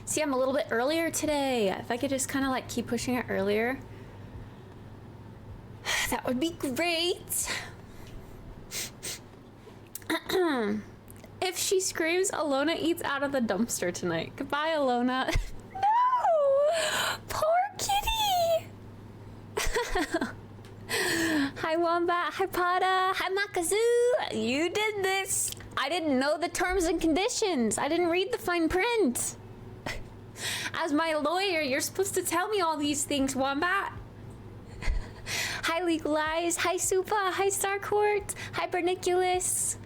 See, I'm a little bit earlier today. If I could just kind of like keep pushing it earlier, that would be great. If she screams, Alona eats out of the dumpster tonight. Goodbye, Alona. No! Poor kitty! Hi, Wombat. Hi, Pada. Hi, Makazu. You did this. I didn't know the terms and conditions. I didn't read the fine print. As my lawyer, you're supposed to tell me all these things, Wombat. Hi, Legalize. Hi, Supa. Hi, Starcourt. Hi, Berniculus.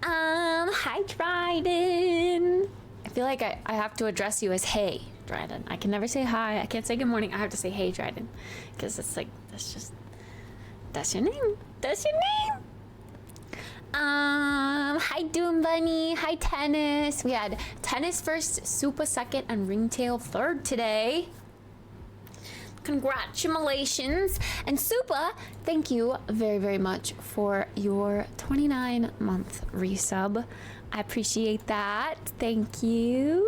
Hi, Dryden. I feel like I have to address you as hey, Dryden. I can never say hi. I can't say good morning. I have to say hey, Dryden. Because it's like, that's your name. That's your name. Hi, Doom Bunny. Hi, Tennis. We had Tennis first, Supa second, and Ringtail third today. Congratulations. And Supa, thank you very, very much for your 29-month resub. I appreciate that. Thank you.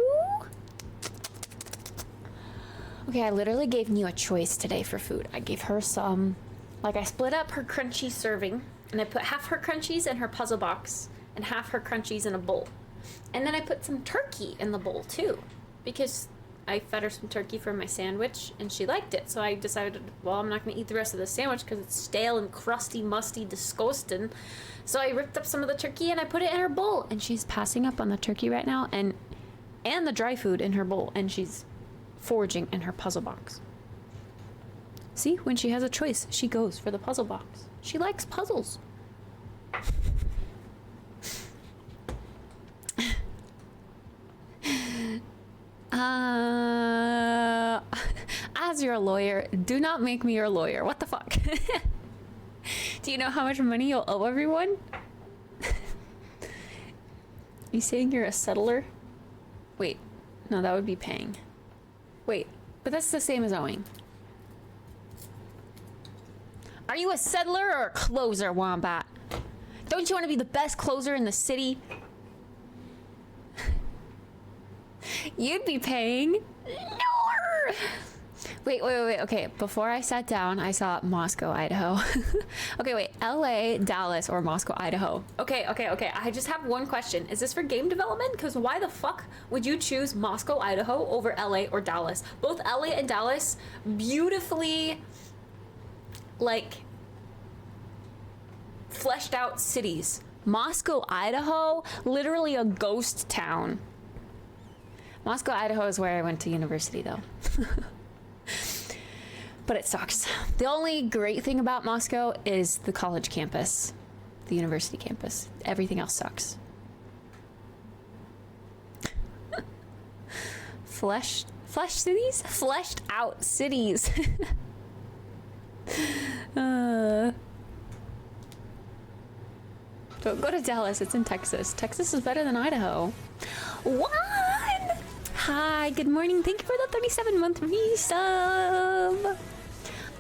Okay, I literally gave New a choice today for food. I gave her some, like I split up her crunchy serving and I put half her crunchies in her puzzle box and half her crunchies in a bowl. And then I put some turkey in the bowl too, because I fed her some turkey for my sandwich and she liked it. So I decided, well, I'm not gonna eat the rest of the sandwich because it's stale and crusty, musty, disgusting. So I ripped up some of the turkey and I put it in her bowl, and she's passing up on the turkey right now and the dry food in her bowl, and she's foraging in her puzzle box. See, when she has a choice, she goes for the puzzle box. She likes puzzles. As your lawyer, do not make me your lawyer. What the fuck? Do you know how much money you'll owe everyone? You saying you're a settler? Wait, no, that would be paying. Wait, but that's the same as owing. Are you a settler or a closer, Wombat? Don't you want to be the best closer in the city? You'd be paying. No! Wait. Okay, before I sat down, I saw Moscow, Idaho. Okay, wait. LA, Dallas, or Moscow, Idaho. Okay. I just have one question. Is this for game development? Because why the fuck would you choose Moscow, Idaho over LA or Dallas? Both LA and Dallas, beautifully, like, fleshed out cities. Moscow, Idaho, literally a ghost town. Moscow, Idaho is where I went to university, though. But it sucks. The only great thing about Moscow is the college campus, the university campus. Everything else sucks. Fleshed cities? Fleshed out cities. Don't go to Dallas, it's in Texas. Texas is better than Idaho. What? Hi, good morning. Thank you for the 37-month resub.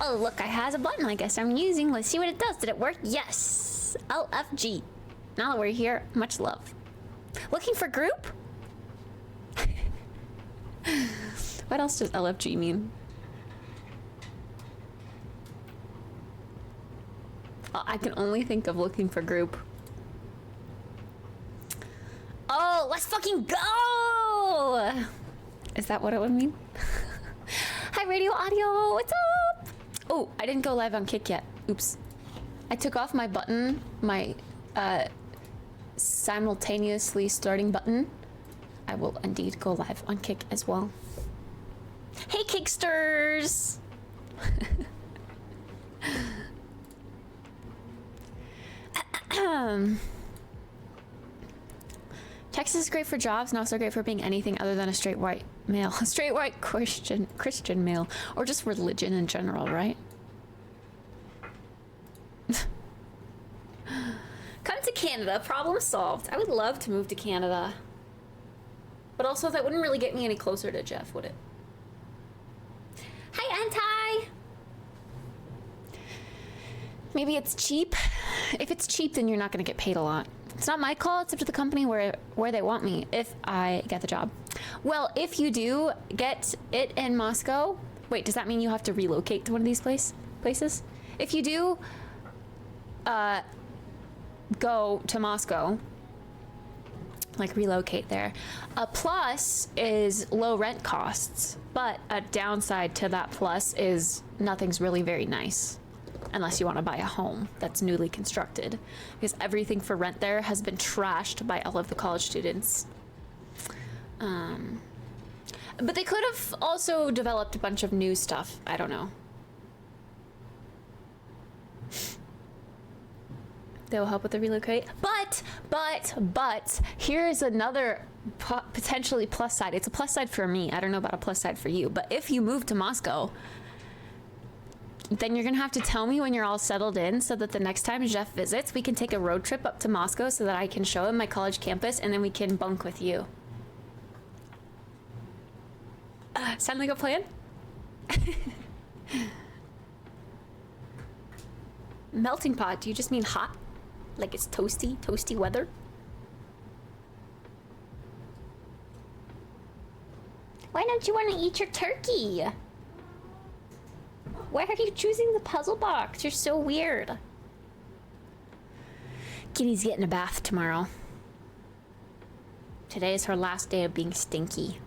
Oh, look, I has a button I guess I'm using. Let's see what it does. Did it work? Yes. LFG. Now that we're here, much love. Looking for group? What else does LFG mean? I can only think of looking for group. Oh, let's fucking go! Is that what it would mean? Hi, Radio Audio, what's up? Oh, I didn't go live on Kick yet. Oops. I took off my button, my simultaneously starting button. I will indeed go live on Kick as well. Hey, Kicksters! Texas is great for jobs, not so great for being anything other than a straight white male. A straight white Christian male. Or just religion in general, right? Come to Canada, problem solved. I would love to move to Canada. But also that wouldn't really get me any closer to Jeff, would it? Hi, Anti! Maybe it's cheap. If it's cheap, then you're not gonna get paid a lot. It's not my call. It's up to the company where they want me if I get the job. Well, if you do get it in Moscow, wait, does that mean you have to relocate to one of these places? If you do go to Moscow, like relocate there, a plus is low rent costs, but a downside to that plus is nothing's really very nice unless you want to buy a home that's newly constructed, because everything for rent there has been trashed by all of the college students. But they could have also developed a bunch of new stuff. I don't know. They'll help with the relocate. But, here's another potentially plus side. It's a plus side for me. I don't know about a plus side for you. But if you move to Moscow, then you're going to have to tell me when you're all settled in so that the next time Jeff visits, we can take a road trip up to Moscow so that I can show him my college campus and then we can bunk with you. Sound like a plan? Melting pot, do you just mean hot? Like it's toasty weather? Why don't you want to eat your turkey? Why are you choosing the puzzle box? You're so weird. Kitty's getting a bath tomorrow. Today is her last day of being stinky.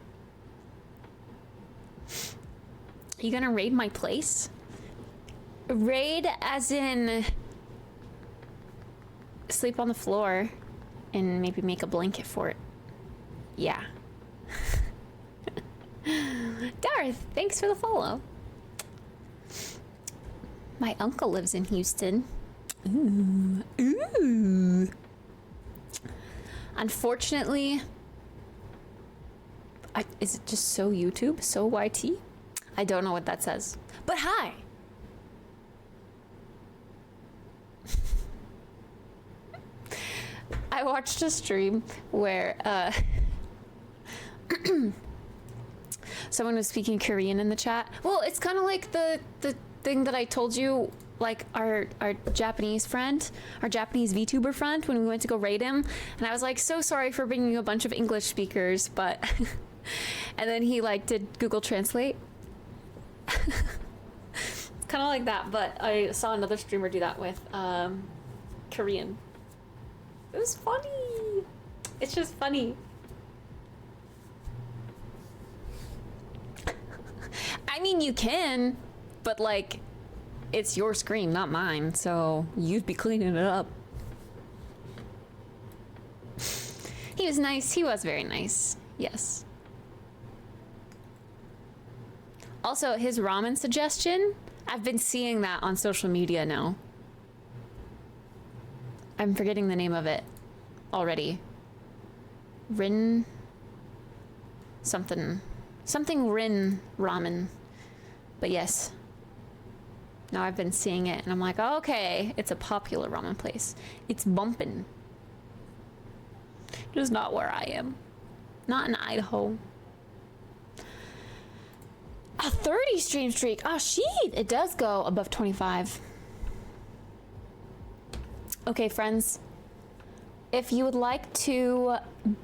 You gonna raid my place? Raid as in sleep on the floor and maybe make a blanket for it. Yeah. Darth, thanks for the follow. My uncle lives in Houston. Ooh. Unfortunately, is it just so YouTube? So YT? I don't know what that says. But hi! I watched a stream where someone was speaking Korean in the chat. Well, it's kind of like the thing that I told you, like our Japanese friend, our Japanese VTuber friend, when we went to go raid him. And I was like, so sorry for bringing a bunch of English speakers, but... and then he like did Google Translate. It's kind of like that, but I saw another streamer do that with Korean. It was funny. It's just funny. I mean, you can, but like, it's your screen, not mine, so you'd be cleaning it up. He was nice. He was very nice. Yes. Also, his ramen suggestion, I've been seeing that on social media now. I'm forgetting the name of it already. Rin... something Rin ramen. But yes. Now I've been seeing it and I'm like, oh, okay, it's a popular ramen place. It's bumpin'. Just not where I am. Not in Idaho. A 30 stream streak. Oh, shit. It does go above 25. Okay, friends. If you would like to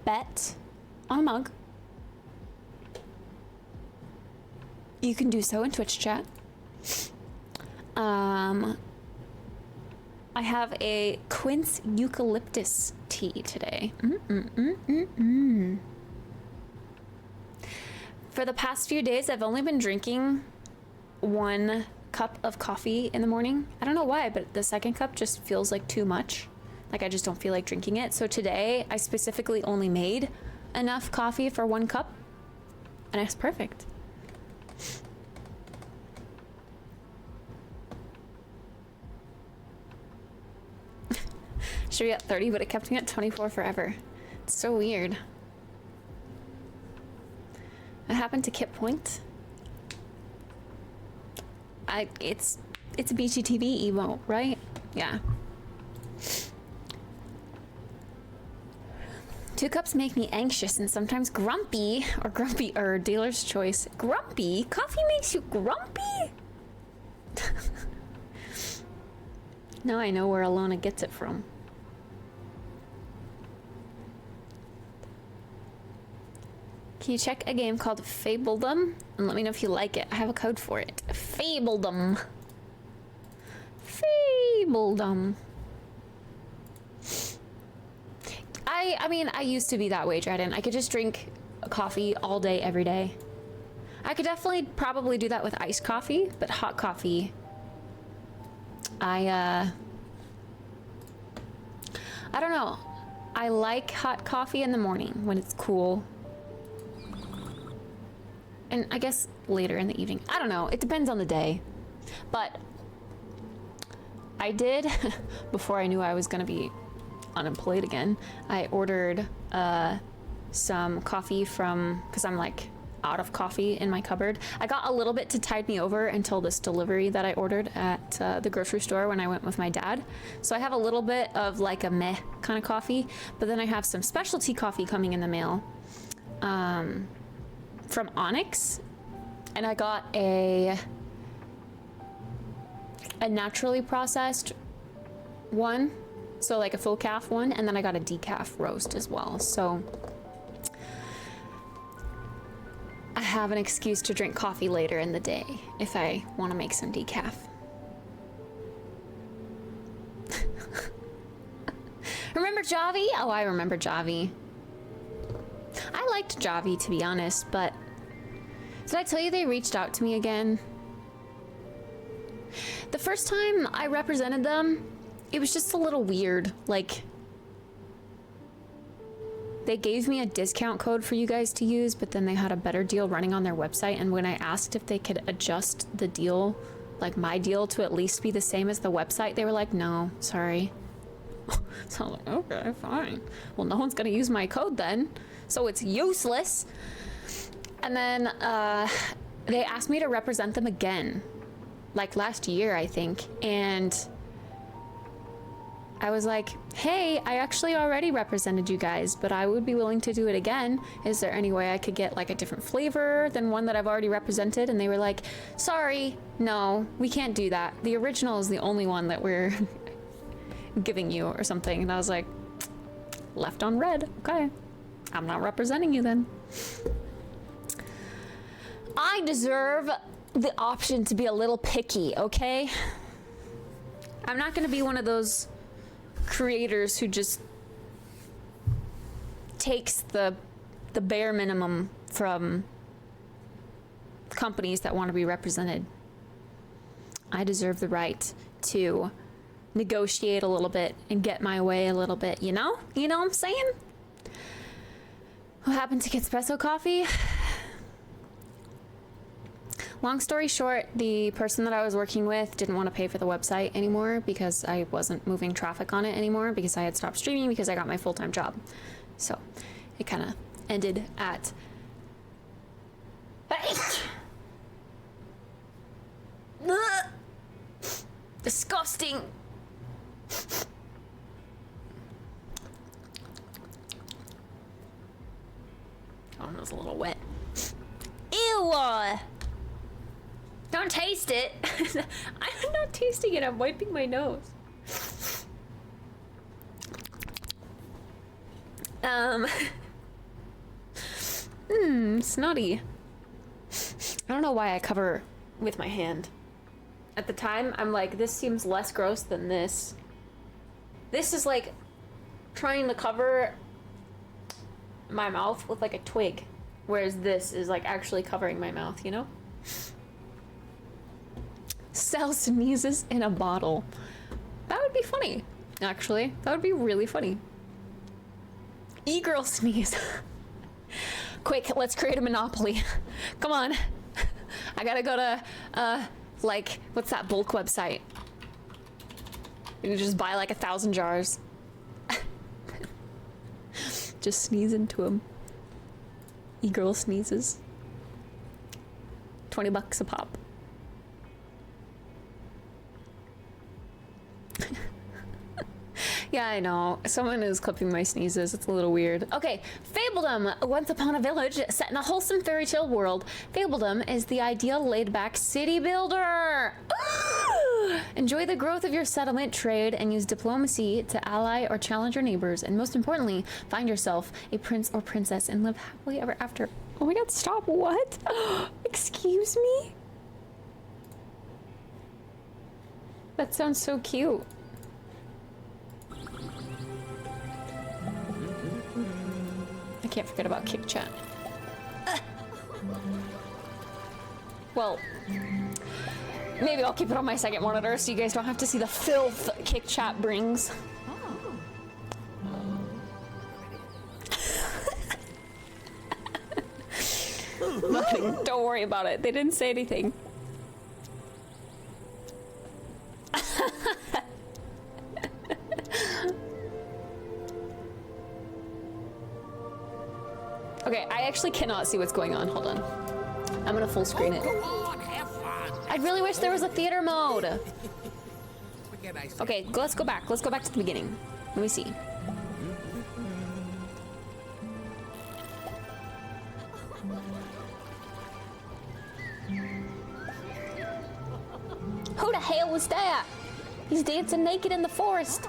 bet on a mug, you can do so in Twitch chat. I have a quince eucalyptus tea today. For the past few days, I've only been drinking 1 cup of coffee in the morning. I don't know why, but the second cup just feels like too much. Like I just don't feel like drinking it. So today, I specifically only made enough coffee for 1 cup, and it's perfect. Should be at 30, but it kept me at 24 forever. It's so weird. What happened to Kip Point? It's a BGTV emote, right? Yeah. 2 cups make me anxious and sometimes grumpy, or dealer's choice. Grumpy? Coffee makes you grumpy? Now I know where Alona gets it from. Can you check a game called Fabledom and let me know if you like it? I have a code for it. Fabledom. Fabledom. I mean, I used to be that way, Dryden. I could just drink coffee all day, every day. I could definitely probably do that with iced coffee, but hot coffee, I don't know. I like hot coffee in the morning when it's cool. And I guess later in the evening. I don't know. It depends on the day. But I did, before I knew I was going to be unemployed again, I ordered some coffee from, because I'm like out of coffee in my cupboard. I got a little bit to tide me over until this delivery that I ordered at the grocery store when I went with my dad. So I have a little bit of like a meh kind of coffee, but then I have some specialty coffee coming in the mail from Onyx, and I got a naturally processed one, so like a full calf one, and then I got a decaf roast as well. So I have an excuse to drink coffee later in the day if I want to make some decaf. Remember Javi? Oh, I remember Javi. I liked Javi, to be honest, but did I tell you they reached out to me again? The first time I represented them, it was just a little weird. Like, they gave me a discount code for you guys to use, but then they had a better deal running on their website, and when I asked if they could adjust the deal, like my deal, to at least be the same as the website, they were like, no, sorry. So I was like, okay, fine. Well, no one's gonna use my code then, so it's useless. And then they asked me to represent them again, like last year, I think, and I was like, hey, I actually already represented you guys, but I would be willing to do it again. Is there any way I could get like a different flavor than one that I've already represented? And they were like, sorry, no, we can't do that. The original is the only one that we're giving you or something. And I was like, left on red. Okay, I'm not representing you then. I deserve the option to be a little picky, okay? I'm not gonna be one of those creators who just takes the bare minimum from companies that want to be represented. I deserve the right to negotiate a little bit and get my way a little bit, you know? You know what I'm saying? What happened to Kittspresso coffee? Long story short, the person that I was working with didn't want to pay for the website anymore because I wasn't moving traffic on it anymore because I had stopped streaming because I got my full-time job. So it kind of ended at... Disgusting! Oh, it was a little wet. Ew! Don't taste it. I'm not tasting it. I'm wiping my nose. Snotty. I don't know why I cover with my hand. At the time, I'm like, this seems less gross than this. This is like trying to cover my mouth with like a twig, whereas this is like actually covering my mouth, you know? Sell sneezes in a bottle. That would be funny, actually. That would be really funny. E-girl sneeze. Quick, let's create a monopoly. Come on. I gotta go to, like, what's that bulk website? You can just buy like 1,000 jars. Just sneeze into them. E-girl sneezes. $20 a pop. Yeah, I know. Someone is clipping my sneezes. It's a little weird. Okay, Fabledom. Once upon a village set in a wholesome fairy tale world, Fabledom is the ideal laid-back city builder. Enjoy the growth of your settlement, trade, and use diplomacy to ally or challenge your neighbors. And most importantly, find yourself a prince or princess and live happily ever after. Oh my god, stop, what? Excuse me? That sounds so cute. I can't forget about Kick Chat. Well, maybe I'll keep it on my second monitor so you guys don't have to see the filth Kick Chat brings. Nothing. Don't worry about it. They didn't say anything. Okay, I actually cannot see what's going on. Hold on. I'm gonna full screen it. I really wish there was a theater mode. Okay, let's go back. Let's go back to the beginning. Let me see. Who the hell was that? He's dancing naked in the forest.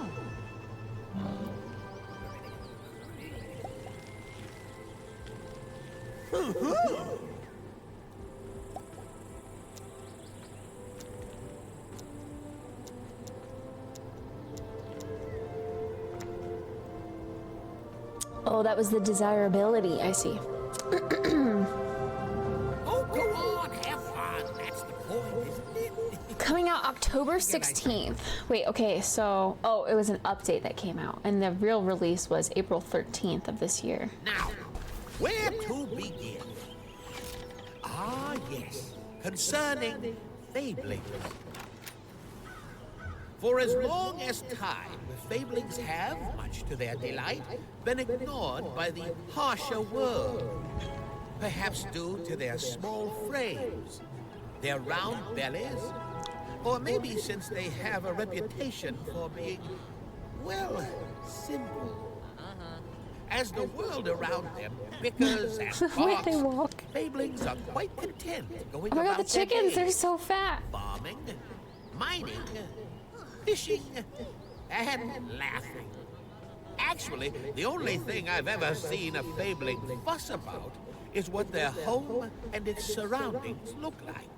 Oh, that was the desirability, I see. Oh, go on, have fun. That's the point, isn't it? Coming out October 16th. Wait, okay, so... Oh, it was an update that came out, and the real release was April 13th of this year. Now, where to begin? Ah, yes, concerning fablings. For as long as time, fablings have, much to their delight, been ignored by the harsher world. Perhaps due to their small frames, their round bellies, or maybe since they have a reputation for being, well, simple. As the world around them bickers and The way barks, they walk. fablings are quite content going Oh my god, about the their chickens, they're days, so fat. farming, mining, fishing, and laughing. Actually, the only thing I've ever seen a fabling fuss about is what their home and its surroundings look like.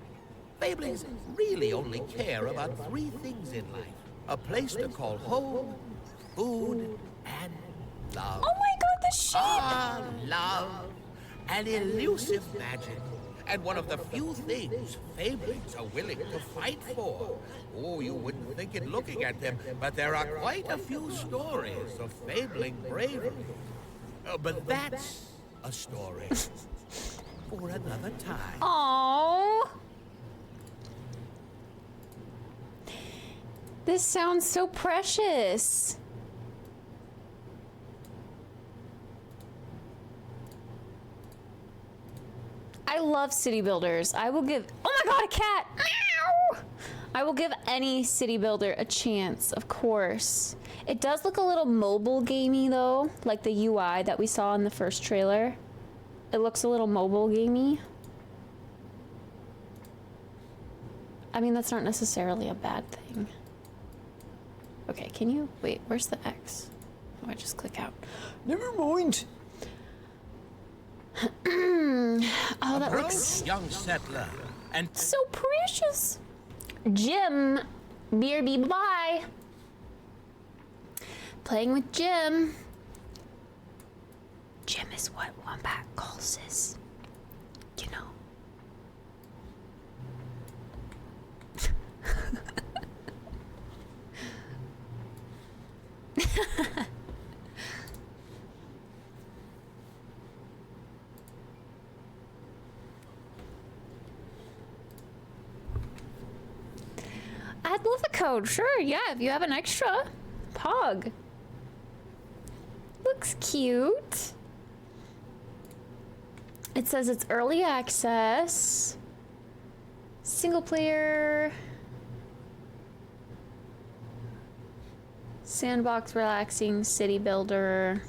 Fablings really only care about three things in life: a place to call home, food, and love. Oh my god, the sheep! Ah, love, an elusive magic, and one of the few things fablings are willing to fight for. Oh, you wouldn't think it looking at them, but there are quite a few stories of fabling bravery. But that's a story for another time. Aww. This sounds so precious. I love city builders. I will give... Oh my god, a cat! Meow! I will give any city builder a chance, of course. It does look a little mobile gamey though, like the UI that we saw in the first trailer. It looks a little mobile gamey. I mean, that's not necessarily a bad thing. Okay, can you... Wait, where's the X? Oh, I just click out. Never mind. Oh, that looks young settler, and so precious. Jim, BRB, bye. Playing with Jim. Jim is what Wombat calls his, you know. I'd love a code, sure, yeah, if you have an extra. Pog. Looks cute. It says it's early access. Single player. Sandbox relaxing city builder.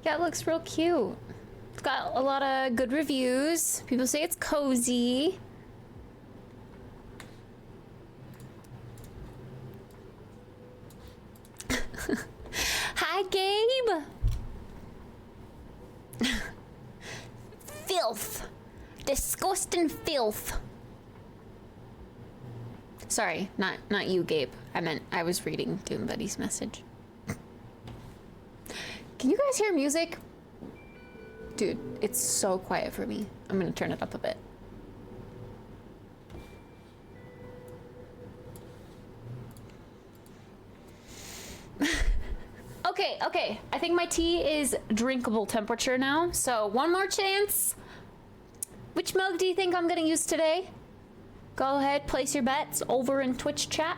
Yeah, it looks real cute. It's got a lot of good reviews. People say it's cozy. Hi, Gabe. Filth. Disgusting filth. Sorry, not you, Gabe. I was reading Doom Buddy's message. Can you guys hear music? Dude, it's so quiet for me. I'm gonna turn it up a bit. Okay. I think my tea is drinkable temperature now. So one more chance. Which mug do you think I'm gonna use today? Go ahead, place your bets over in Twitch chat.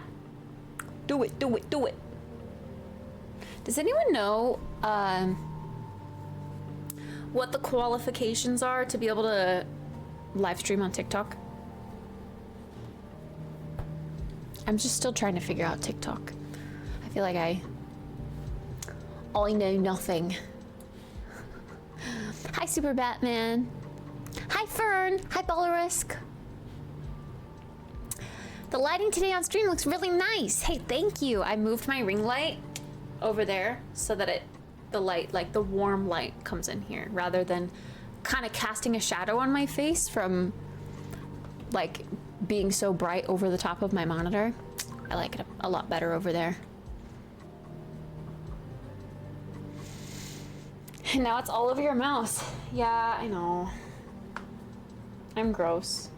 Do it. Does anyone know what the qualifications are to be able to live stream on TikTok? I'm just still trying to figure out TikTok. I feel like I know nothing. Hi, Super Batman. Hi, Fern. Hi, Ballerisk. The lighting today on stream looks really nice. Hey, thank you. I moved my ring light over there so that the light, like the warm light, comes in here rather than kind of casting a shadow on my face from like being so bright over the top of my monitor. I like it a lot better over there. And now it's all over your mouse. Yeah, I know. I'm gross.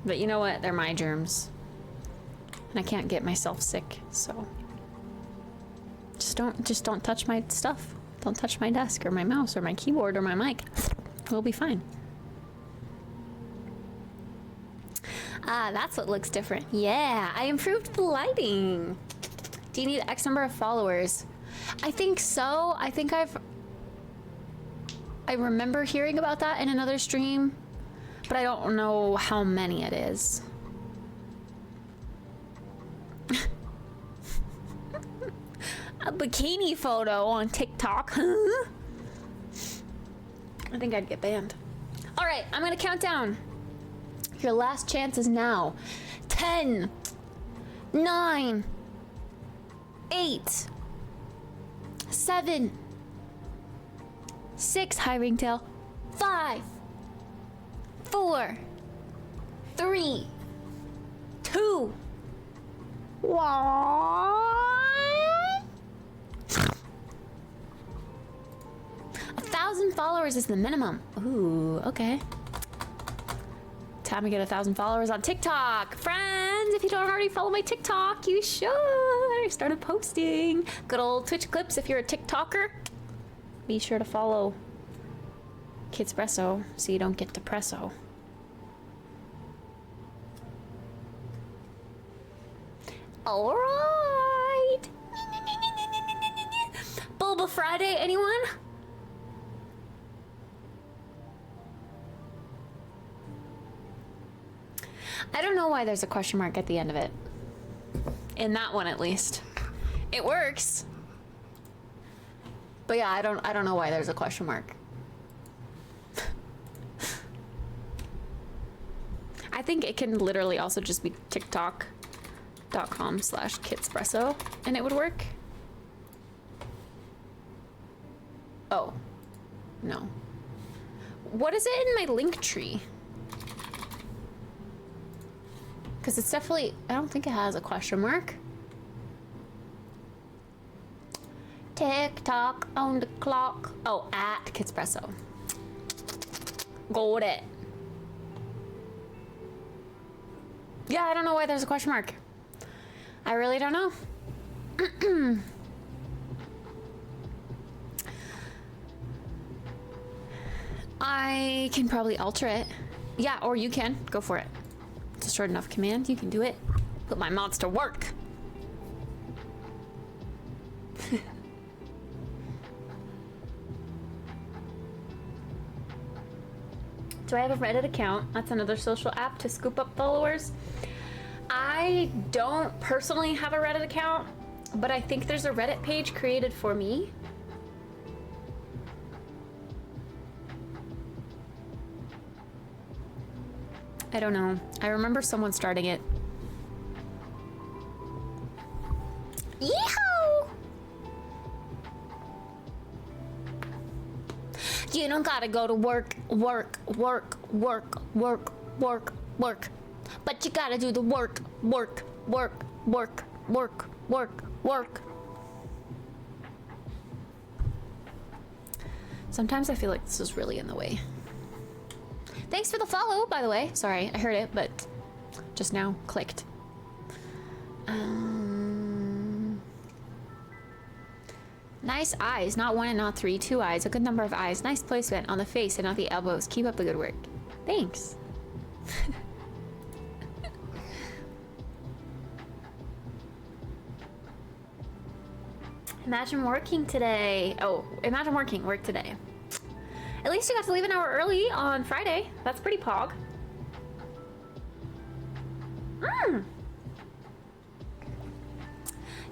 But you know what? They're my germs. And I can't get myself sick, so just don't touch my stuff. Don't touch my desk or my mouse or my keyboard or my mic. We'll be fine. Ah, that's what looks different. Yeah, I improved the lighting. Do you need X number of followers? I think so. I think I remember hearing about that in another stream, but I don't know how many it is. A bikini photo on TikTok, huh? I think I'd get banned. All right, I'm gonna count down. Your last chance is now. 10, 9, 8, 7, 6, high ringtail, 5, 4, 3, 2, 1. 1,000 followers is the minimum. Ooh, okay. Time to get 1,000 followers on TikTok. Friends, if you don't already follow my TikTok, you should. I started posting good old Twitch clips. If you're a TikToker, be sure to follow Kittspresso so you don't get depresso. All right. Bulba Friday, anyone? I don't know why there's a question mark at the end of it. In that one, at least. It works. But yeah, I don't know why there's a question mark. I think it can literally also just be tiktok.com/Kittspresso and it would work. Oh. No. What is it in my link tree? Because it's definitely, I don't think it has a question mark. TikTok on the clock. Oh, at Kittspresso. Got it. Yeah, I don't know why there's a question mark. I really don't know. I can probably alter it. Yeah, or you can. Go for it. It's a short enough command. You can do it. Put my mods to work. Do I have a Reddit account? That's another social app to scoop up followers. I don't personally have a Reddit account, but I think there's a Reddit page created for me. I don't know. I remember someone starting it. Yeehaw! You don't gotta go to work, work, work, work, work, work, work. But you gotta do the work, work, work, work, work, work, work. Sometimes I feel like this is really in the way. Thanks for the follow, by the way. Sorry, I heard it, but just now clicked. Nice eyes, not one and not three, 2 eyes, a good number of eyes. Nice placement on the face and not the elbows. Keep up the good work. Thanks. Imagine working today. Oh, imagine work today. At least you got to leave an hour early on Friday. That's pretty pog.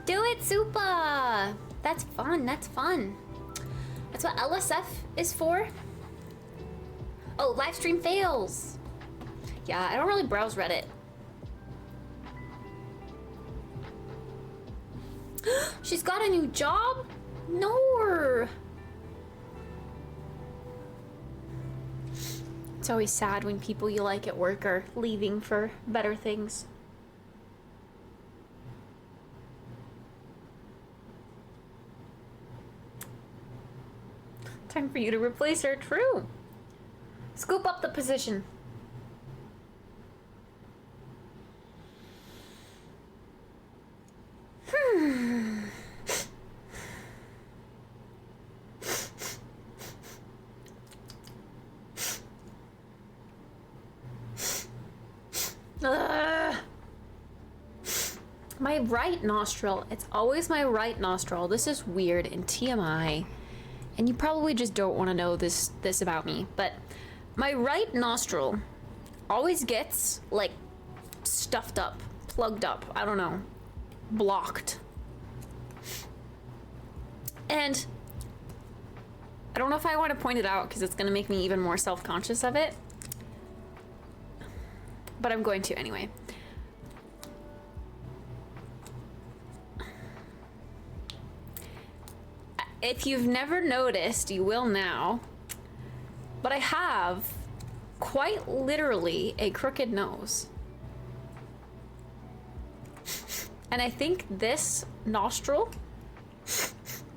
Do it, Super! That's fun, that's fun. That's what LSF is for. Oh, live stream fails. Yeah, I don't really browse Reddit. She's got a new job? No. It's always sad when people you like at work are leaving for better things. Time for you to replace her. True. Scoop up the position. My right nostril. It's always my right nostril. This is weird and TMI. And you probably just don't want to know this about me, but my right nostril always gets like stuffed up, plugged up, I don't know, blocked. And I don't know if I want to point it out because it's going to make me even more self-conscious of it, but I'm going to anyway. If you've never noticed, you will now, but I have quite literally a crooked nose. And I think this nostril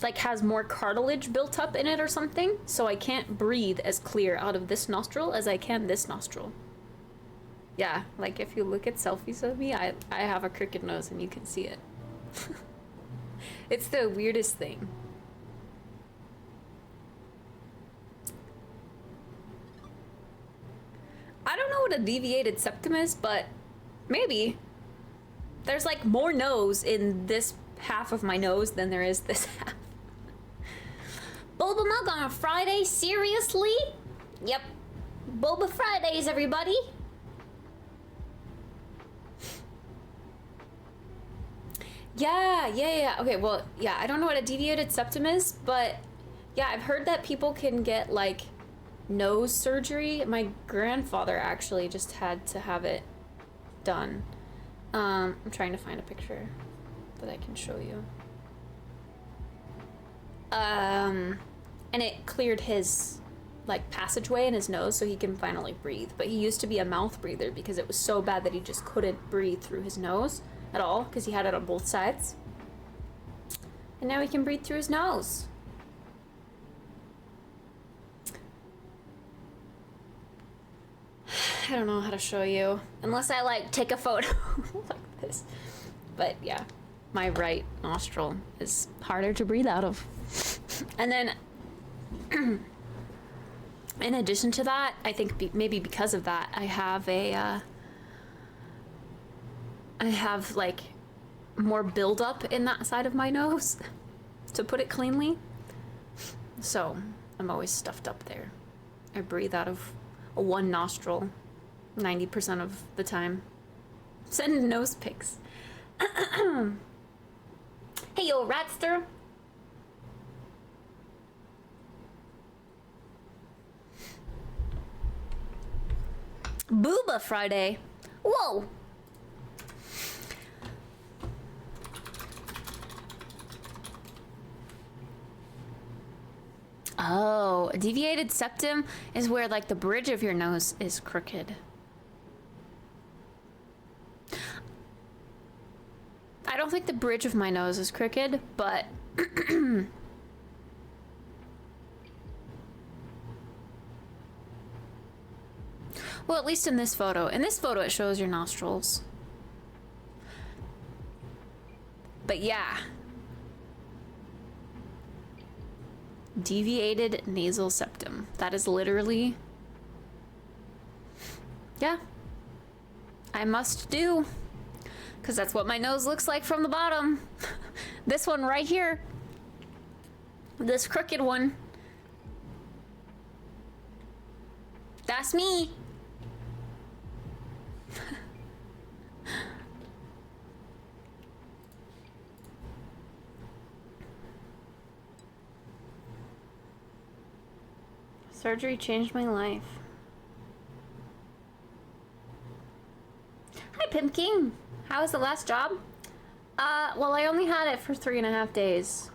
like has more cartilage built up in it or something, so I can't breathe as clear out of this nostril as I can this nostril. Yeah, like if you look at selfies of me, I have a crooked nose and you can see it. It's the weirdest thing. I don't know what a deviated septum is, but maybe. There's like more nose in this half of my nose than there is this half. Boba Mug on a Friday? Seriously? Yep. Boba Fridays, everybody. Yeah. Okay, well, yeah, I don't know what a deviated septum is, but yeah, I've heard that people can get like nose surgery. My grandfather actually just had to have it done. I'm trying to find a picture that I can show you. And it cleared his like passageway in his nose so he can finally breathe. But he used to be a mouth breather because it was so bad that he just couldn't breathe through his nose at all because he had it on both sides. And now he can breathe through his nose. I don't know how to show you unless I like take a photo like this. But yeah, my right nostril is harder to breathe out of. And then in addition to that, I think maybe because of that, I have like more buildup in that side of my nose, to put it cleanly. So I'm always stuffed up there. I breathe out of one nostril 90% of the time. Send nose pics. Hey yo, Ratster. Booba Friday. Whoa. Oh, a deviated septum is where like the bridge of your nose is crooked. I don't think the bridge of my nose is crooked, but well, at least in this photo. In this photo, it shows your nostrils. But yeah. Deviated nasal septum. That is literally... Yeah. I must do. Because that's what my nose looks like from the bottom. This one right here. This crooked one. That's me. Surgery changed my life. Hi, Pimp King. How was the last job? Well, I only had it for 3.5 days.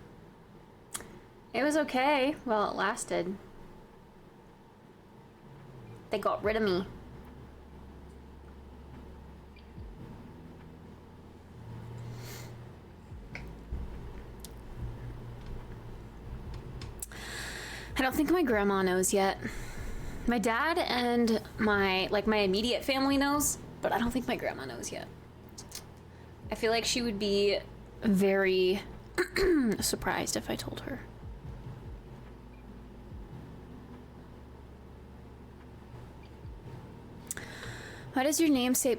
It was okay while it lasted. They got rid of me. I don't think my grandma knows yet. My dad and my immediate family knows, but I don't think my grandma knows yet. I feel like she would be very surprised if I told her. Why does your name say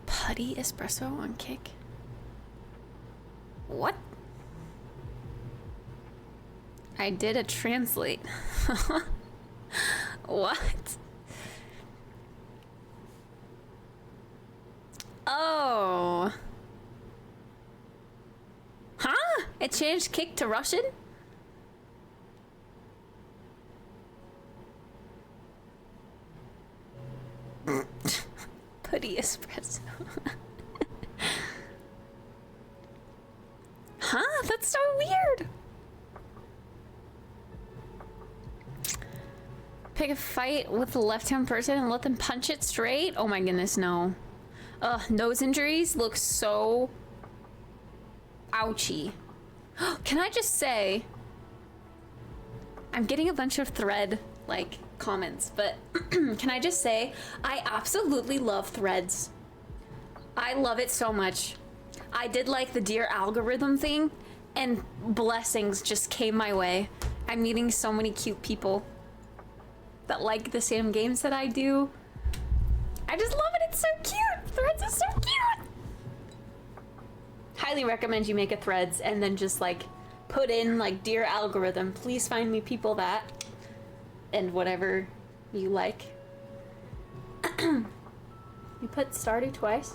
Putty Espresso on Kick? What? I did a translate. What? Oh. Huh? It changed Kick to Russian? Putty Espresso. Huh? That's so weird. Pick a fight with a left-hand person and let them punch it straight? Oh my goodness, no. Ugh, nose injuries look so ouchy. Can I just say, I'm getting a bunch of thread, like, comments, but can I just say, I absolutely love threads. I love it so much. I did like the Dear Algorithm thing, and blessings just came my way. I'm meeting so many cute people that like the same games that I do. I just love it, it's so cute! Threads is so cute! Highly recommend you make a Threads and then just like put in like Dear Algorithm, please find me people that, and whatever you like. You put Stardew twice?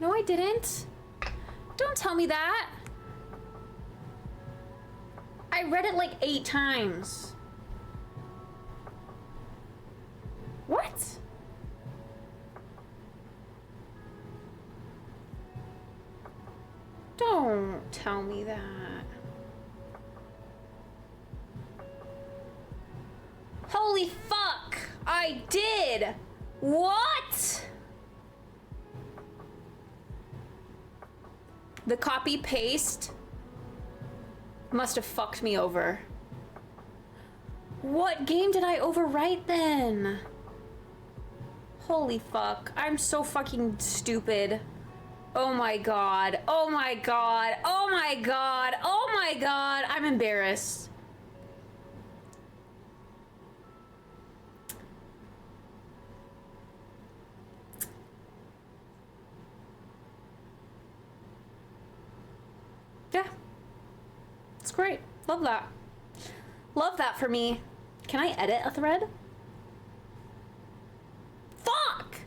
No, I didn't. Don't tell me that. I read it like 8 times. What? Don't tell me that. Holy fuck! I did! What? The copy paste must have fucked me over. What game did I overwrite then? Holy fuck. I'm so fucking stupid. Oh my god. Oh my god. Oh my god. Oh my god. I'm embarrassed. Yeah. It's great. Love that. Love that for me. Can I edit a thread? Fuck!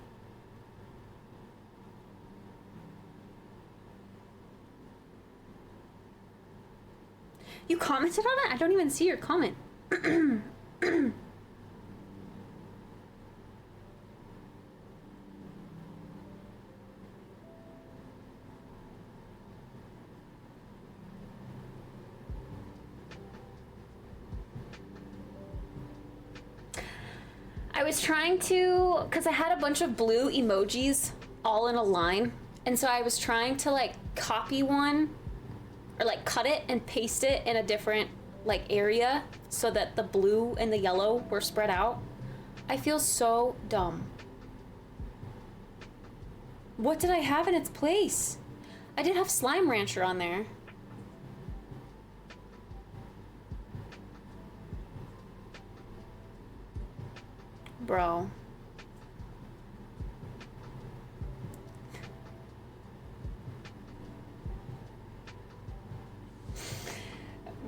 You commented on it? I don't even see your comment. was trying to, because I had a bunch of blue emojis all in a line, and so I was trying to like copy one or like cut it and paste it in a different like area so that the blue and the yellow were spread out. I feel so dumb. What did I have in its place? I did have Slime Rancher on there. Bro.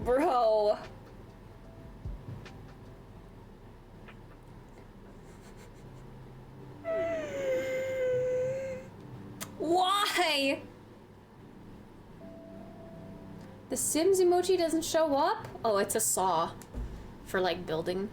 Bro. Why? The Sims emoji doesn't show up? Oh, it's a saw for like building.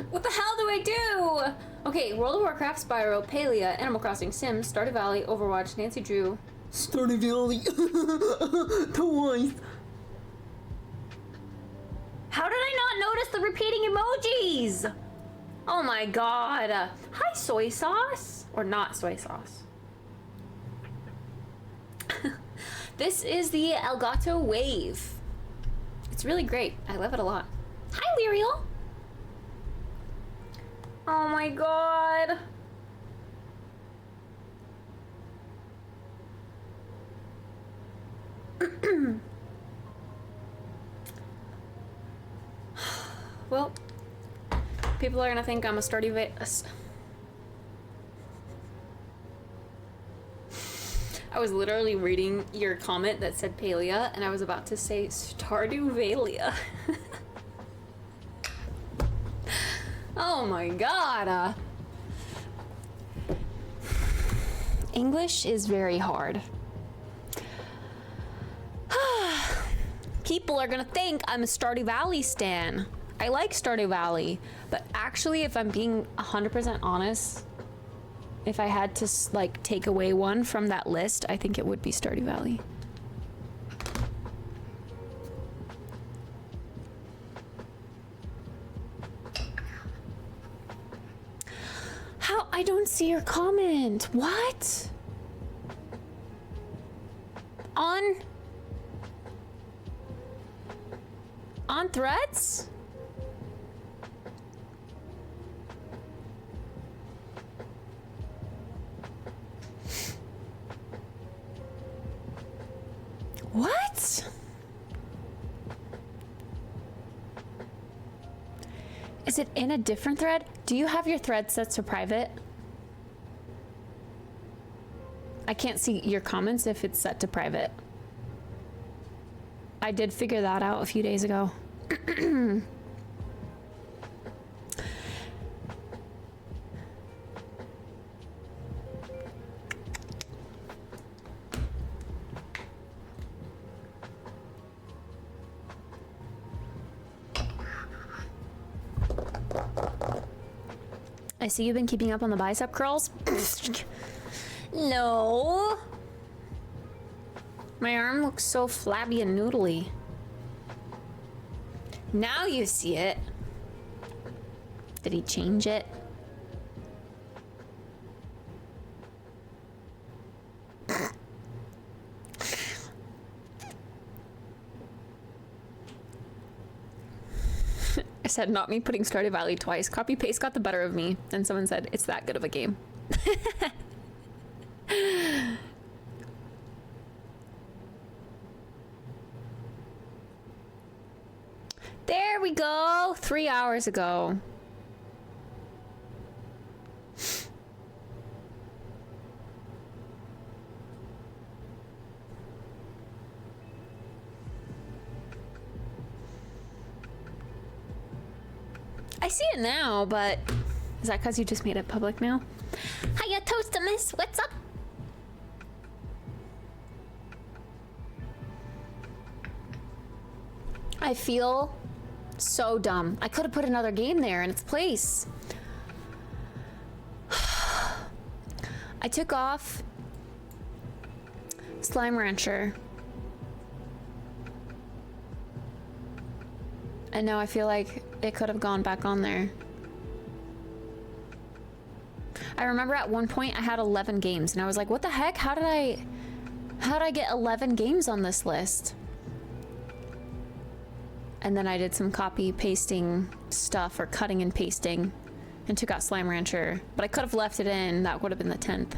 What the hell do I do? Okay, World of Warcraft, Spyro, Palia, Animal Crossing, Sims, Stardew Valley, Overwatch, Nancy Drew. Stardew Valley. Twice. How did I not notice the repeating emojis? Oh my god. Hi, soy sauce. Or not soy sauce. This is the Elgato Wave. It's really great. I love it a lot. Hi, Lyriel. Oh my god. Well, people are gonna think I'm a Stardew Valley. I was literally reading your comment that said Palia, and I was about to say Stardew Valley. Oh my god. English is very hard. People are gonna think I'm a Stardew Valley stan. I like Stardew Valley, but actually, if I'm being 100% honest, if I had to like take away one from that list, I think it would be Stardew Valley. How? I don't see your comment. What? On Threads? What? Is it in a different thread? Do you have your thread set to private? I can't see your comments if it's set to private. I did figure that out a few days ago. I see you've been keeping up on the bicep curls. No. My arm looks so flabby and noodly. Now you see it. Did he change it? I said, not me putting Stardew Valley twice. Copy paste got the better of me. Then someone said, it's that good of a game. There we go. 3 hours ago. I see it now, but is that because you just made it public now? Hiya, Toastamus. What's up? I feel So dumb. I could have put another game there in its place. I took off Slime Rancher. And now I feel like it could have gone back on there. I remember at one point I had 11 games and I was like, what the heck? How did I get 11 games on this list? And then I did some copy pasting stuff, or cutting and pasting, and took out Slime Rancher. But I could have left it in. That would have been the 10th.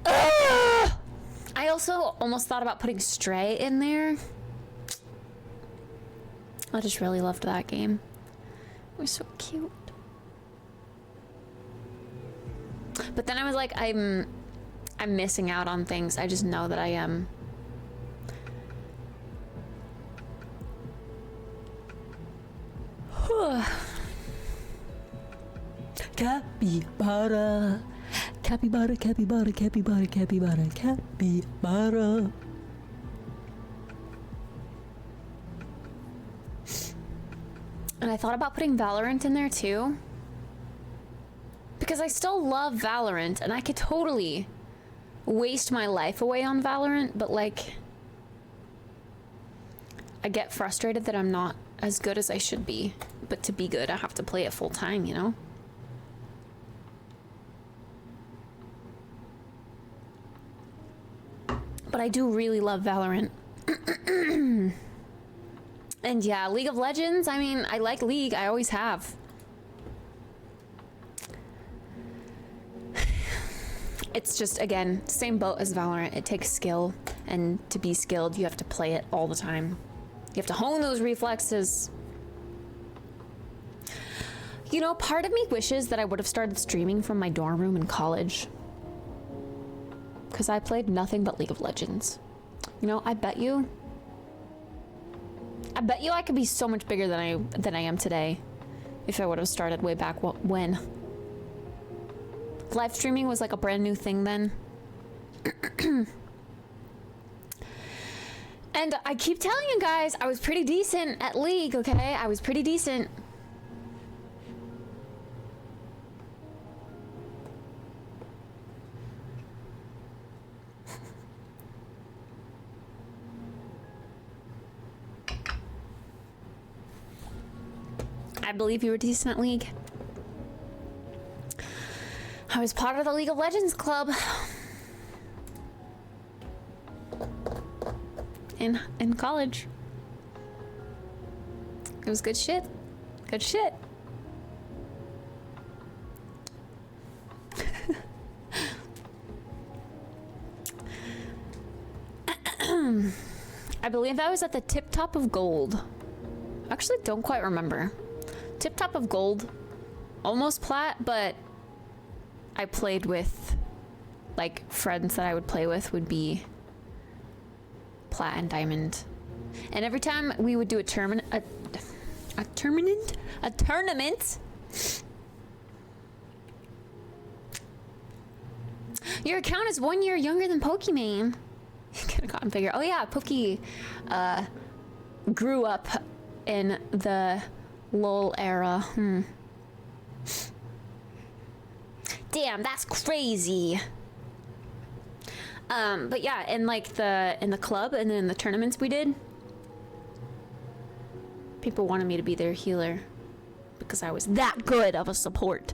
I also almost thought about putting Stray in there. I just really loved that game. It was so cute. But then I was like, I'm missing out on things. I just know that I am. Capybara, capybara, capybara, capybara, capybara, capybara. And I thought about putting Valorant in there too. Because I still love Valorant and I could totally waste my life away on Valorant, but like, I get frustrated that I'm not as good as I should be. But to be good, I have to play it full time, you know? But I do really love Valorant. And yeah, League of Legends, I mean, I like League, I always have. It's just, again, same boat as Valorant. It takes skill, and to be skilled, you have to play it all the time. You have to hone those reflexes. You know, part of me wishes that I would have started streaming from my dorm room in college. Because I played nothing but League of Legends. You know, I bet you I could be so much bigger than I am today if I would have started way back when. Live streaming was like a brand new thing then. And I keep telling you guys, I was pretty decent at League, okay? I was pretty decent. I believe you were decent at League. I was part of the League of Legends club. In college. It was good shit. Good shit. I believe I was at the tip top of gold. Actually, don't quite remember. Tip top of gold. Almost plat, but I played with, like, friends that I would play with would be plat and diamond. And every time we would do a tournament, your account is 1 year younger than Pokimane. You could have gotten bigger. Oh yeah, Poki grew up in the LOL era. Damn, that's crazy. But yeah, in like in the club and then in the tournaments we did, people wanted me to be their healer because I was that good of a support.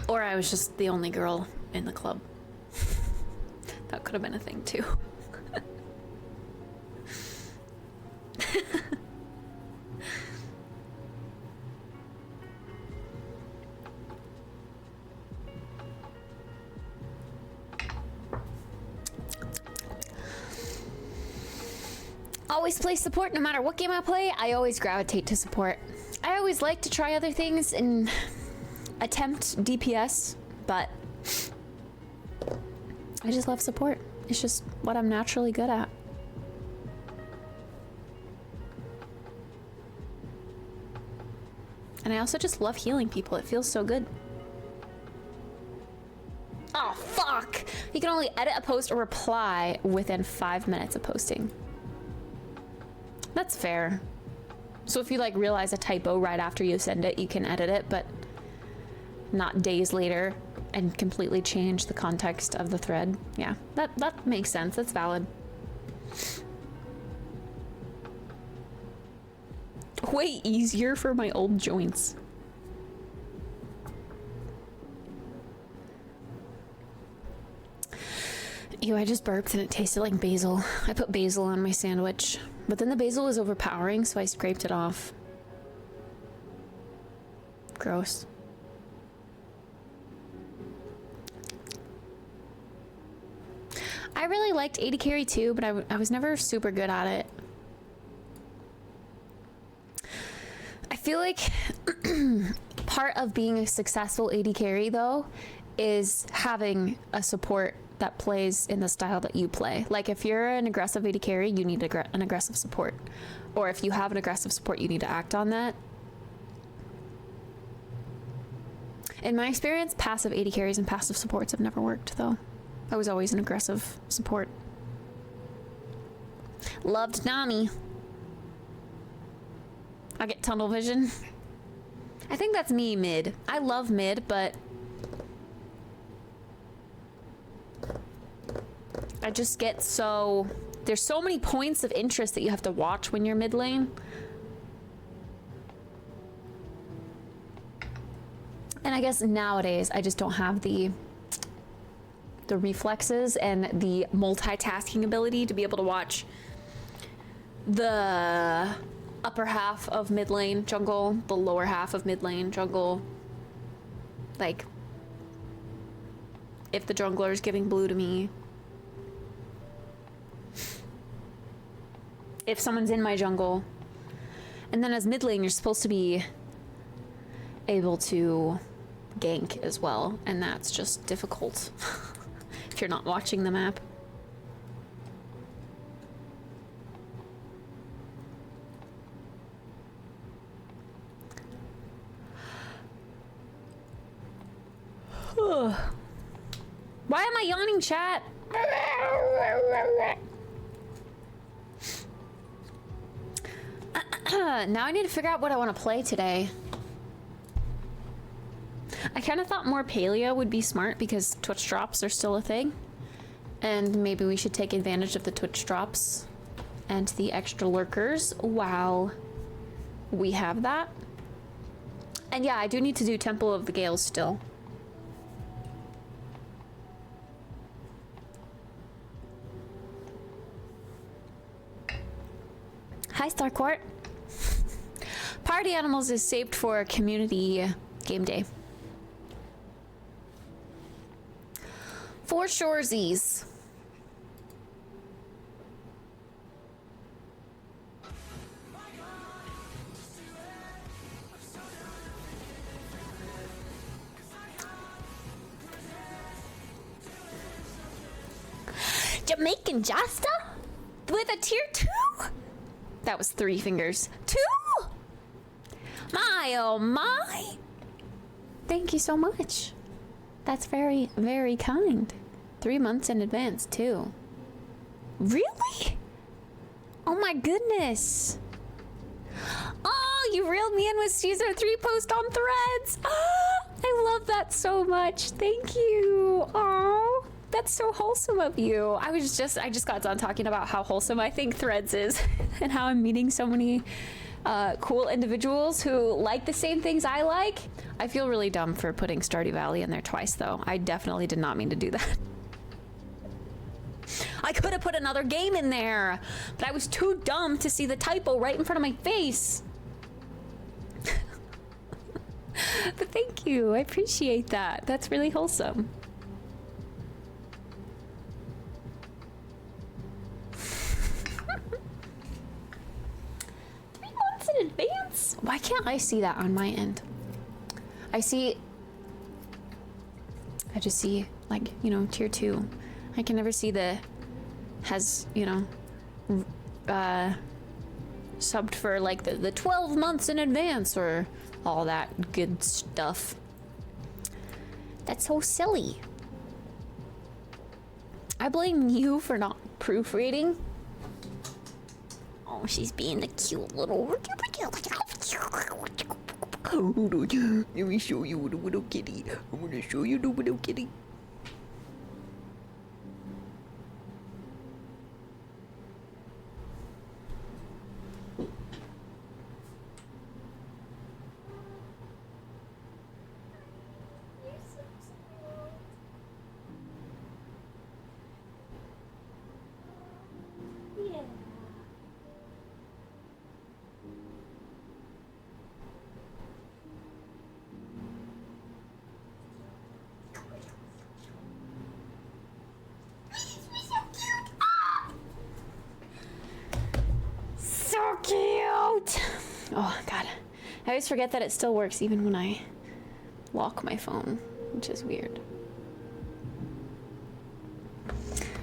Or I was just the only girl in the club. That could have been a thing too. Always play support no matter what game I play. I always gravitate to support. I always like to try other things and attempt DPS, but I just love support. It's just what I'm naturally good at. And I also just love healing people. It feels so good. Oh, fuck! You can only edit a post or reply within 5 minutes of posting. That's fair. So if you like realize a typo right after you send it, you can edit it, but not days later and completely change the context of the thread. Yeah, that makes sense. That's valid. Way easier for my old joints. Ew, I just burped and it tasted like basil. I put basil on my sandwich, but then the basil was overpowering, so I scraped it off. Gross. I really liked 80 carry too, but I was never super good at it. I feel like part of being a successful 80 carry though is having a support that plays in the style that you play. Like if you're an aggressive 80 carry, you need an aggressive support. Or if you have an aggressive support, you need to act on that. In my experience, passive 80 carries and passive supports have never worked though. I was always an aggressive support. Loved Nami. I get tunnel vision. I think that's me mid. I love mid, but I just get so... There's so many points of interest that you have to watch when you're mid lane. And I guess nowadays I just don't have the reflexes and the multitasking ability to be able to watch the upper half of mid lane jungle, the lower half of mid lane jungle. Like, if the jungler is giving blue to me, if someone's in my jungle, and then as mid lane you're supposed to be able to gank as well, and that's just difficult if you're not watching the map. Why am I yawning, chat? Now I need to figure out what I want to play today. I kind of thought more paleo would be smart because Twitch drops are still a thing. And maybe we should take advantage of the Twitch drops and the extra lurkers while we have that. And yeah, I do need to do Temple of the Gales still. Hi, Starcourt. Party Animals is saved for community game day. For shoresies. Jamaican Jasta? With a tier 2? That was 3 fingers. 2? My, oh my. Thank you so much. That's very, very kind. 3 months in advance, too. Really? Oh my goodness. Oh, you reeled me in with Caesar 3 post on Threads. Oh, I love that so much. Thank you. Oh, that's so wholesome of you. I just got done talking about how wholesome I think Threads is and how I'm meeting so many cool individuals who like the same things I like. I feel really dumb for putting Stardew Valley in there twice, though. I definitely did not mean to do that. I could have put another game in there, but I was too dumb to see the typo right in front of my face. But thank you. I appreciate that. That's really wholesome. In advance? Why can't I see that on my end? I just see, like, you know, tier 2. I can never see the has, you know, subbed for like the 12 months in advance or all that good stuff. That's so silly. I blame you for not proofreading. Oh, she's being the cute little. Hold on. Let me show you the little kitty. I'm gonna show you the little kitty. So cute! Oh god. I always forget that it still works even when I lock my phone, which is weird.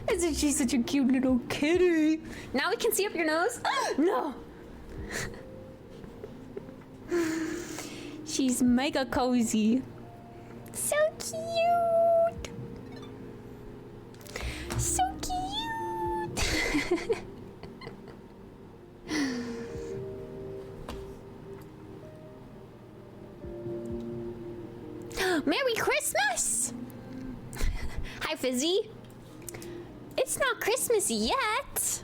Isn't she such a cute little kitty? Now we can see up your nose? No! She's mega cozy. So cute! So cute! Merry Christmas! Hi, Fizzy. It's not Christmas yet.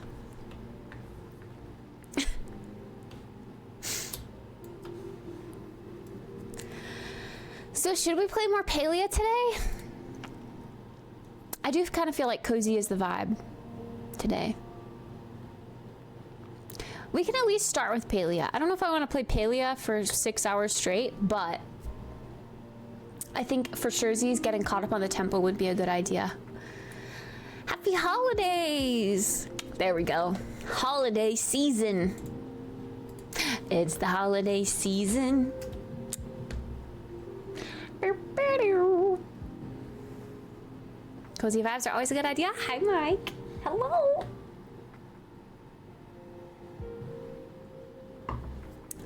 So should we play more Palia today? I do kind of feel like cozy is the vibe today. We can at least start with Palia. I don't know if I want to play Palia for 6 hours straight, but I think for surezies getting caught up on the tempo would be a good idea. Happy holidays! There we go. Holiday season. It's the holiday season. Cozy vibes are always a good idea. Hi, Mike. Hello.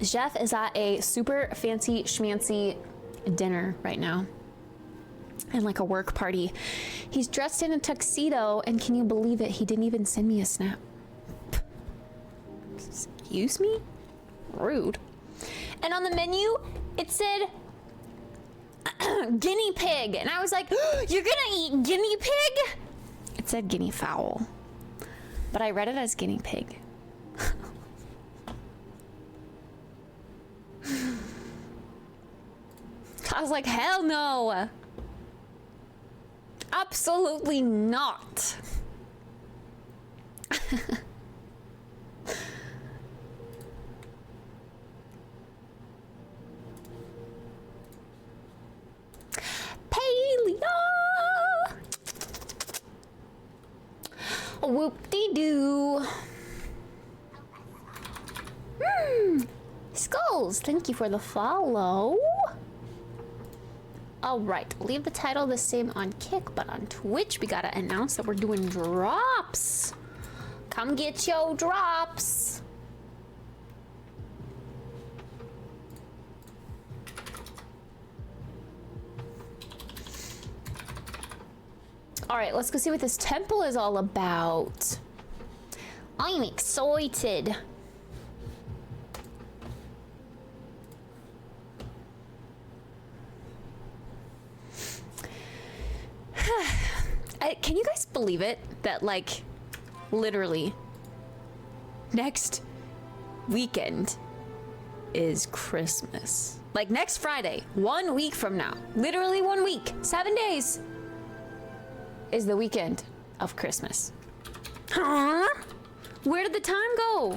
Jeff is at a super fancy schmancy dinner right now. And like a work party. He's dressed in a tuxedo, and can you believe it? He didn't even send me a snap. Excuse me? Rude. And on the menu, it said guinea pig. And I was like, you're gonna eat guinea pig? It said guinea fowl. But I read it as guinea pig. I was like, hell no. Absolutely not. Palia. Whoop-de-doo. Skulls, thank you for the follow. All right, leave the title the same on Kick, but on Twitch, we gotta announce that we're doing drops. Come get your drops. All right, let's go see what this temple is all about. I'm excited. Can you guys believe it that, like, literally next weekend is Christmas? Like, next Friday, 1 week from now, literally 1 week, 7 days is the weekend of Christmas. Huh? Where did the time go?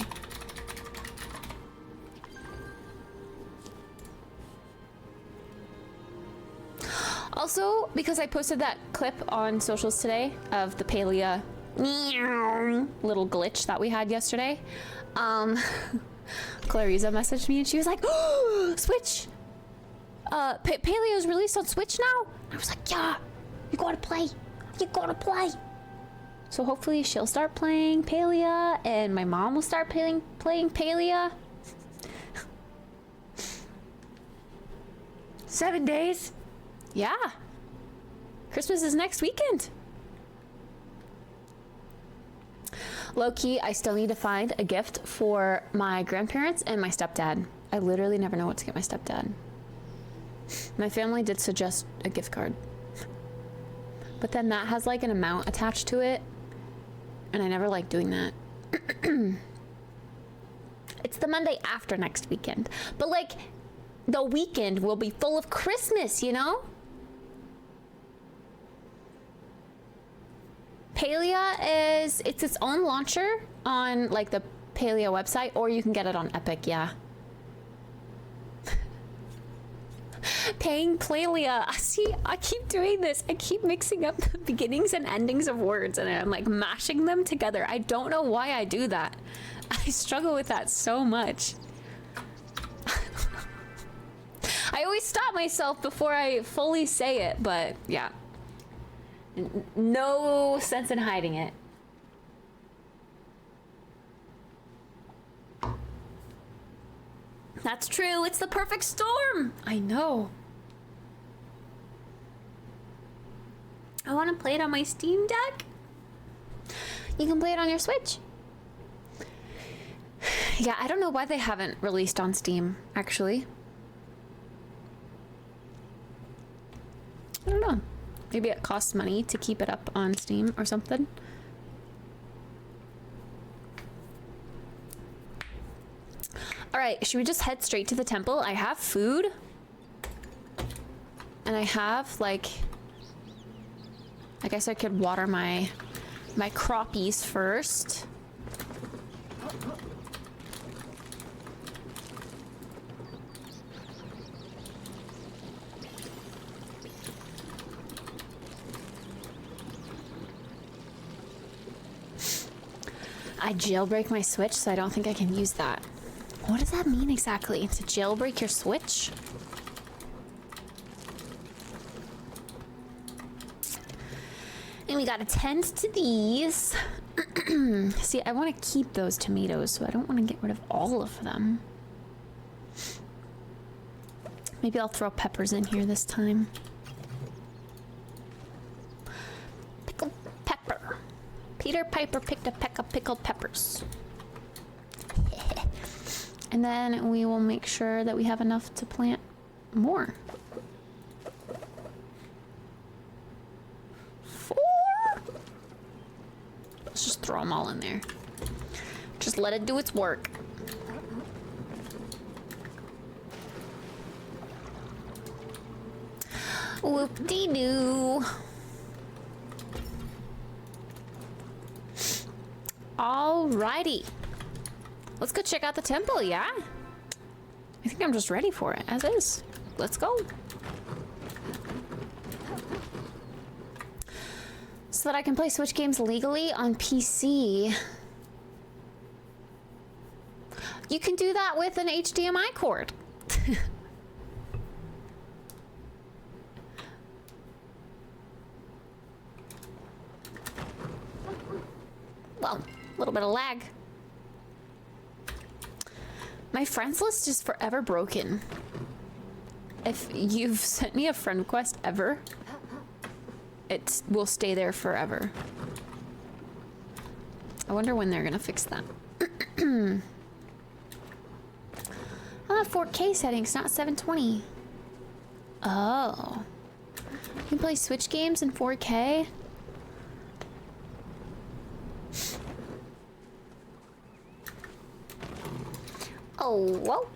Also, because I posted that clip on socials today of the Palia little glitch that we had yesterday, Clariza messaged me and she was like, oh, Switch! Paleo is released on Switch now? I was like, yeah, you gotta play. You gotta play. So hopefully she'll start playing Palia and my mom will start playing Palia. 7 days? Yeah. Christmas is next weekend. Low-key, I still need to find a gift for my grandparents and my stepdad. I literally never know what to get my stepdad. My family did suggest a gift card. But then that has like an amount attached to it. And I never like doing that. It's the Monday after next weekend. But like, the weekend will be full of Christmas, you know? Palia is, it's its own launcher on like the Palia website, or you can get it on Epic, yeah. Paying Palia. See, I keep doing this. I keep mixing up the beginnings and endings of words and I'm like mashing them together. I don't know why I do that. I struggle with that so much. I always stop myself before I fully say it, but yeah. No sense in hiding it. That's true. It's the perfect storm. I know. I want to play it on my Steam Deck. You can play it on your Switch. Yeah, I don't know why they haven't released on Steam, actually. I don't know. Maybe it costs money to keep it up on Steam or something. All right, should we just head straight to the temple? I have food. And I have, like... I guess I could water my croppies first. I jailbreak my Switch, so I don't think I can use that. What does that mean exactly? To jailbreak your Switch? And we gotta tend to these. See, I want to keep those tomatoes, so I don't want to get rid of all of them. Maybe I'll throw peppers in here this time. Pickled pepper. Peter Piper picked a peck of pickled peppers. And then we will make sure that we have enough to plant more. 4. Let's just throw them all in there. Just let it do its work. Whoop-dee-doo. Alrighty. Let's go check out the temple, yeah? I think I'm just ready for it, as is. Let's go. So that I can play Switch games legally on PC. You can do that with an HDMI cord. Well, a little bit of lag. My friends list is forever broken. If you've sent me a friend request ever, it will stay there forever. I wonder when they're gonna fix that. 4K settings, not 720. Oh. You can play Switch games in 4K? Oh, whoa.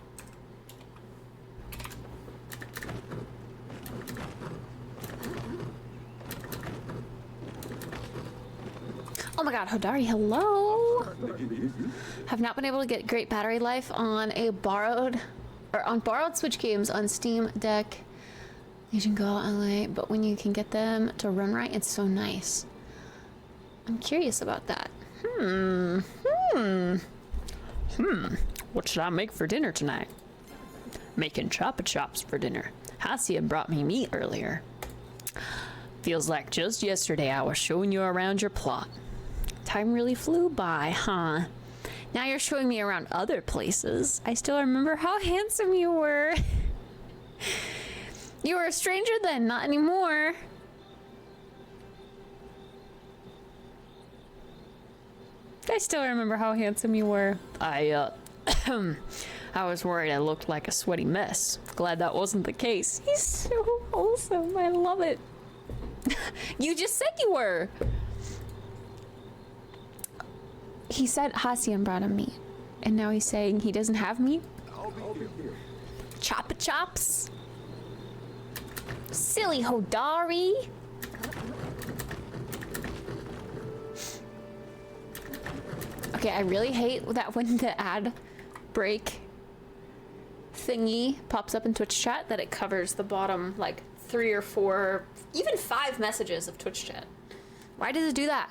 Oh my god, Hodari, hello! Have not been able to get great battery life on borrowed Switch games on Steam Deck. Legion Go LA, but when you can get them to run right, it's so nice. I'm curious about that. What should I make for dinner tonight? Making Choppa Chops for dinner. Hasia brought me meat earlier. Feels like just yesterday I was showing you around your plot. Time really flew by, huh? Now you're showing me around other places. I still remember how handsome you were. You were a stranger then, not anymore. I still remember how handsome you were. I was worried I looked like a sweaty mess. Glad that wasn't the case. He's so wholesome. I love it. You just said you were. He said Hassian brought him meat. And now he's saying he doesn't have meat? Choppa chops. Silly Hodari. Okay, I really hate that when the ad break thingy pops up in Twitch chat that it covers the bottom like 3 or 4, even 5 messages of Twitch chat. Why does it do that?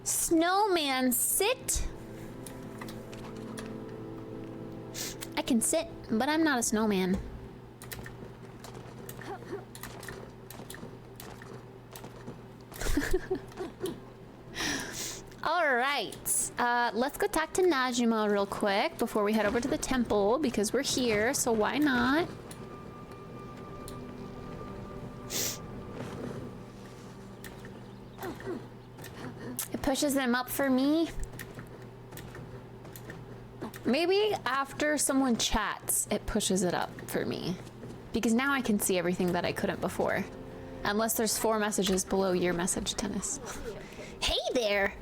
Snowman, sit. I can sit, but I'm not a snowman. All right, let's go talk to Najima real quick before we head over to the temple because we're here, so why not? It pushes them up for me. Maybe after someone chats, it pushes it up for me. Because now I can see everything that I couldn't before. Unless there's 4 messages below your message, Tennis. Hey there!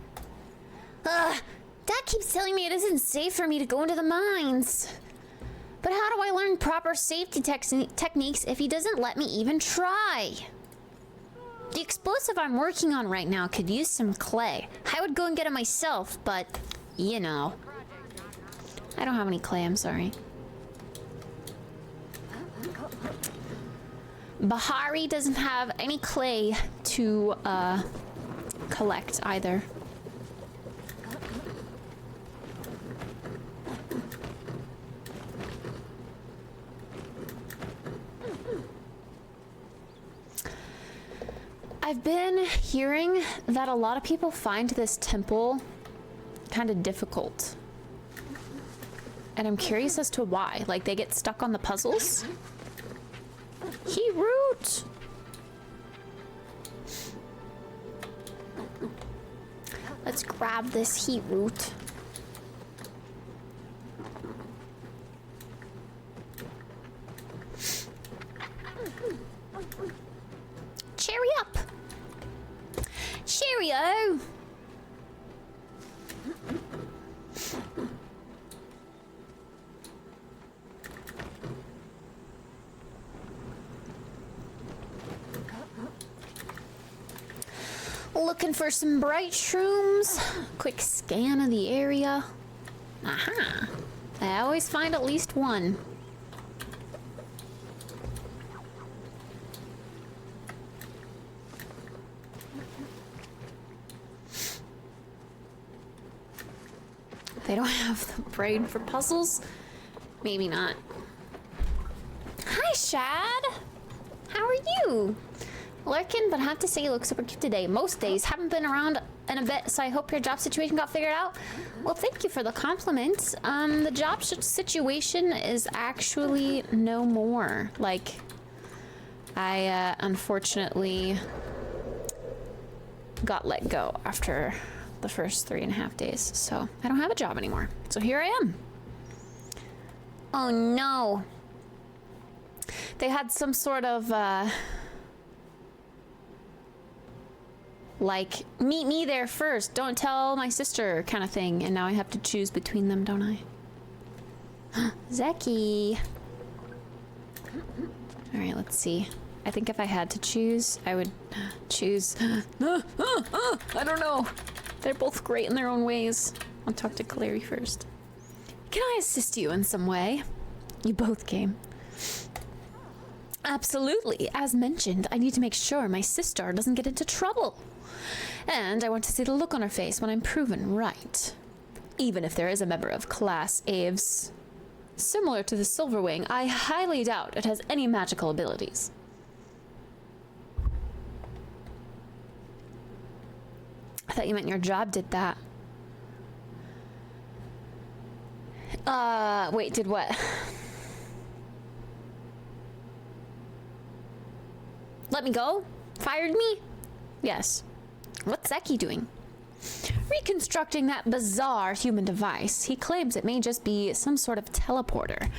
Dad keeps telling me it isn't safe for me to go into the mines. But how do I learn proper safety techniques if he doesn't let me even try? The explosive I'm working on right now could use some clay. I would go and get it myself, but, you know. I don't have any clay, I'm sorry. Bahari doesn't have any clay to collect either. I've been hearing that a lot of people find this temple kind of difficult. And I'm curious as to why. Like, they get stuck on the puzzles? He root! Let's grab this heat root. Cherry up! Cheerio! Looking for some bright shrooms. Quick scan of the area. Aha! I always find at least one. They don't have the brain for puzzles? Maybe not. Hi, Shad! How are you? Lurking, but I have to say you look super cute today. Most days. Haven't been around in a bit, so I hope your job situation got figured out. Well, thank you for the compliment. The job situation is actually no more. Like, I unfortunately got let go after the first 3.5 days, so I don't have a job anymore. So here I am. Oh no. They had some sort of like, meet me there first, don't tell my sister kind of thing, and now I have to choose between them, don't I? Zeki. All right, let's see. I think if I had to choose, I would choose. I don't know. They're both great in their own ways. I'll talk to Clary first. Can I assist you in some way? You both came. Absolutely. As mentioned, I need to make sure my sister doesn't get into trouble. And I want to see the look on her face when I'm proven right. Even if there is a member of Class Aves similar to the Silverwing, I highly doubt it has any magical abilities. I thought you meant your job did that. Wait, did what? Let me go? Fired me? Yes. What's Zeki doing? Reconstructing that bizarre human device. He claims it may just be some sort of teleporter.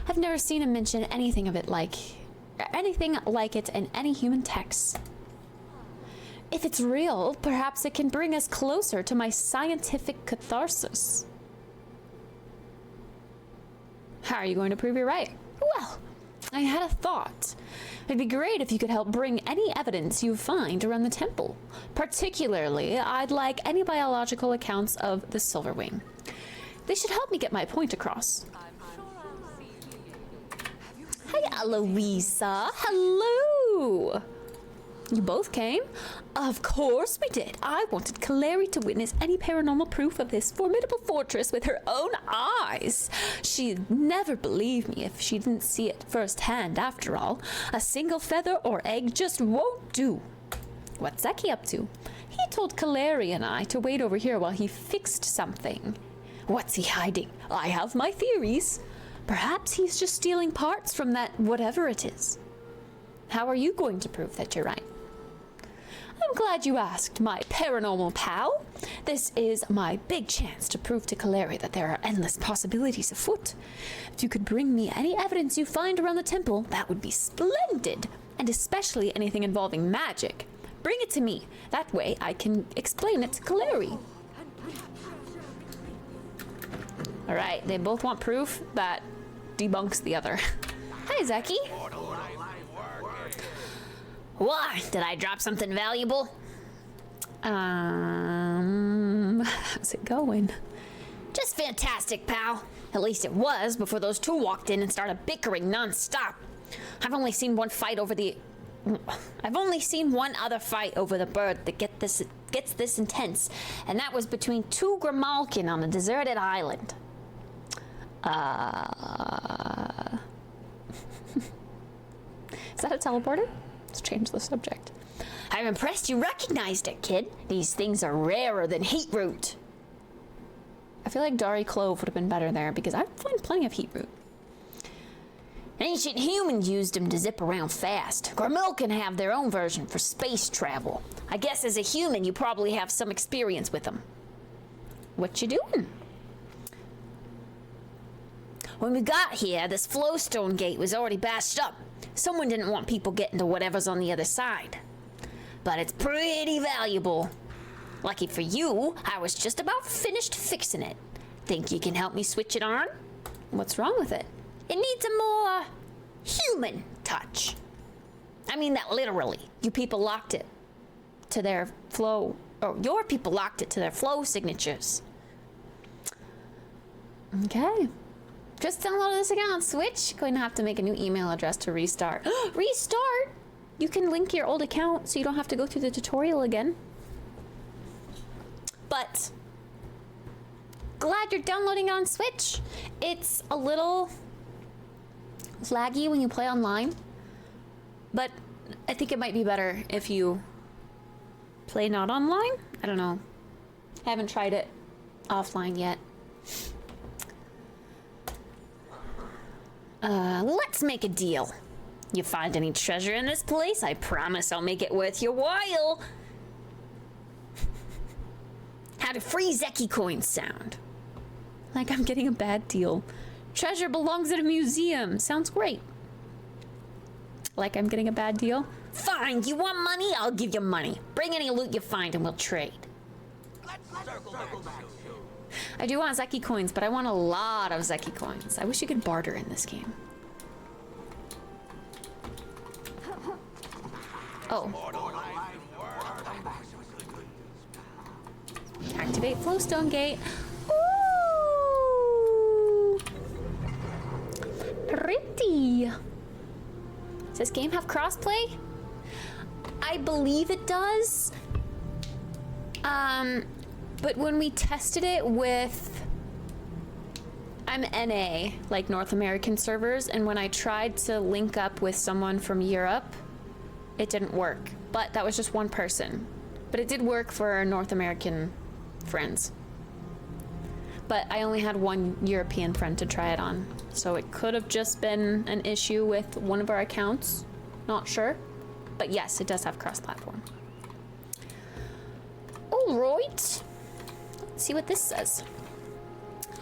I've never seen him mention anything like it in any human texts. If it's real, perhaps it can bring us closer to my scientific catharsis. How are you going to prove you're right? Well, I had a thought. It'd be great if you could help bring any evidence you find around the temple. Particularly, I'd like any biological accounts of the Silverwing. They should help me get my point across. Hi, Eloisa. Hello. You both came? Of course we did. I wanted Kaleri to witness any paranormal proof of this formidable fortress with her own eyes. She'd never believe me if she didn't see it firsthand, after all. A single feather or egg just won't do. What's Zeki up to? He told Kaleri and I to wait over here while he fixed something. What's he hiding? I have my theories. Perhaps he's just stealing parts from that whatever it is. How are you going to prove that you're right? I'm glad you asked, my paranormal pal. This is my big chance to prove to Kaleri that there are endless possibilities afoot. If you could bring me any evidence you find around the temple, that would be splendid. And especially anything involving magic. Bring it to me. That way I can explain it to Kaleri. Alright, they both want proof that debunks the other. Hi, Zeki. Why? Did I drop something valuable? How's it going? Just fantastic, pal. At least it was before those two walked in and started bickering non-stop. I've only seen one other fight over the bird that gets this intense, and that was between two Grimalkin on a deserted island. Is that a teleporter? Let's change the subject. I'm impressed you recognized it, kid. These things are rarer than heat root. I feel like Dari Clove would have been better there because I find plenty of heat root. Ancient humans used them to zip around fast. Grimalkin have their own version for space travel. I guess as a human you probably have some experience with them. What you doing? When we got here, this flowstone gate was already bashed up. Someone didn't want people getting to whatever's on the other side. But it's pretty valuable. Lucky for you, I was just about finished fixing it. Think you can help me switch it on? What's wrong with it? It needs a more human touch. I mean that literally. You people locked it to their flow, or your people locked it to their flow signatures. Okay. Just download this again on Switch. Going to have to make a new email address to restart. Restart? You can link your old account so you don't have to go through the tutorial again. But glad you're downloading it on Switch. It's a little laggy when you play online, but I think it might be better if you play not online. I don't know. I haven't tried it offline yet. Let's make a deal. You find any treasure in this place, I promise I'll make it worth your while. How do free Zeki coins sound? Like I'm getting a bad deal. Treasure belongs at a museum. Sounds great. Like I'm getting a bad deal? Fine, you want money? I'll give you money. Bring any loot you find and we'll trade. I do want Zeki coins, but I want a lot of Zeki coins. I wish you could barter in this game. Oh. Activate flowstone gate. Ooh. Pretty. Does this game have crossplay? I believe it does. But when we tested it with, I'm NA, like North American servers, and when I tried to link up with someone from Europe, it didn't work. But that was just one person. But it did work for our North American friends. but I only had one European friend to try it on. So it could have just been an issue with one of our accounts. Not sure. But yes, it does have cross-platform. All right. Let's see what this says.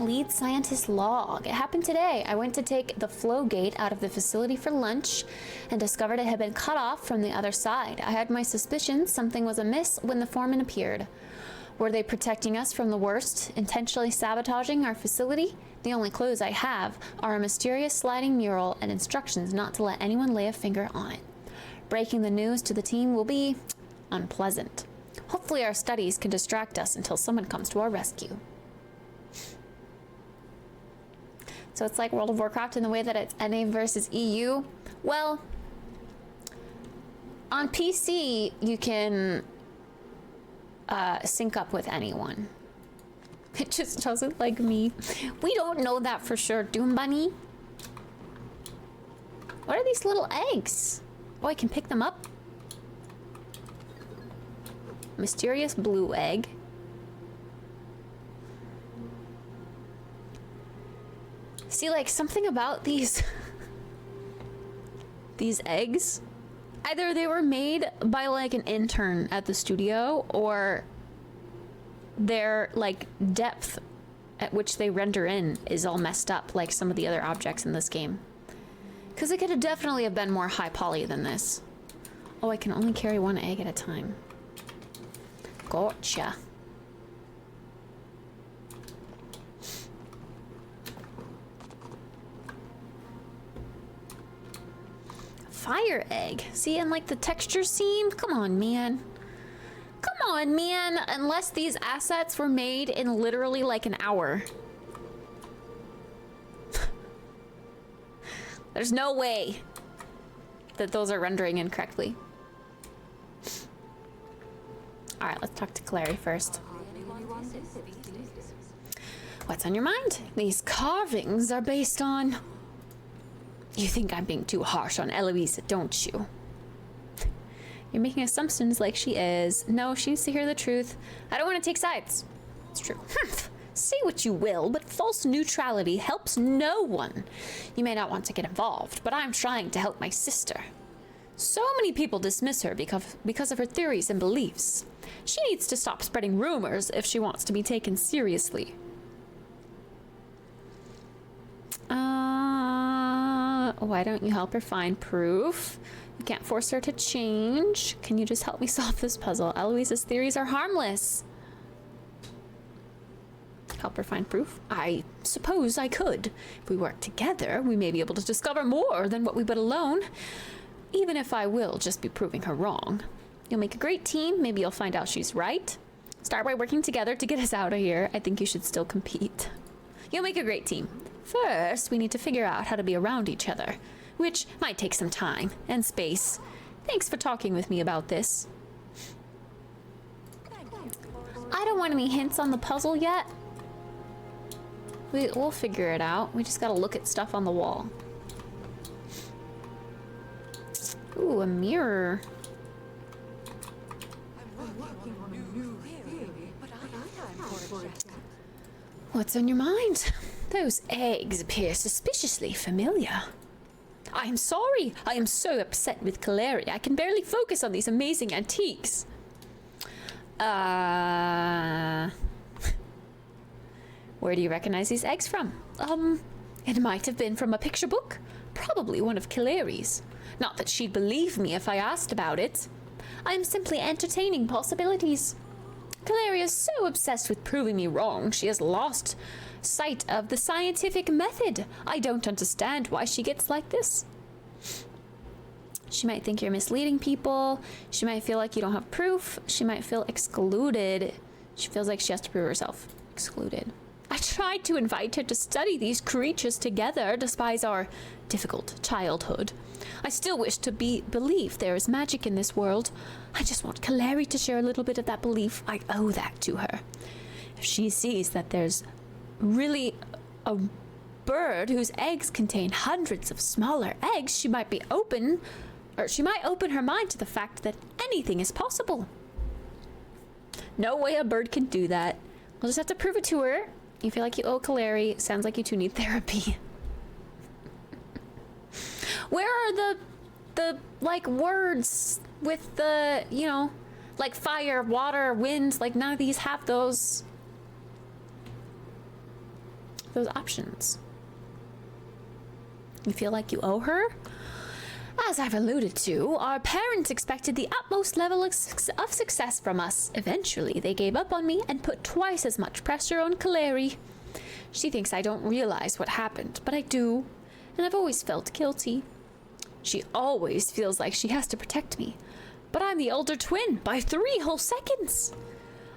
Lead scientist log. It happened today. I went to take the flow gate out of the facility for lunch and discovered it had been cut off from the other side. I had my suspicions something was amiss when the foreman appeared. Were they protecting us from the worst, intentionally sabotaging our facility? The only clues I have are a mysterious sliding mural and instructions not to let anyone lay a finger on it. Breaking the news to the team will be unpleasant. Hopefully our studies can distract us until someone comes to our rescue. So it's like World of Warcraft in the way that it's NA versus EU. Well, on PC, you can sync up with anyone. It just doesn't like me. We don't know that for sure, Doom Bunny. What are these little eggs? Oh, I can pick them up. Mysterious blue egg. See, like, something about these these eggs, either they were made by like an intern at the studio, or their like depth at which they render in is all messed up like some of the other objects in this game, because it could have definitely have been more high poly than this. Oh, I can only carry one egg at a time. Gotcha. Fire egg. See, and like the texture seam? Come on, man. Come on, man. Unless these assets were made in literally like an hour. There's no way that those are rendering incorrectly. All right, let's talk to Clary first. What's on your mind? These carvings are based on... You think I'm being too harsh on Eloisa, don't you? You're making assumptions like she is. No, she needs to hear the truth. I don't want to take sides. It's true. Say what you will, but false neutrality helps no one. You may not want to get involved, but I'm trying to help my sister. So many people dismiss her because of her theories and beliefs. She needs to stop spreading rumors if she wants to be taken seriously. Why don't you help her find proof? You can't force her to change. Can you just help me solve this puzzle? Eloise's theories are harmless. Help her find proof? I suppose I could. If we work together, we may be able to discover more than what we would alone. Even if I will just be proving her wrong. You'll make a great team. Maybe you'll find out she's right. Start by working together to get us out of here. I think you should still compete. You'll make a great team. First, we need to figure out how to be around each other, which might take some time and space. Thanks for talking with me about this. I don't want any hints on the puzzle yet. We'll figure it out. We just gotta look at stuff on the wall. Ooh, a mirror. What's on your mind? Those eggs appear suspiciously familiar. I am sorry. I am so upset with Calari. I can barely focus on these amazing antiques. Where do you recognize these eggs from? It might have been from a picture book. Probably one of Calari's. Not that she'd believe me if I asked about it. I am simply entertaining possibilities. Calari is so obsessed with proving me wrong, she has lost sight of the scientific method. I don't understand why she gets like this. She might think you're misleading people. She might feel like you don't have proof. She might feel excluded. She feels like she has to prove herself. Excluded. I tried to invite her to study these creatures together, despite our difficult childhood. I still wish to believe there is magic in this world. I just want Calari to share a little bit of that belief. I owe that to her. If she sees that there's really a bird whose eggs contain hundreds of smaller eggs, she might open her mind to the fact that anything is possible. No way a bird can do that. We'll just have to prove it to her. You feel like you owe Kaleri. Sounds like you two need therapy. Where are the like words with the, you know, like fire, water, wind? Like none of these have those options. You feel like you owe her? As I've alluded to, our parents expected the utmost level of success from us. Eventually, they gave up on me and put twice as much pressure on Kaleri. She thinks I don't realize what happened, but I do, and I've always felt guilty. She always feels like she has to protect me, but I'm the older twin by 3 whole seconds.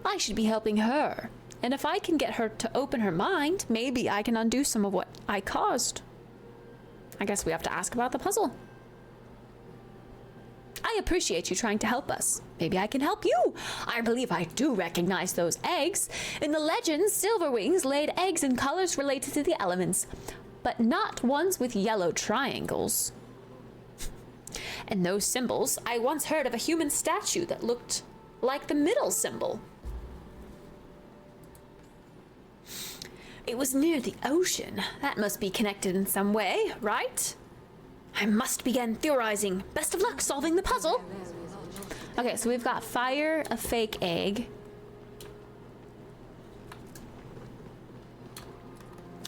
I should be helping her, and if I can get her to open her mind, maybe I can undo some of what I caused. I guess we have to ask about the puzzle. I appreciate you trying to help us. Maybe I can help you. I believe I do recognize those eggs. In the legends, Silverwings laid eggs in colors related to the elements, but not ones with yellow triangles. And those symbols, I once heard of a human statue that looked like the middle symbol. It was near the ocean. That must be connected in some way, right? I must begin theorizing. Best of luck solving the puzzle. Okay, so we've got fire, a fake egg.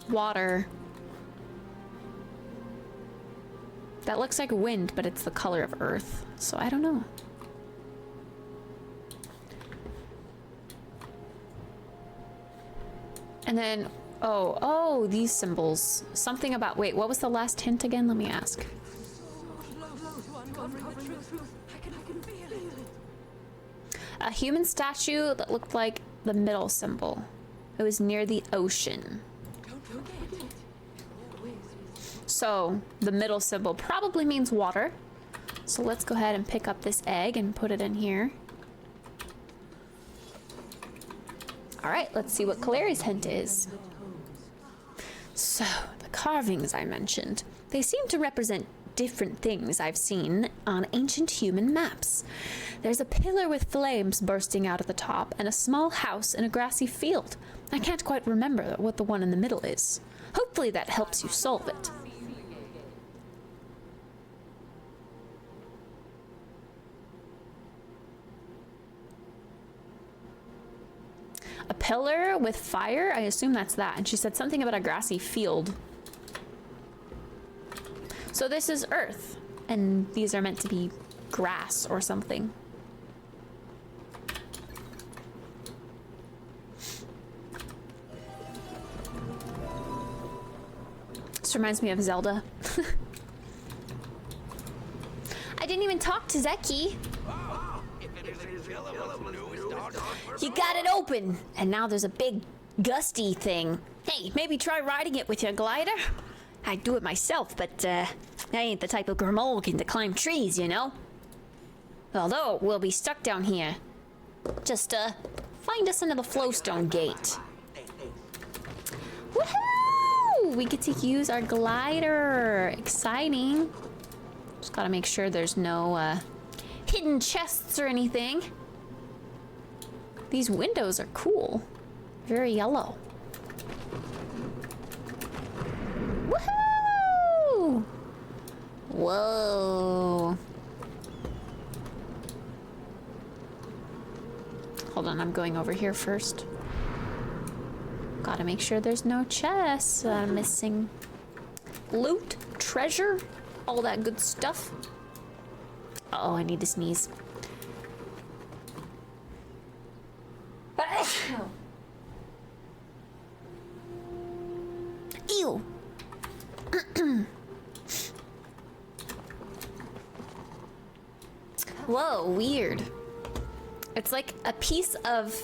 Water. That looks like wind, but it's the color of earth. So I don't know. And then, oh, these symbols. Something about, wait, what was the last hint again? Let me ask. A human statue that looked like the middle symbol. It was near the ocean. So the middle symbol probably means water. So let's go ahead and pick up this egg and put it in here. All right, let's see what Kaleri's hint is. So the carvings I mentioned, they seem to represent different things I've seen on ancient human maps. There's a pillar with flames bursting out at the top and a small house in a grassy field. I can't quite remember what the one in the middle is. Hopefully that helps you solve it. A pillar with fire? I assume that's that. And she said something about a grassy field. So this is Earth, and these are meant to be grass or something. This reminds me of Zelda. I didn't even talk to Zeki. You got it open, and now there's a big gusty thing. Hey, maybe try riding it with your glider? I'd do it myself, but I ain't the type of Grimolkin to climb trees, you know? Although, we'll be stuck down here. Just, find us another flowstone gate. Woohoo! We get to use our glider. Exciting. Just gotta make sure there's no, hidden chests or anything. These windows are cool. Very yellow. Woohoo! Whoa. Hold on, I'm going over here first. Gotta make sure there's no chests. Missing loot, treasure, all that good stuff. Uh-oh, I need to sneeze. Ew. Whoa, weird. It's like a piece of...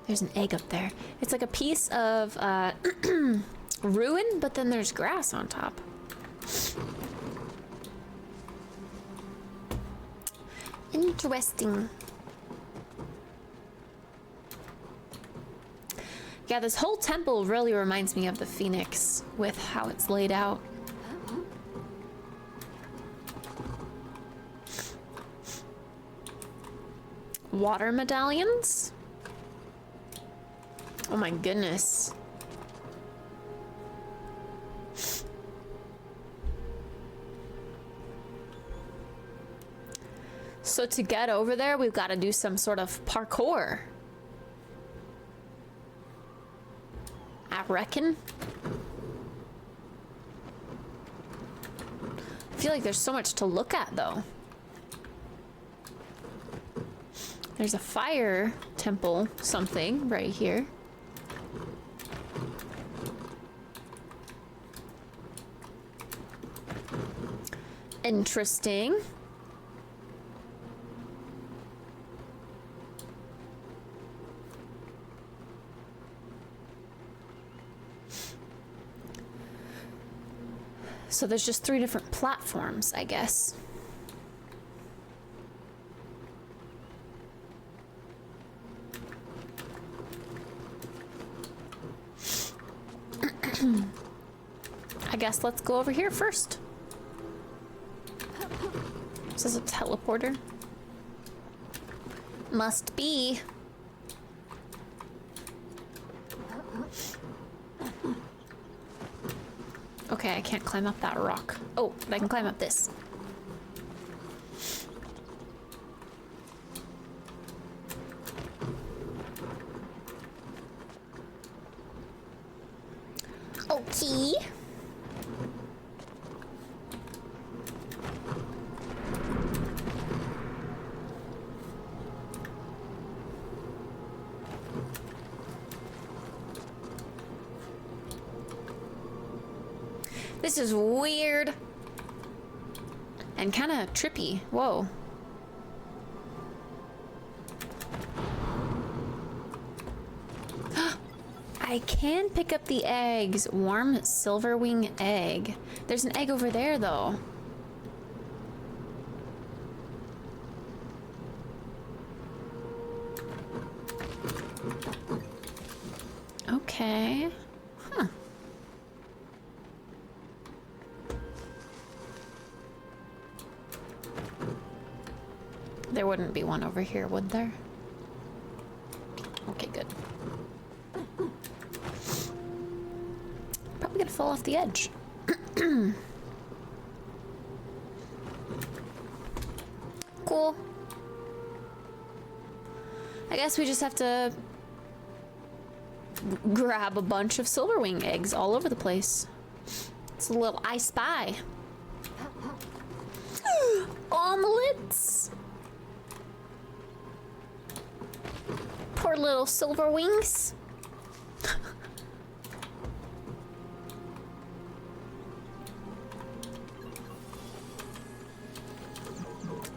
There's an egg up there. It's like a piece of ruin, but then there's grass on top. Interesting. Yeah, this whole temple really reminds me of the Phoenix with how it's laid out. Water medallions? Oh my goodness. So to get over there, we've got to do some sort of parkour. I reckon. I feel like there's so much to look at though. There's a fire temple something right here. Interesting. So there's just 3 different platforms, I guess. I guess let's go over here first. Is this a teleporter? Must be. Okay, I can't climb up that rock. Oh, but I can climb up this. Okay. This is weird and kind of trippy. Whoa. I can pick up the eggs. Warm silverwing egg. There's an egg over there though. Okay. Huh. There wouldn't be one over here, would there? Okay, good. Probably gonna fall off the edge. Cool. I guess we just have to grab a bunch of silverwing eggs all over the place. It's a little I Spy. Omelets. Poor little silverwings.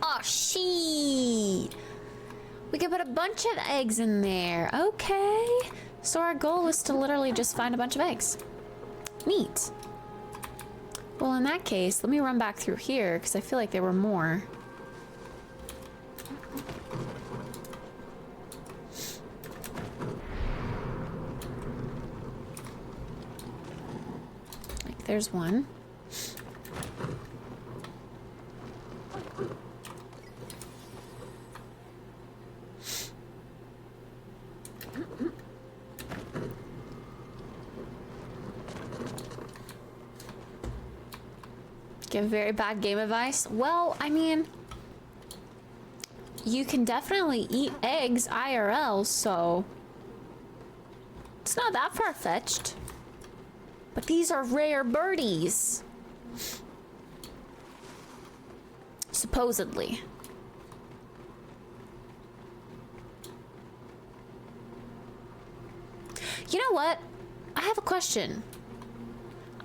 Oh, shit. We can put a bunch of eggs in there. Okay. So our goal is to literally just find a bunch of eggs. Neat. Well, in that case, let me run back through here because I feel like there were more. Like, there's one. Give very bad game advice. Well, I mean, you can definitely eat eggs IRL, so it's not that far-fetched. But these are rare birdies. Supposedly. You know what? I have a question.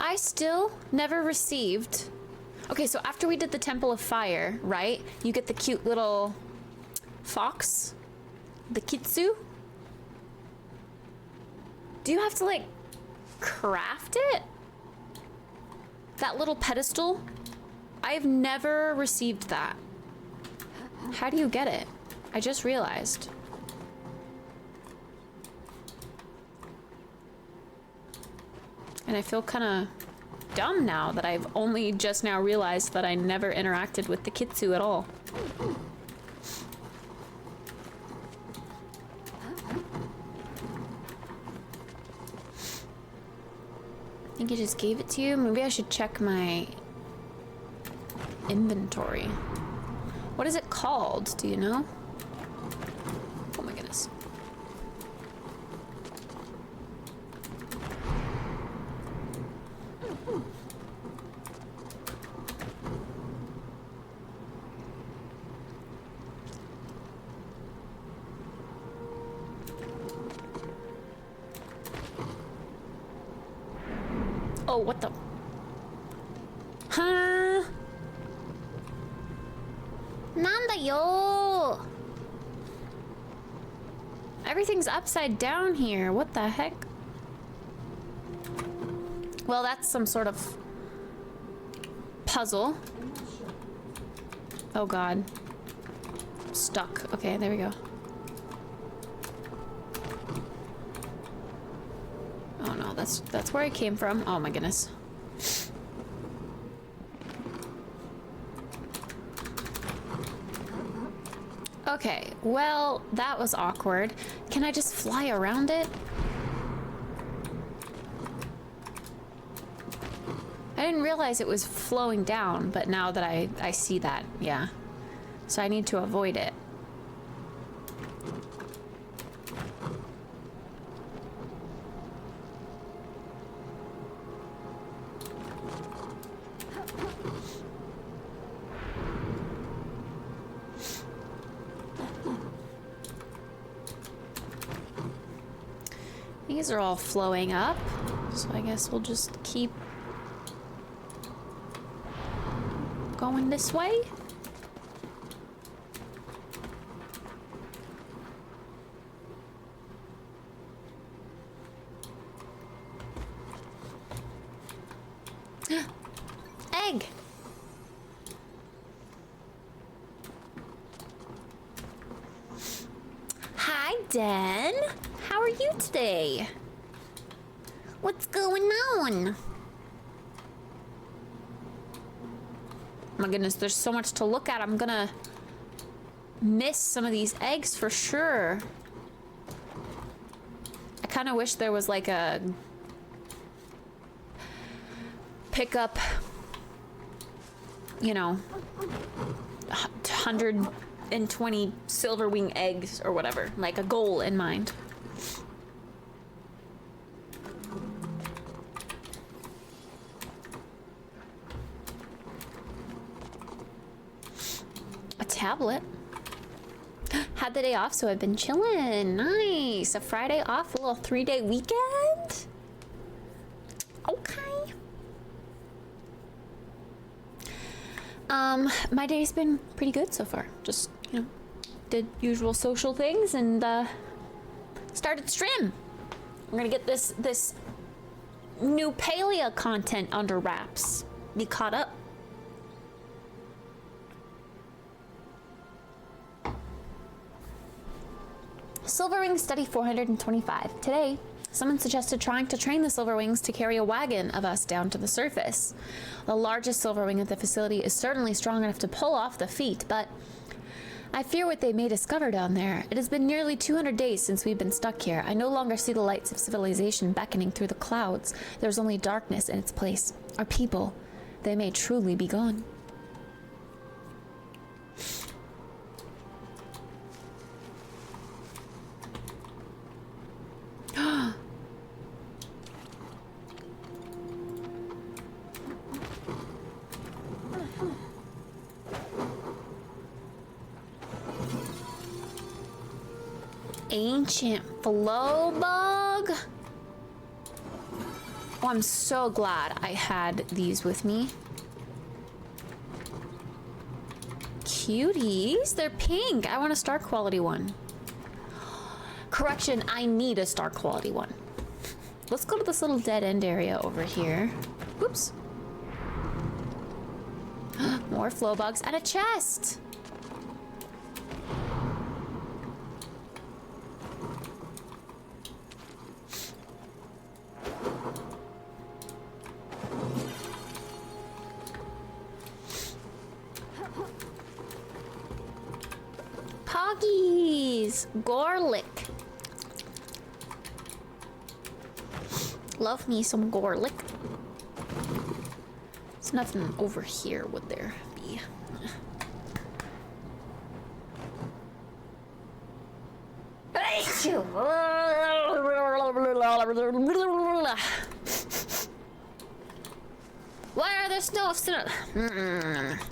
I still never received... Okay, so after we did the Temple of Fire, right? You get the cute little fox, the kitsu. Do you have to, like, craft it? That little pedestal? I've never received that. How do you get it? I just realized. And I feel kind of dumb now that I've only just now realized that I never interacted with the kitsu at all. think he just gave it to you. Maybe I should check my inventory. What is it called? Do you know? Oh my goodness. Oh, what the? Huh? Nanda yo. Everything's upside down here. What the heck? Well, that's some sort of puzzle. Oh god. Stuck. Okay, there we go. Oh no, that's where I came from. Oh my goodness. Okay, well, that was awkward. Can I just fly around it? I didn't realize it was flowing down, but now that I see that, yeah. So I need to avoid it. These are all flowing up, so I guess we'll just keep going this way. Egg! Hi, Dan. How are you today? What's going on? My goodness, there's so much to look at. I'm gonna miss some of these eggs for sure. I kind of wish there was like a pick up, you know, 120 silver wing eggs or whatever, like a goal in mind. Tablet. Had the day off, so I've been chilling. Nice. A Friday off, a little 3-day weekend. Okay. My day's been pretty good so far. Just, you know, did usual social things and started stream. We're gonna get this new Palea content under wraps. Be caught up. Silverwing Study 425. Today, someone suggested trying to train the Silverwings to carry a wagon of us down to the surface. The largest Silverwing at the facility is certainly strong enough to pull off the feat, but I fear what they may discover down there. It has been nearly 200 days since we've been stuck here. I no longer see the lights of civilization beckoning through the clouds. There's only darkness in its place. Our people, they may truly be gone. Ancient flow bug. Oh, I'm so glad I had these with me. Cuties, they're pink. I want a star quality one. Correction, I need a star quality one. Let's go to this little dead end area over here. Whoops. More flow bugs and a chest. Poggies! Garlic. Love me some garlic. There's nothing over here, would there be? Why are there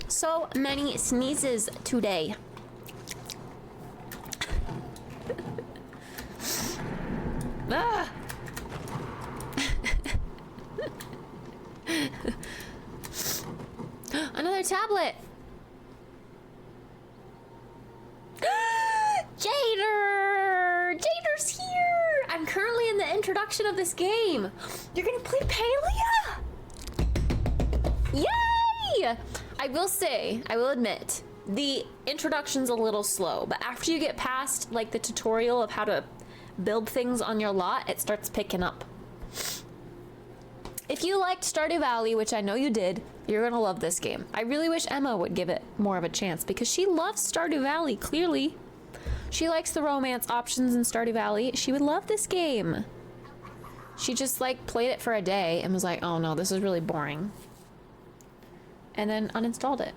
so many sneezes today? Ah. Another tablet. Jader's here. I'm currently in the introduction of this game. You're gonna play Palia? Yay! I will admit, the introduction's a little slow, but after you get past like the tutorial of how to build things on your lot, it starts picking up. If you liked Stardew Valley, which I know you did, you're gonna love this game. I really wish Emma would give it more of a chance because she loves Stardew Valley, clearly. She likes the romance options in Stardew Valley. She would love this game. She just like played it for a day and was like, oh no, this is really boring. And then uninstalled it.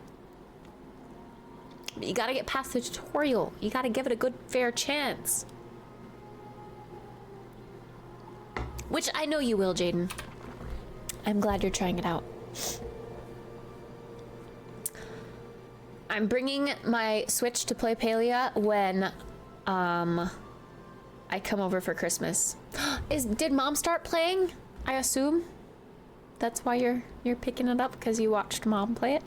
But you gotta get past the tutorial. You gotta give it a good, fair chance. Which I know you will, Jaden. I'm glad you're trying it out. I'm bringing my Switch to play Palia when I come over for Christmas. Did Mom start playing? I assume that's why you're picking it up, because you watched Mom play it.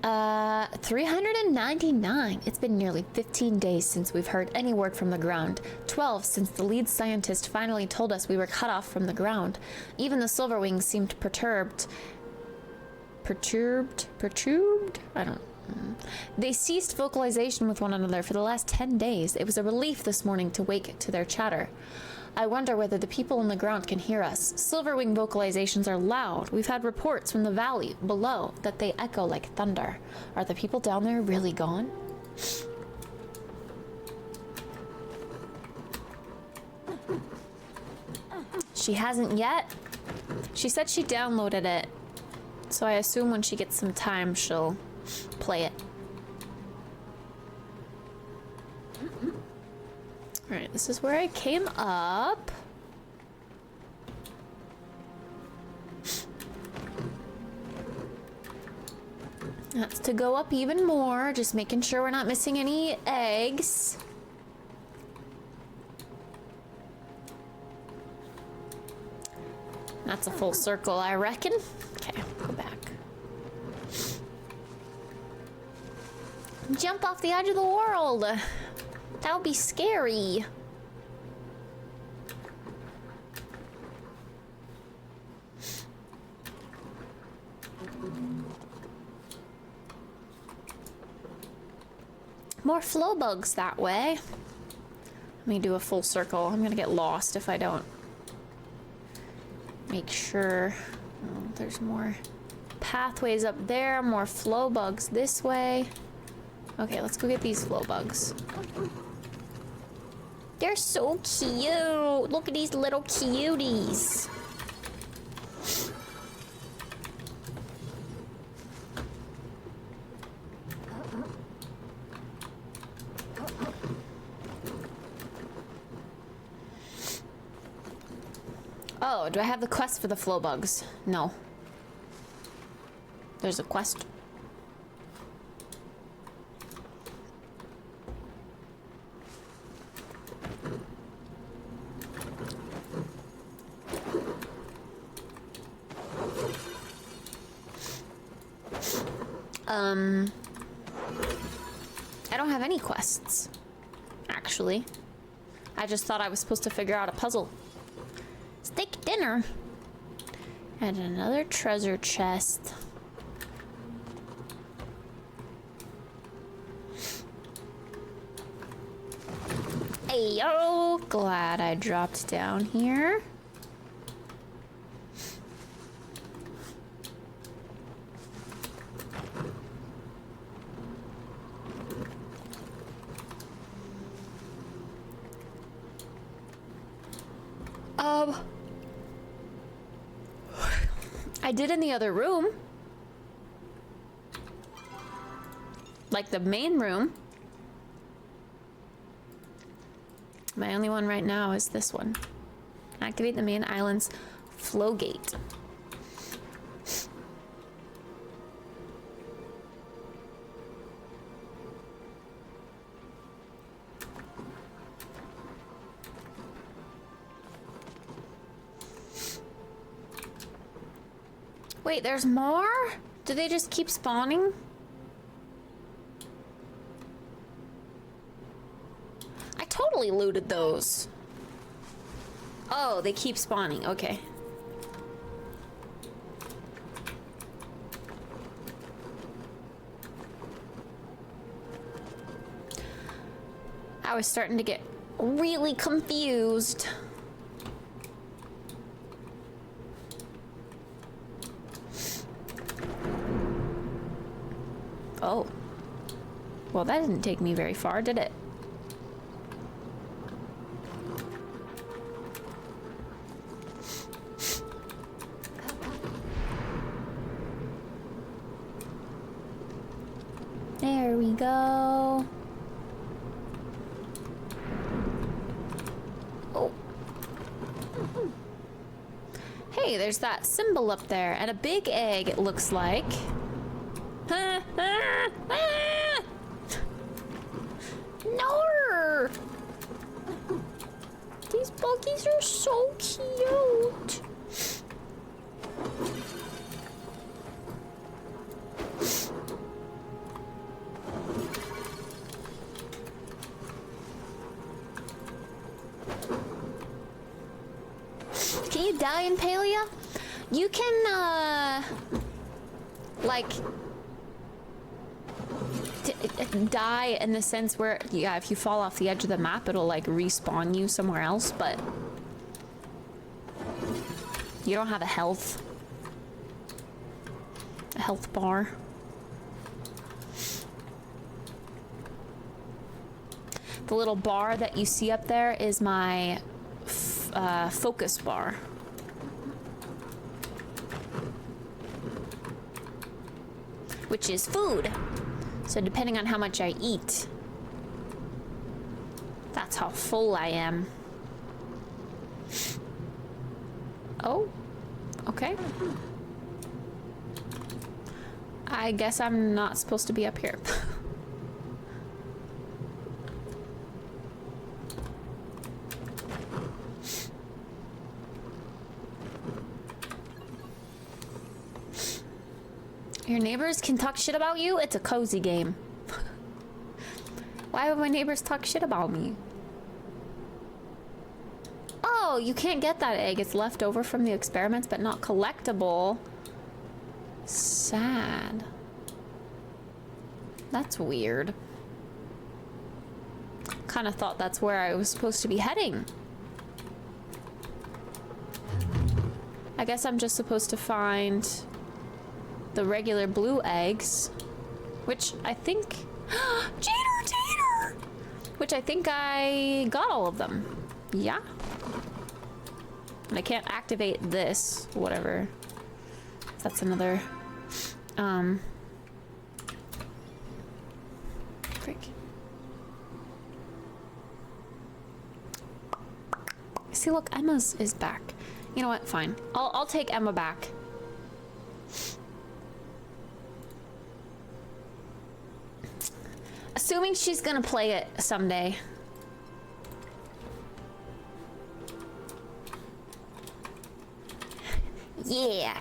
399. It's been nearly 15 days since we've heard any word from the ground. 12 since the lead scientist finally told us we were cut off from the ground. Even the Silverwings seemed perturbed? I don't. They ceased vocalization with one another for the last 10 days. It was a relief this morning to wake to their chatter. I wonder whether the people on the ground can hear us. Silverwing vocalizations are loud. We've had reports from the valley below that they echo like thunder. Are the people down there really gone? She hasn't yet. She said she downloaded it. So I assume when she gets some time, she'll play it. Alright, this is where I came up. That's to go up even more, just making sure we're not missing any eggs. That's a full circle, I reckon. Okay, go back. Jump off the edge of the world. That would be scary. More flow bugs that way. Let me do a full circle. I'm gonna get lost if I don't make sure. Oh, there's more pathways up there, more flow bugs this way. Okay, let's go get these flow bugs. They're so cute. Look at these little cuties. Oh, do I have the quest for the flow bugs? No. There's a quest. I don't have any quests, actually. I just thought I was supposed to figure out a puzzle. Steak dinner. And another treasure chest. Ayo! Glad I dropped down here. I did in the other room. Like the main room. My only one right now is this one. Activate the main island's flow gate. Wait, there's more? Do they just keep spawning? I totally looted those. Oh, they keep spawning. Okay. I was starting to get really confused. Oh. Well, that didn't take me very far, did it? There we go. Oh. Hey, there's that symbol up there, and a big egg, it looks like. No! These buggies are so cute. Can you die in Palia? You can, like, die in the sense where, yeah, if you fall off the edge of the map, it'll, like, respawn you somewhere else, but you don't have a health bar. The little bar that you see up there is my focus bar. Which is food. So depending on how much I eat, that's how full I am. Oh, okay. I guess I'm not supposed to be up here. Your neighbors can talk shit about you? It's a cozy game. Why would my neighbors talk shit about me? Oh, you can't get that egg. It's left over from the experiments, but not collectible. Sad. That's weird. Kind of thought that's where I was supposed to be heading. I guess I'm just supposed to find the regular blue eggs, which I think Jader! Which I think I got all of them. Yeah. And I can't activate this, whatever. That's another frick. See, look, Emma's is back. You know what? Fine. I'll take Emma back. Assuming she's gonna play it someday. Yeah.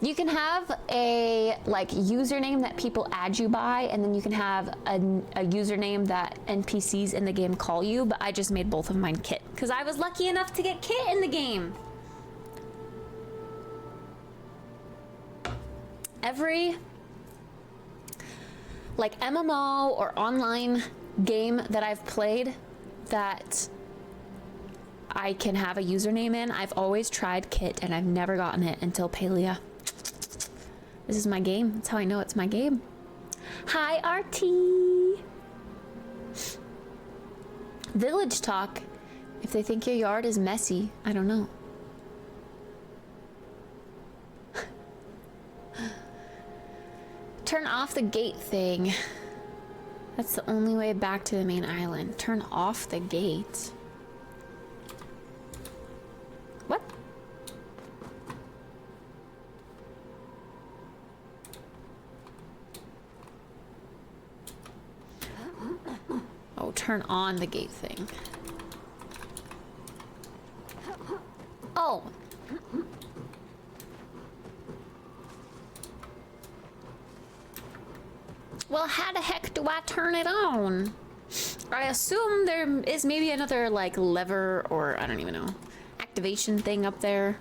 You can have a, like, username that people add you by, and then you can have a username that NPCs in the game call you, but I just made both of mine Kit, because I was lucky enough to get Kit in the game. Every, like, MMO or online game that I've played that I can have a username in, I've always tried Kit, and I've never gotten it until Palia. This is my game. That's how I know it's my game. Hi, RT. Village talk. If they think your yard is messy, I don't know. Turn off the gate thing. That's the only way back to the main island. Turn off the gate. What? Oh, turn on the gate thing. Oh. Well, how the heck do I turn it on? I assume there is maybe another, like, lever or, I don't even know, activation thing up there.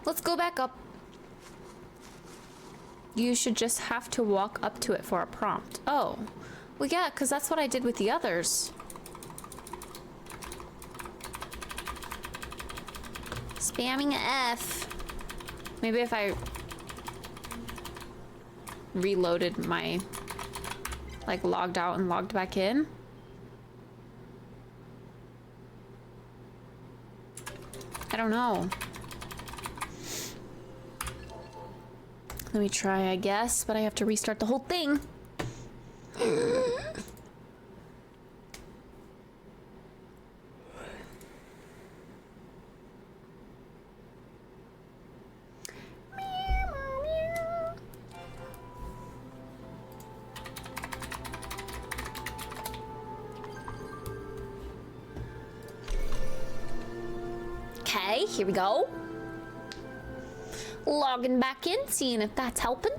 Let's go back up. You should just have to walk up to it for a prompt. Oh. Well, yeah, because that's what I did with the others. Spamming F. Maybe if I reloaded my, like, logged out and logged back in. I don't know. Let me try, I guess, but I have to restart the whole thing. Okay, here we go. Logging back in, seeing if that's helping.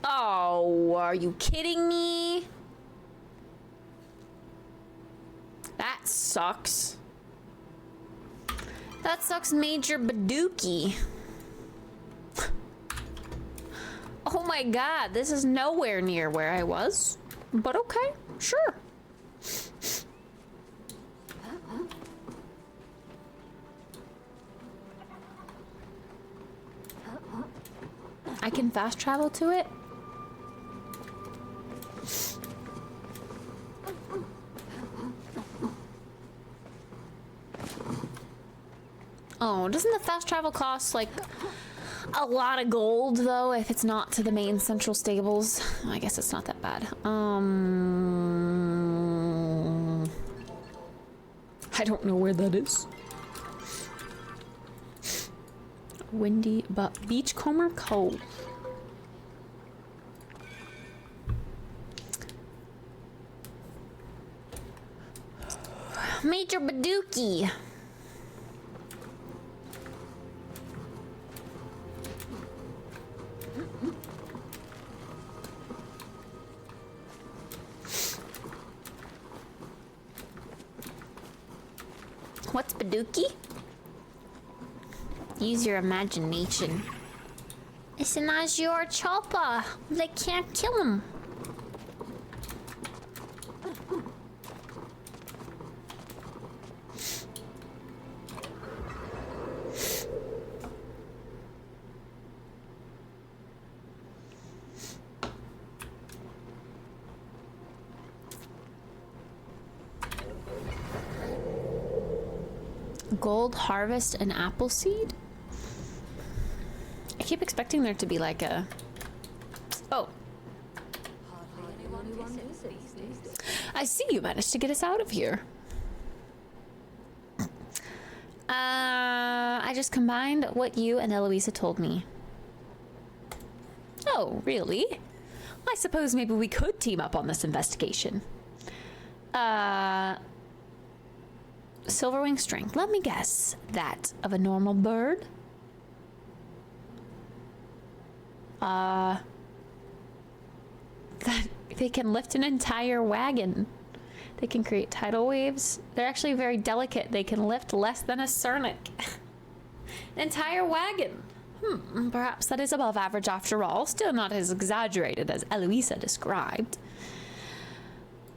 Oh, are you kidding me? That sucks. That sucks major badookie. Oh my god, this is nowhere near where I was. But okay, sure. I can fast travel to it? Oh, doesn't the fast travel cost like a lot of gold though if it's not to the main central stables? I guess it's not that bad. I don't know where that is. Windy but Beachcomber Cove. Major Badookie. What's Badookie? Use your imagination. It's an Azure chopper. They can't kill him. Gold harvest and apple seed? I keep expecting there to be like a... Oh. I see you managed to get us out of here. I just combined what you and Eloisa told me. Oh, really? I suppose maybe we could team up on this investigation. Silverwing strength. Let me guess. That of a normal bird? That they can lift an entire wagon. They can create tidal waves. They're actually very delicate. They can lift less than a Cernic. An entire wagon. Perhaps that is above average after all. Still not as exaggerated as Eloisa described.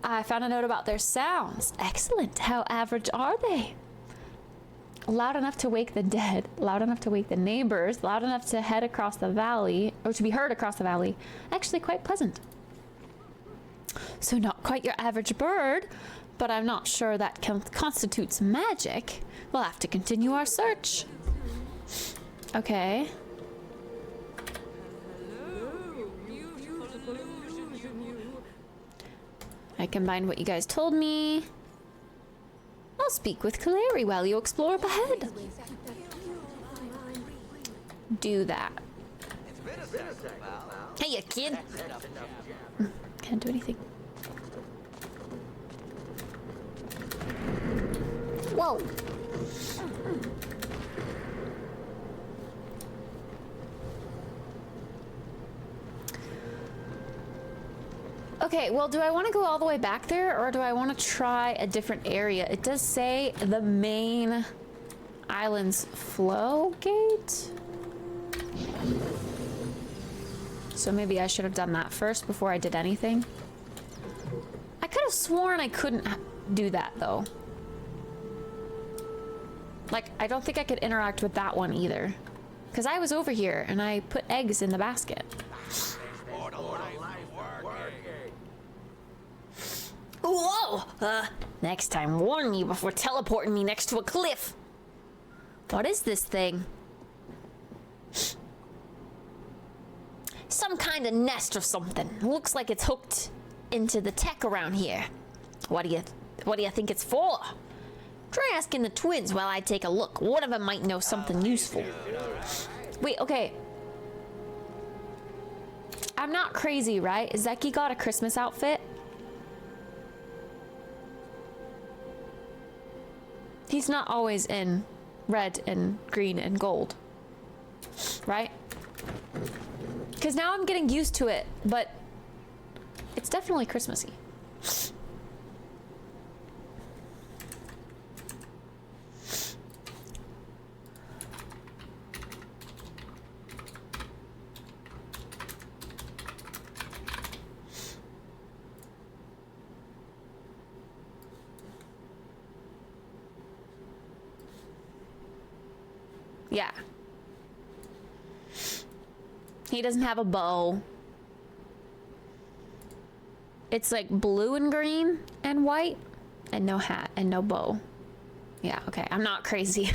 I found a note about their sounds. Excellent. How average are they? Loud enough to wake the dead, loud enough to wake the neighbors, loud enough to head across the valley, or to be heard across the valley. Actually quite pleasant. So not quite your average bird, but I'm not sure that constitutes magic. We'll have to continue our search. Okay. I combined what you guys told me. I'll speak with Kaleri while you explore up ahead. Do that. Hey, you kid. Can't do anything. Whoa. Okay, well, do I want to go all the way back there, or do I want to try a different area? It does say the main island's flow gate. So maybe I should have done that first before I did anything. I could have sworn I couldn't do that, though. Like, I don't think I could interact with that one either. Because I was over here, and I put eggs in the basket. Whoa! Next time, warn me before teleporting me next to a cliff. What is this thing? Some kind of nest or something. Looks like it's hooked into the tech around here. What do you think it's for? Try asking the twins while I take a look. One of them might know something useful. Wait, okay. I'm not crazy, right? Zeki got a Christmas outfit. He's not always in red and green and gold, right? Because now I'm getting used to it, but it's definitely Christmassy. Yeah. He doesn't have a bow. It's like blue and green and white and no hat and no bow. Yeah, okay. I'm not crazy.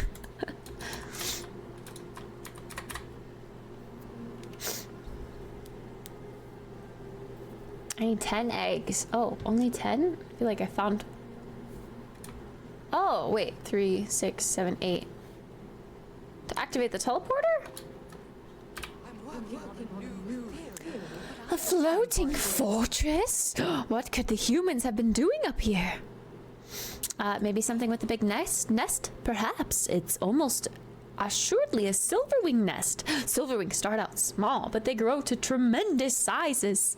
I need 10 eggs. Oh, only 10? I feel like I found... Oh, wait. 3, 6, 7, 8. To activate the teleporter? A floating fortress? What could the humans have been doing up here? Maybe something with a big nest? Perhaps. It's almost assuredly a silverwing nest. Silverwings start out small, but they grow to tremendous sizes.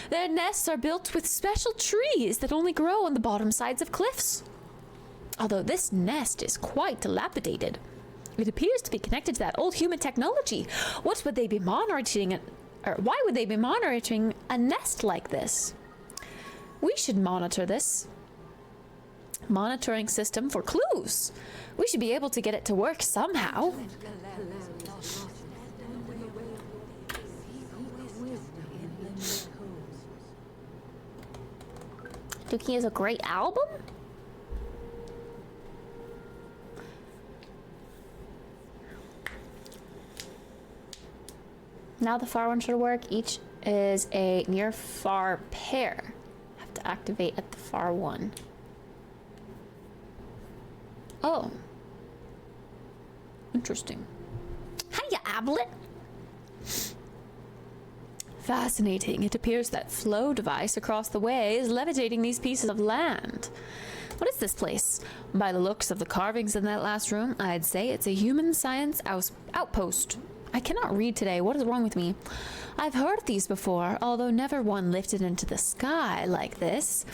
Their nests are built with special trees that only grow on the bottom sides of cliffs. Although this nest is quite dilapidated, it appears to be connected to that old human technology. What would they be monitoring, or why would they be monitoring a nest like this? We should monitor this monitoring system for clues. We should be able to get it to work somehow. Dookie is a great album? Now the far one should work. Each is a near far pair. Have to activate at the far one. Oh. Interesting. Hiya, Ablet. Fascinating. It appears that flow device across the way is levitating these pieces of land. What is this place? By the looks of the carvings in that last room, I'd say it's a human science outpost. I cannot read today. What is wrong with me? I've heard of these before, although never one lifted into the sky like this.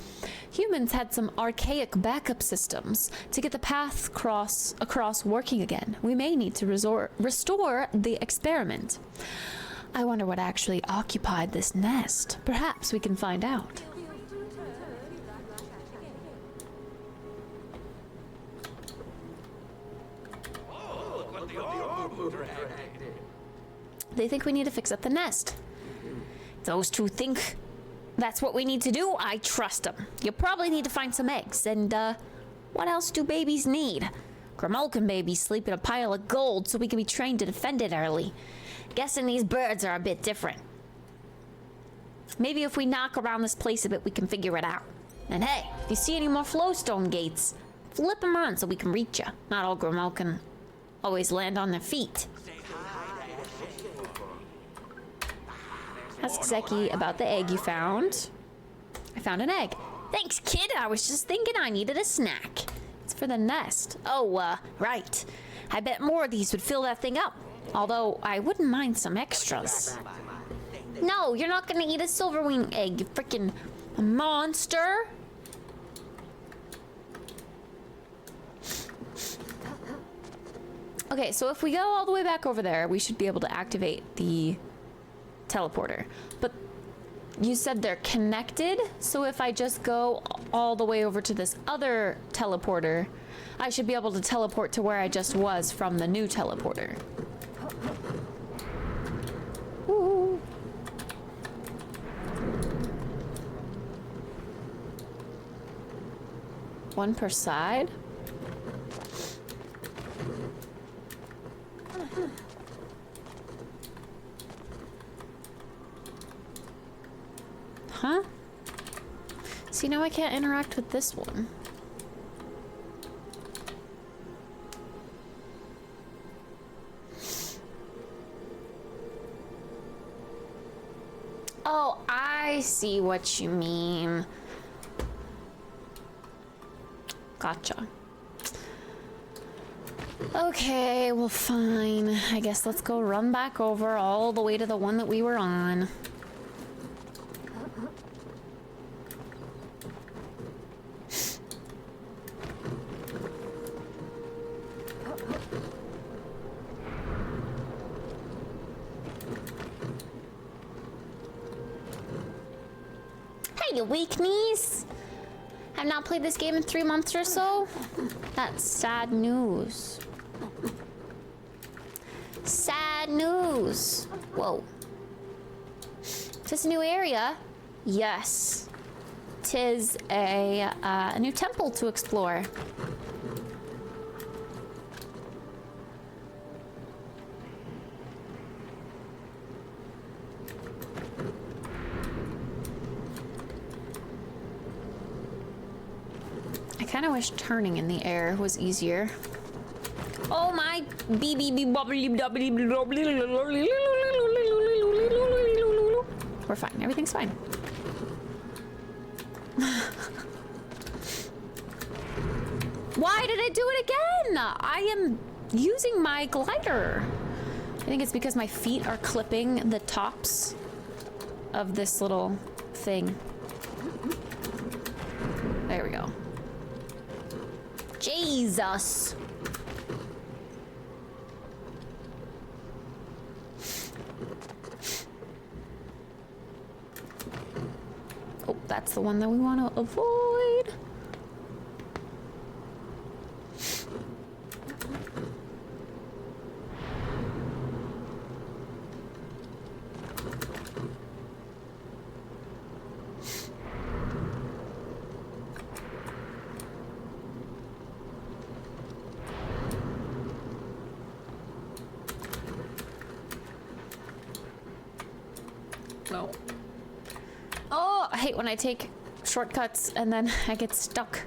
Humans had some archaic backup systems to get the path across working again. We may need to restore the experiment. I wonder what actually occupied this nest. Perhaps we can find out. They think we need to fix up the nest. Those two think that's what we need to do. I trust them. You probably need to find some eggs. And, what else do babies need? Grimulcan babies sleep in a pile of gold so we can be trained to defend it early. Guessing these birds are a bit different. Maybe if we knock around this place a bit, we can figure it out. And hey, if you see any more flowstone gates, flip them on so we can reach you. Not all Grimulcan always land on their feet. Ask Zeki about the egg you found. I found an egg. Thanks, kid. I was just thinking I needed a snack. It's for the nest. Oh, right. I bet more of these would fill that thing up. Although, I wouldn't mind some extras. No, you're not gonna eat a silverwing egg, you freaking monster. Okay, so if we go all the way back over there, we should be able to activate the teleporter. But you said they're connected, so if I just go all the way over to this other teleporter, I should be able to teleport to where I just was from the new teleporter. Ooh. One per side? Huh? See, now I can't interact with this one. Oh, I see what you mean. Gotcha. Okay, well, fine. I guess let's go run back over all the way to the one that we were on. Hey, you weak knees! I've not played this game in 3 months or so. That's sad news. Sad news. Whoa. Is this a new area? Yes. 'Tis a new temple to explore. I kind of wish turning in the air was easier. Oh my We're fine. Everything's fine. Why did it do it again? I am using my glider. I think it's because my feet are clipping the tops of this little thing. There we go. Jesus. Oh, that's the one that we want to avoid. No. Oh, I hate when I take shortcuts and then I get stuck.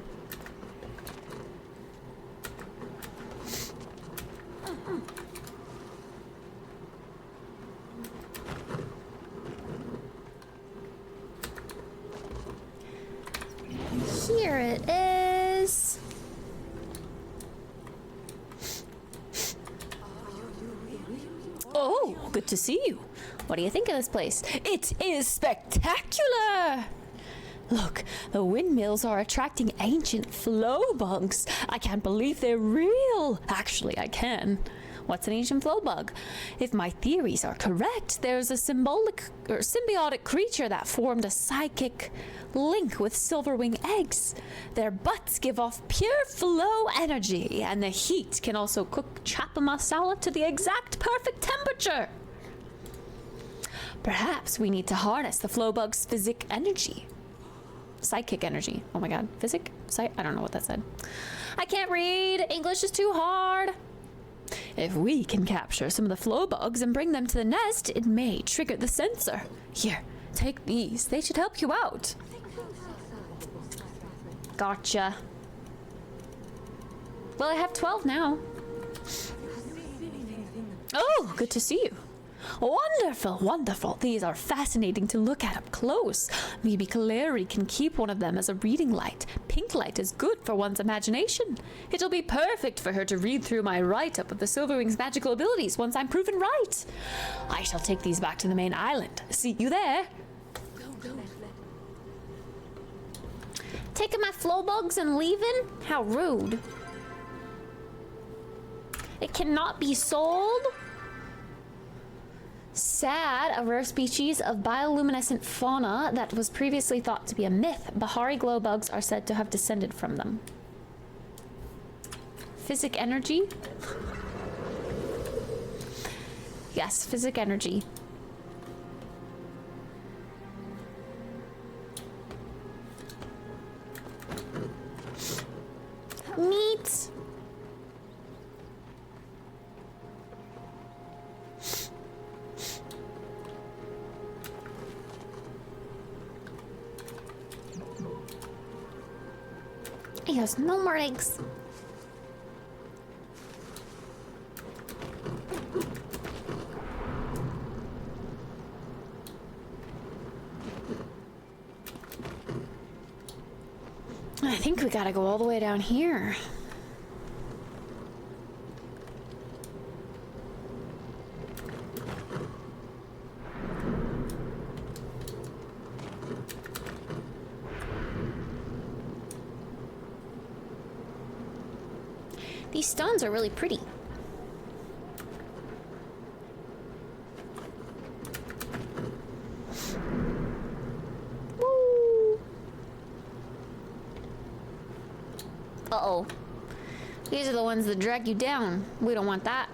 Here it is. Oh, good to see you. What do you think of this place? It is spectacular! Look, the windmills are attracting ancient flow bugs. I can't believe they're real. Actually, I can. What's an ancient flow bug? If my theories are correct, there's a symbiotic creature that formed a psychic link with silverwing eggs. Their butts give off pure flow energy, and the heat can also cook chapa masala to the exact perfect temperature. Perhaps we need to harness the flowbug's physic energy. Psychic energy. Oh my god. Physic? I don't know what that said. I can't read. English is too hard. If we can capture some of the flowbugs and bring them to the nest, it may trigger the sensor. Here, take these. They should help you out. Gotcha. Well, I have 12 now. Oh, good to see you. Wonderful, wonderful. These are fascinating to look at up close. Maybe Kaleri can keep one of them as a reading light. Pink light is good for one's imagination. It'll be perfect for her to read through my write-up of the Silverwing's magical abilities once I'm proven right. I shall take these back to the main island. See you there. Taking my flowbugs and leaving? How rude. It cannot be sold. Sad, a rare species of bioluminescent fauna that was previously thought to be a myth. Bahari glowbugs are said to have descended from them. Physic energy? Yes, physic energy. Neat. Yes, no more eggs. I think we gotta go all the way down here. These stones are really pretty. Woo! Uh-oh. These are the ones that drag you down. We don't want that.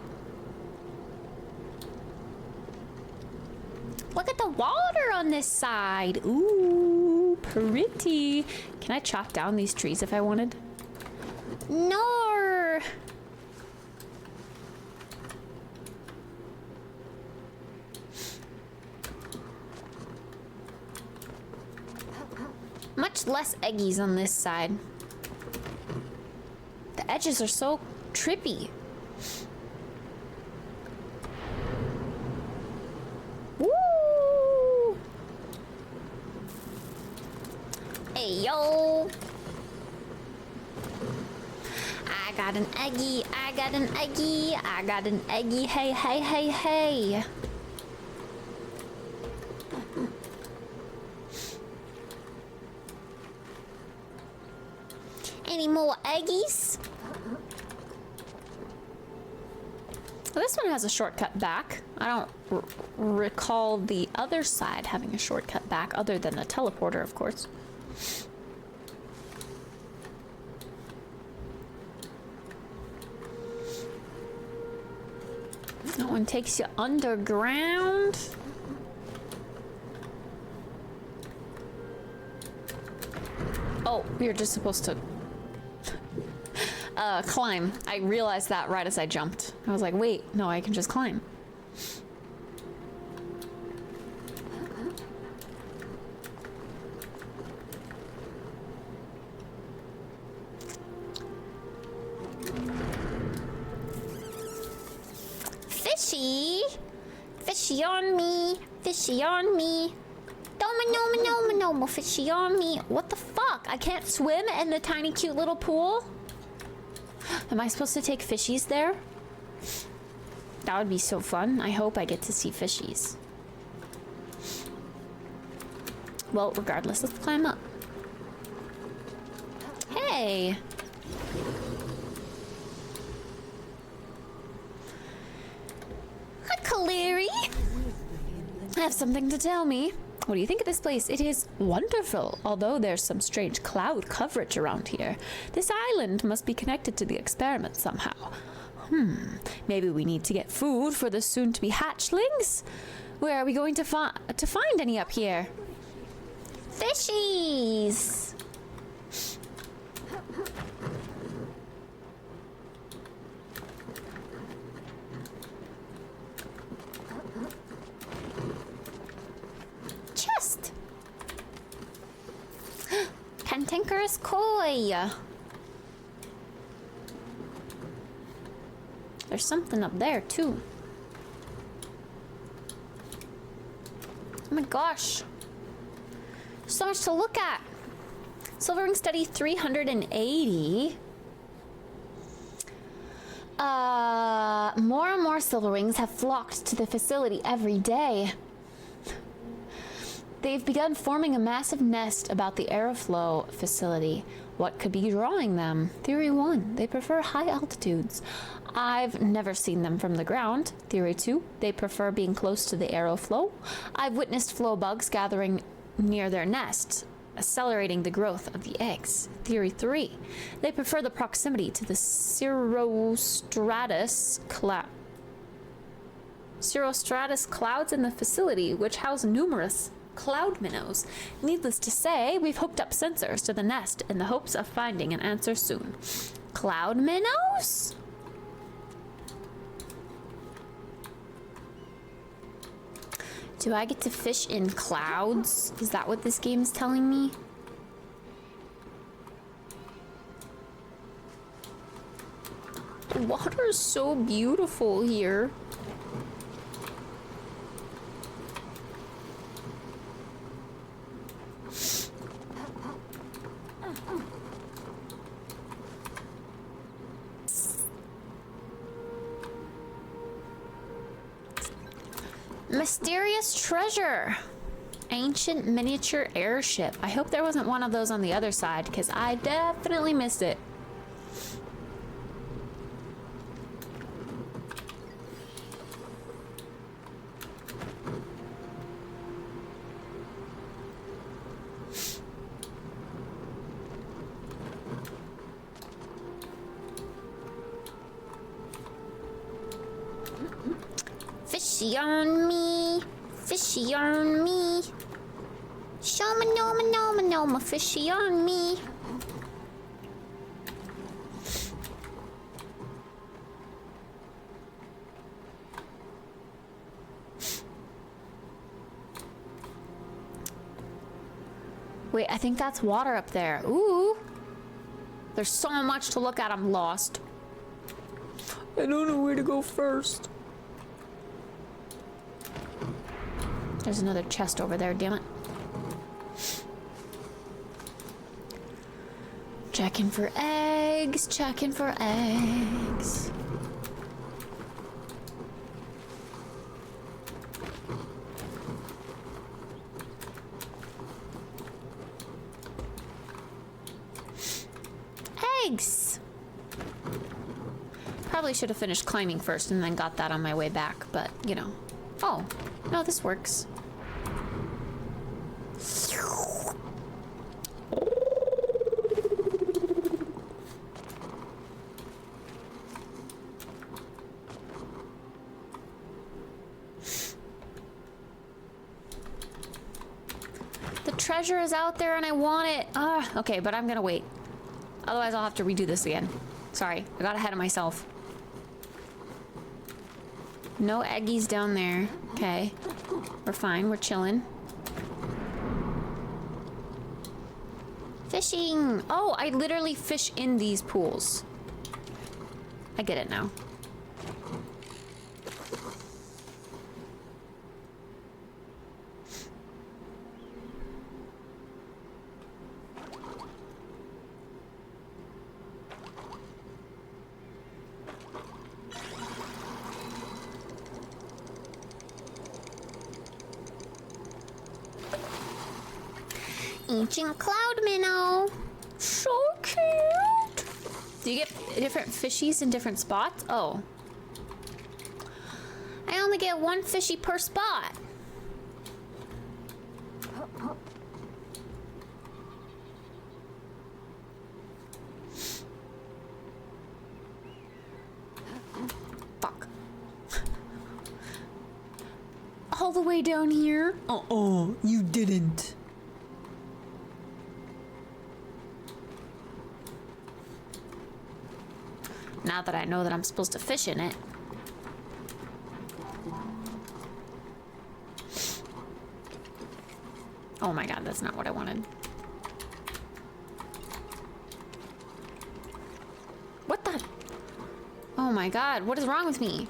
Look at the water on this side. Ooh, pretty. Can I chop down these trees if I wanted? No. Much less eggies on this side. The edges are so trippy. Woo! Hey yo! I got an eggie, I got an eggie, I got an eggie, hey, hey, hey, hey. Any more eggies? Well, this one has a shortcut back. I don't recall the other side having a shortcut back, other than the teleporter, of course. That one takes you underground. Oh, we are just supposed to climb. I realized that right as I jumped. I was like, wait, no, I can just climb. Fishy! Fishy on me! Fishy on me! No, fishy on me. What the fuck? I can't swim in the tiny cute little pool? Am I supposed to take fishies there? That would be so fun. I hope I get to see fishies. Well, regardless, let's climb up. Hey! Hi, Kaleri! I have something to tell me. What do you think of this place? It is wonderful, although there's some strange cloud coverage around here. This island must be connected to the experiment somehow. Maybe we need to get food for the soon-to-be hatchlings? Where are we going to find any up here? Fishies! Chest! Cantankerous koi! There's something up there, too. Oh my gosh. So much to look at. Silvering Study 380. More and more silverwings have flocked to the facility every day. They've begun forming a massive nest about the aeroflow facility. What could be drawing them? Theory 1, they prefer high altitudes. I've never seen them from the ground. Theory 2, they prefer being close to the aeroflow. I've witnessed flow bugs gathering near their nest, accelerating the growth of the eggs. Theory 3, they prefer the proximity to the cirrostratus clouds in the facility, which house numerous cloud minnows. Needless to say, we've hooked up sensors to the nest in the hopes of finding an answer soon. Cloud minnows? Do I get to fish in clouds? Is that what this game is telling me? The water is so beautiful here. Mysterious treasure. Ancient miniature airship. I hope there wasn't one of those on the other side, because I definitely missed it. Fishy on me, fishy on me. Shoma noma noma noma, fishy on me. Wait, I think that's water up there. Ooh. There's so much to look at, I'm lost. I don't know where to go first. There's another chest over there, damn it. Checking for eggs, checking for eggs. Eggs! Probably should have finished climbing first and then got that on my way back, but, you know. Oh, no, this works. The treasure is out there and I want it. Okay, but I'm gonna wait. Otherwise I'll have to redo this again. Sorry, I got ahead of myself. No eggies down there. Okay. We're fine, we're chilling. Fishing! Oh, I literally fish in these pools. I get it now. Ancient cloud minnow. So cute. Do you get different fishies in different spots? Oh. I only get one fishy per spot. all the way down here? You didn't. Now that I know that I'm supposed to fish in it. Oh my god, that's not what I wanted. What the? Oh my god, what is wrong with me?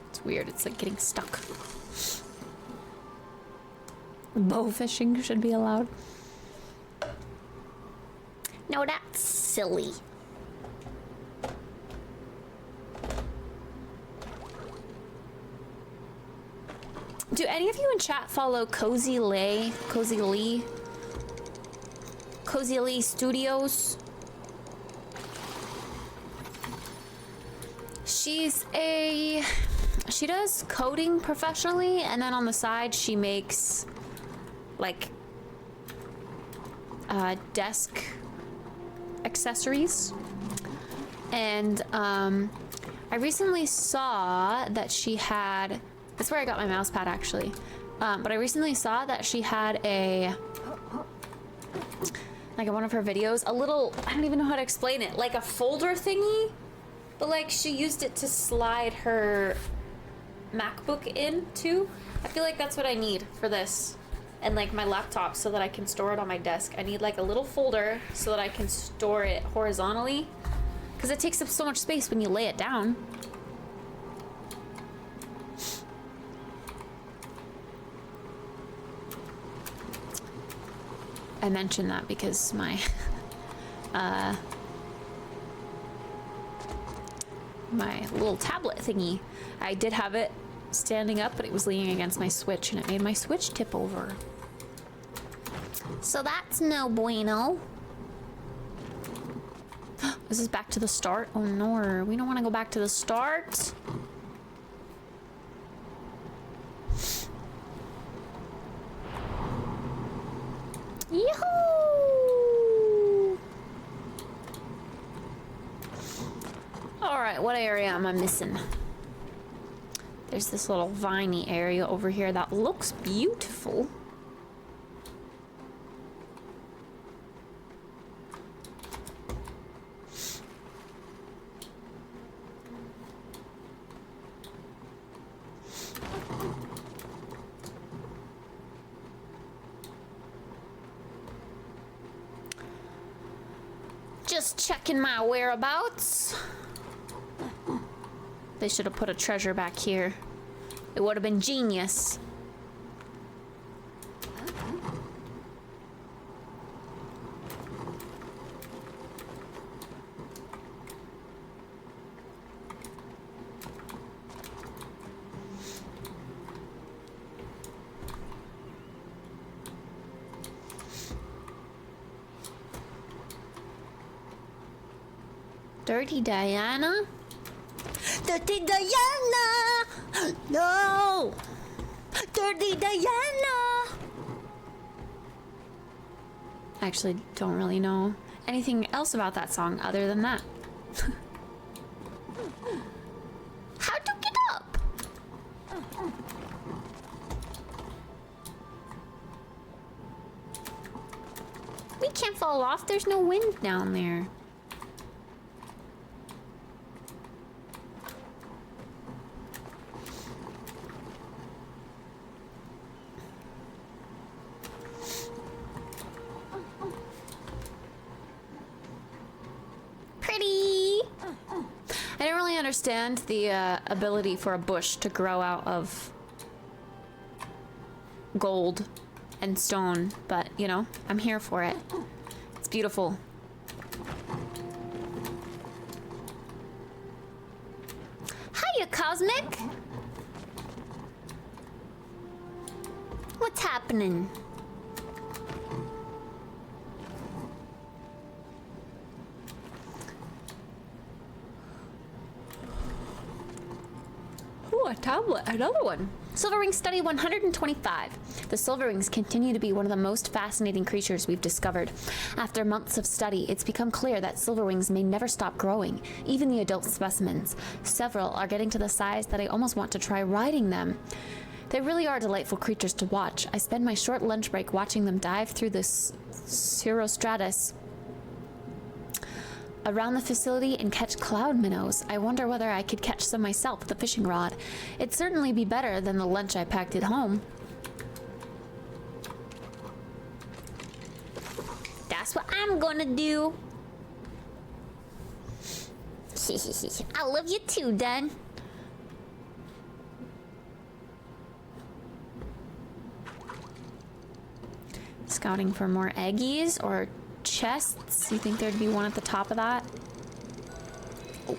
It's weird, it's like getting stuck. Bow fishing should be allowed. No, that's silly. Do any of you in chat follow Cozy Lee Studios? She does coding professionally, and then on the side she makes like desk accessories. And I recently saw that she had, that's where I got my mouse pad actually, but I recently saw that she had a, like in one of her videos, a little, I don't even know how to explain it, like a folder thingy, but like she used it to slide her MacBook into. I feel like that's what I need for this. And like my laptop, so that I can store it on my desk. I need like a little folder so that I can store it horizontally, because it takes up so much space when you lay it down. I mentioned that because my my little tablet thingy, I did have it standing up, but it was leaning against my Switch, and it made my Switch tip over. So that's no bueno. This is back to the start. Oh no, we don't want to go back to the start. Yoo-hoo! All right, what area am I missing? There's this little viney area over here that looks beautiful. Just checking my whereabouts. They should have put a treasure back here. It would have been genius. Dirty Diana? Dirty Diana! No! Dirty Diana! I actually don't really know anything else about that song other than that. How to get up? We can't fall off, there's no wind down there. Understand the ability for a bush to grow out of gold and stone, but you know, I'm here for it. It's beautiful. Hiya, Cosmic! What's happening? a tablet. Another one. Silverwing Study 125. The silverwings continue to be one of the most fascinating creatures we've discovered. After months of study, it's become clear that silverwings may never stop growing, even the adult specimens. Several are getting to the size that I almost want to try riding them. They really are delightful creatures to watch. I spend my short lunch break watching them dive through the cirrostratus around the facility and catch cloud minnows. I wonder whether I could catch some myself with a fishing rod. It'd certainly be better than the lunch I packed at home. That's what I'm gonna do. I love you too, Dan. Scouting for more eggies or chests. You think there'd be one at the top of that? Oh.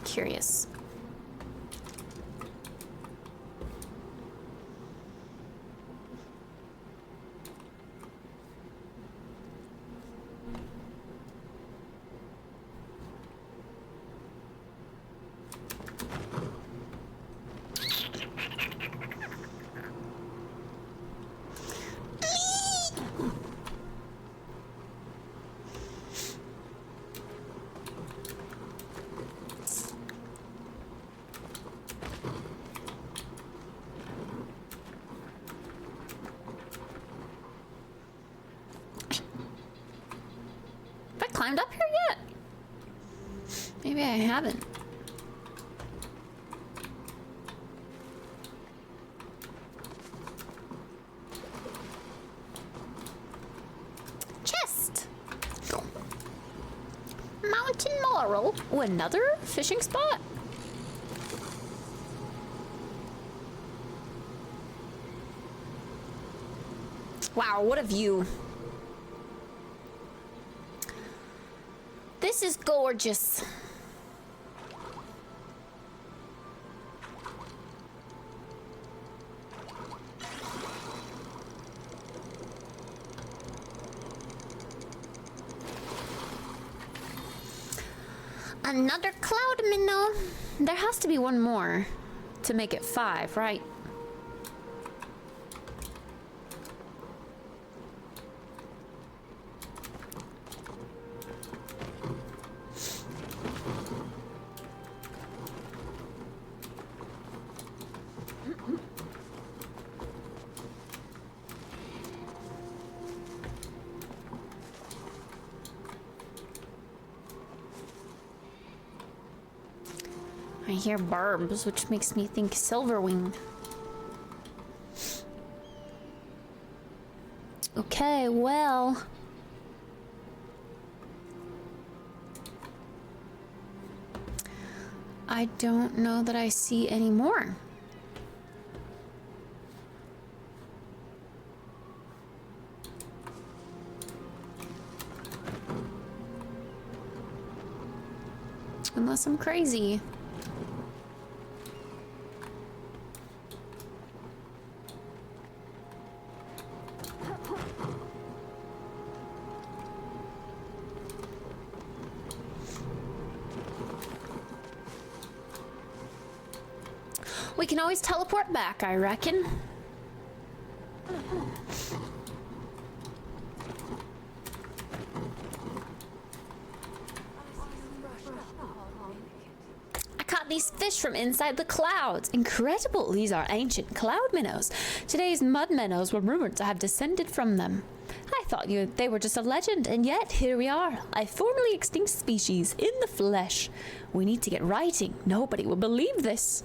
Curious. Climbed up here yet? Maybe I haven't. Chest. Mountain Laurel. Oh, another fishing spot? Wow, what a view. This is gorgeous. Another cloud minnow. There has to be one more to make it 5, right? I hear barbs, which makes me think silverwing. Okay, well. I don't know that I see any more. Unless I'm crazy. We can always teleport back, I reckon. I caught these fish from inside the clouds. Incredible, these are ancient cloud minnows. Today's mud minnows were rumored to have descended from them. I thought they were just a legend, and yet here we are, a formerly extinct species in the flesh. We need to get writing. Nobody will believe this.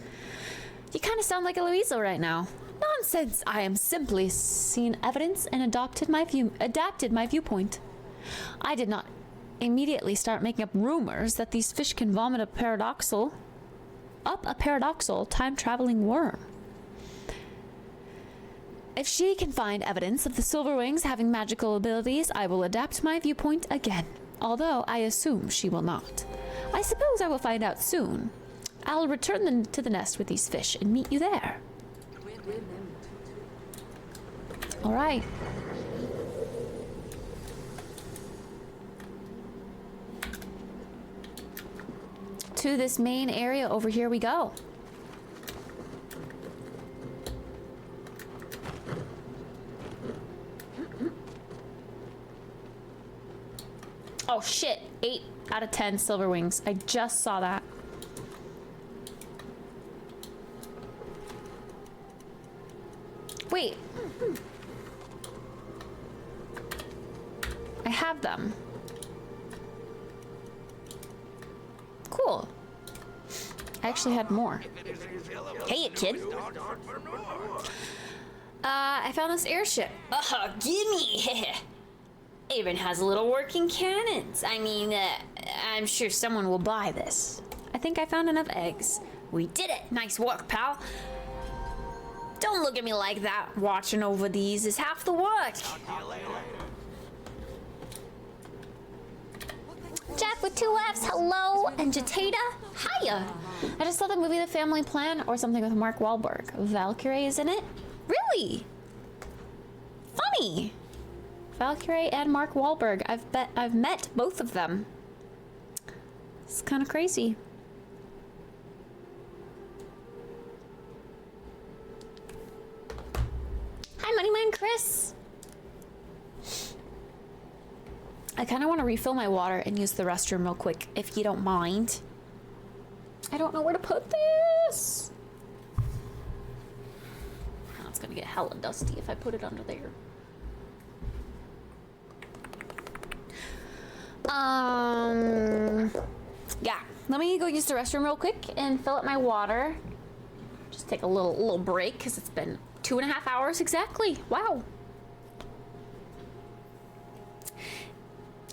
You kind of sound like a Louisa right now. Nonsense! I am simply seen evidence and adapted my viewpoint. I did not immediately start making up rumors that these fish can vomit a paradoxal time-traveling worm. If she can find evidence of the silverwings having magical abilities, I will adapt my viewpoint again. Although I assume she will not. I suppose I will find out soon. I'll return them to the nest with these fish and meet you there. All right. to this main area over here we go. Oh shit, 8 out of 10 silver wings. I just saw that. Wait. I have them. Cool. I actually had more. Hey, kid. I found this airship. Gimme! It even has little working cannons. I mean, I'm sure someone will buy this. I think I found enough eggs. We did it! Nice work, pal. Don't look at me like that. Watching over these is half the work. Jeff with 2 F's, hello. And Jatata, hiya. I just saw the movie The Family Plan or something with Mark Wahlberg. Valkyrie is in it? Really? Funny. Valkyrie and Mark Wahlberg. I've met both of them. It's kind of crazy. Hi, Moneyman Chris. I kind of want to refill my water and use the restroom real quick, if you don't mind. I don't know where to put this. Oh, it's gonna get hella dusty if I put it under there. Yeah, let me go use the restroom real quick and fill up my water. Just take a little break because it's been 2.5 hours exactly. Wow.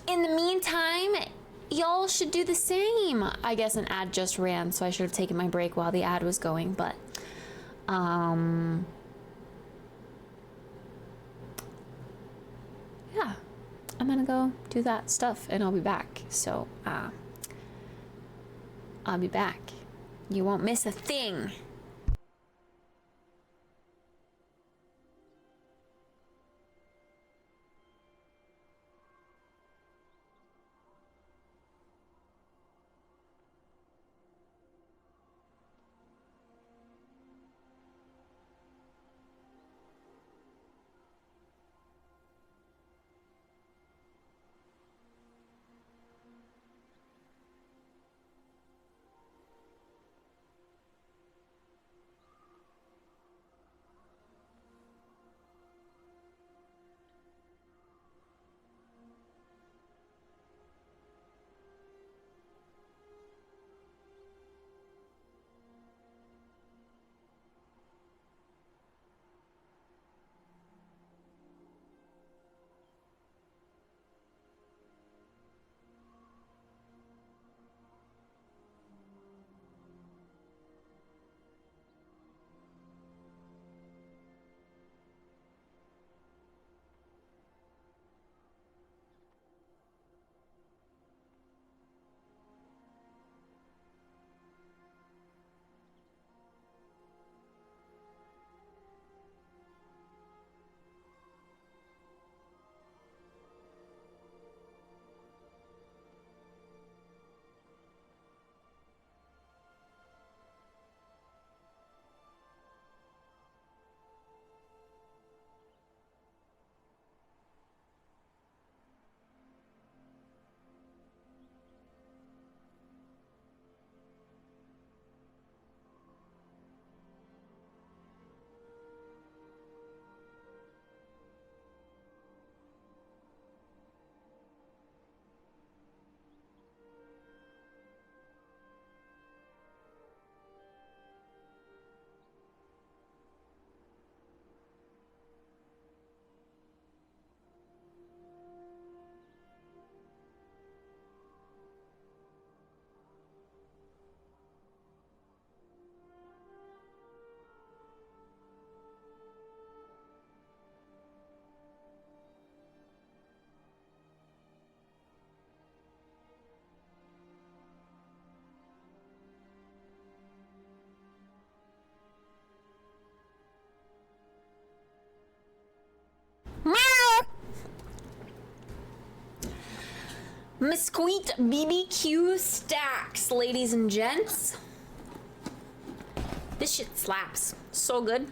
In the meantime, y'all should do the same. I guess an ad just ran, so I should have taken my break while the ad was going, but yeah, I'm gonna go do that stuff and I'll be back. So I'll be back. You won't miss a thing. Mesquite BBQ stacks, ladies and gents. This shit slaps. So good.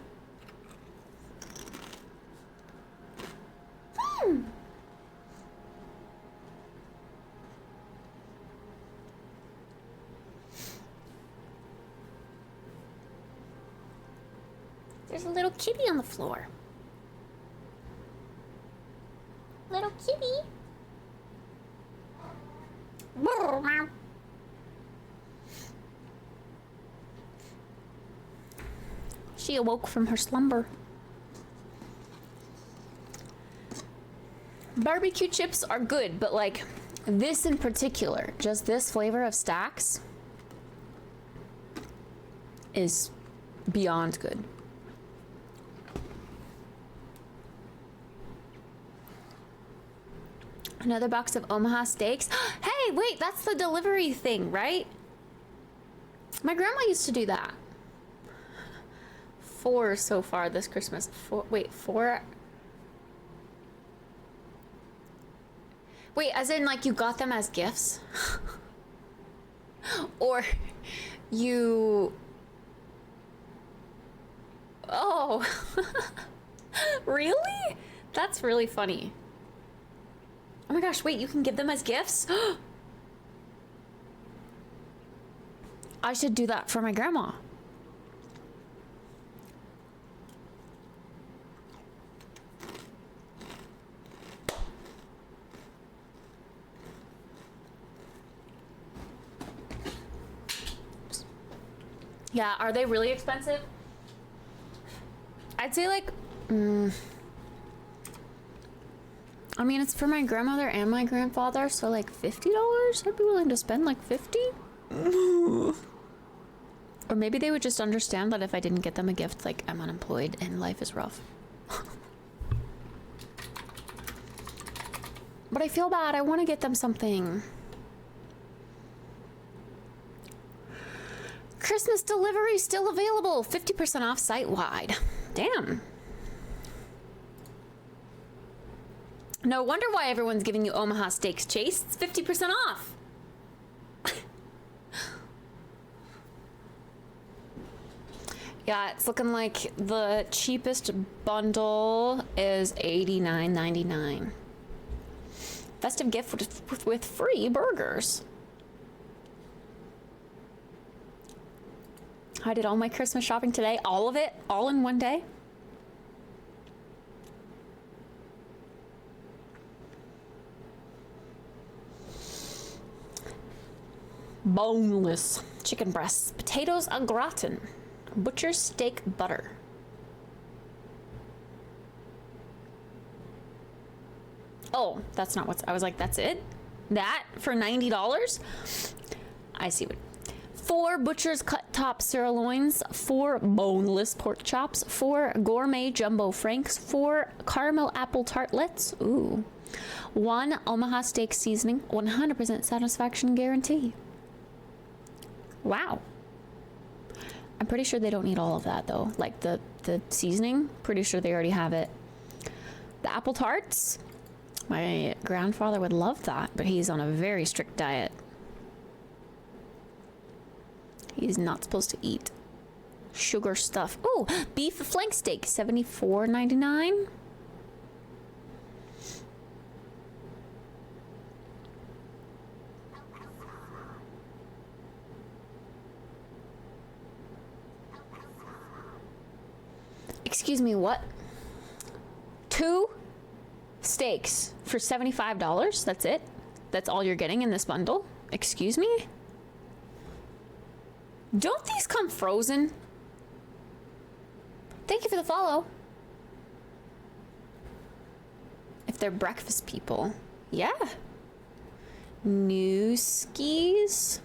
There's a little kitty on the floor. Little kitty. She awoke from her slumber. Barbecue chips are good, but like this in particular, just this flavor of stacks is beyond good. Another box of Omaha steaks. Hey, wait, that's the delivery thing, right? My grandma used to do that. 4 so far this Christmas. 4, wait, 4? Wait, as in like you got them as gifts? Or you... Oh. Really? That's really funny. Oh my gosh, wait, you can give them as gifts? I should do that for my grandma. Yeah, are they really expensive? I'd say like, I mean, it's for my grandmother and my grandfather, so like $50? I'd be willing to spend like 50. Or maybe they would just understand that if I didn't get them a gift, like I'm unemployed and life is rough. But I feel bad. I want to get them something. Christmas delivery still available. 50% off site-wide. Damn. No wonder why everyone's giving you Omaha Steaks, Chase. It's 50% off. Yeah, it's looking like the cheapest bundle is $89.99. Festive gift with free burgers. I did all my Christmas shopping today. All of it, all in one day. Boneless chicken breasts, potatoes au gratin, butcher's steak butter. Oh, that's not what's, I was like, that's it? That for $90? I see what. 4 butcher's cut top sirloins, 4 boneless pork chops, 4 gourmet jumbo franks, 4 caramel apple tartlets, ooh, 1 Omaha steak seasoning, 100% satisfaction guarantee. Wow. I'm pretty sure they don't need all of that though. Like the seasoning, pretty sure they already have it. The apple tarts, my grandfather would love that, but he's on a very strict diet. He's not supposed to eat sugar stuff. Oh, beef flank steak, $74.99. Excuse me, what? 2 steaks for $75? That's it? That's all you're getting in this bundle? Excuse me? Don't these come frozen? Thank you for the follow. If they're breakfast people. Yeah. New skis.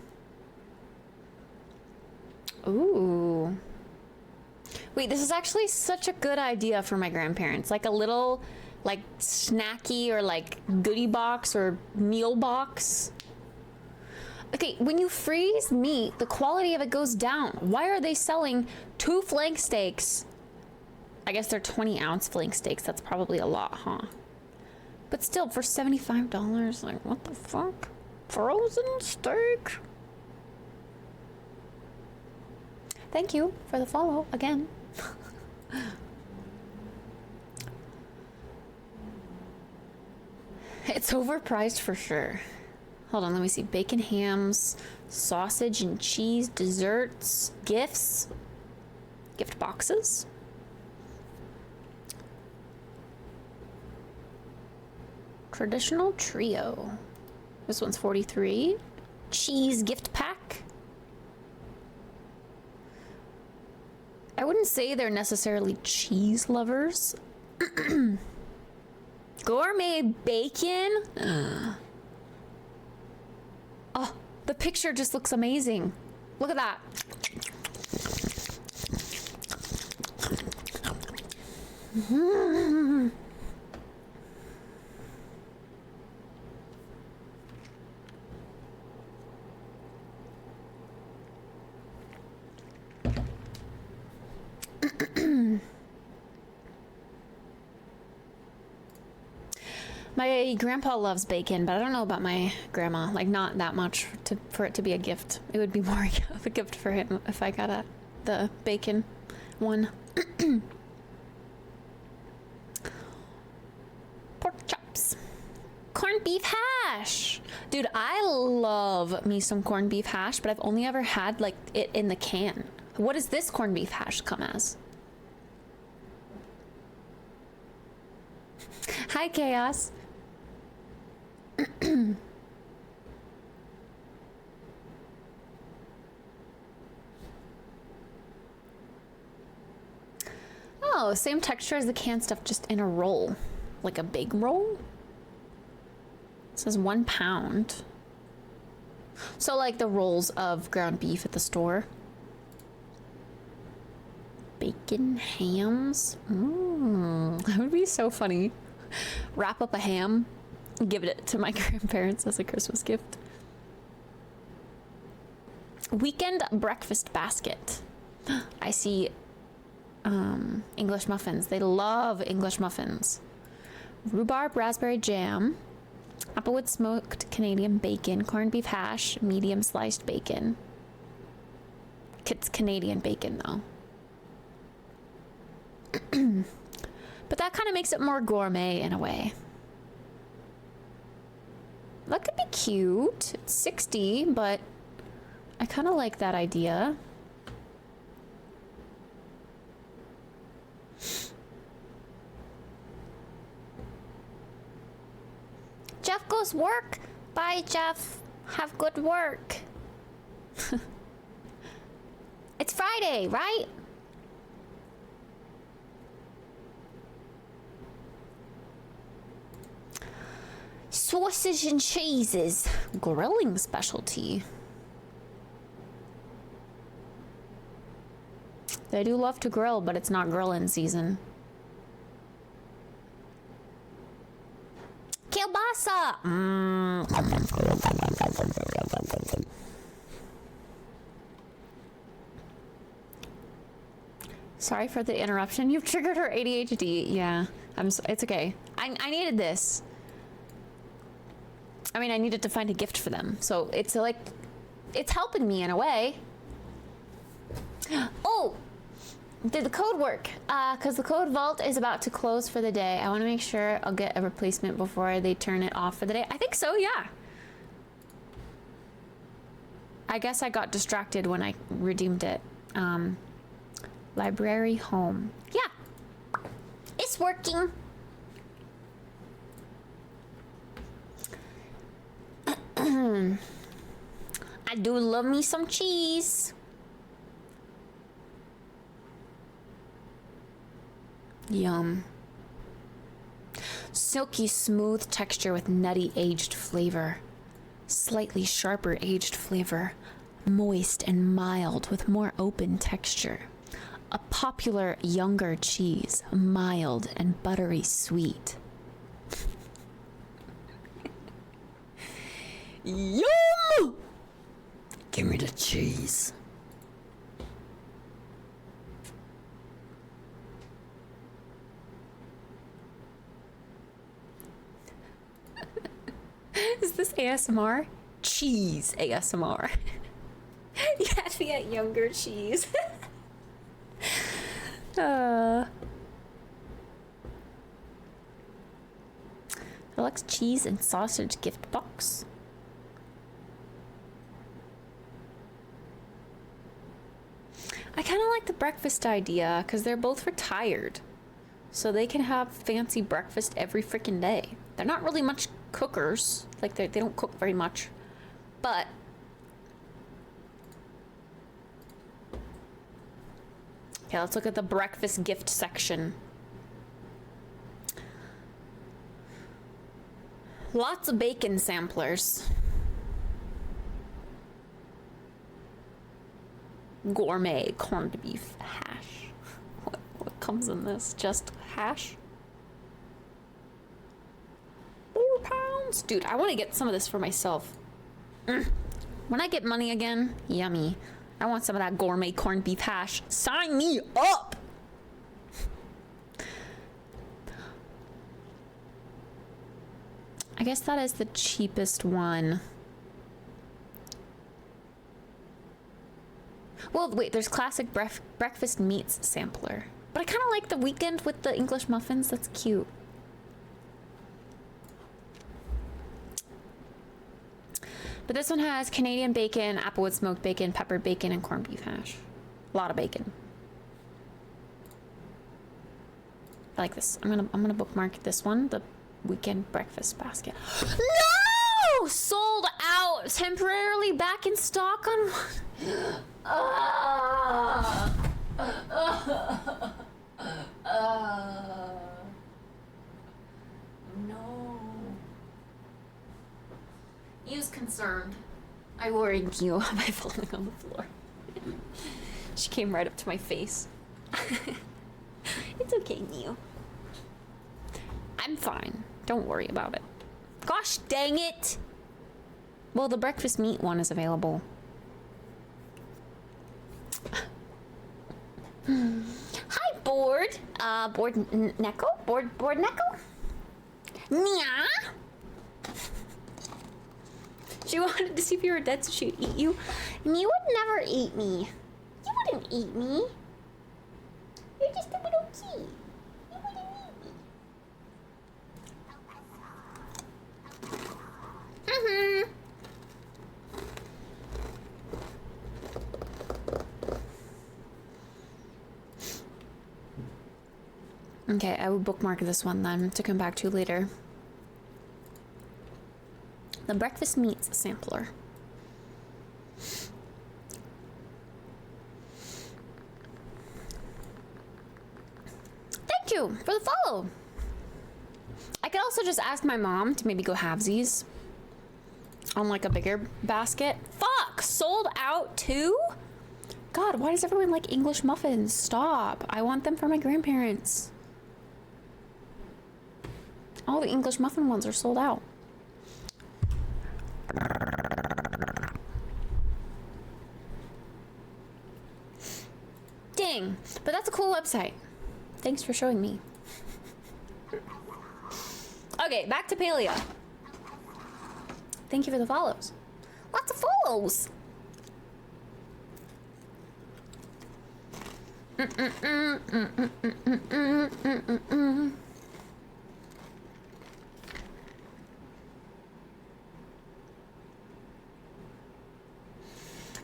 Ooh. Wait, this is actually such a good idea for my grandparents. Like a little, like, snacky or like goodie box or meal box. Okay, when you freeze meat, the quality of it goes down. Why are they selling 2 flank steaks? I guess they're 20-ounce flank steaks. That's probably a lot, huh? But still, for $75, like, what the fuck? Frozen steak. Thank you for the follow again. It's overpriced for sure. Hold on, let me see. Bacon hams, sausage and cheese, desserts, gifts, gift boxes. Traditional trio. This one's 43. Cheese gift pack. I wouldn't say they're necessarily cheese lovers. Gourmet bacon. Oh, the picture just looks amazing. Look at that. My grandpa loves bacon, but I don't know about my grandma. Like, not that much for it to be a gift. It would be more of a gift for him if I got the bacon one. Pork chops. Corned beef hash. Dude, I love me some corned beef hash, but I've only ever had, like, it in the can. What does this corned beef hash come as? Hi, Chaos. Oh, same texture as the canned stuff, just in a roll. Like a big roll? It says 1 pound. So like the rolls of ground beef at the store. Bacon hams. That would be so funny. Wrap up a ham, give it to my grandparents as a Christmas gift. Weekend breakfast basket. I see English muffins. They love English muffins. Rhubarb raspberry jam, applewood smoked Canadian bacon, corned beef hash, medium sliced bacon. It's Canadian bacon though. But that kind of makes it more gourmet in a way. That could be cute. It's 60, but I kind of like that idea. Jeff goes work. Bye, Jeff. Have good work. It's Friday, right? Sausage and cheeses. Grilling specialty. They do love to grill, but it's not grilling season. Kielbasa! Sorry for the interruption. You've triggered her ADHD. Yeah, it's okay. I needed this. I mean, I needed to find a gift for them. So it's like, it's helping me in a way. Oh! Did the code work? Because the code vault is about to close for the day. I want to make sure I'll get a replacement before they turn it off for the day. I think so, yeah. I guess I got distracted when I redeemed it. Library home. Yeah. It's working. I do love me some cheese. Yum. Silky smooth texture with nutty aged flavor. Slightly sharper aged flavor. Moist and mild with more open texture. A popular younger cheese. Mild and buttery sweet. Yum! Give me the cheese. Is this ASMR? cheese ASMR. You had me at younger cheese. Deluxe cheese and sausage gift box. I kind of like the breakfast idea because they're both retired. So they can have fancy breakfast every freaking day. They're not really much cookers. Like they don't cook very much. But okay, let's look at the breakfast gift section. Lots of bacon samplers. Gourmet corned beef hash. What comes in this? Just hash? 4 pounds? Dude, I want to get some of this for myself. When I get money again, yummy. I want some of that gourmet corned beef hash. Sign me up! I guess that is the cheapest one. Well, wait, there's classic breakfast meats sampler. But I kind of like the weekend with the English muffins. That's cute. But this one has Canadian bacon, applewood smoked bacon, peppered bacon, and corned beef hash. A lot of bacon. I like this. I'm gonna bookmark this one, the weekend breakfast basket. No! Sold out. Temporarily back in stock on no. You's concerned. I worried you by falling on the floor. She came right up to my face. It's okay, Neo. I'm fine. Don't worry about it. Gosh dang it! Well, the breakfast meat one is available. Hi, Board. Board Neko? Board Neko? Nya? She wanted to see if you were dead so she would eat you. And you would never eat me. You wouldn't eat me. You're just a little kid. You wouldn't eat me. Okay, I will bookmark this one then to come back to later. The breakfast meats sampler. Thank you for the follow. I could also just ask my mom to maybe go halvesies on like a bigger basket. Fuck, sold out too? God, why does everyone like English muffins? Stop. I want them for my grandparents. All the English muffin ones are sold out. Dang, but that's a cool website. Thanks for showing me. Okay, back to Palea. Thank you for the follows. Lots of follows.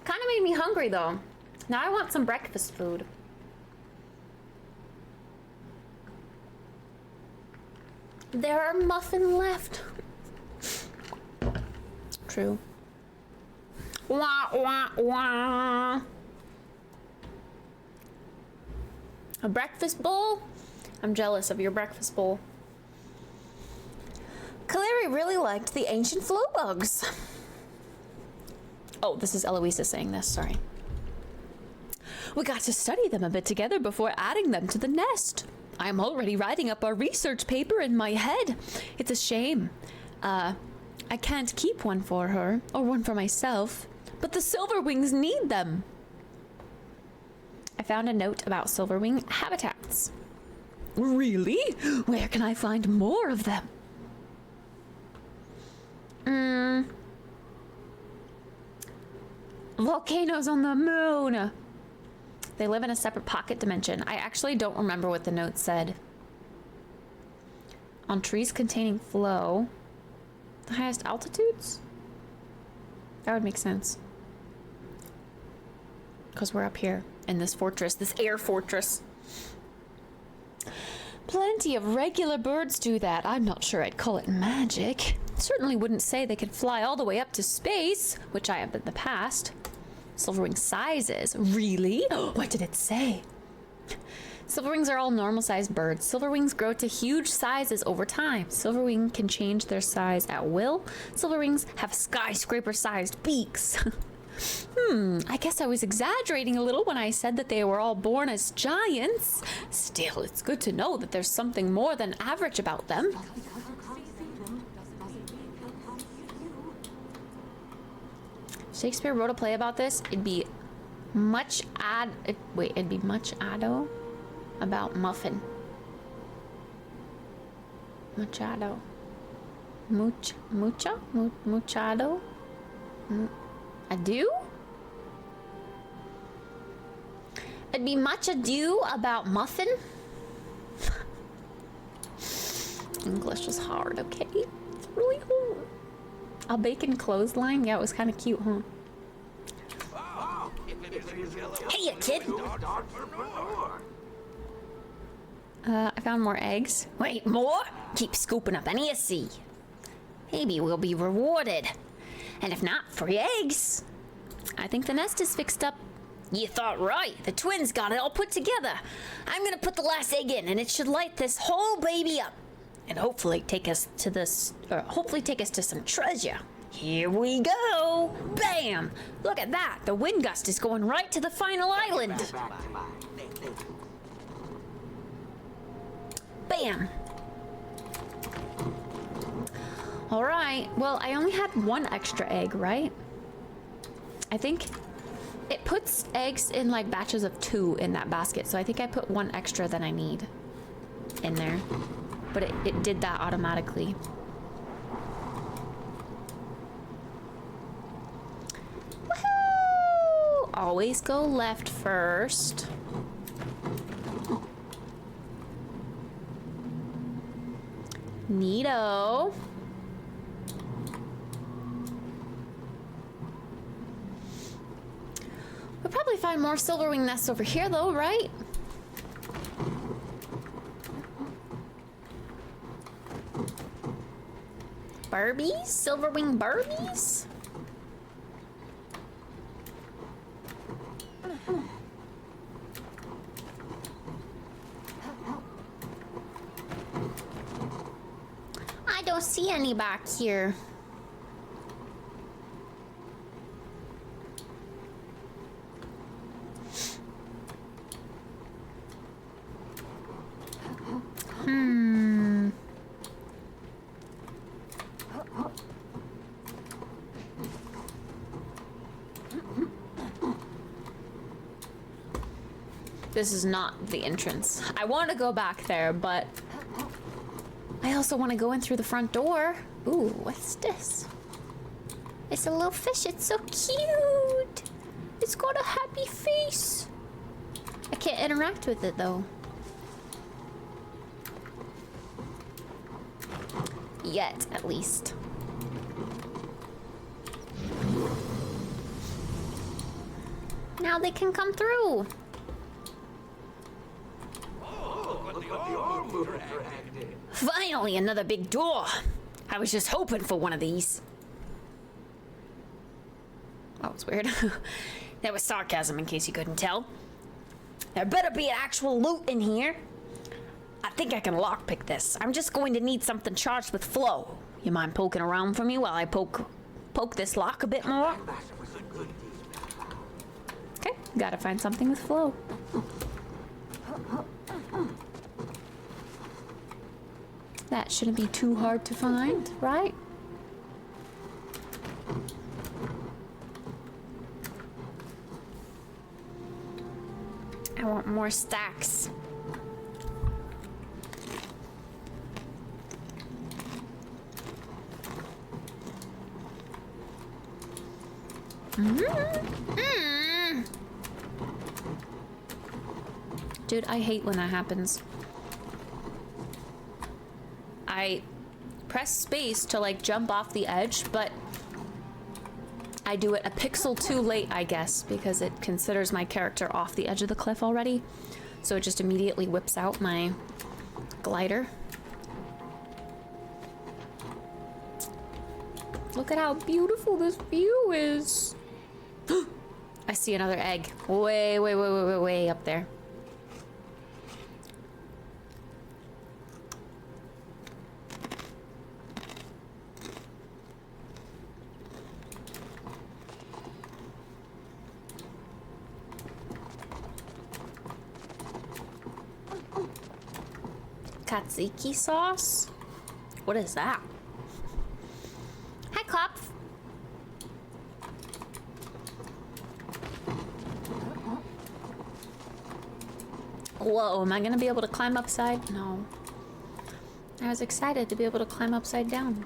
Kind of made me hungry though. Now I want some breakfast food. There are muffin left. True. Wah, wah, wah. A breakfast bowl? I'm jealous of your breakfast bowl. Caleri really liked the ancient flow bugs. Oh, this is Eloisa saying this, sorry. We got to study them a bit together before adding them to the nest. I'm already writing up our research paper in my head. It's a shame. I can't keep one for her, or one for myself, but the silverwings need them. I found a note about silverwing habitats. Really? Where can I find more of them? Volcanoes on the moon. They live in a separate pocket dimension. I actually don't remember what the note said. On trees containing flow. The highest altitudes? That would make sense. Because we're up here in this fortress, this air fortress. Plenty of regular birds do that. I'm not sure I'd call it magic. Certainly wouldn't say they could fly all the way up to space, which I have in the past. Silverwing sizes. Really? What did it say? Silverwings are all normal-sized birds. Silverwings grow to huge sizes over time. Silverwing can change their size at will. Silverwings have skyscraper-sized beaks. I guess I was exaggerating a little when I said that they were all born as giants. Still, it's good to know that there's something more than average about them. Shakespeare wrote a play about this. It'd be much ado about muffin. Muchado. Muchado? Ado? It'd be much ado about muffin. English was hard, okay? It's really hard. A bacon clothesline? Yeah, it was kind of cute, huh? Hey, you kid! I found more eggs. Wait, more? Keep scooping up any you see. Maybe we'll be rewarded. And if not, free eggs. I think the nest is fixed up. You thought right. The twins got it all put together. I'm gonna put the last egg in, and it should light this whole baby up. And hopefully take us to some treasure. Here we go. Bam! Look at that. The wind gust is going right to the final island. Bam. All right. Well, I only had one extra egg, right? I think it puts eggs in like batches of 2 in that basket. So I think I put one extra than I need in there. But it did that automatically. Woohoo! Always go left first. Neato. We'll probably find more silverwing nests over here though, right? Barbies? Silverwing Barbies? I don't see any back here. This is not the entrance. I want to go back there, but I also want to go in through the front door. Ooh, what's this? It's a little fish. It's so cute. It's got a happy face. I can't interact with it though. Yet, at least. Now they can come through. Finally, another big door. I was just hoping for one of these. Oh, it's weird. That was sarcasm in case you couldn't tell. There better be actual loot in here. I think I can lockpick this. I'm just going to need something charged with flow. You mind poking around for me while I poke this lock a bit more? Okay, gotta find something with flow. That shouldn't be too hard to find, right? I want more stacks. Dude, I hate when that happens. I press space to like jump off the edge, but I do it a pixel too late, I guess, because it considers my character off the edge of the cliff already. So it just immediately whips out my glider. Look at how beautiful this view is. I see another egg. Way up there. Tzatziki sauce? What is that? Hi, Klopf. Whoa, am I gonna be able to climb upside? No. I was excited to be able to climb upside down.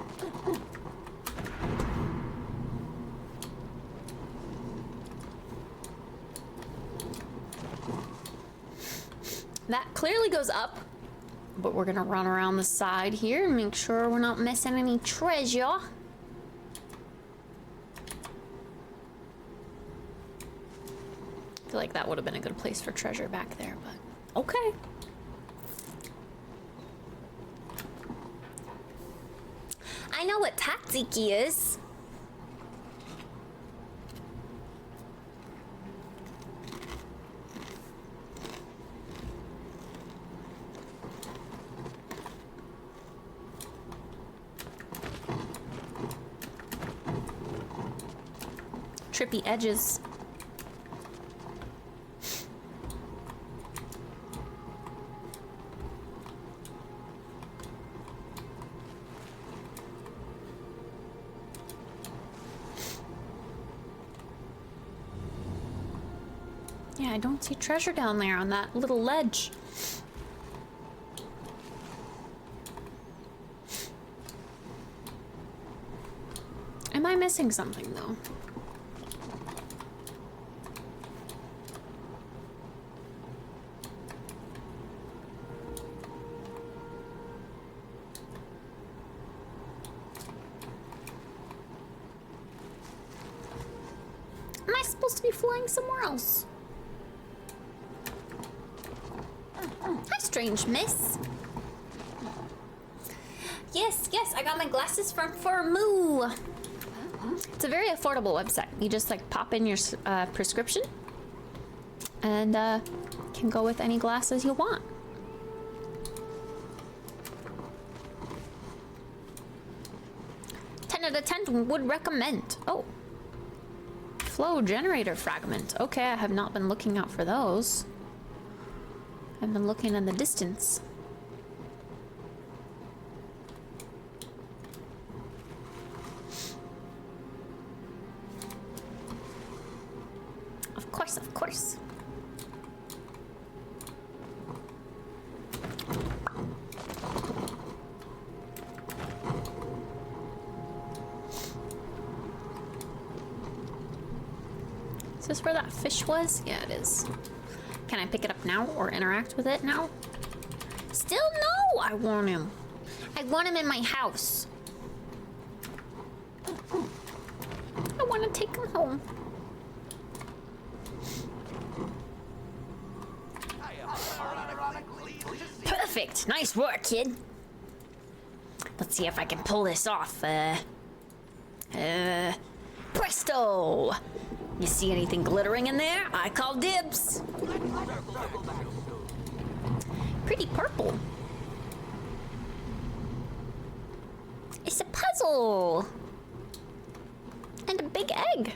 That clearly goes up. But we're gonna run around the side here and make sure we're not missing any treasure. I feel like that would have been a good place for treasure back there, but okay. I know what tzatziki is. Trippy edges. Yeah, I don't see treasure down there on that little ledge. Am I missing something though? To be flying somewhere else. Hi, strange miss. Yes, I got my glasses from Formoo. It's a very affordable website. You just like pop in your prescription and can go with any glasses you want. Ten out of 10 would recommend. Oh. Flow generator fragment. Okay, I have not been looking out for those. I've been looking in the distance. Of course, of course. Is this where that fish was? Yeah, it is. Can I pick it up now or interact with it now? Still no! I want him. I want him in my house. I want to take him home. Perfect! Nice work, kid. Let's see if I can pull this off. Presto! You see anything glittering in there? I call dibs. Pretty purple. It's a puzzle. And a big egg.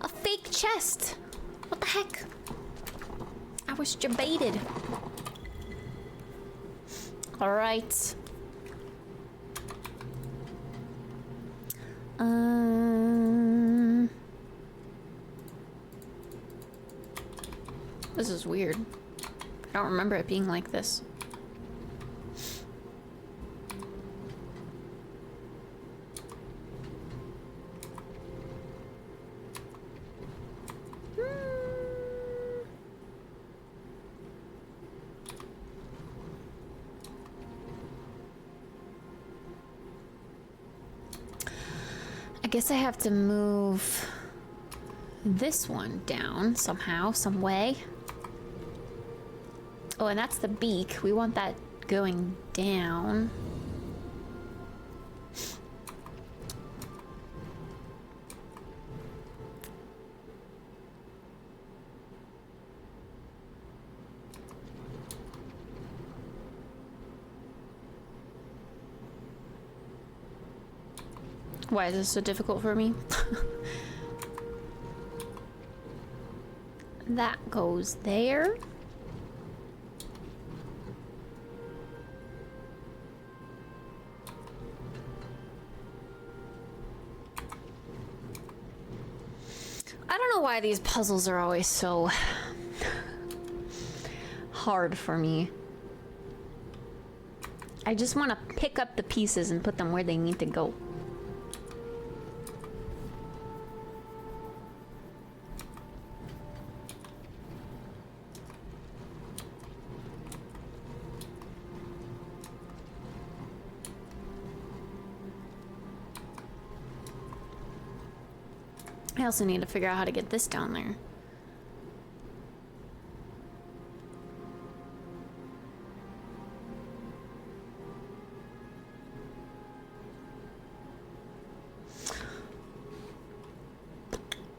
A fake chest. What the heck? I was debated. All right. This is weird. I don't remember it being like this. guess I have to move this one down somehow, some way. Oh, and that's the beak. We want that going down. Why is this so difficult for me? That goes there. I don't know why these puzzles are always so hard for me. I just want to pick up the pieces and put them where they need to go. I also need to figure out how to get this down there.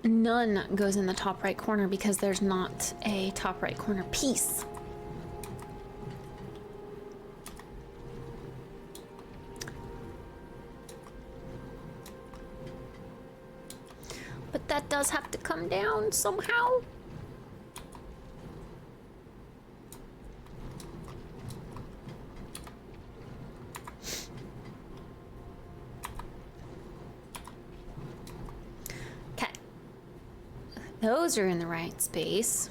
None goes in the top right corner because there's not a top right corner piece. But that does have to come down somehow. Okay. Those are in the right space.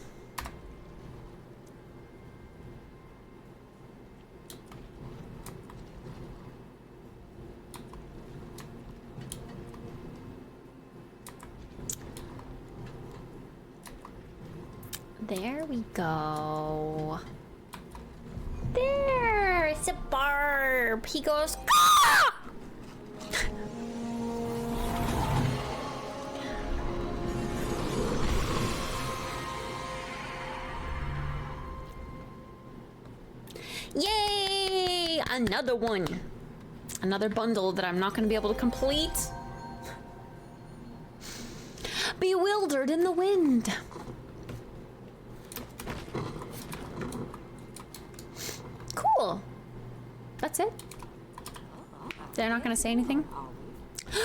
There we go. There, it's a barb. He goes, ah! Yay! Another one. Another bundle that I'm not going to be able to complete. Bewildered in the wind. Cool. That's it? They're not going to say anything?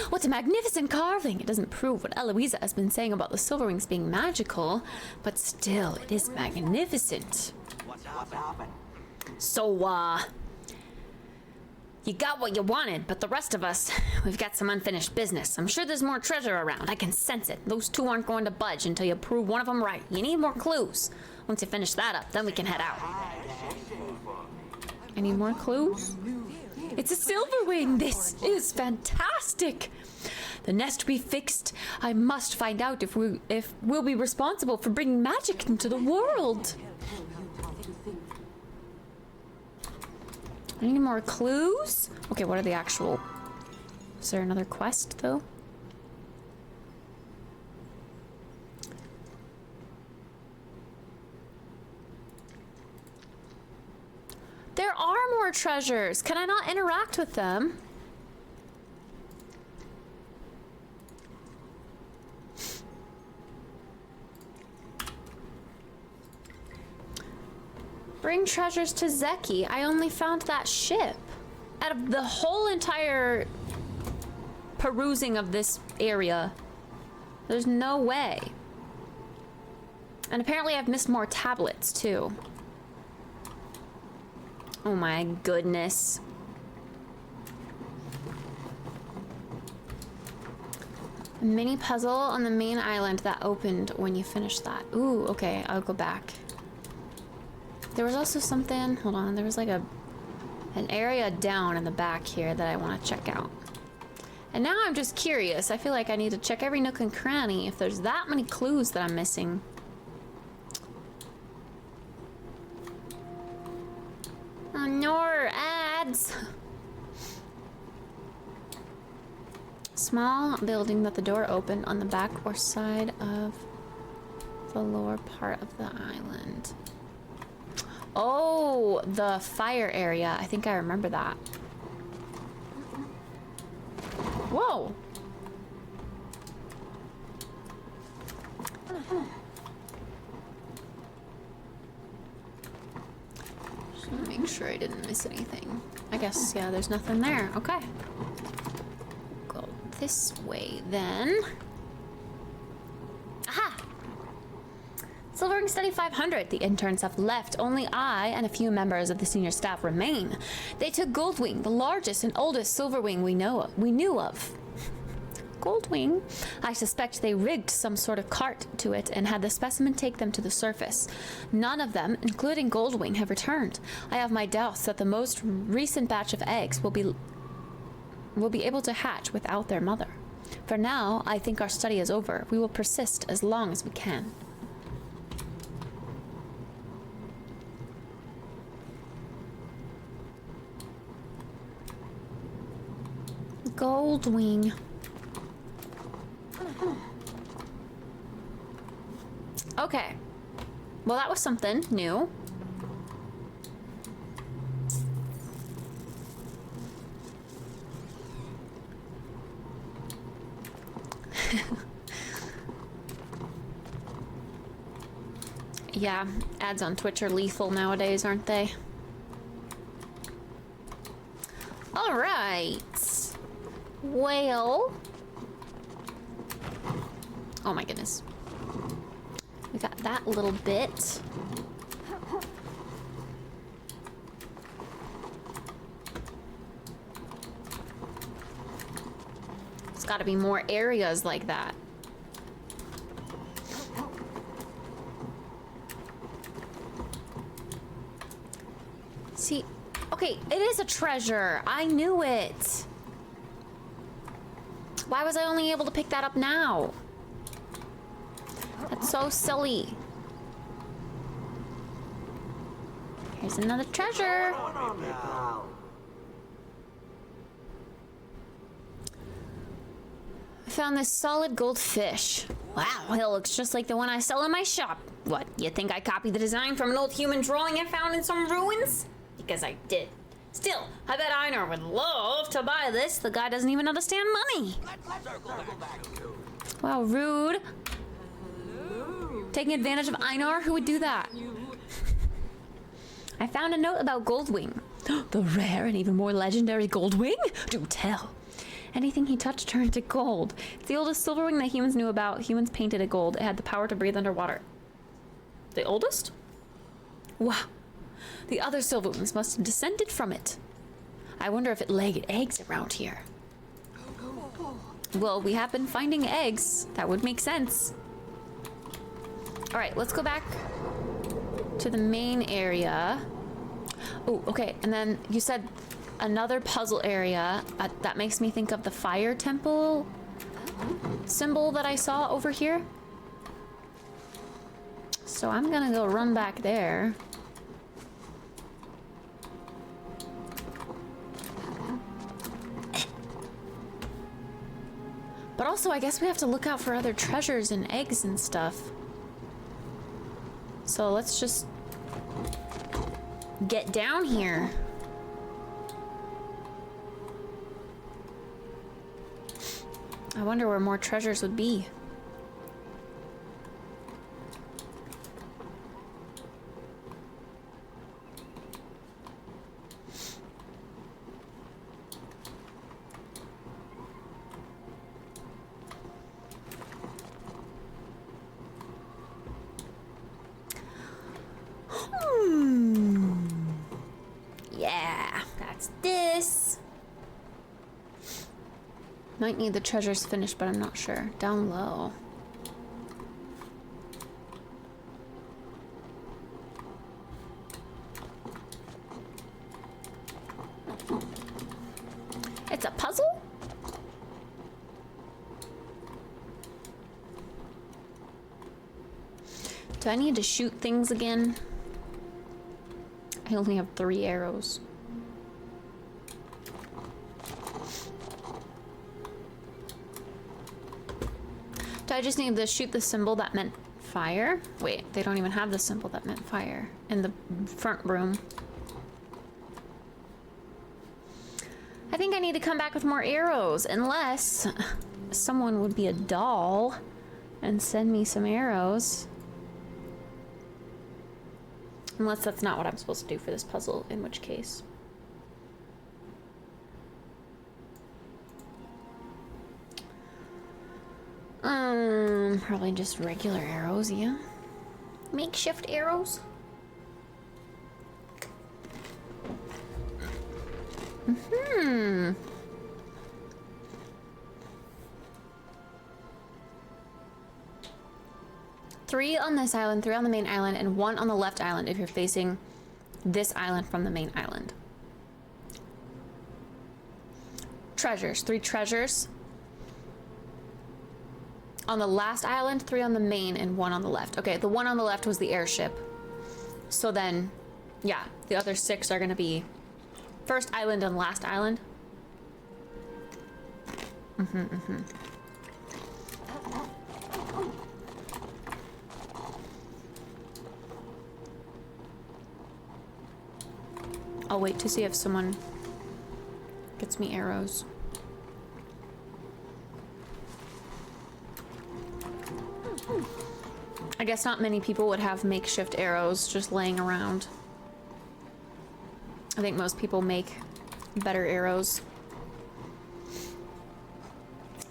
What a magnificent carving! It doesn't prove what Eloisa has been saying about the silver rings being magical, but still, it is magnificent. So, you got what you wanted, but the rest of us, we've got some unfinished business. I'm sure there's more treasure around. I can sense it. Those two aren't going to budge until you prove one of them right. You need more clues. Once you finish that up, then we can head out. I need more clues? It's a silver wing! This is fantastic! The nest we fixed, I must find out if we'll be responsible for bringing magic into the world. I need more clues? Okay, what are the actual... Is there another quest, though? There are more treasures. Can I not interact with them? Bring treasures to Zeki. I only found that ship. Out of the whole entire perusing of this area, there's no way. And apparently I've missed more tablets too. Oh my goodness. A mini puzzle on the main island that opened when you finished that. Ooh, okay, I'll go back. There was also something, hold on, there was like an area down in the back here that I want to check out. And now I'm just curious. I feel like I need to check every nook and cranny if there's that many clues that I'm missing. Oh, no ads. Small building that the door opened on the back or side of the lower part of the island. Oh, the fire area. I think I remember that. Whoa. Just want to make sure I didn't miss anything. I guess, yeah, there's nothing there. Okay. Go this way then. Aha! Silvering Study 500. The interns have left. Only I and a few members of the senior staff remain. They took Goldwing, the largest and oldest Silverwing we knew of. Goldwing? I suspect they rigged some sort of cart to it and had the specimen take them to the surface. None of them, including Goldwing, have returned. I have my doubts that the most recent batch of eggs will be able to hatch without their mother. For now, I think our study is over. We will persist as long as we can. Goldwing. Okay. Well, that was something new. Yeah, ads on Twitch are lethal nowadays, aren't they? All right. Well. Oh my goodness. We got that little bit. There's got to be more areas like that. See, okay, it is a treasure. I knew it. Why was I only able to pick that up now? That's so silly. Here's another treasure. I found this solid gold fish. Wow, it looks just like the one I sell in my shop. What, you think I copied the design from an old human drawing I found in some ruins? Because I did. Still, I bet Einar would love to buy this. The guy doesn't even understand money. Wow, rude. Taking advantage of Einar? Who would do that? I found a note about Goldwing. The rare and even more legendary Goldwing? Do tell. Anything he touched turned to gold. It's the oldest silverwing that humans knew about. Humans painted it gold. It had the power to breathe underwater. The oldest? Wow. The other silverwings must have descended from it. I wonder if it laid eggs around here. Well, we have been finding eggs. That would make sense. All right, let's go back to the main area. Oh, okay. And then you said another puzzle area. That makes me think of the fire temple symbol that I saw over here. So I'm gonna go run back there. But also, I guess we have to look out for other treasures and eggs and stuff. So let's just get down here. I wonder where more treasures would be. Yeah, that's this. Might need the treasures finished, but I'm not sure. Down low. It's a puzzle? Do I need to shoot things again? I only have 3 arrows. I just need to shoot the symbol that meant fire. Wait, they don't even have the symbol that meant fire in the front room. I think I need to come back with more arrows, unless someone would be a doll and send me some arrows. Unless that's not what I'm supposed to do for this puzzle, in which case. Probably just regular arrows, yeah. Makeshift arrows. Mm-hmm. Three on this island, 3 on the main island, and 1 on the left island if you're facing this island from the main island. Treasures, 3 treasures. On the last island, 3 on the main, and 1 on the left. Okay, the 1 on the left was the airship. So then, yeah, the other 6 are gonna be first island and last island. I'll wait to see if someone gets me arrows. I guess not many people would have makeshift arrows just laying around. I think most people make better arrows.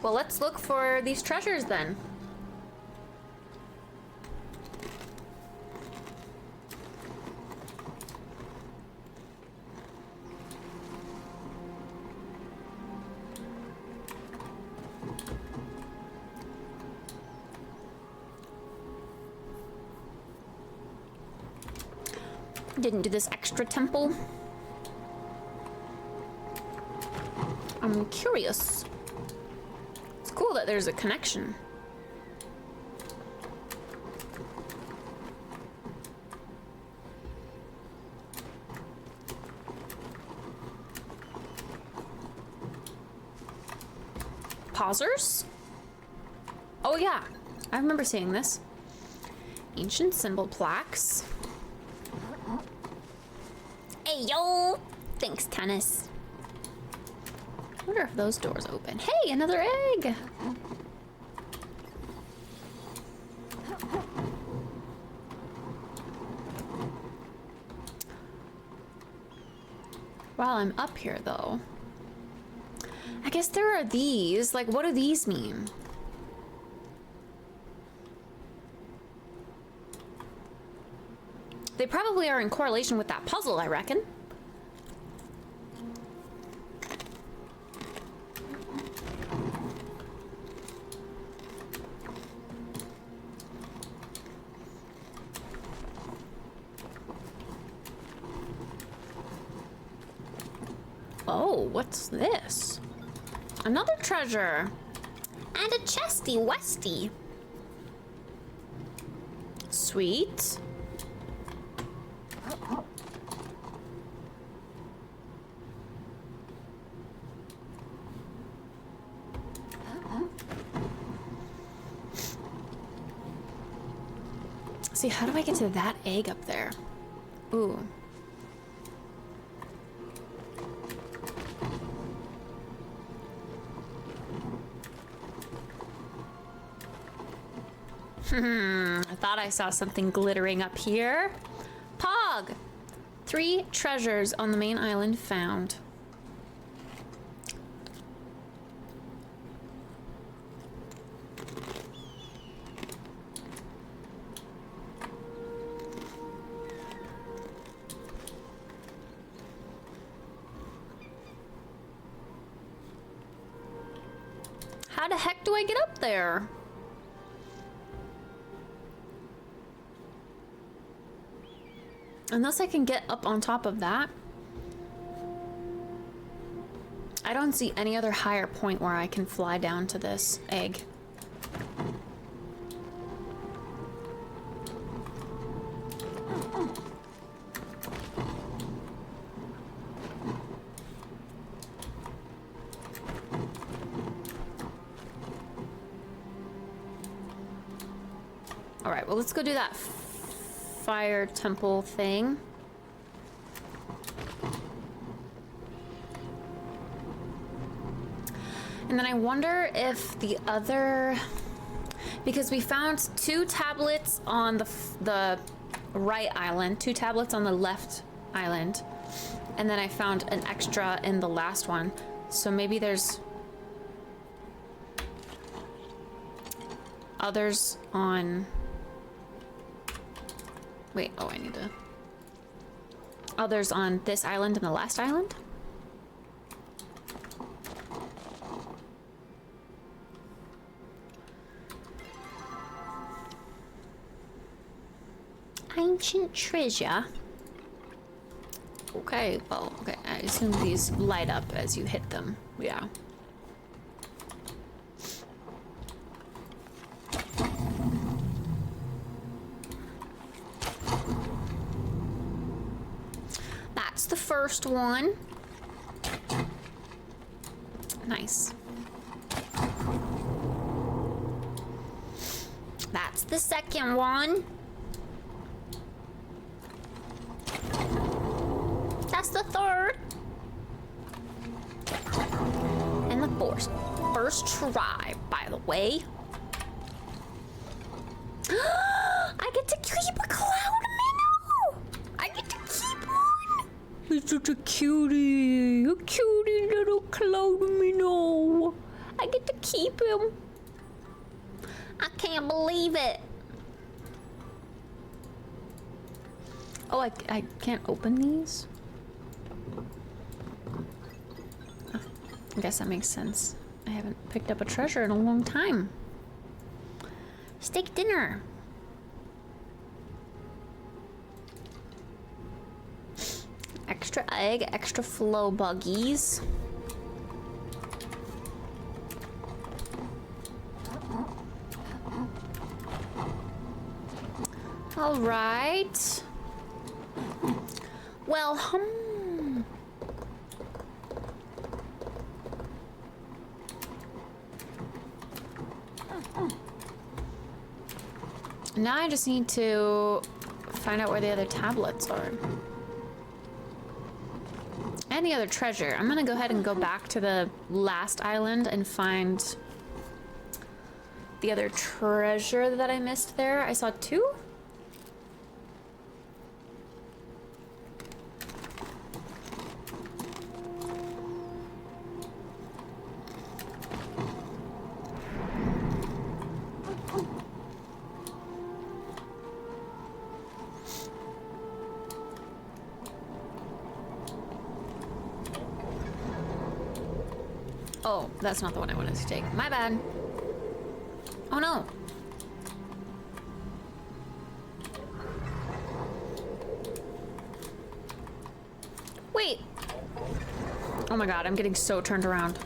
Well, let's look for these treasures then. Didn't do this extra temple. I'm curious. It's cool that there's a connection. Pausers? Oh yeah, I remember seeing this. Ancient symbol plaques. Hey yo! Thanks, Tennis. I wonder if those doors open. Hey, another egg! While I'm up here, though, I guess there are these. Like, what do these mean? They probably are in correlation with that puzzle, I reckon. Oh, what's this? Another treasure. And a chesty westy. Sweet. See, how do I get to that egg up there? Ooh. I thought I saw something glittering up here. Pog! 3 treasures on the main island found. How the heck do I get up there? Unless I can get up on top of that. I don't see any other higher point where I can fly down to this egg. All right, well, let's go do that fire temple thing. And then I wonder if the other, because we found 2 tablets on the right island, 2 tablets on the left island, and then I found an extra in the last one. So maybe there's others on, wait, oh, I need to, others on this island and the last island? Ancient treasure. Okay, well, okay, I assume these light up as you hit them. Yeah. That's the first one. Nice. That's the second one. That's the third. And the fourth. First try, by the way. I get to keep a cloud minnow! I get to keep one! He's such a cutie little cloud minnow. I get to keep him. I can't believe it. Oh, I can't open these? I guess that makes sense. I haven't picked up a treasure in a long time. Steak dinner. Extra egg, extra flow buggies. All right. Well, now I just need to find out where the other tablets are. And the other treasure. I'm gonna go ahead and go back to the last island and find the other treasure that I missed there. I saw 2? Oh, that's not the one I wanted to take. My bad. Oh no. Wait. Oh my god, I'm getting so turned around.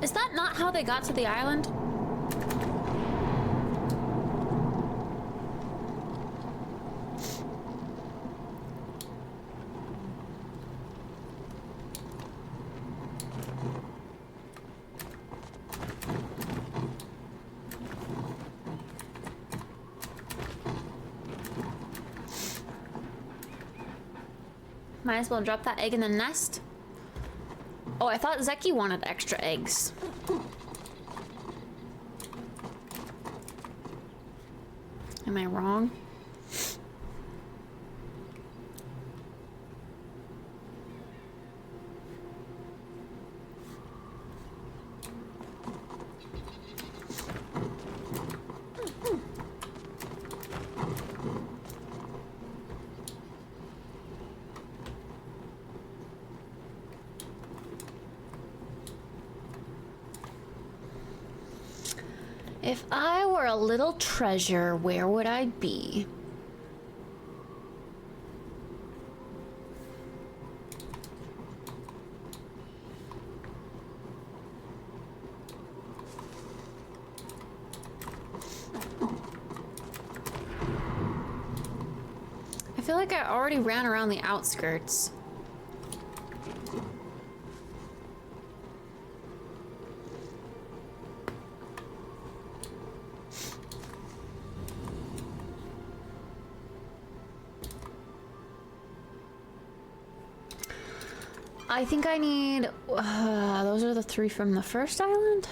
Is that not how they got to the island? Might as well drop that egg in the nest. Oh, I thought Zeki wanted extra eggs. Am I wrong? If I were a little treasure, where would I be? feel like I already ran around the outskirts. I think I need, those are the 3 from the first island?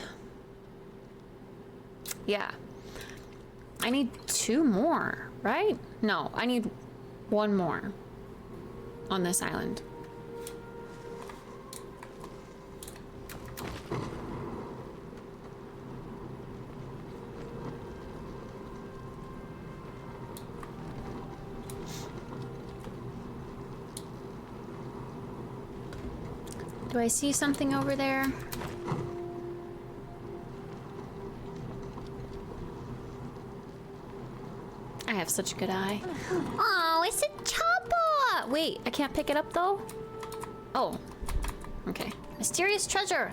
Yeah. I need 2 more, right? No, I need 1 more on this island. Do I see something over there? I have such a good eye. Oh, it's a chopper! Wait, I can't pick it up though? Oh, okay. Mysterious treasure.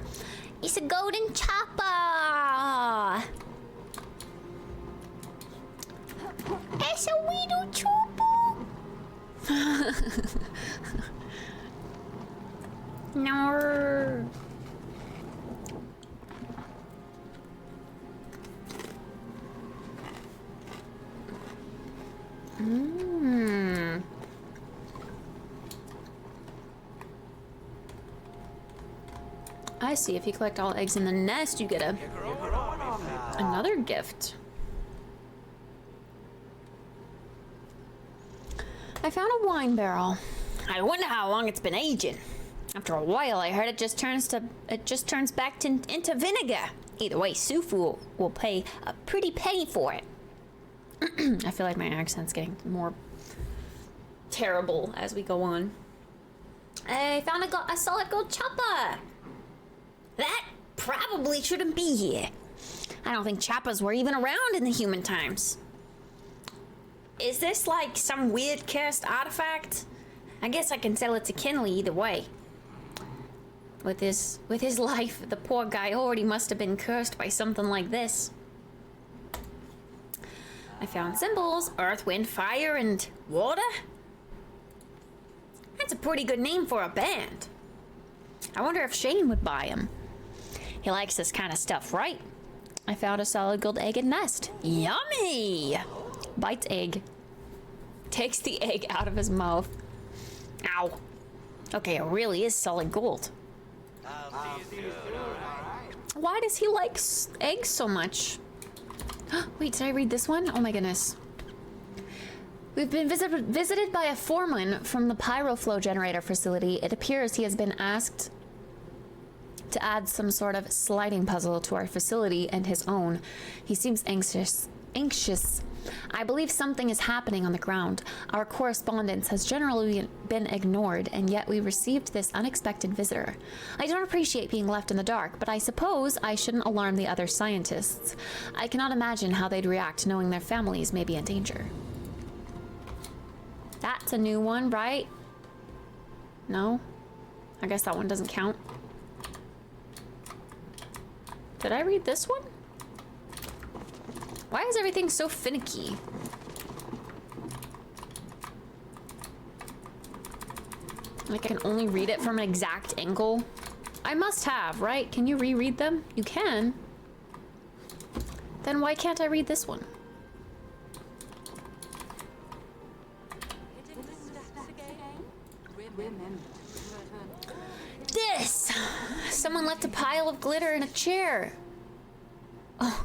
It's a golden chopper! It's a little chopper! No. I see. If you collect all eggs in the nest, you get another gift. I found a wine barrel. I wonder how long it's been aging. After a while, I heard it just turns back into vinegar. Either way, Sufu will pay a pretty penny for it. I feel like my accent's getting more terrible as we go on. I found a solid gold chopper. That probably shouldn't be here. I don't think choppers were even around in the human times. Is this like some weird cursed artifact? I guess I can sell it to Kinley either way. With his life, the poor guy already must have been cursed by something like this. I found symbols: earth, wind, fire, and water. That's a pretty good name for a band. I wonder if Shane would buy him. He likes this kind of stuff, right? I found a solid gold egg and nest. Yummy! Bites egg. Takes the egg out of his mouth. Ow. Okay, it really is solid gold. Why does he like eggs so much? Wait, did I read this one? Oh my goodness. We've been visited by a foreman from the Pyroflow generator facility. It appears he has been asked to add some sort of sliding puzzle to our facility and his own. He seems anxious. I believe something is happening on the ground. Our correspondence has generally been ignored, and yet we received this unexpected visitor. I don't appreciate being left in the dark, but I suppose I shouldn't alarm the other scientists. I cannot imagine how they'd react knowing their families may be in danger. That's a new one, right? No? I guess that one doesn't count. Did I read this one? Why is everything so finicky? Like I can only read it from an exact angle? I must have, right? Can you reread them? You can. Then why can't I read this one? This! Someone left a pile of glitter in a chair. Oh.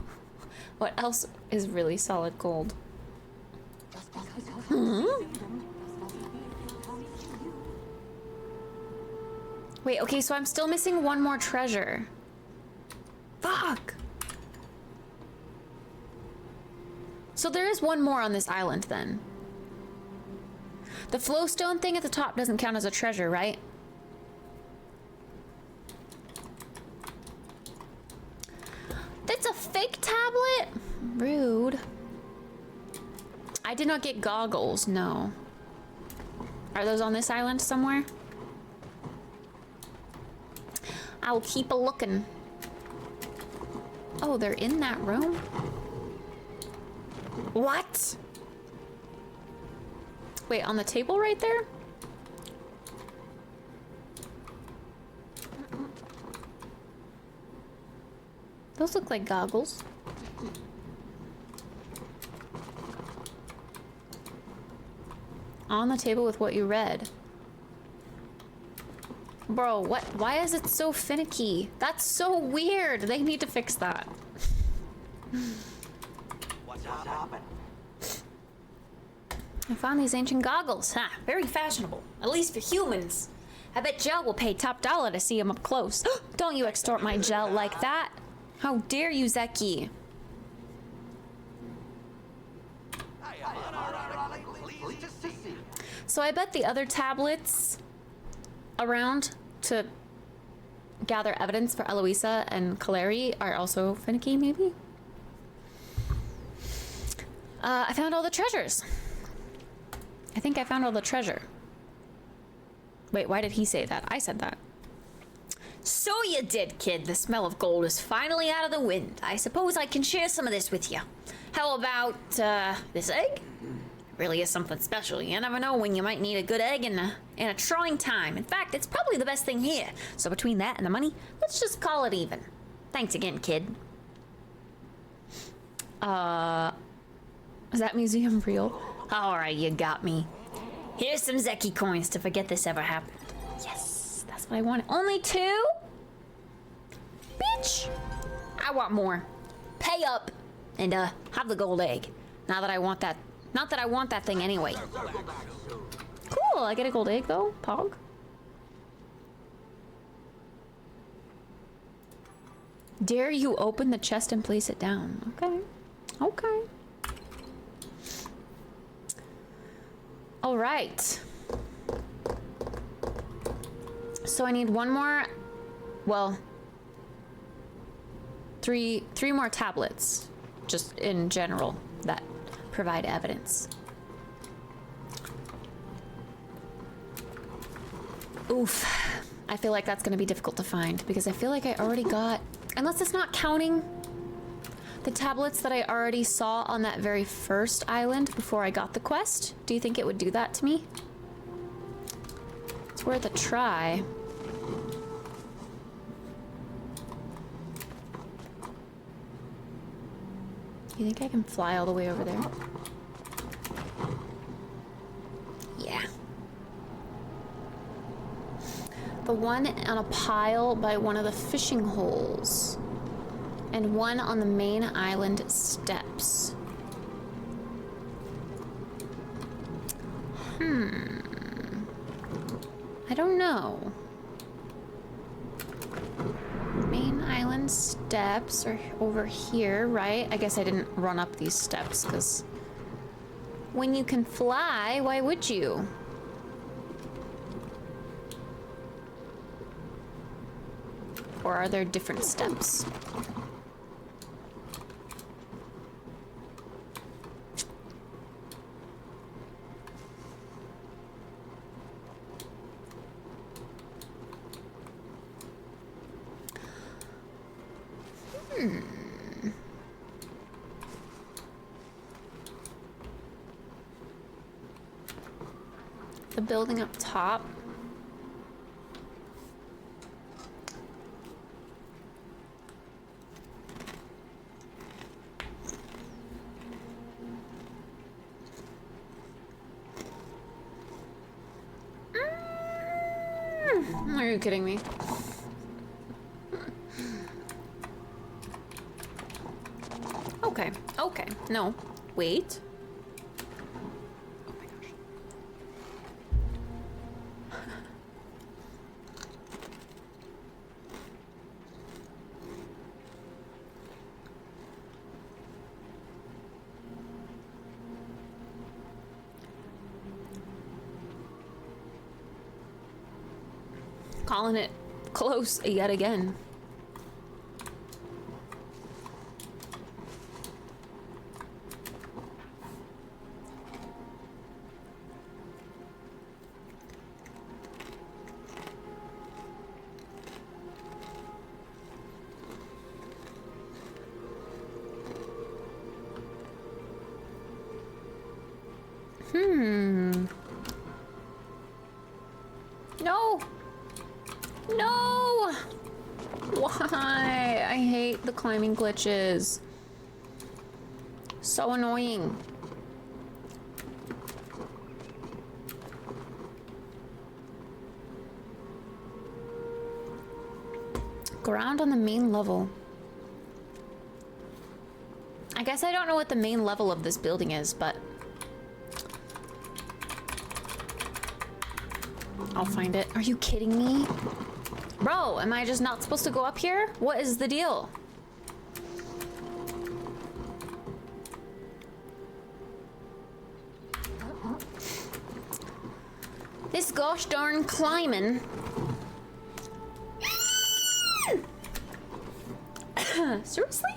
What else is really solid gold? Wait, okay, so I'm still missing one more treasure. Fuck! So there is one more on this island then. The flowstone thing at the top doesn't count as a treasure, right? That's a fake tablet? Rude. I did not get goggles, no. Are those on this island somewhere? I'll keep a looking. Oh, they're in that room? What? Wait, on the table right there? Those look like goggles. On the table with what you read. Bro, what? Why is it so finicky? That's so weird. They need to fix that. What's happened? I found these ancient goggles. Huh, very fashionable. At least for humans. I bet Gel will pay top dollar to see them up close. Don't you extort my Gel like that. How dare you, Zeki? So I bet the other tablets around to gather evidence for Eloisa and Kaleri are also finicky, maybe? I found all the treasures. I think I found all the treasure. Wait, why did he say that? I said that. So you did, kid. The smell of gold is finally out of the wind. I suppose I can share some of this with you. How about, this egg? It really is something special. You never know when you might need a good egg in a trying time. In fact, it's probably the best thing here. So between that and the money, let's just call it even. Thanks again, kid. Is that museum real? Alright, you got me. Here's some Zeki coins to forget this ever happened. Yes, that's what I wanted. Only 2? Bitch! I want more. Pay up and have the gold egg. Now that I want that. Not that I want that thing anyway. Cool, I get a gold egg though. Pog. Dare you open the chest and place it down? Okay. Okay. All right. So I need one more, well, three more tablets, just in general, that provide evidence. Oof. I feel like that's gonna be difficult to find because I feel like I already got, unless it's not counting the tablets that I already saw on that very first island before I got the quest. Do you think it would do that to me? It's worth a try. You think I can fly all the way over there? Yeah. The one on a pile by one of the fishing holes. And one on the main island steps. I don't know. Main island steps are over here, right? I guess I didn't run up these steps because when you can fly, why would you? Or are there different steps? The building up top. Are you kidding me? Okay, okay, no, wait. Oh my gosh. Calling it close yet again. Why? I hate the climbing glitches. So annoying. Ground on the main level. I guess I don't know what the main level of this building is, but I'll find it. Are you kidding me? Bro, am I just not supposed to go up here? What is the deal? This gosh darn climbing. Seriously?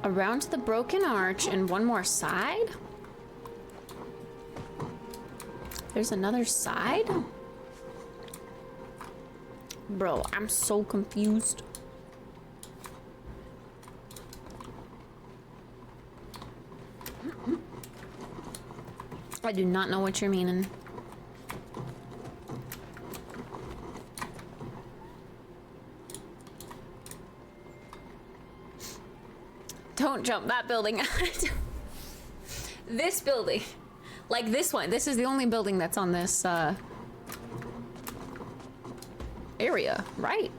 Around to the broken arch and one more side? There's another side? Bro, I'm so confused. I do not know what you're meaning. Don't jump that building. This building. Like this one. This is the only building that's on this area, right?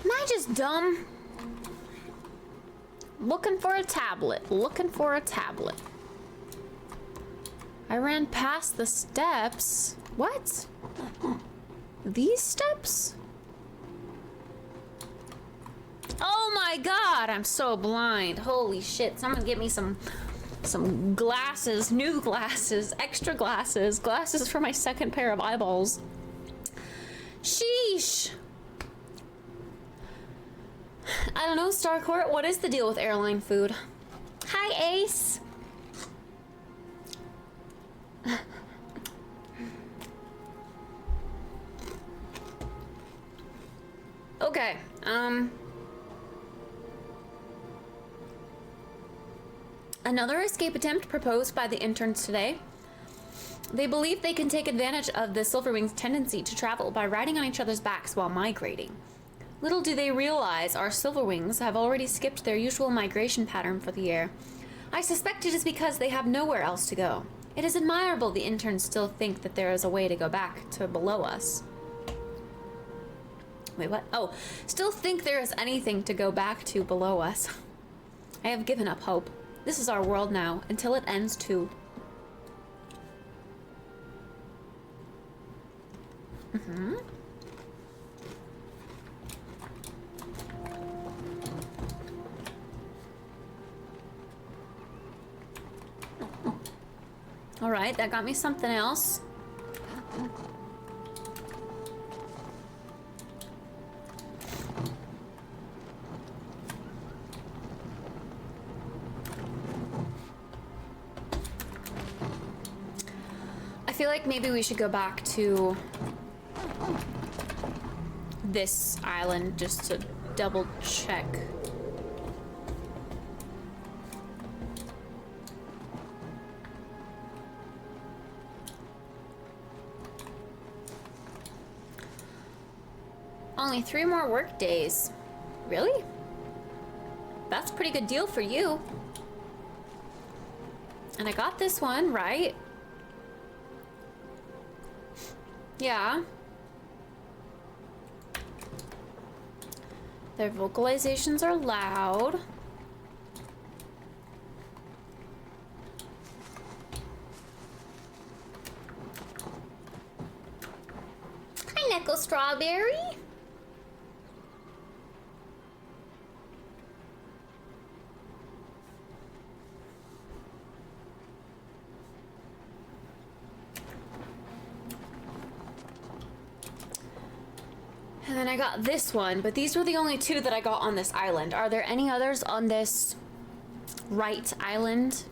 Am I just dumb? Looking for a tablet. Looking for a tablet. I ran past the steps. What? These steps? Oh my god, I'm so blind. Holy shit. Someone get me some glasses, new glasses, extra glasses, glasses for my second pair of eyeballs. Sheesh. I don't know, Starcourt, what is the deal with airline food? Hi, Ace. Okay, another escape attempt proposed by the interns today. They believe they can take advantage of the Silverwing's tendency to travel by riding on each other's backs while migrating. Little do they realize our Silverwings have already skipped their usual migration pattern for the year. I suspect it is because they have nowhere else to go. It is admirable the interns still think that there is a way to go back to below us. Wait, what? Oh, still think there is anything to go back to below us. I have given up hope. This is our world now, until it ends too. Mm-hmm. All right, that got me something else. I feel like maybe we should go back to this island just to double check. Only 3 more work days. Really? That's a pretty good deal for you. And I got this one, right? Yeah. Their vocalizations are loud. Hi, Echo Strawberry. And then I got this one, but these were the only two that I got on this island. Are there any others on this right island?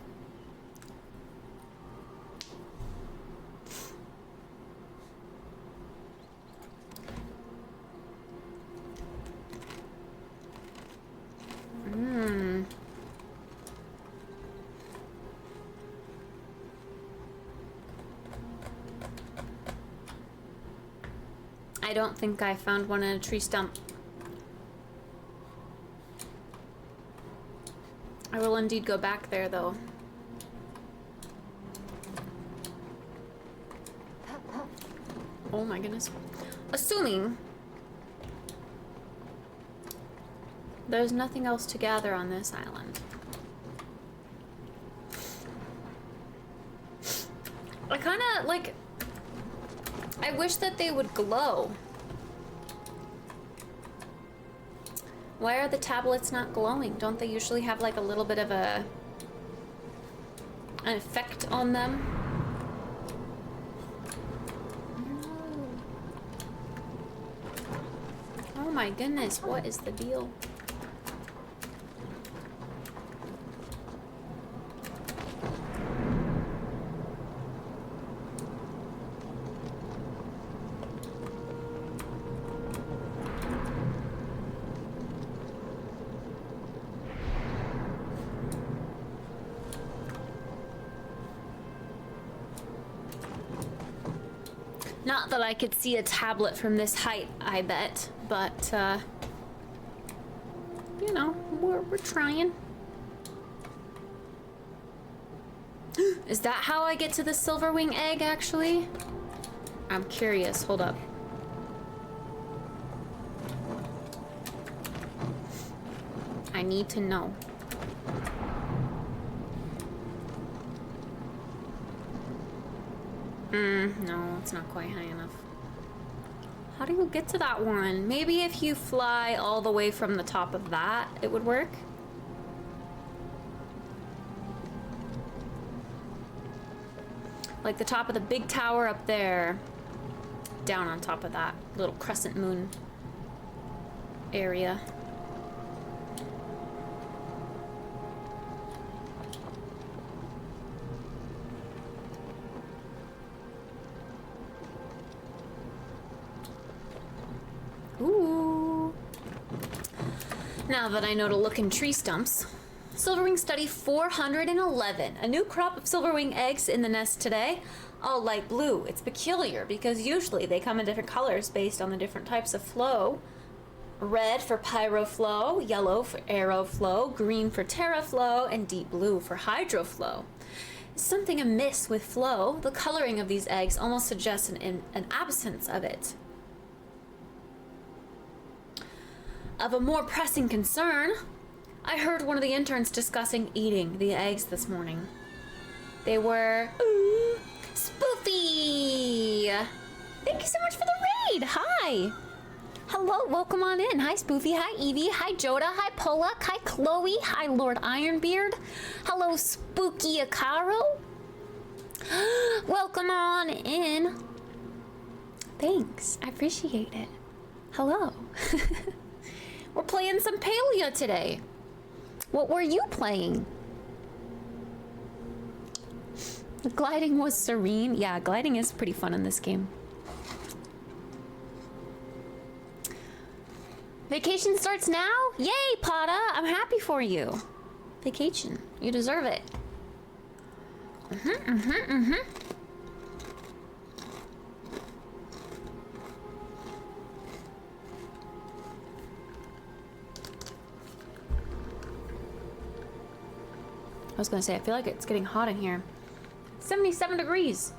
I don't think I found one in a tree stump. I will indeed go back there though. Oh my goodness. Assuming there's nothing else to gather on this island. I kind of like, I wish that they would glow. Why are the tablets not glowing? Don't they usually have like a little bit of an effect on them? Oh my goodness, what is the deal? Not that I could see a tablet from this height, I bet, but, you know, we're trying. Is that how I get to the silverwing egg, actually? I'm curious, hold up. I need to know. No, it's not quite high enough. How do you get to that one? Maybe if you fly all the way from the top of that, it would work. Like the top of the big tower up there, down on top of that little crescent moon area. Ooh. Now that I know to look in tree stumps. Silverwing study 411. A new crop of silverwing eggs in the nest today. All light blue. It's peculiar because usually they come in different colors based on the different types of flow. Red for pyroflow, yellow for aeroflow, green for terraflow, and deep blue for hydroflow. Is something amiss with flow? The coloring of these eggs almost suggests an absence of it. Of a more pressing concern, I heard one of the interns discussing eating the eggs this morning. They were spoofy. Thank you so much for the raid. Hi. Hello, welcome on in. Hi Spoofy, hi Evie, hi Joda, hi Polak, hi Chloe, hi Lord Ironbeard. Hello Spooky Akaro. Welcome on in. Thanks, I appreciate it. Hello. We're playing some Palia today. What were you playing? The gliding was serene. Yeah, gliding is pretty fun in this game. Vacation starts now? Yay, Pata! I'm happy for you. Vacation. You deserve it. I was gonna say, I feel like it's getting hot in here. 77 degrees.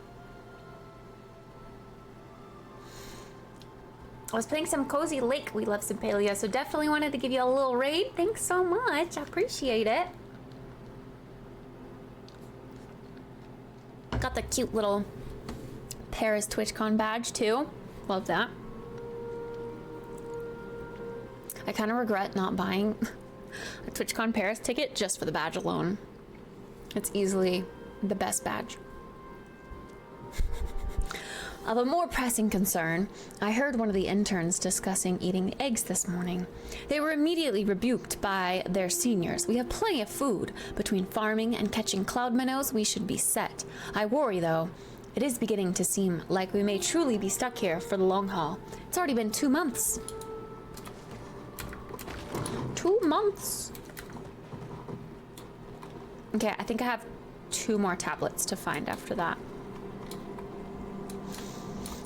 I was playing some Cozy Lake. We love some Palia, so definitely wanted to give you a little raid. Thanks so much. I appreciate it. Got the cute little Paris TwitchCon badge too. Love that. I kind of regret not buying a TwitchCon Paris ticket just for the badge alone. It's easily the best badge. Of a more pressing concern, I heard one of the interns discussing eating eggs this morning. They were immediately rebuked by their seniors. We have plenty of food. Between farming and catching cloud minnows, we should be set. I worry, though. It is beginning to seem like we may truly be stuck here for the long haul. It's already been 2 months. 2 months. Okay, I think I have 2 more tablets to find after that.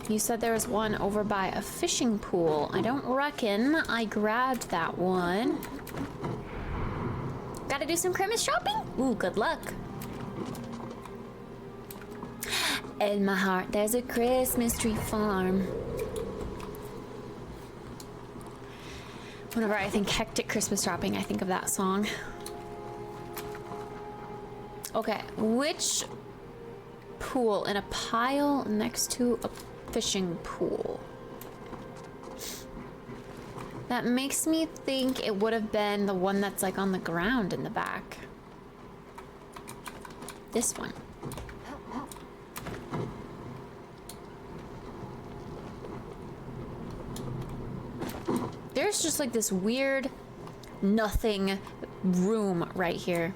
You said there was one over by a fishing pool. I don't reckon I grabbed that one. Gotta do some Christmas shopping? Ooh, good luck. In my heart, there's a Christmas tree farm. Whenever I think hectic Christmas shopping, I think of that song. Okay, which pool? In a pile next to a fishing pool. That makes me think it would have been the one that's like on the ground in the back. This one. There's just like this weird nothing room right here.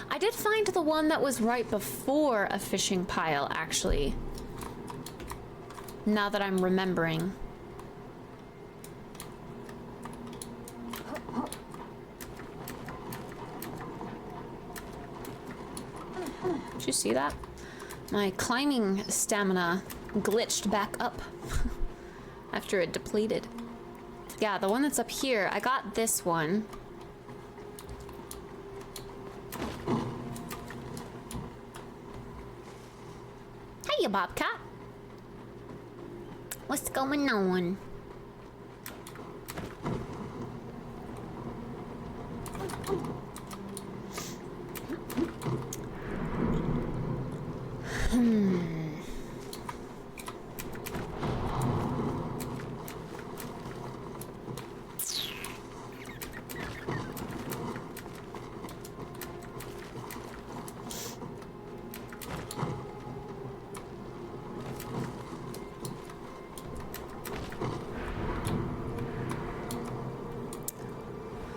I did find the one that was right before a fishing pile, actually. Now that I'm remembering. Did you see that? My climbing stamina glitched back up after it depleted. Yeah, the one that's up here, I got this one. Hey, Bobcat. What's going on?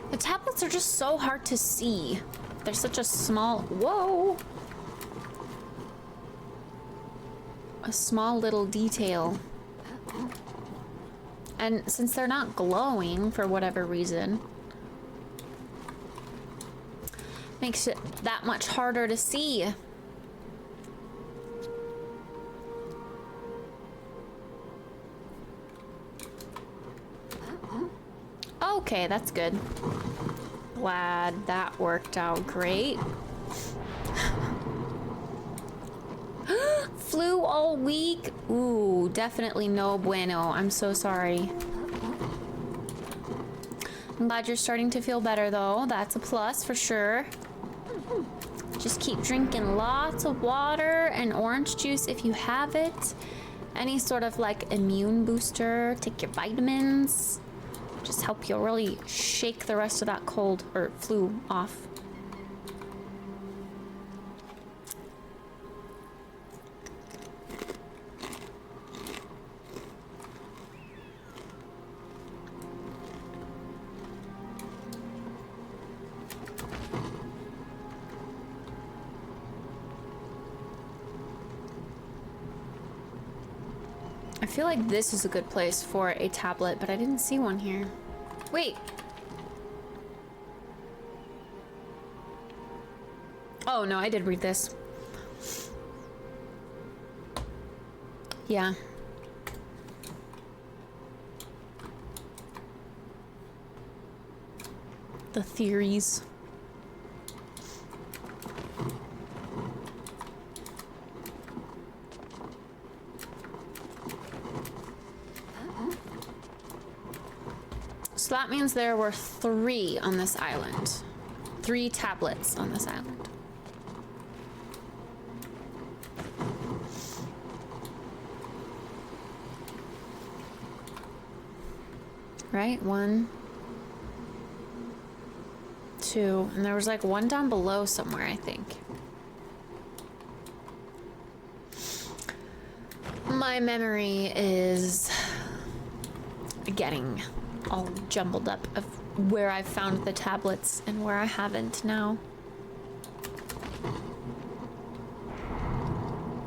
The tablets are just so hard to see. They're such a small... Whoa! A small little detail. And since they're not glowing for whatever reason, makes it that much harder to see. Okay, that's good. Glad that worked out great. Flu all week? Ooh, definitely no bueno. I'm so sorry. I'm glad you're starting to feel better though. That's a plus for sure. Just keep drinking lots of water and orange juice if you have it. Any sort of like immune booster. Take your vitamins. Just help you really shake the rest of that cold or flu off. I feel like this is a good place for a tablet, but I didn't see one here. Wait. Oh no, I did read this. Yeah. The theories. So that means there were 3 on this island. 3 tablets on this island. right? 1, 2, and there was like one down below somewhere, I think. My memory is getting all jumbled up of where I've found the tablets and where I haven't now.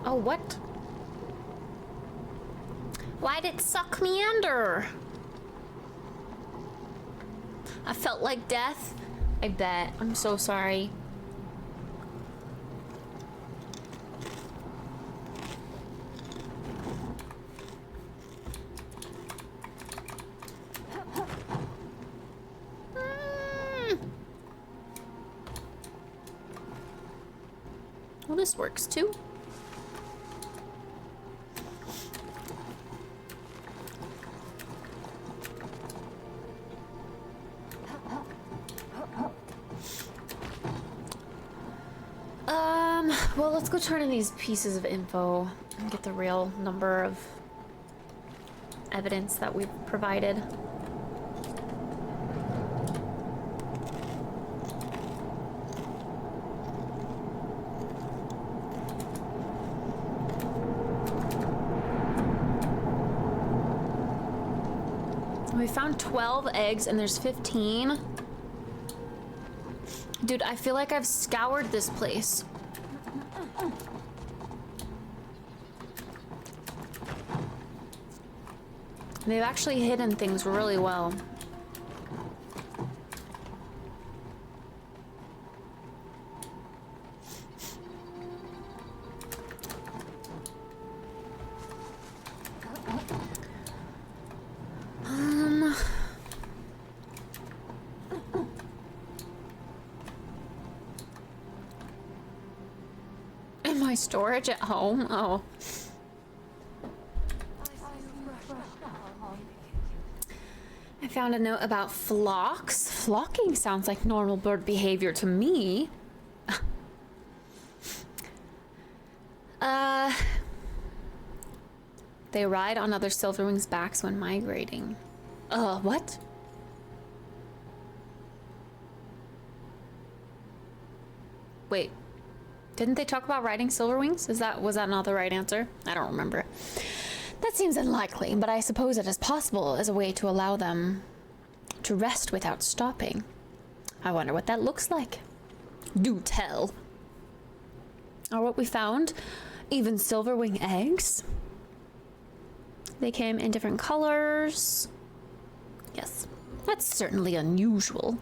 Oh, what? Why'd it suck me under? I felt like death. I bet. I'm so sorry. Well, this works too. Well, let's go turn in these pieces of info and get the real number of evidence that we've provided. We found 12 eggs and there's 15. Dude, I feel like I've scoured this place. They've actually hidden things really well. In my storage at home? Oh. I found a note about flocks. Flocking sounds like normal bird behavior to me. They ride on other silverwings' backs when migrating. What? Wait. Didn't they talk about riding silverwings? Was that not the right answer? I don't remember. That seems unlikely, but I suppose it is possible as a way to allow them to rest without stopping. I wonder what that looks like. Do tell. Or what we found, even silverwing eggs. They came in different colors. Yes, that's certainly unusual.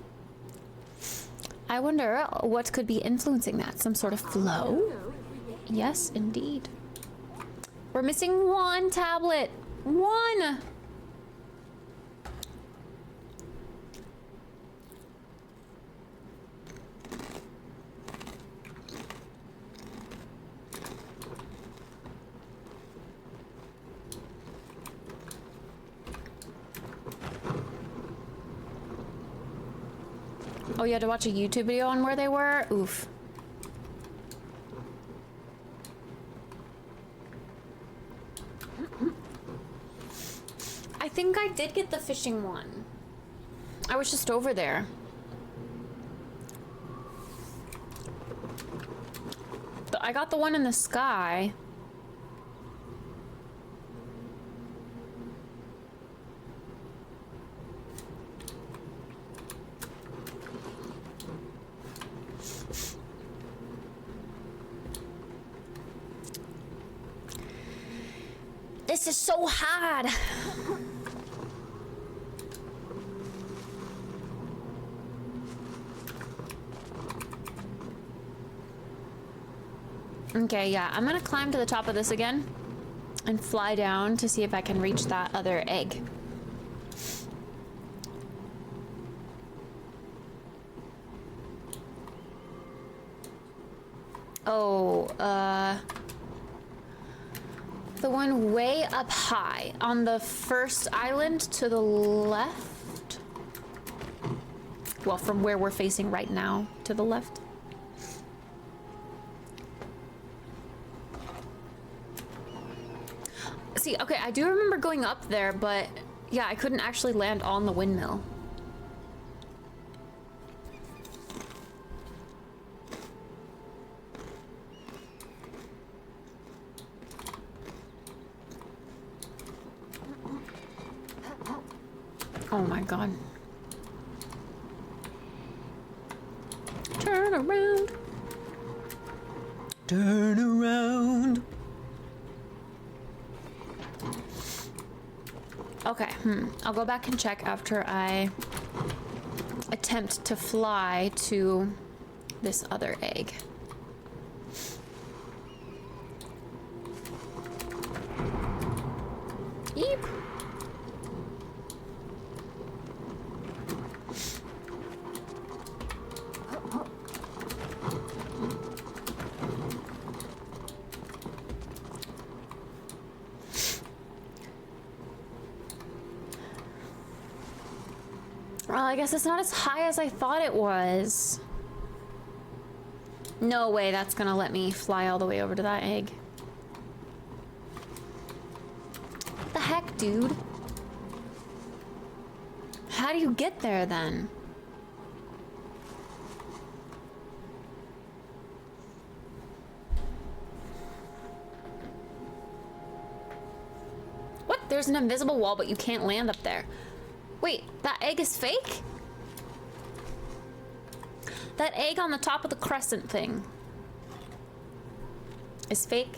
I wonder what could be influencing that. Some sort of flow? Yes, indeed. We're missing one tablet. One! Oh, you had to watch a YouTube video on where they were? Oof. I think I did get the fishing one. I was just over there. But I got the one in the sky. This is so hard. Okay, yeah, I'm gonna climb to the top of this again and fly down to see if I can reach that other egg. Oh, the one way up high on the first island to the left. Well, from where we're facing right now to the left. See, okay, I do remember going up there, but Yeah, I couldn't actually land on the windmill. Oh my god. Turn around. Turn around. Okay, I'll go back and check after I attempt to fly to this other egg. Eep. Well, I guess it's not as high as I thought it was. No way that's gonna let me fly all the way over to that egg. What the heck, dude? How do you get there then? What? There's an invisible wall, but you can't land up there. Wait, that egg is fake? That egg on the top of the crescent thing is fake?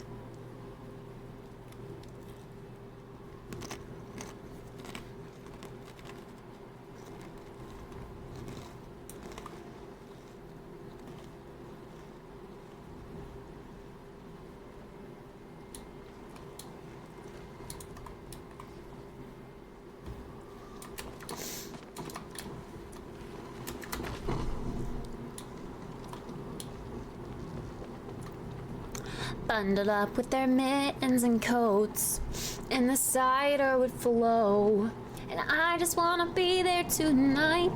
Bundled up with their mittens and coats, and the cider would flow, and I just wanna be there tonight.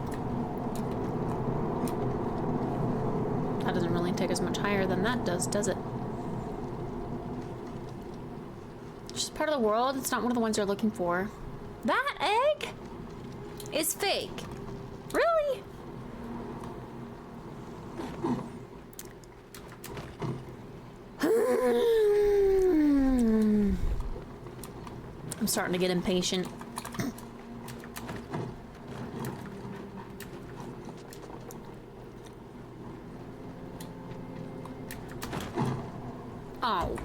That doesn't really take as much higher than that does it? It's just part of the world. It's not one of the ones you're looking for. That egg is fake. Really? I'm starting to get impatient. Oh.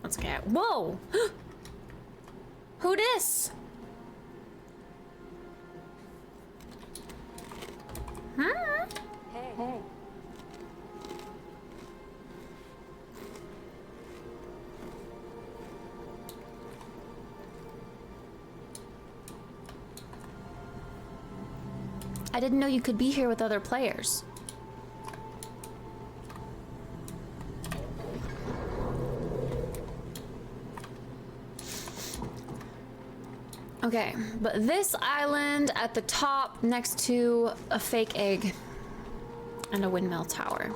That's okay. Whoa! Who dis? Huh? Hey. I didn't know you could be here with other players. Okay, but this island at the top next to a fake egg and a windmill tower.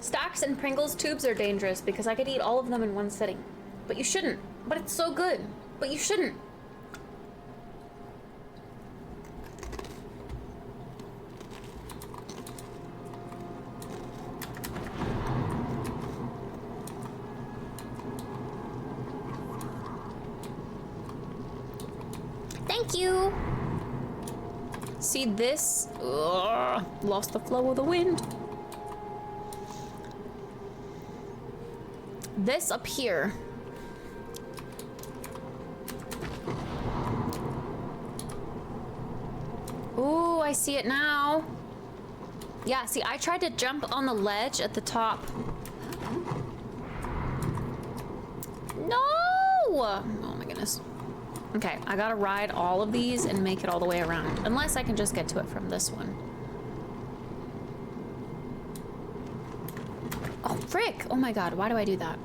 Stacks and Pringles tubes are dangerous because I could eat all of them in one sitting. But you shouldn't. But it's so good. But you shouldn't. Thank you. See this? Ugh, lost the flow of the wind. This up here. Ooh, I see it now. Yeah, see, I tried to jump on the ledge at the top. No! Oh my goodness. Okay, I gotta ride all of these and make it all the way around. Unless I can just get to it from this one. Oh, frick! Oh my god, why do I do that?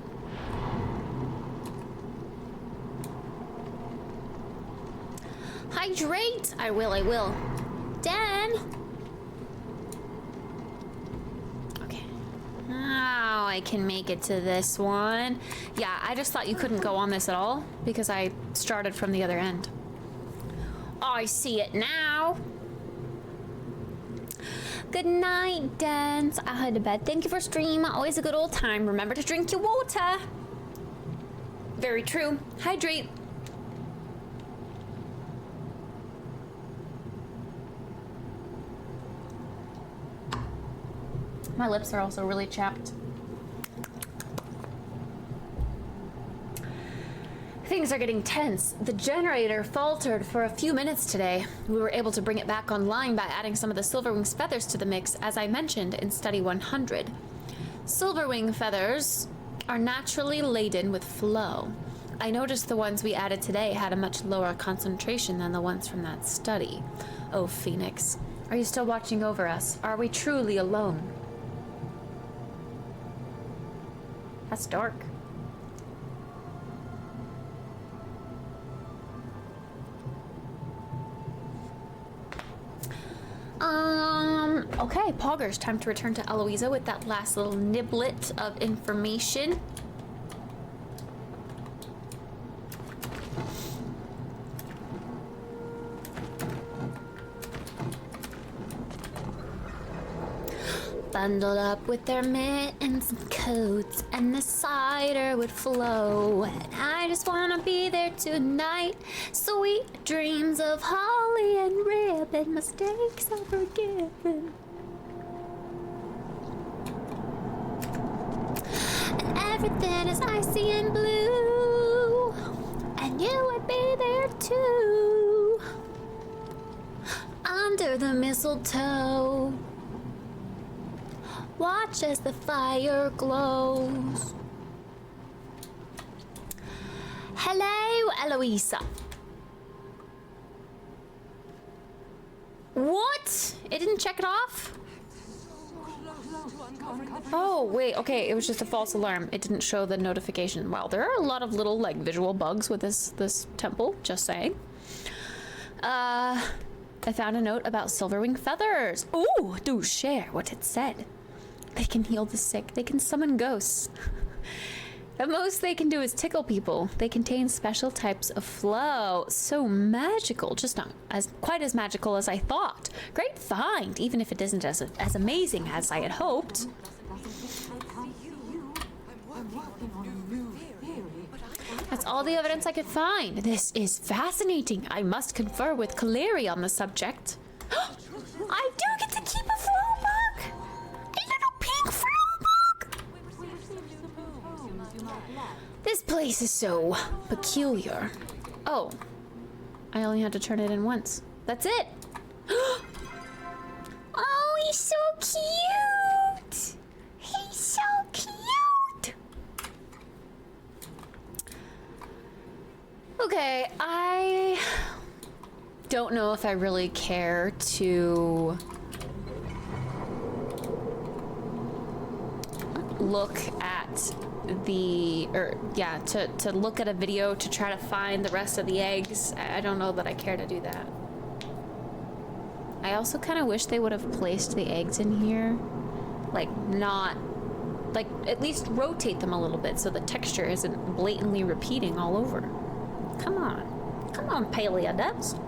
Hydrate! I will. Dan! Okay. Now I can make it to this one. Yeah, I just thought you couldn't go on this at all because I started from the other end. I see it now. Good night, Dan. I head to bed. Thank you for stream. Always a good old time. Remember to drink your water. Very true. Hydrate. My lips are also really chapped. Things are getting tense. The generator faltered for a few minutes today. We were able to bring it back online by adding some of the Silverwing's feathers to the mix, as I mentioned in Study 100. Silverwing feathers are naturally laden with flow. I noticed the ones we added today had a much lower concentration than the ones from that study. Oh, Phoenix, are you still watching over us? Are we truly alone? That's dark. Okay, Poggers, time to return to Eloisa with that last little niblet of information. Bundled up with their mittens and coats, and the cider would flow. And I just wanna be there tonight. Sweet dreams of holly and ribbon, mistakes are forgiven. And everything is icy and blue, and you would be there too. Under the mistletoe, watch as the fire glows. Hello, Eloisa. What? It didn't check it off? Oh, wait, okay, it was just a false alarm. It didn't show the notification. Wow, there are a lot of little, like, visual bugs with this temple, just saying. I found a note about Silverwing feathers. Ooh, do share what it said. They can heal the sick. They can summon ghosts. The most they can do is tickle people. They contain special types of flow. So magical. Just not quite as magical as I thought. Great find, even if it isn't as amazing as I had hoped. That's all the evidence I could find. This is fascinating. I must confer with Kaleri on the subject. I do get to keep a flow bug! A little pink flow bug! This place is so peculiar. Oh, I only had to turn it in once. That's it. Oh, he's so cute! He's so cute! Okay, I don't know if I really care to look at to look at a video to try to find the rest of the eggs. I don't know that I care to do that. I also kind of wish they would have placed the eggs in here, at least rotate them a little bit so the texture isn't blatantly repeating all over. Come on, Paleodubs.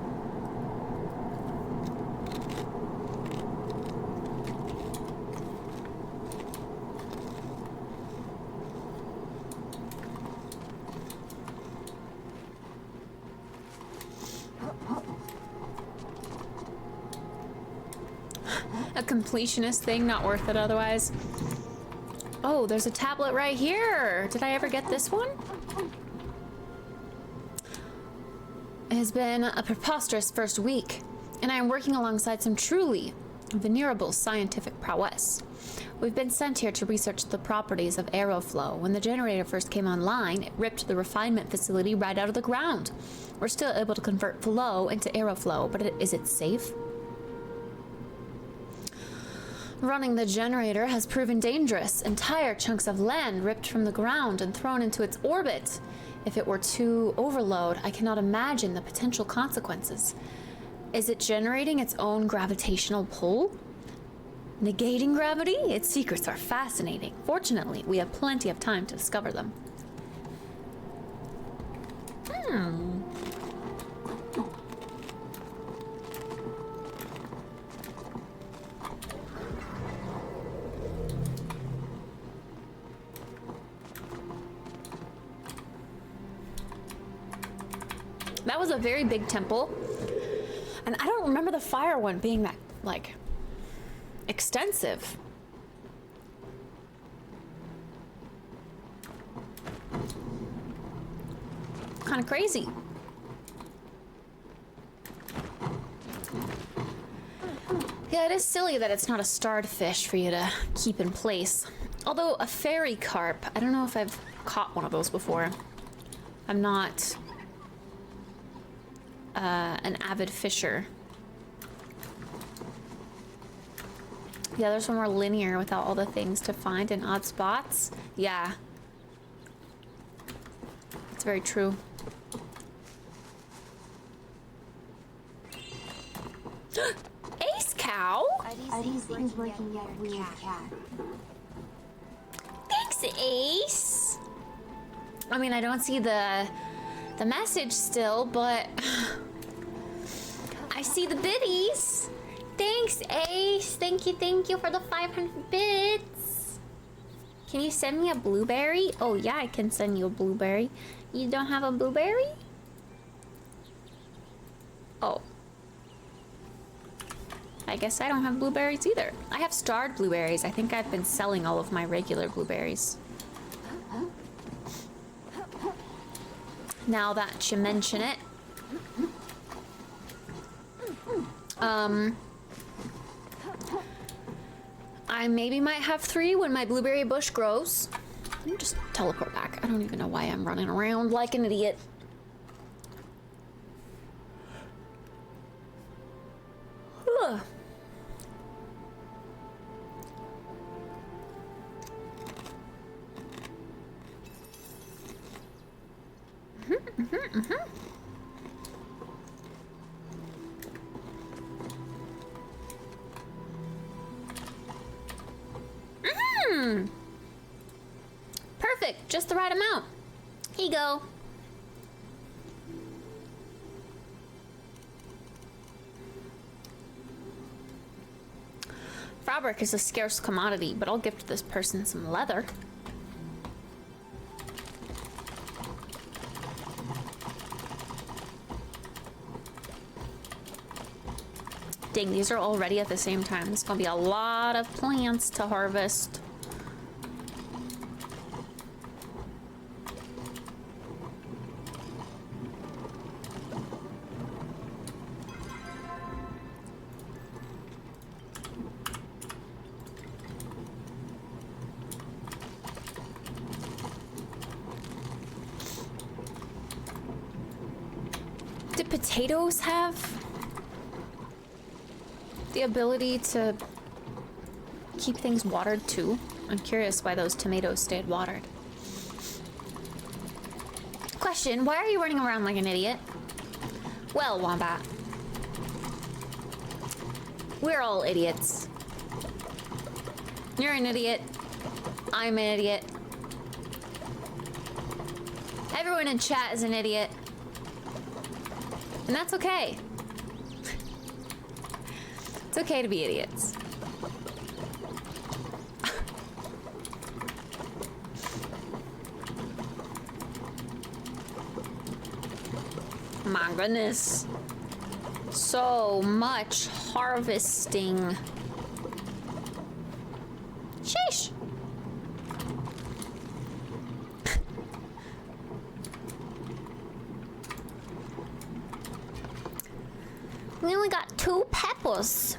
A completionist thing, not worth it otherwise. Oh, there's a tablet right here. Did I ever get this one? It has been a preposterous first week, and I am working alongside some truly venerable scientific prowess. We've been sent here to research the properties of aeroflow. When the generator first came online, it ripped the refinement facility right out of the ground. We're still able to convert flow into aeroflow, but is it safe? Running the generator has proven dangerous. Entire chunks of land ripped from the ground and thrown into its orbit. If it were to overload, I cannot imagine the potential consequences. Is it generating its own gravitational pull? Negating gravity? Its secrets are fascinating. Fortunately, we have plenty of time to discover them. That was a very big temple. And I don't remember the fire one being that, like, extensive. Kind of crazy. Yeah, it is silly that it's not a starred fish for you to keep in place. Although a fairy carp, I don't know if I've caught one of those before. I'm not an avid fisher. Yeah, there's one more linear without all the things to find in odd spots. Yeah. It's very true. Ace cow? Are these things working yet, weird cat? Thanks, Ace. I mean, I don't see the message still, but I see the biddies. Thanks, Ace. Thank you for the 500 bits. Can you send me a blueberry? Oh yeah, I can send you a blueberry. You don't have a blueberry? Oh. I guess I don't have blueberries either. I have starred blueberries. I think I've been selling all of my regular blueberries. Now that you mention it. I maybe might have 3 when my blueberry bush grows. Let me just teleport back. I don't even know why I'm running around like an idiot. Ugh. Perfect, just the right amount. Here you go. Fabric is a scarce commodity, but I'll gift this person some leather. Dang, these are all ready at the same time. There's gonna be a lot of plants to harvest. Do potatoes have the ability to keep things watered too? I'm curious why those tomatoes stayed watered. Question, why are you running around like an idiot? Well, Wombat. We're all idiots. You're an idiot. I'm an idiot. Everyone in chat is an idiot. And that's okay. It's okay to be idiots. My goodness. So much harvesting. Sheesh. We only got 2 peppers.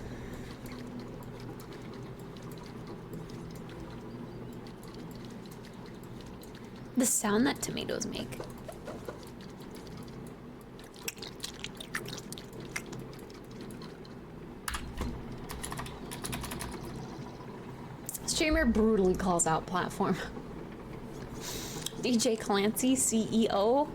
The sound that tomatoes make. Streamer brutally calls out platform. DJ Clancy, CEO.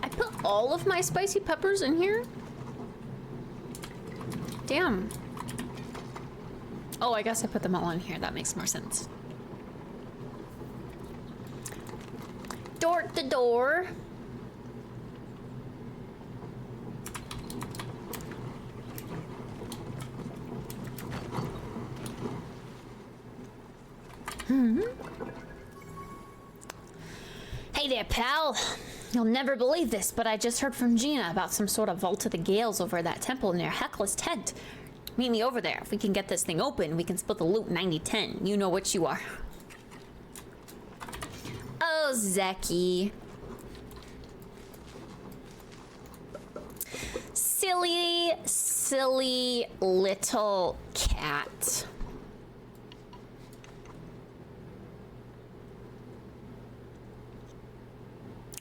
I put all of my spicy peppers in here? Damn. Oh, I guess I put them all in here. That makes more sense. Door to door. Hey there, pal. You'll never believe this, but I just heard from Gina about some sort of Vault of the Gales over that temple near Hekla's tent. Meet me over there. If we can get this thing open, we can split the loot 90-10. You know what you are. Oh, Zeki. Silly, silly little cat.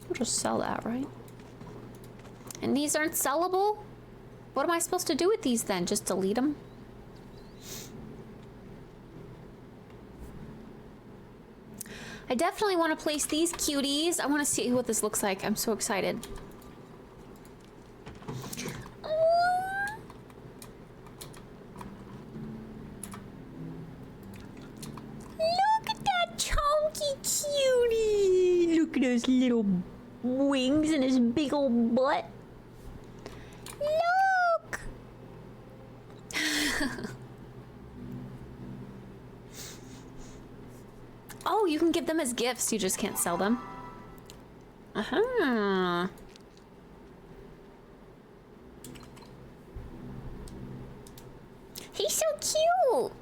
I'll just sell that, right? And these aren't sellable? What am I supposed to do with these then? Just delete them? I definitely want to place these cuties. I want to see what this looks like. I'm so excited. Look at that chunky cutie. Look at those little wings and his big old butt. Look! Oh, you can give them as gifts, you just can't sell them. Uh-huh. He's so cute!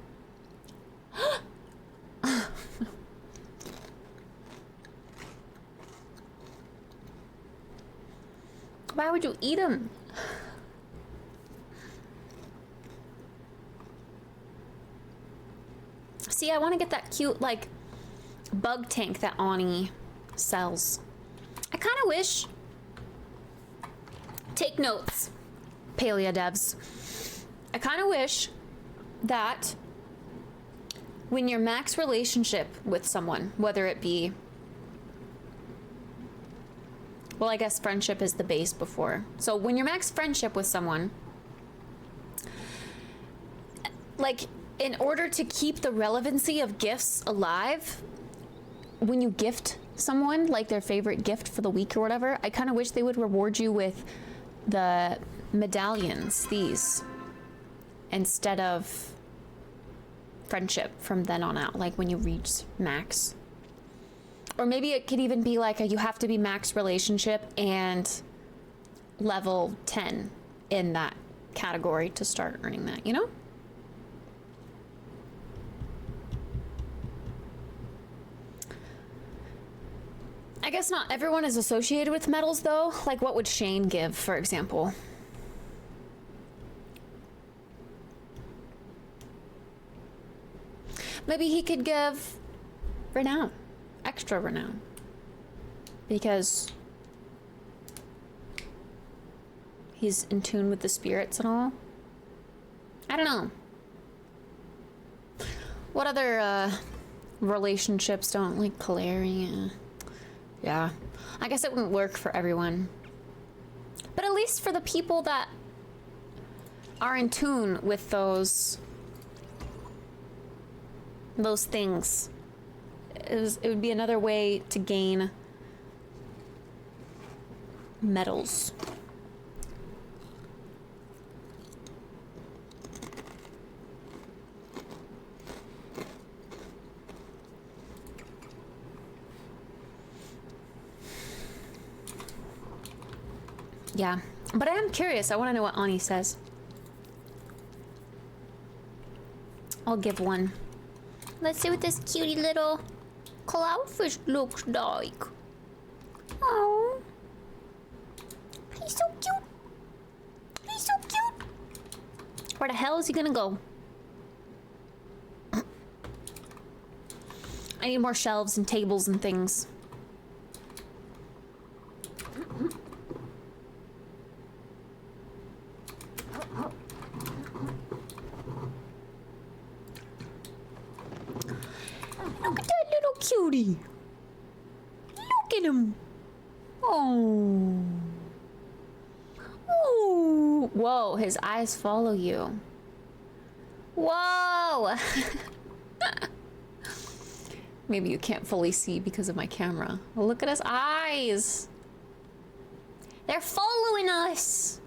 Why would you eat him? See, I want to get that cute, like, bug tank that Ani sells. I kind of wish... Take notes, Paleo devs. I kind of wish that when your max relationship with someone, whether it be... Well, I guess friendship is the base before. So when your max friendship with someone, like, in order to keep the relevancy of gifts alive, when you gift someone, like, their favorite gift for the week or whatever, I kind of wish they would reward you with the medallions, these, instead of friendship from then on out, like when you reach max. Or maybe it could even be like you have to be max relationship and level 10 in that category to start earning that, you know? I guess not everyone is associated with medals though. Like, what would Shane give, for example? Maybe he could give renown. Extra renown, because he's in tune with the spirits and all. I don't know. What other relationships don't, like Caleri? Yeah, I guess it wouldn't work for everyone, but at least for the people that are in tune with those things. It would be another way to gain medals. Yeah, but I am curious. I want to know what Ani says. I'll give one. Let's see what this cutie little cloudfish looks like. Oh, he's so cute. He's so cute. Where the hell is he gonna go? I need more shelves and tables and things. Look at that little cutie. Look at him. Oh. Oh. Whoa, his eyes follow you. Whoa. Maybe you can't fully see because of my camera. Look at his eyes. They're following us.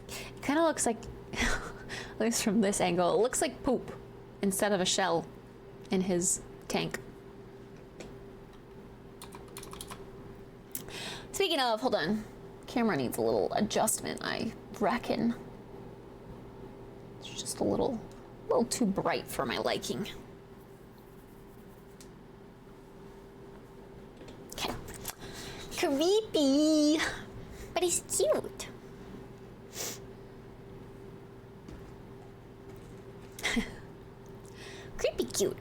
It kind of looks like, at least from this angle, it looks like poop instead of a shell in his tank. Speaking of, hold on. Camera needs a little adjustment, I reckon. It's just a little too bright for my liking. Okay. Creepy, but he's cute. Creepy cute.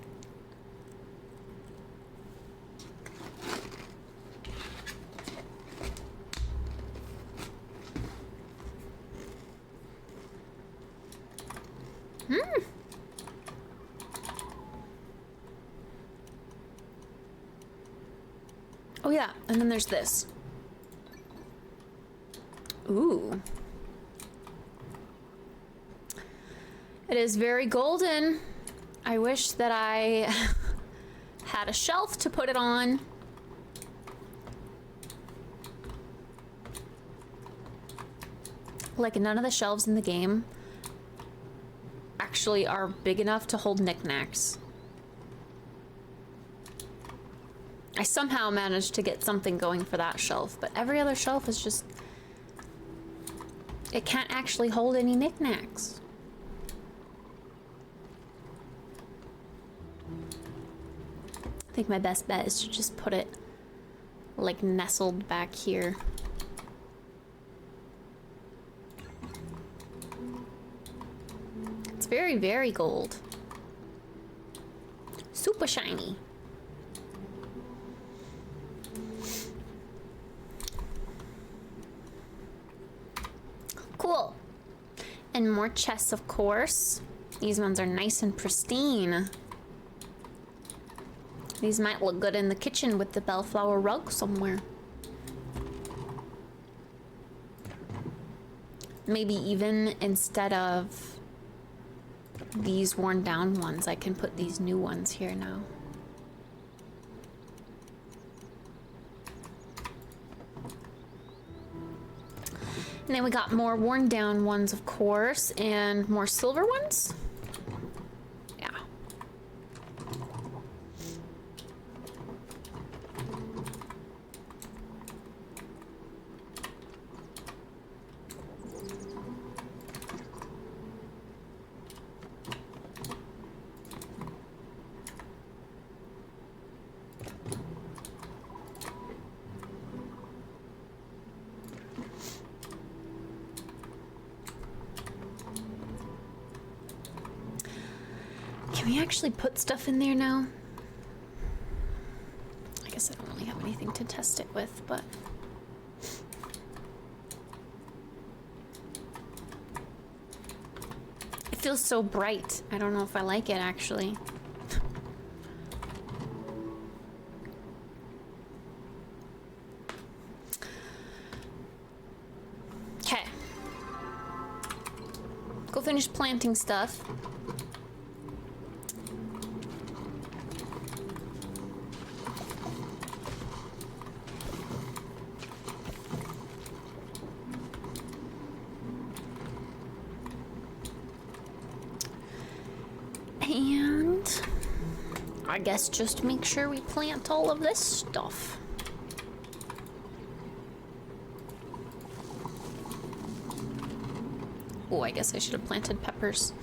Oh yeah, and then there's this. Ooh. It is very golden. I wish that I had a shelf to put it on. Like, none of the shelves in the game actually are big enough to hold knickknacks. I somehow managed to get something going for that shelf, but every other shelf is just... it can't actually hold any knickknacks. I think my best bet is to just put it, like, nestled back here. It's very, very gold. Super shiny. Cool. And more chests, of course. These ones are nice and pristine. These might look good in the kitchen with the bellflower rug somewhere. Maybe even instead of these worn down ones, I can put these new ones here now. And then we got more worn down ones, of course, and more silver ones. Yeah. Can we actually put stuff in there now? I guess I don't really have anything to test it with, but... it feels so bright. I don't know if I like it, actually. Okay. Go finish planting stuff. I guess just make sure we plant all of this stuff. Oh, I guess I should have planted peppers.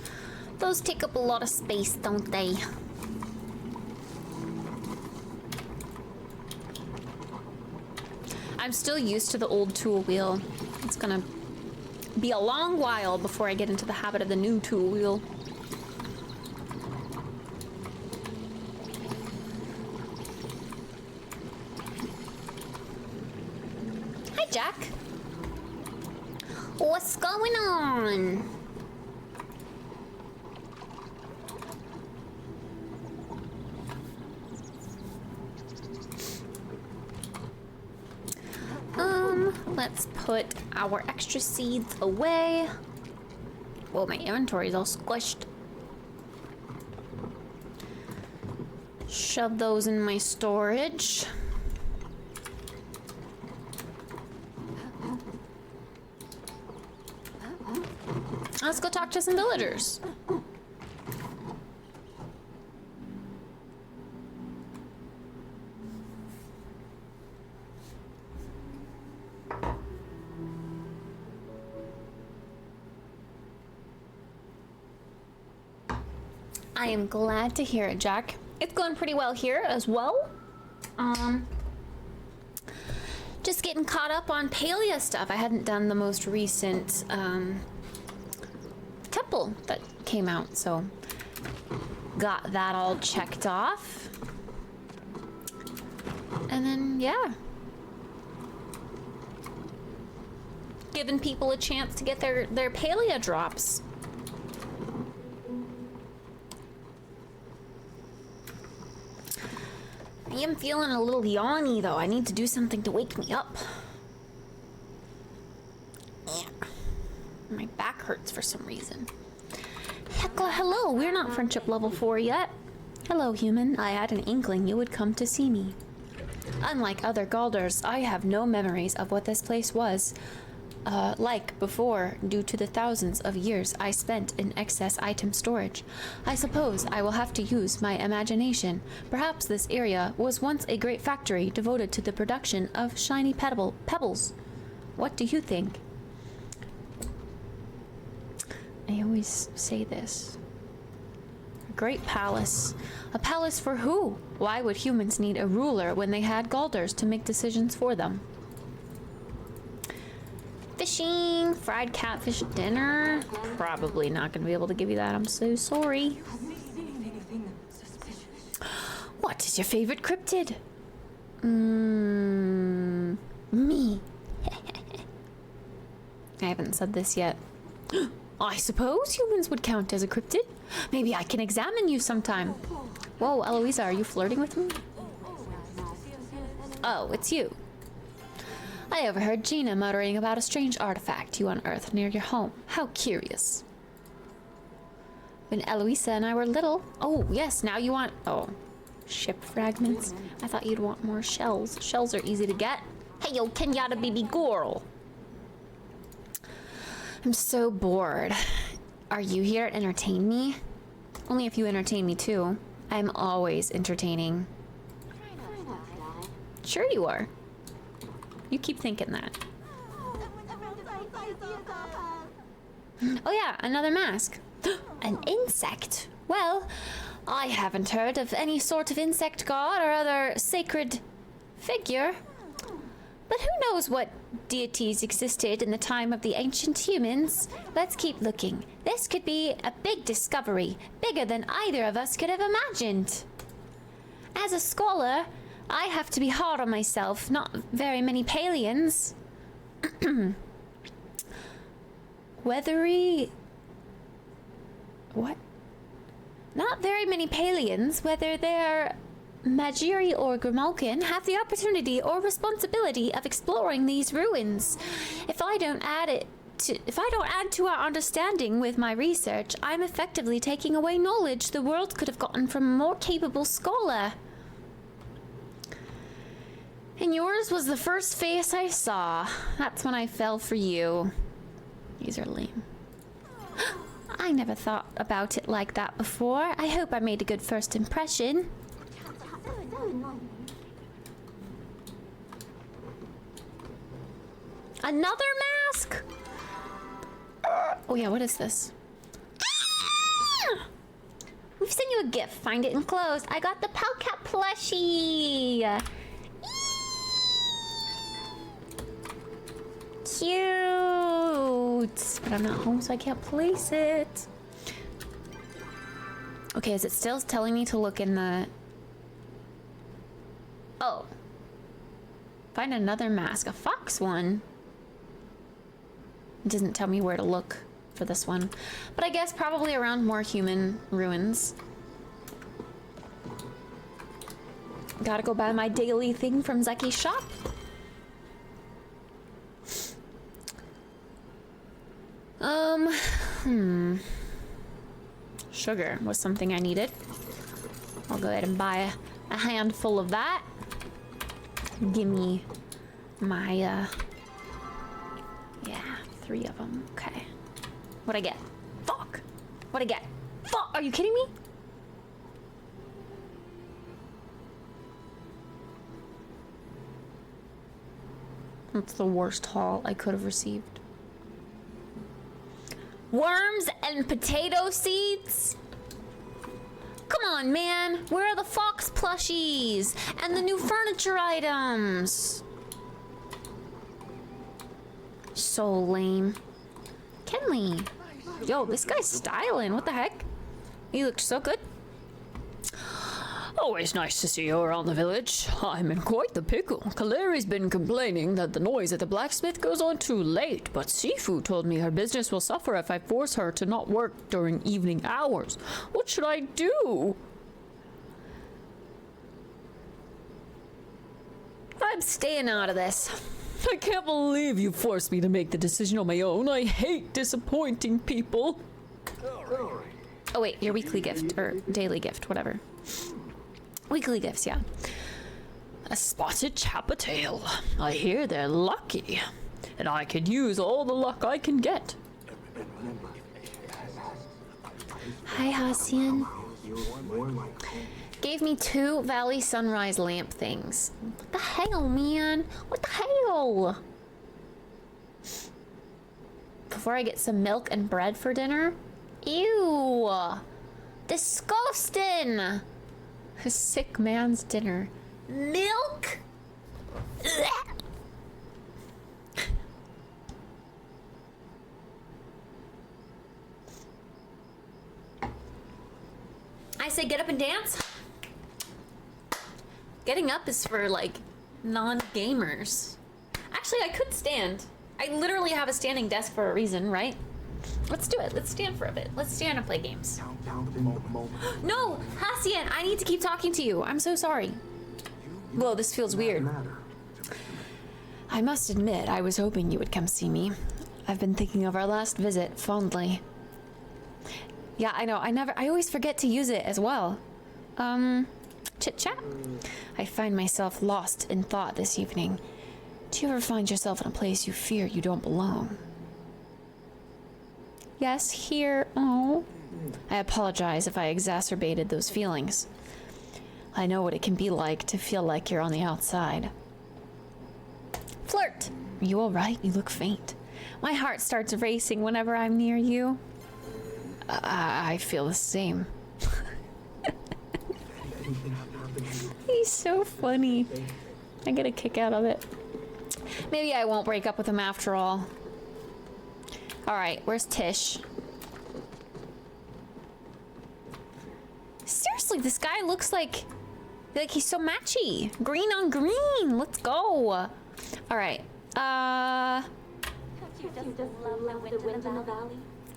Those take up a lot of space, don't they? I'm still used to the old tool wheel. It's gonna be a long while before I get into the habit of the new tool wheel. Hi, Jack. What's going on? Let's put our extra seeds away. Whoa, my inventory's all squished. Shove those in my storage. Let's go talk to some villagers. I am glad to hear it, Jack. It's going pretty well here as well. Just getting caught up on Palea stuff. I hadn't done the most recent temple that came out, so got that all checked off. And then, yeah. Giving people a chance to get their Palea drops. I am feeling a little yawny though. I need to do something to wake me up. My back hurts for some reason. Hecla, hello. We're not friendship level 4 yet. Hello, human. I had an inkling you would come to see me. Unlike other Galders, I have no memories of what this place was like before due to the thousands of years I spent in excess item storage. I suppose I will have to use my imagination. Perhaps this area was once a great factory devoted to the production of shiny pebbles. What do you think? I always say this. A great palace. A palace for who? Why would humans need a ruler when they had Galders to make decisions for them? Fishing, fried catfish dinner. Probably not going to be able to give you that. I'm so sorry. What is your favorite cryptid? Me. I haven't said this yet. I suppose humans would count as a cryptid. Maybe I can examine you sometime. Whoa, Eloisa, are you flirting with me? Oh, it's you. I overheard Gina muttering about a strange artifact you unearthed near your home. How curious. When Eloisa and I were little... Oh, yes, now you want... Oh, ship fragments? I thought you'd want more shells. Shells are easy to get. Hey, yo, Kenyatta baby girl. I'm so bored. Are you here to entertain me? Only if you entertain me too. I'm always entertaining. Sure you are. You keep thinking that. Oh yeah, another mask. An insect? Well, I haven't heard of any sort of insect god or other sacred figure. But who knows what deities existed in the time of the ancient humans? Let's keep looking. This could be a big discovery, bigger than either of us could have imagined. As a scholar, I have to be hard on myself. Not very many Palians. Weathery... What? Not very many Palians, whether they're Magiri or Grimalkin, have the opportunity or responsibility of exploring these ruins. If I don't add to our understanding with my research, I'm effectively taking away knowledge the world could have gotten from a more capable scholar. And yours was the first face I saw. That's when I fell for you. These are lame. I never thought about it like that before. I hope I made a good first impression. Another mask? Oh yeah, what is this? Ah! We've sent you a gift. Find it enclosed. I got the Palcat plushie. Cute. But I'm not home, so I can't place it. Okay, is it still telling me to look in the... Oh. Find another mask. A fox one. It doesn't tell me where to look for this one. But I guess probably around more human ruins. Gotta go buy my daily thing from Zeki's shop. Sugar was something I needed. I'll go ahead and buy a handful of that. Give me my, yeah, 3 of them. Okay. What'd I get? Fuck! What'd I get? Fuck! Are you kidding me? That's the worst haul I could have received. Worms and potato seeds? Come on, man. Where are the fox plushies? And the new furniture items? So lame. Kenley. Yo, this guy's styling. What the heck? He looks so good. Always nice to see you around the village. I'm in quite the pickle. Kaleri's been complaining that the noise at the blacksmith goes on too late, but Sifu told me her business will suffer if I force her to not work during evening hours. What should I do? I'm staying out of this. I can't believe you forced me to make the decision on my own. I hate disappointing people. Oh wait, your weekly gift, or daily gift, whatever. Weekly gifts, yeah. A spotted chappatal. I hear they're lucky, and I could use all the luck I can get. Hi, Hassian. Gave me 2 Valley Sunrise lamp things. What the hell, man? What the hell? Before I get some milk and bread for dinner? Ew! Disgusting! A sick man's dinner. Milk? Ugh. I say get up and dance. Getting up is for like non-gamers. Actually, I could stand. I literally have a standing desk for a reason, right? Let's do it. Let's stand for a bit. Let's stand and play games. No, Hassian, I need to keep talking to you. I'm so sorry. Whoa, this feels weird. I must admit, I was hoping you would come see me. I've been thinking of our last visit fondly. Yeah, I know. I always forget to use it as well. Chit chat? I find myself lost in thought this evening. Do you ever find yourself in a place you fear you don't belong? Yes, here. Oh. I apologize if I exacerbated those feelings. I know what it can be like to feel like you're on the outside. Flirt! Are you alright? You look faint. My heart starts racing whenever I'm near you. I feel the same. He's so funny. I get a kick out of it. Maybe I won't break up with him after all. Alright, where's Tish? Seriously, this guy looks like he's so matchy. Green on green. Let's go. Alright.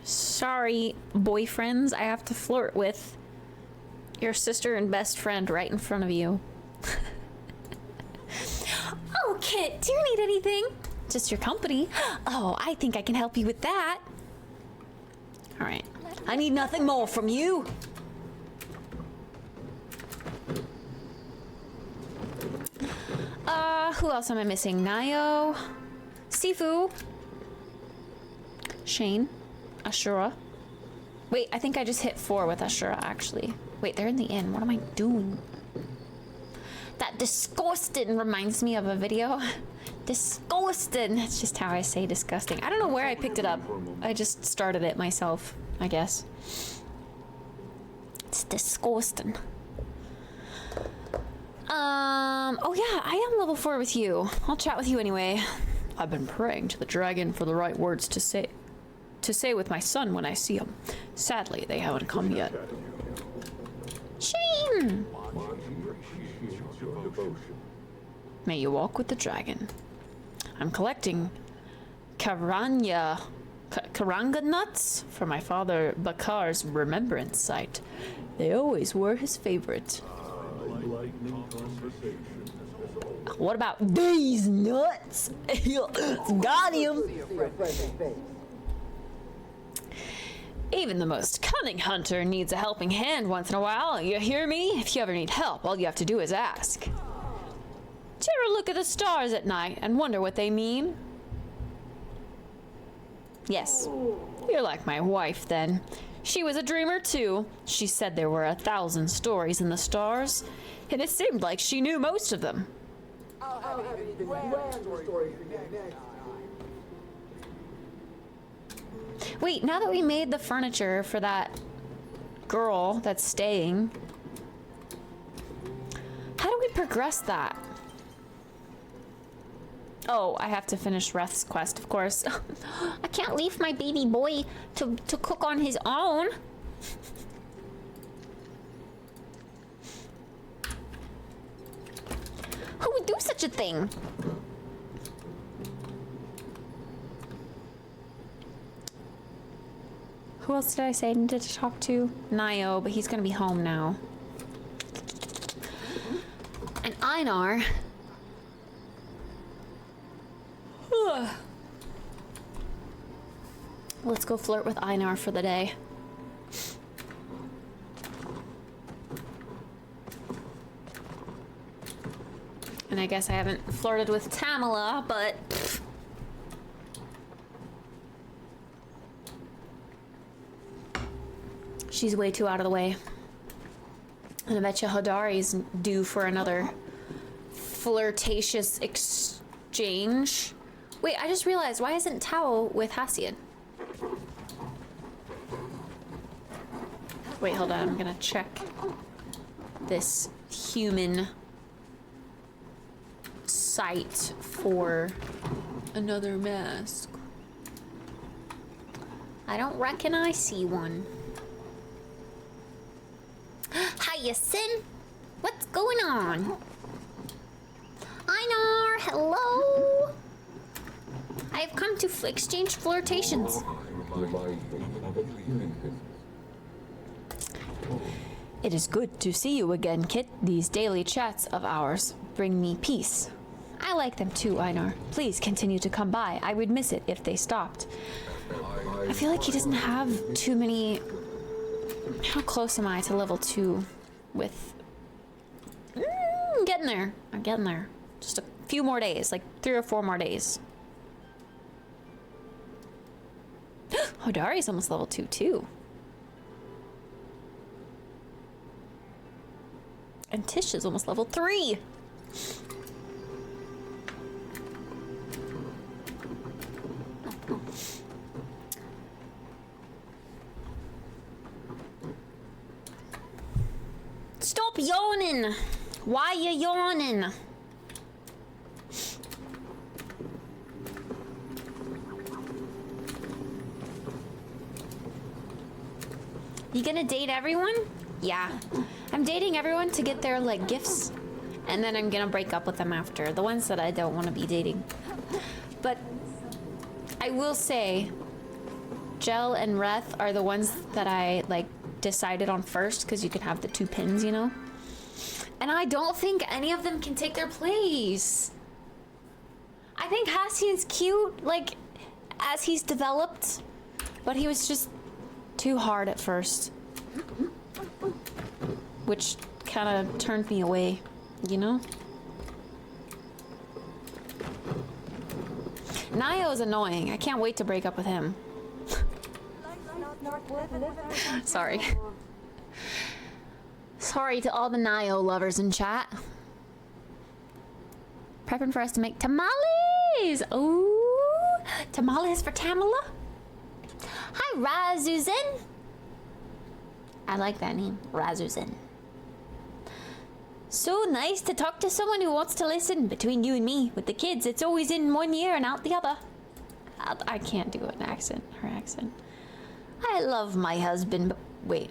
Sorry, boyfriends. I have to flirt with your sister and best friend right in front of you. Oh, Kit, do you need anything? Just your company. Oh, I think I can help you with that. All right. I need nothing more from you. Who else am I missing? Nayo, Sifu, Shane, Ashura. Wait, I think I just hit 4 with Ashura, actually. Wait, they're in the inn. What am I doing? That disgusting reminds me of a video. Disgusting. That's just how I say disgusting. I don't know where I picked it up. I just started it myself, I guess. It's disgusting. Oh yeah, I am level 4 with you. I'll chat with you anyway. I've been praying to the dragon for the right words to say with my son when I see him. Sadly, they haven't come yet. Shame! May you walk with the dragon. I'm collecting karanga nuts for my father Bakar's remembrance site. They always were his favorite. What about these nuts? Got him. Even the most cunning hunter needs a helping hand once in a while. You hear me? If you ever need help, all you have to do is ask. Do you ever look at the stars at night and wonder what they mean? Yes. You're like my wife then. She was a dreamer too. She said there were 1,000 stories in the stars, and it seemed like she knew most of them. Wait, now that we made the furniture for that girl that's staying, how do we progress that? Oh, I have to finish Reth's quest, of course. I can't leave my baby boy to cook on his own. Who would do such a thing? Who else did I say I needed to talk to? Nio, but he's gonna be home now. And Einar. Let's go flirt with Einar for the day. And I guess I haven't flirted with Tamala, but she's way too out of the way. And I bet you Hodari's due for another flirtatious exchange. Wait, I just realized, why isn't Tao with Hasiad? Wait, hold on, I'm gonna check this human site for another mask. I don't reckon I see one. Hiya, Sin. What's going on? Einar, hello. I have come to exchange flirtations. It is good to see you again, Kit. These daily chats of ours bring me peace. I like them too, Einar. Please continue to come by. I would miss it if they stopped. I feel like he doesn't have too many... How close am I to level 2 with... I'm getting there. I'm getting there. Just a few more days, like 3 or 4 more days. Hodari's almost level 2 too. And Tish is almost level 3. Stop yawning! Why you yawning? You gonna date everyone? Yeah. I'm dating everyone to get their, like, gifts. And then I'm gonna break up with them after. The ones that I don't want to be dating. But I will say, Jel and Reth are the ones that I, like, decided on first, because you can have the 2 pins, you know? And I don't think any of them can take their place. I think Hassian's cute, like, as he's developed, but he was just too hard at first. Which kind of turned me away, you know? Nio is annoying. I can't wait to break up with him. Sorry. Sorry to all the Nio lovers in chat. Prepping for us to make tamales! tamales. Ooh, tamales for Tamala. Hi, Razuzin. I like that name, Razuzin. So nice to talk to someone who wants to listen. Between you and me, with the kids, it's always in one ear and out the other. I can't do an accent, her accent. I love my husband, but wait.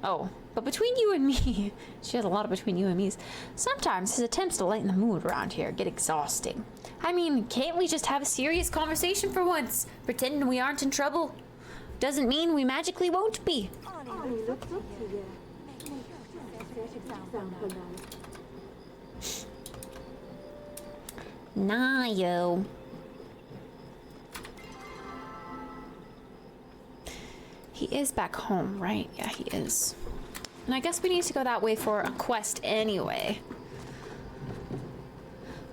Oh, but between you and me, she has a lot of between you and me's. Sometimes his attempts to lighten the mood around here get exhausting. I mean, can't we just have a serious conversation for once? Pretend we aren't in trouble. Doesn't mean we magically won't be. Nayo. He is back home, right? Yeah, he is. And I guess we need to go that way for a quest anyway.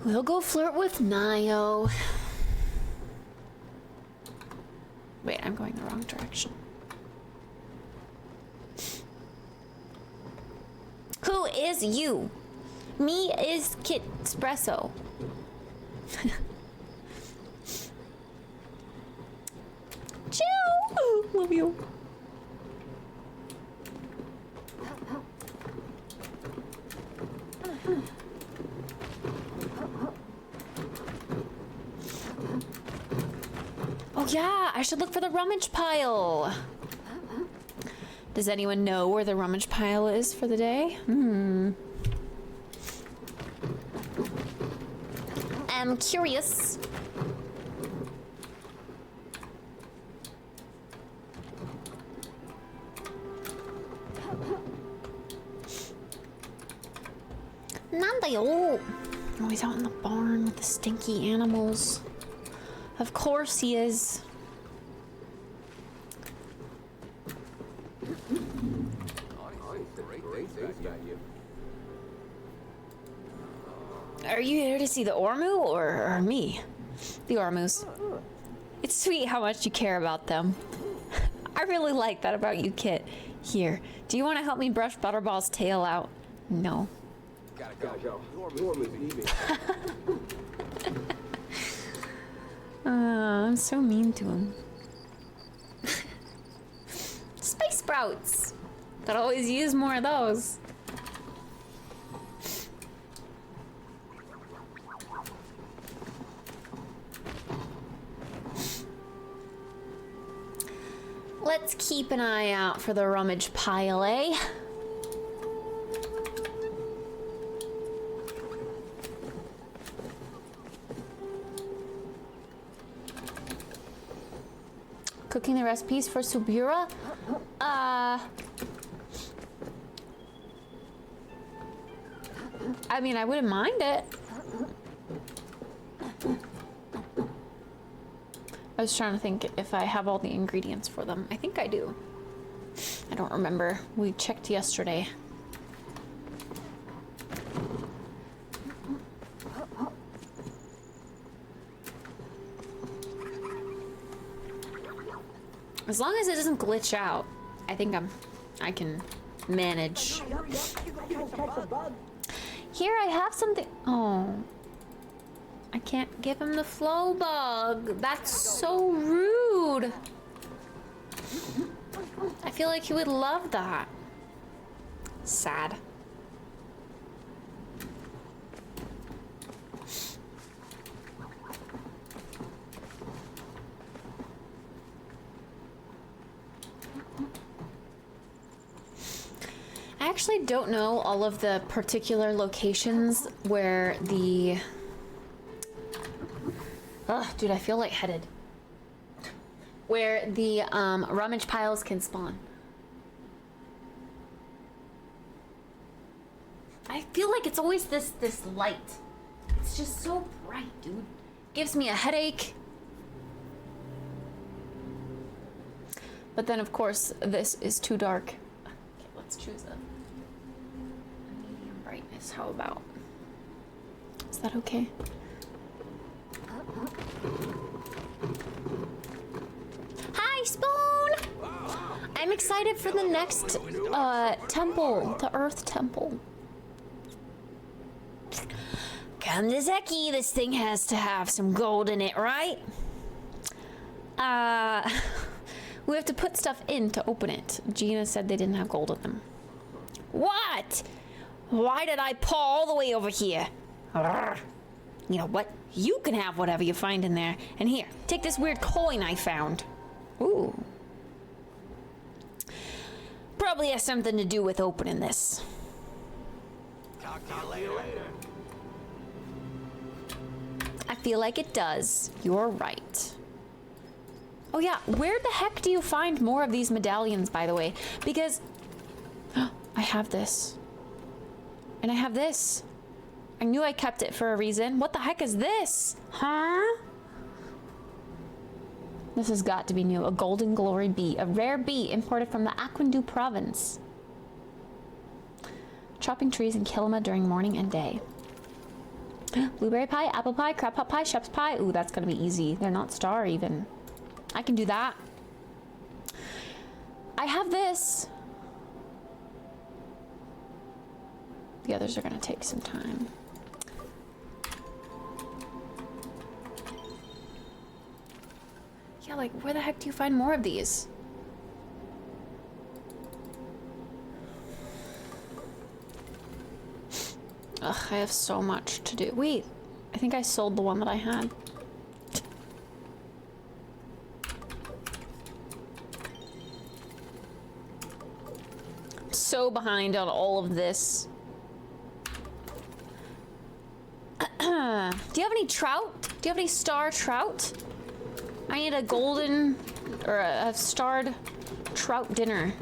We'll go flirt with Nayo. Wait, I'm going the wrong direction. Who is you? Me is Kittspresso. Chill! Love you. Oh yeah, I should look for the rummage pile. Does anyone know where the rummage pile is for the day? I'm curious. Nandayo. Oh, he's out in the barn with the stinky animals. Of course he is. Are you here to see the Ormu or me? The Ormus. It's sweet how much you care about them. I really like that about you, Kit. Here, do you want to help me brush Butterball's tail out? No. Gotta go. I'm so mean to him. Spice sprouts. Could always use more of those. Let's keep an eye out for the rummage pile, eh? Cooking the recipes for Subura? I mean, I wouldn't mind it. I was trying to think if I have all the ingredients for them. I think I do. I don't remember. We checked yesterday. As long as it doesn't glitch out, I think I can manage. Here, I have something. Oh. I can't give him the flow bug. That's so rude. I feel like he would love that. Sad. I actually don't know all of the particular locations where the... Ugh, dude, I feel lightheaded. Where the rummage piles can spawn. I feel like it's always this light. It's just so bright, dude. Gives me a headache. But then, of course, this is too dark. Okay, let's choose a medium brightness. How about? Is that okay? Hi, Spoon! I'm excited for the next temple, the Earth Temple. Kandazeki, this thing has to have some gold in it, right? We have to put stuff in to open it. Gina said they didn't have gold in them. What? Why did I paw all the way over here? Arrgh. You know what? You can have whatever you find in there. And here, take this weird coin I found. Ooh. Probably has something to do with opening this. Talk to you later. I feel like it does. You're right. Oh yeah, where the heck do you find more of these medallions, by the way? Because I have this. And I have this. I knew I kept it for a reason. What the heck is this? Huh? This has got to be new. A golden glory bee. A rare bee imported from the Aquindu province. Chopping trees in Kilima during morning and day. Blueberry pie, apple pie, crab pot pie, shepherd's pie. Ooh, that's gonna be easy. They're not star even. I can do that. I have this. The others are gonna take some time. Yeah, like, where the heck do you find more of these? Ugh, I have so much to do. Wait, I think I sold the one that I had. I'm so behind on all of this. Do you have any trout? Do you have any star trout? I need a golden or a starred trout dinner.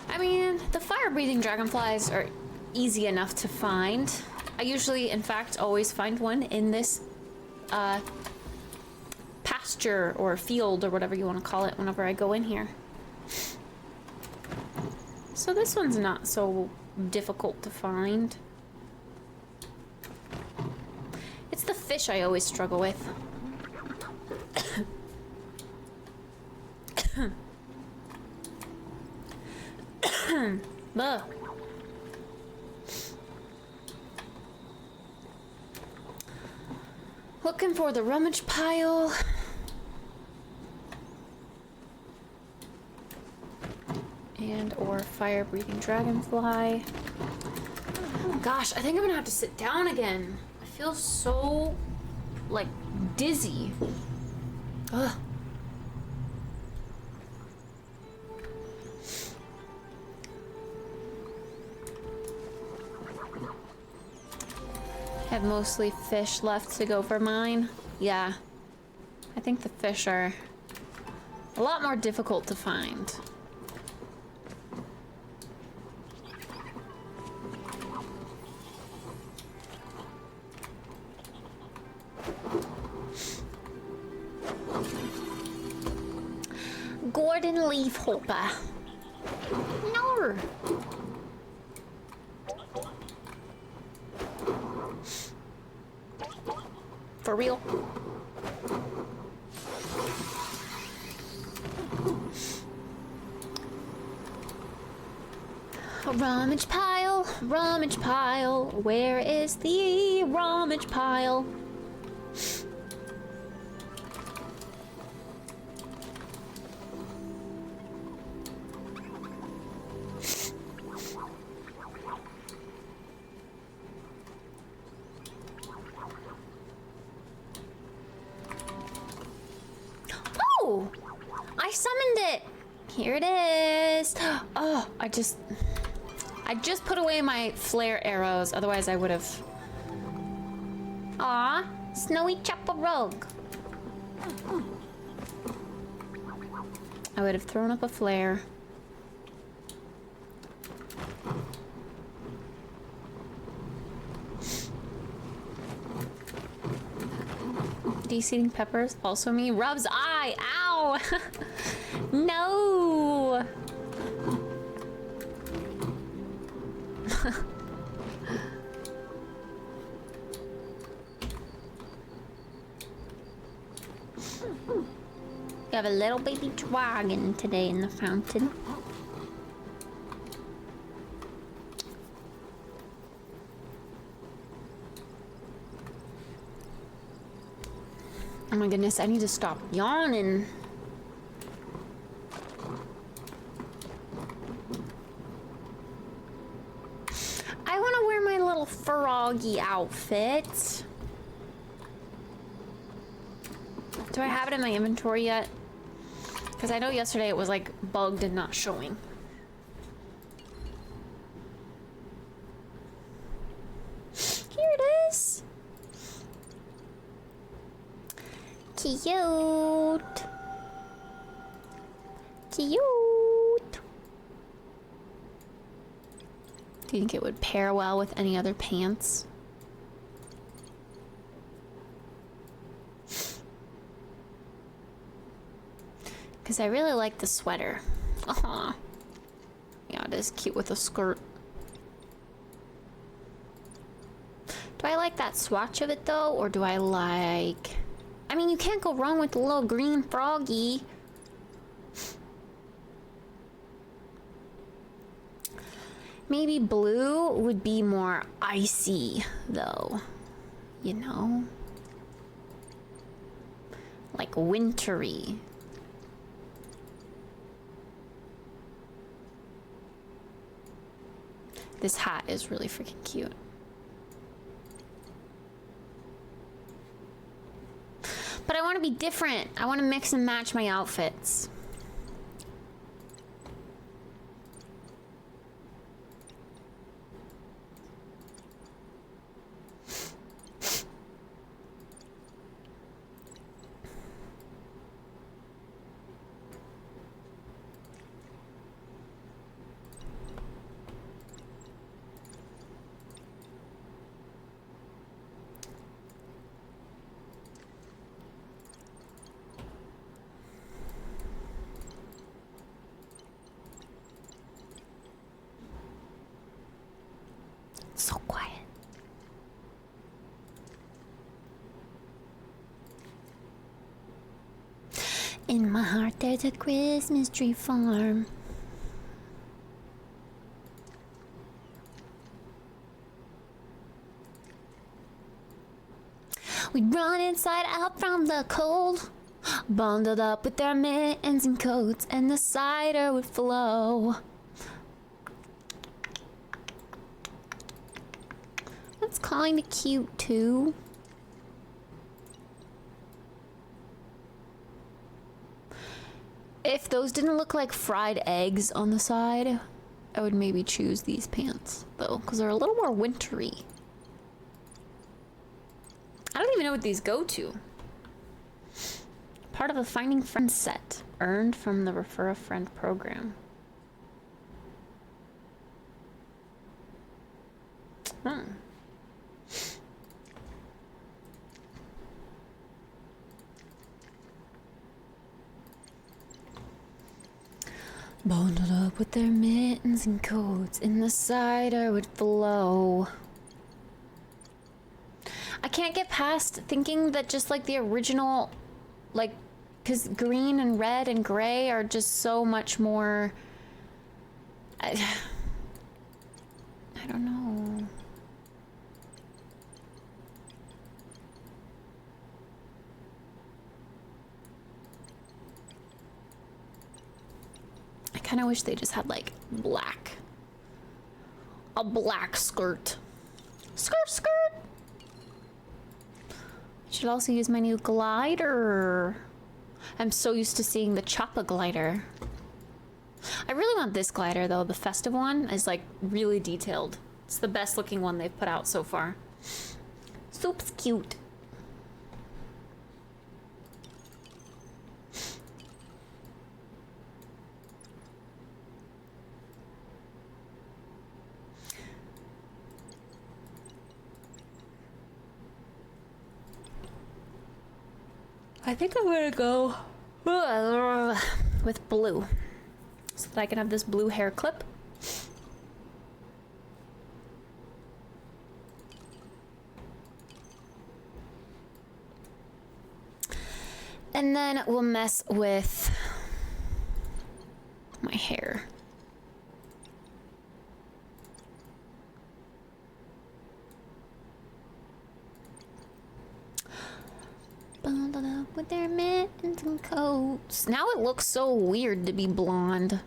I mean, the fire-breathing dragonflies are easy enough to find. I usually, in fact, always find one in this pasture or field or whatever you want to call it whenever I go in here. So this one's not so difficult to find. It's the fish I always struggle with. Ugh. Looking for the rummage pile. And or fire-breathing dragonfly. Gosh, I think I'm gonna have to sit down again. I feel so, like, dizzy. Ugh. I have mostly fish left to go for mine. Yeah. I think the fish are a lot more difficult to find. Gordon Leafhopper. No. For real? Rummage pile, where is the rummage pile? Oh, I summoned it. Here it is. Oh, I just put away my flare arrows, otherwise I would have. Aw, Snowy Chaparog. I would have thrown up a flare. Deseeding peppers, also me. Rubs eye, ow! No! have a little baby dragon today in the fountain. Oh my goodness, I need to stop yawning. I want to wear my little froggy outfit. Do I have it in my inventory yet? Because I know yesterday it was like bugged and not showing. Here it is. Cute. Cute. Do you think it would pair well with any other pants? Because I really like the sweater. Aw. Yeah, it is cute with a skirt. Do I like that swatch of it though? Or do I like... I mean, you can't go wrong with the little green froggy. Maybe blue would be more icy though. You know? Like wintry. This hat is really freaking cute. But I want to be different. I want to mix and match my outfits. So quiet. In my heart there's a Christmas tree farm. We'd run inside out from the cold, bundled up with our mittens and coats, and the cider would flow. That's kind of cute too. If those didn't look like fried eggs on the side, I would maybe choose these pants though, because they're a little more wintry. I don't even know what these go to. Part of a Finding Friends set, earned from the Refer a Friend program. Bundled up with their mittens and coats, and the cider would flow. I can't get past thinking that just like the original, like, because green and red and gray are just so much more. I don't know. I kind of wish they just had like black. A black skirt. Skirt, skirt! Should also use my new glider. I'm so used to seeing the Choppa glider. I really want this glider though. The festive one is like really detailed. It's the best looking one they've put out so far. Soup's cute. I think I'm gonna go with blue so that I can have this blue hair clip. And then we'll mess with my hair. Bundled up with their mittens and coats. Now it looks so weird to be blonde.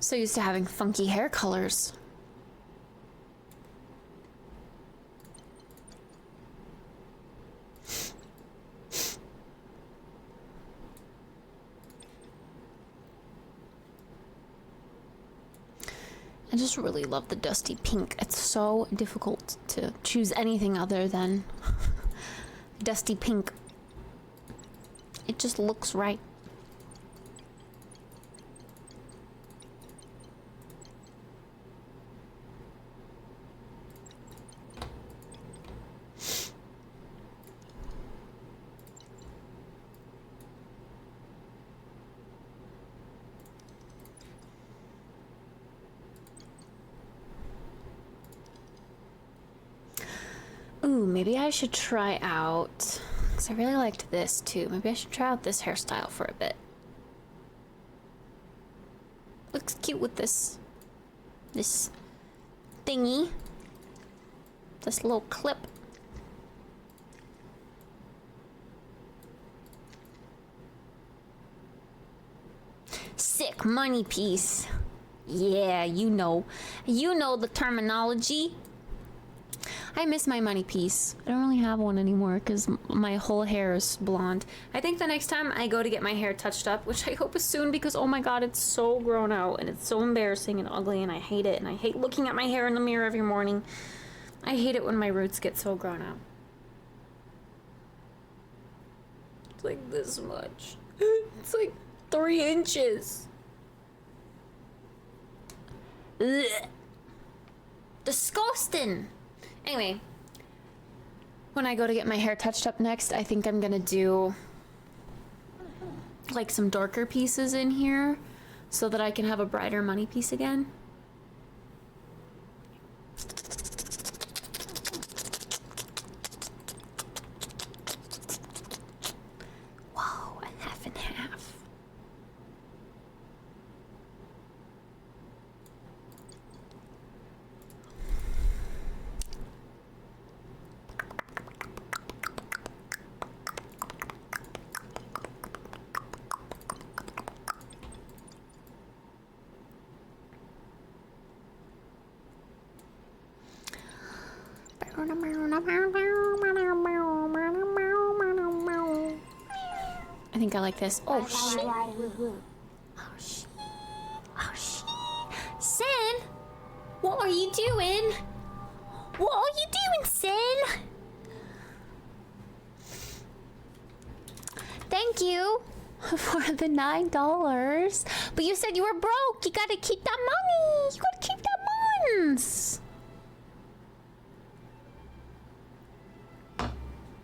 So used to having funky hair colors. I just really love the dusty pink. It's so difficult to choose anything other than dusty pink. It just looks right. Ooh, maybe I should try out, because I really liked this too. Maybe I should try out this hairstyle for a bit. Looks cute with this thingy. This little clip. Sick money piece. Yeah, you know the terminology. I miss my money piece. I don't really have one anymore because my whole hair is blonde. I think the next time I go to get my hair touched up, which I hope is soon, because oh my god, it's so grown out and it's so embarrassing and ugly and I hate it, and I hate looking at my hair in the mirror every morning. I hate it when my roots get so grown out. It's like this much. It's like 3 inches. Ugh. Disgusting. Anyway, when I go to get my hair touched up next, I think I'm gonna do like some darker pieces in here so that I can have a brighter money piece again. Whoa, a half and half. I think I like this. Oh shit. Oh shit. Oh shit. Sin? What are you doing? What are you doing, Sin? Thank you for the $9. But you said you were broke. You gotta keep that money. You gotta keep that buns.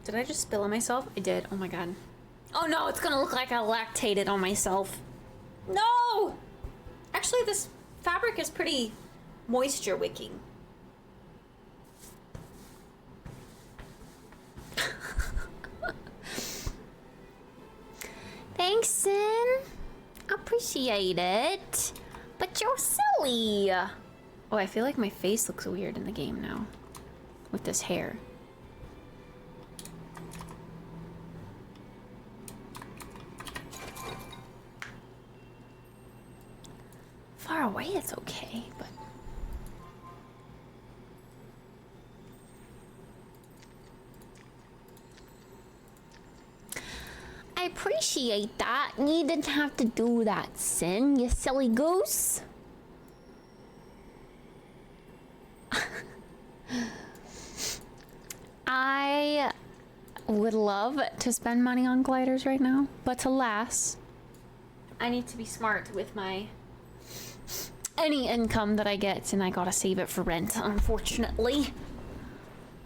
Did I just spill on myself? I did. Oh my god. Oh no, it's gonna look like I lactated on myself. No! Actually, this fabric is pretty moisture wicking. Thanks, Sin. Appreciate it. But you're silly. Oh, I feel like my face looks weird in the game now. With this hair. Far away, it's okay, but... I appreciate that. You didn't have to do that, Sin, you silly goose. I would love to spend money on gliders right now, but alas, I need to be smart with my any income that I get, and I gotta save it for rent, unfortunately.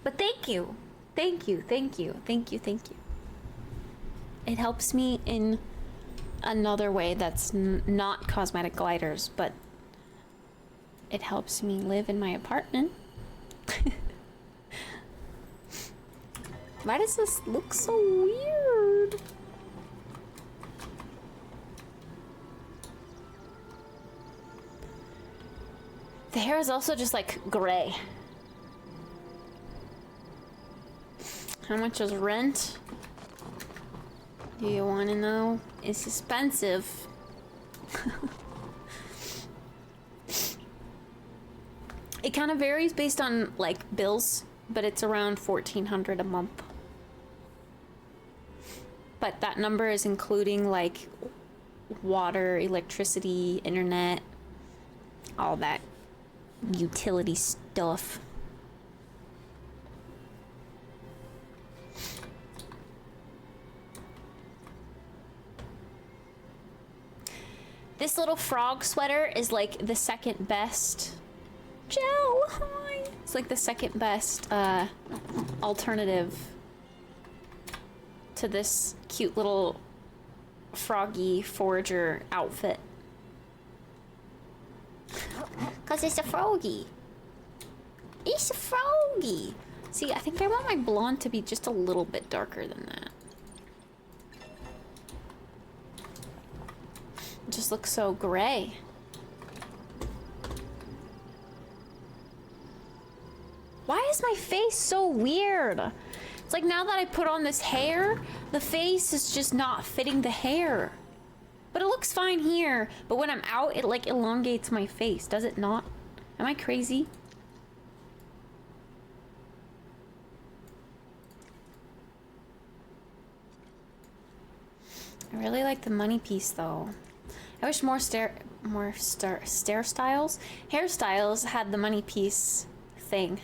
But thank you. Thank you, thank you, thank you, thank you. It helps me in another way that's not cosmetic gliders, but it helps me live in my apartment. Why does this look so weird? The hair is also just like gray. How much is rent? Do you want to know? It's expensive. It kind of varies based on like bills, but it's around $1,400 a month. But that number is including like water, electricity, internet, all that utility stuff. This little frog sweater is like the second best. Gel, hi. It's like the second best alternative to this cute little froggy forager outfit. Cause it's a froggy. It's a froggy. See, I think I want my blonde to be just a little bit darker than that. It just looks so gray. Why is my face so weird? It's like now that I put on this hair, the face is just not fitting the hair. But it looks fine here, but when I'm out, it like elongates my face, does it not? Am I crazy? I really like the money piece though. I wish more hairstyles had the money piece thing.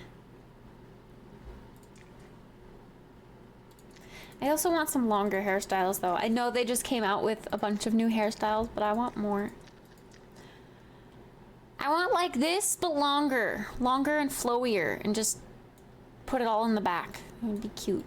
I also want some longer hairstyles though. I know they just came out with a bunch of new hairstyles, but I want more. I want like this, but longer. Longer and flowier, and just put it all in the back. It would be cute.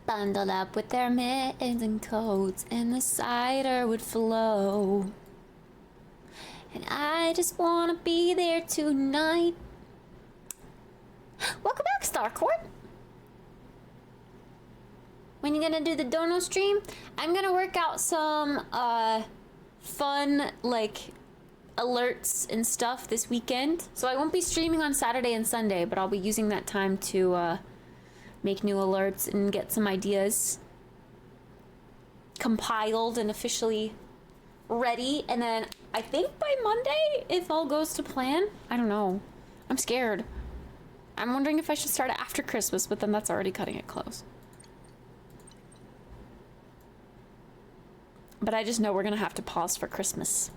Bundled up with their mittens and coats, and the cider would flow. And I just wanna be there tonight. Welcome back, Starcourt. When you gonna do the dono stream? I'm gonna work out some fun like alerts and stuff this weekend. So I won't be streaming on Saturday and Sunday, but I'll be using that time to make new alerts and get some ideas compiled and officially ready. And then I think by Monday, if all goes to plan, I don't know. I'm scared. I'm wondering if I should start after Christmas, but then that's already cutting it close. But I just know we're gonna have to pause for Christmas.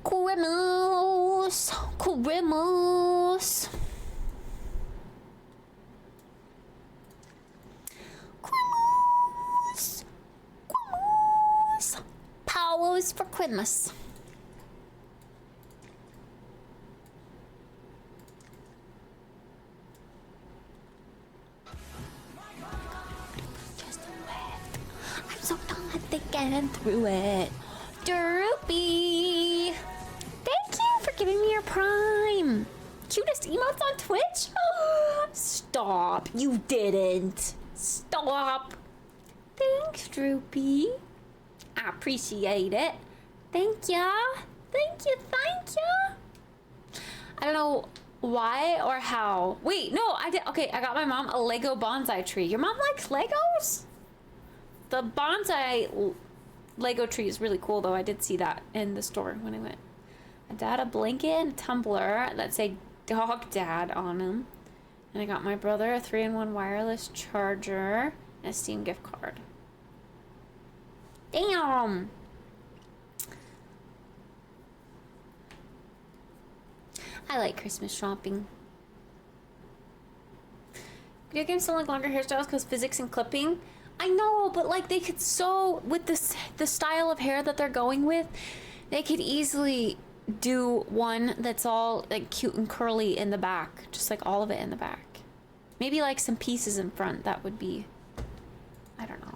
Christmas, Christmas. Christmas, Christmas. Powers for Christmas. Just left. I'm so done thinking through it. Droopy. Thank you for giving me your prime. Cutest emotes on Twitch? Stop. You didn't. Stop. Thanks, Droopy. I appreciate it. Thank ya. Thank you. Thank ya. I don't know why or how. Wait, no, I did. Okay, I got my mom a Lego bonsai tree. Your mom likes Legos? The bonsai Lego tree is really cool, though. I did see that in the store when I went. My dad a blanket and a tumbler that say Dog Dad on them. And I got my brother a 3-in-1 wireless charger and a Steam gift card. Damn! I like Christmas shopping. Video games don't like longer hairstyles because physics and clipping. I know, but like they could so with the style of hair that they're going with, they could easily do one that's all like cute and curly in the back, just like all of it in the back. Maybe like some pieces in front. That would be, I don't know.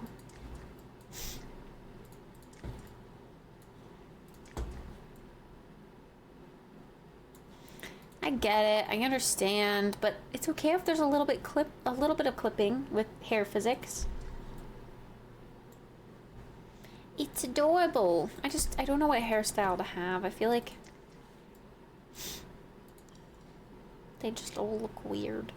I get it. I understand, but it's okay if there's a little bit of clipping with hair physics. It's adorable. I don't know what hairstyle to have. I feel like they just all look weird.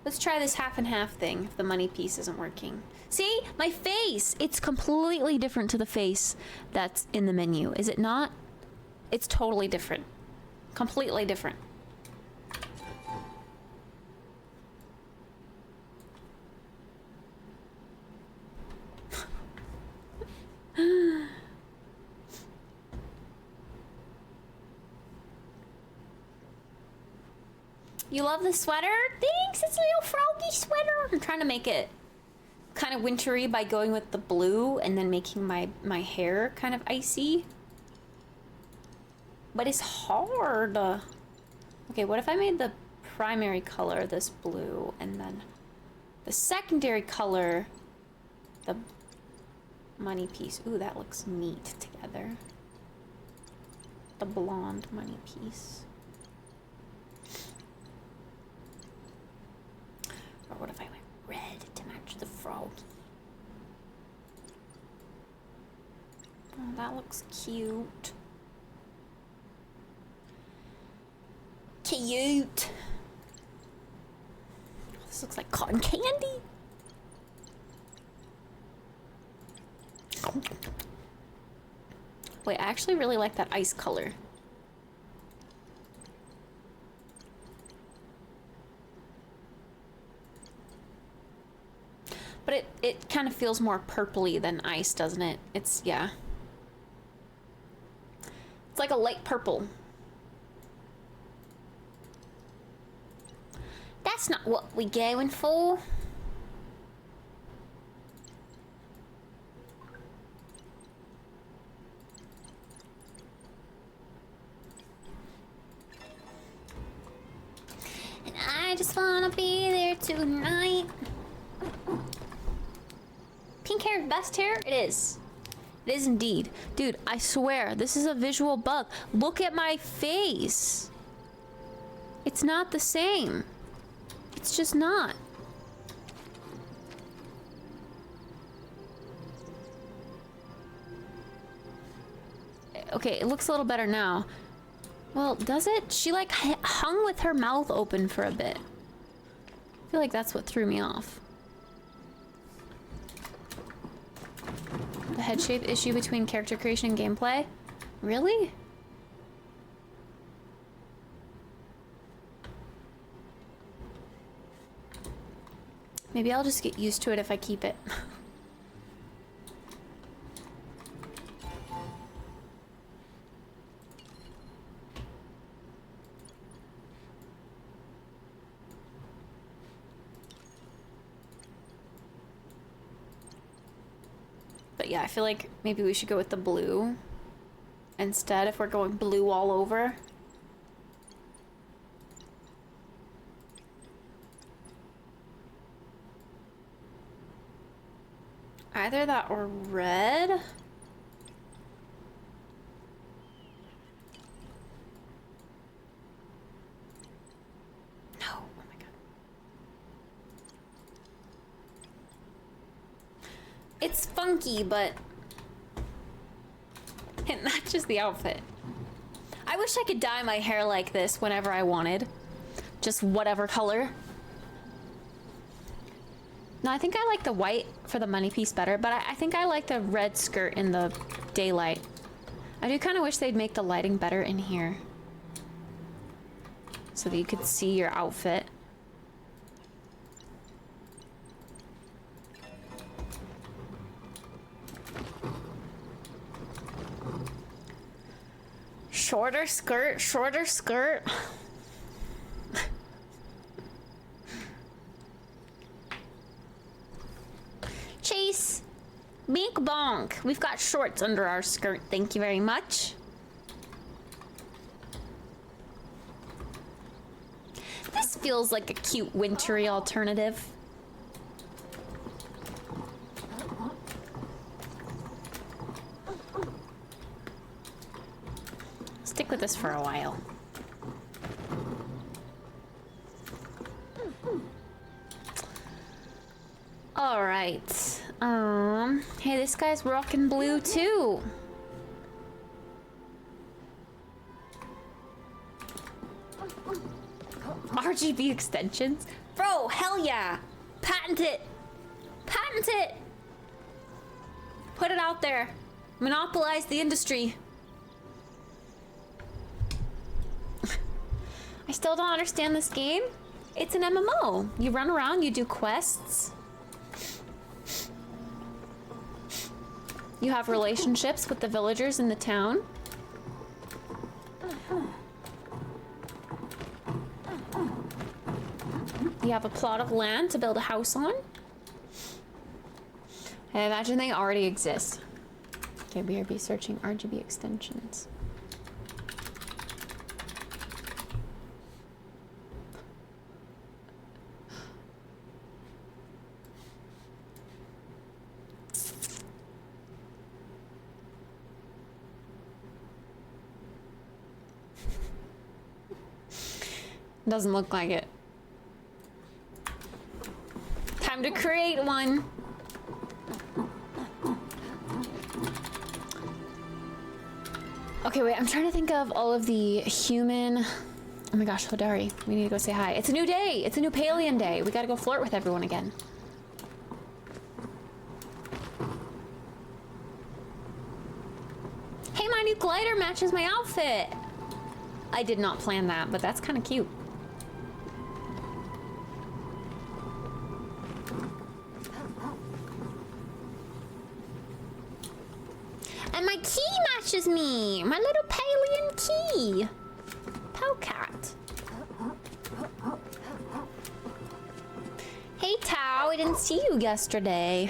Let's try this half and half thing if the money piece isn't working. See? My face! It's completely different to the face that's in the menu. Is it not? It's totally different. Completely different. You love the sweater? Thanks, it's a little froggy sweater. I'm trying to make it kind of wintry by going with the blue and then making my hair kind of icy. But it's hard. Okay, what if I made the primary color this blue and then the secondary color the money piece? Ooh, that looks neat together. The blonde money piece. Or what if I went red to match the frog? Oh, that looks cute. Cute. This looks like cotton candy. Wait, I actually really like that ice color. But it kind of feels more purpley than ice, doesn't it? It's, yeah. It's like a light purple. That's not what we going for. And I just wanna be there tonight. Pink hair, best hair? It is. It is indeed. Dude, I swear, this is a visual bug. Look at my face. It's not the same. It's just not. Okay, it looks a little better now. Well, does it? She like hung with her mouth open for a bit. I feel like that's what threw me off. The head shape issue between character creation and gameplay? Really? Maybe I'll just get used to it if I keep it. But yeah, I feel like maybe we should go with the blue instead if we're going blue all over. Either that or red. No, oh my god. It's funky, but it matches the outfit. I wish I could dye my hair like this whenever I wanted. Just whatever color. No, I think I like the white for the money piece better, but I think I like the red skirt in the daylight. I do kind of wish they'd make the lighting better in here so that you could see your outfit. Shorter skirt, shorter skirt. Bink bonk. We've got shorts under our skirt. Thank you very much. This feels like a cute wintry alternative. Stick with this for a while. All right. Hey, this guy's rocking blue too. RGB extensions? Bro, hell yeah. Patent it. Patent it. Put it out there. Monopolize the industry. I still don't understand this game. It's an MMO. You run around, you do quests. You have relationships with the villagers in the town. You have a plot of land to build a house on. I imagine they already exist. Okay, BRB searching RGB extensions. Doesn't look like it. Time to create one. Okay, wait, I'm trying to think of all of the human... Oh my gosh, Hodari, we need to go say hi. It's a new day. It's a new Palian day. We gotta go flirt with everyone again. Hey, my new glider matches my outfit. I did not plan that, but that's kind of cute. And my key matches me! My little Palian key! Powcat. Hey Tao, I didn't see you yesterday.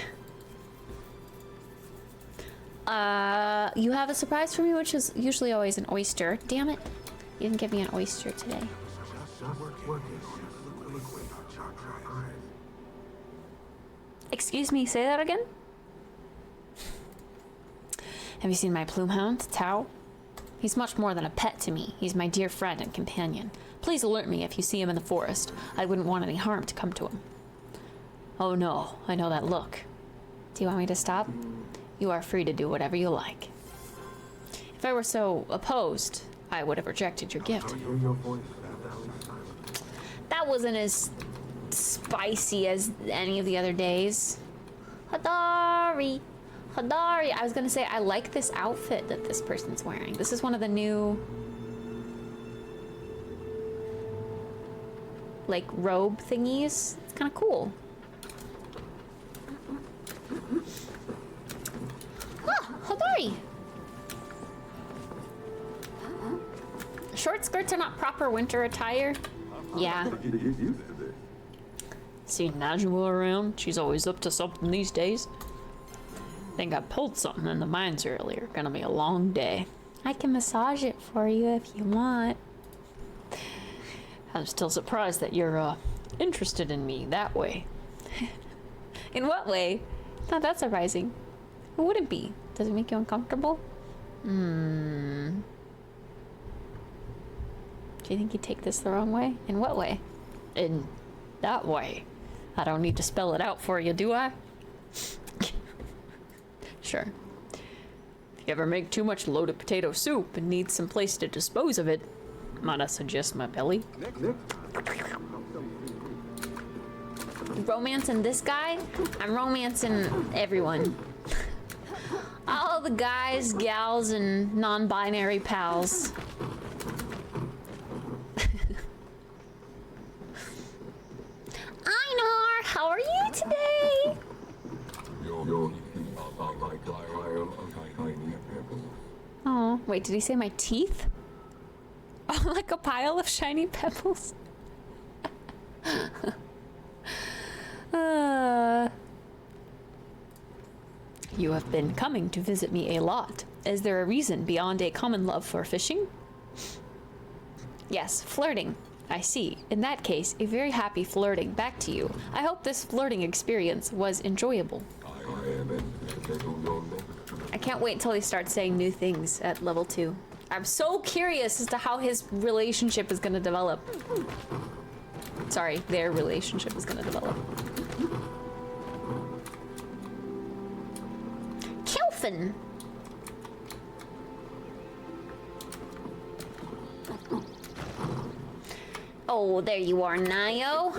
You have a surprise for me, which is usually always an oyster. Damn it. You didn't give me an oyster today. Excuse me, say that again? Have you seen my plume hound, Tao? He's much more than a pet to me. He's my dear friend and companion. Please alert me if you see him in the forest. I wouldn't want any harm to come to him. Oh no, I know that look. Do you want me to stop? You are free to do whatever you like. If I were so opposed, I would have rejected your gift. That wasn't as spicy as any of the other days. Hadari! Hadari! I was gonna say, I like this outfit that this person's wearing. This is one of the new... like, robe thingies. It's kind of cool. Ah, Hadari! Short skirts are not proper winter attire. Yeah. Seen Najwa around? She's always up to something these days. Think I pulled something in the mines earlier. Gonna be a long day. I can massage it for you if you want. I'm still surprised that you're, interested in me that way. In what way? Not that surprising. Who would it be? Does it make you uncomfortable? Do you think you'd take this the wrong way? In what way? In that way. I don't need to spell it out for you, do I? Sure. If you ever make too much loaded potato soup and need some place to dispose of it, might I suggest my belly? Romancing this guy? I'm romancing everyone. All the guys, gals, and non-binary pals. Einar, how are you today? Oh, wait, did he say my teeth? Oh, like a pile of shiny pebbles? You have been coming to visit me a lot. Is there a reason beyond a common love for fishing? Yes, flirting. I see. In that case, a very happy flirting back to you. I hope this flirting experience was enjoyable. I can't wait until he starts saying new things at level 2. I'm so curious as to how his relationship is going to develop. Sorry, their relationship is going to develop. Kelfin! Oh, there you are, Nio.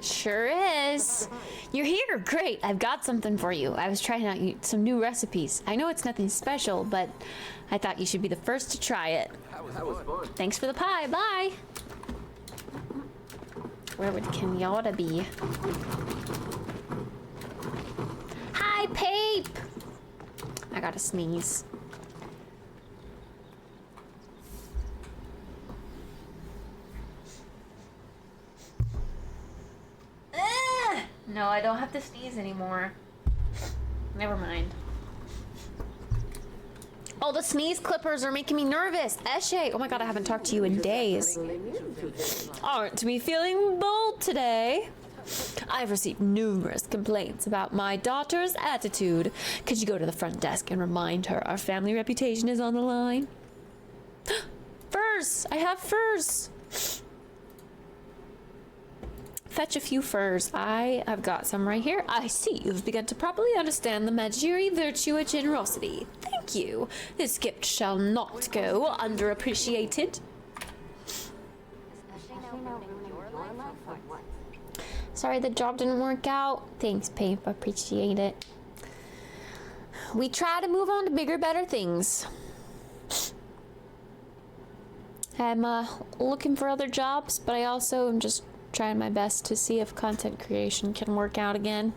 Sure is. You're here, great. I've got something for you. I was trying out some new recipes. I know it's nothing special, but I thought you should be the first to try it. That was fun. Thanks for the pie, bye. Where would Kenyatta be? Hi, Pape! I gotta sneeze. No, I don't have to sneeze anymore. Never mind. Oh, the sneeze clippers are making me nervous. Eshe, oh my god, I haven't talked to you in days. Aren't we feeling bold today? I've received numerous complaints about my daughter's attitude. Could you go to the front desk and remind her our family reputation is on the line? Furs! I have furs! Fetch a few furs. I have got some right here. I see you've begun to properly understand the Majiri virtue of generosity. Thank you. This gift shall not go underappreciated. Sorry the job didn't work out. Thanks, Pape. I appreciate it. We try to move on to bigger, better things. I'm looking for other jobs, but I also am just trying my best to see if content creation can work out again.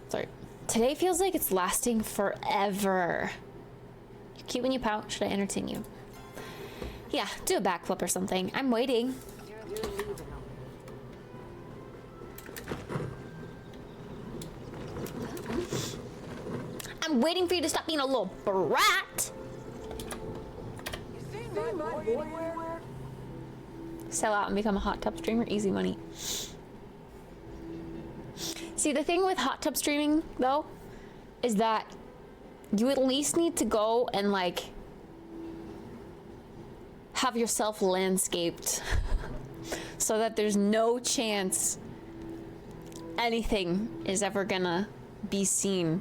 Sorry. Today feels like it's lasting forever. You're cute when you pout. Should I entertain you? Yeah, do a backflip or something. I'm waiting. I'm waiting for you to stop being a little brat. Sell out and become a hot tub streamer, easy money. See, the thing with hot tub streaming, though, is that you at least need to go and, like, have yourself landscaped so that there's no chance anything is ever gonna be seen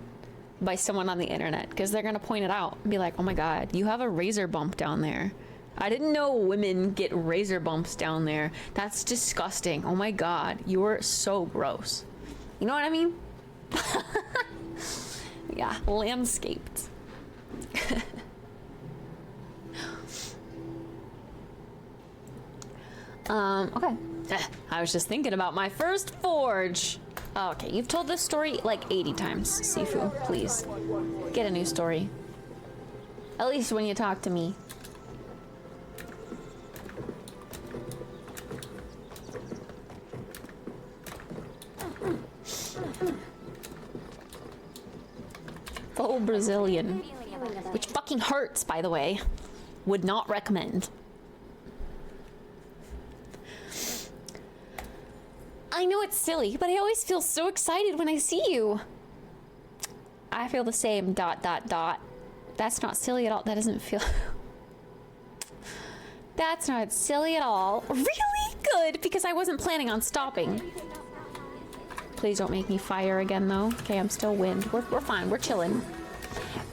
by someone on the internet, because they're gonna point it out and be like, oh my god, you have a razor bump down there. I didn't know women get razor bumps down there. That's disgusting. Oh my god, you're so gross. You know what I mean? Yeah, landscaped. Okay. I was just thinking about my first forge. Oh, okay, you've told this story like 80 times, Sifu. Please, get a new story. At least when you talk to me. Faux Brazilian. Which fucking hurts, by the way. Would not recommend. I know it's silly, but I always feel so excited when I see you. I feel the same, ... That's not silly at all. That doesn't feel... That's not silly at all. Really good, because I wasn't planning on stopping. Please don't make me fire again, though. Okay, I'm still wind. We're fine. We're chilling.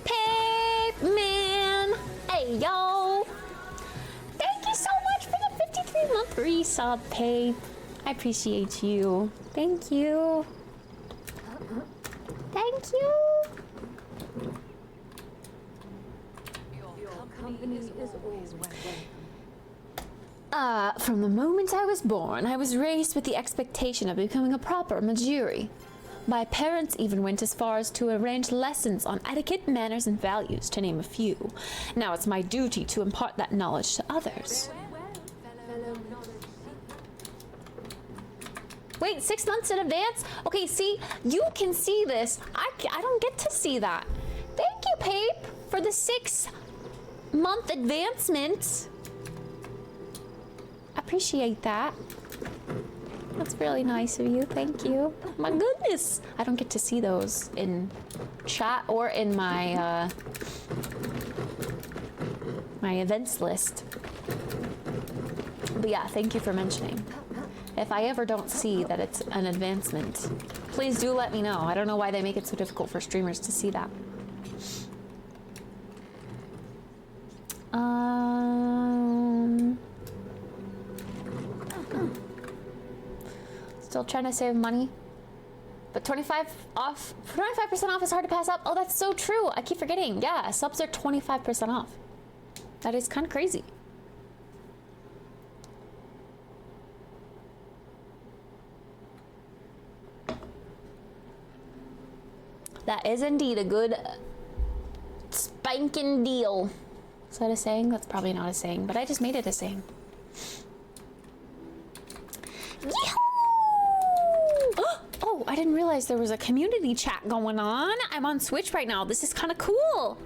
Pape man! Hey, yo! Thank you so much for the 53-month resub, Pape. I appreciate you. Thank you. Thank you. From the moment I was born, I was raised with the expectation of becoming a proper Majiri. My parents even went as far as to arrange lessons on etiquette, manners, and values, to name a few. Now it's my duty to impart that knowledge to others. Wait, 6 months in advance? Okay, see, you can see this. I don't get to see that. Thank you, Pape, for the 6-month advancement. Appreciate that. That's really nice of you. Thank you. My goodness. I don't get to see those in chat or in my my events list. But yeah, thank you for mentioning. If I ever don't see that it's an advancement, please do let me know. I don't know why they make it so difficult for streamers to see that. Still trying to save money. But 25% off is hard to pass up. Oh, that's so true. I keep forgetting. Yeah, subs are 25% off. That is kind of crazy. That is indeed a good spanking deal. Is that a saying? That's probably not a saying, but I just made it a saying. Yee-hoo! Oh, I didn't realize there was a community chat going on. I'm on Switch right now. This is kind of cool.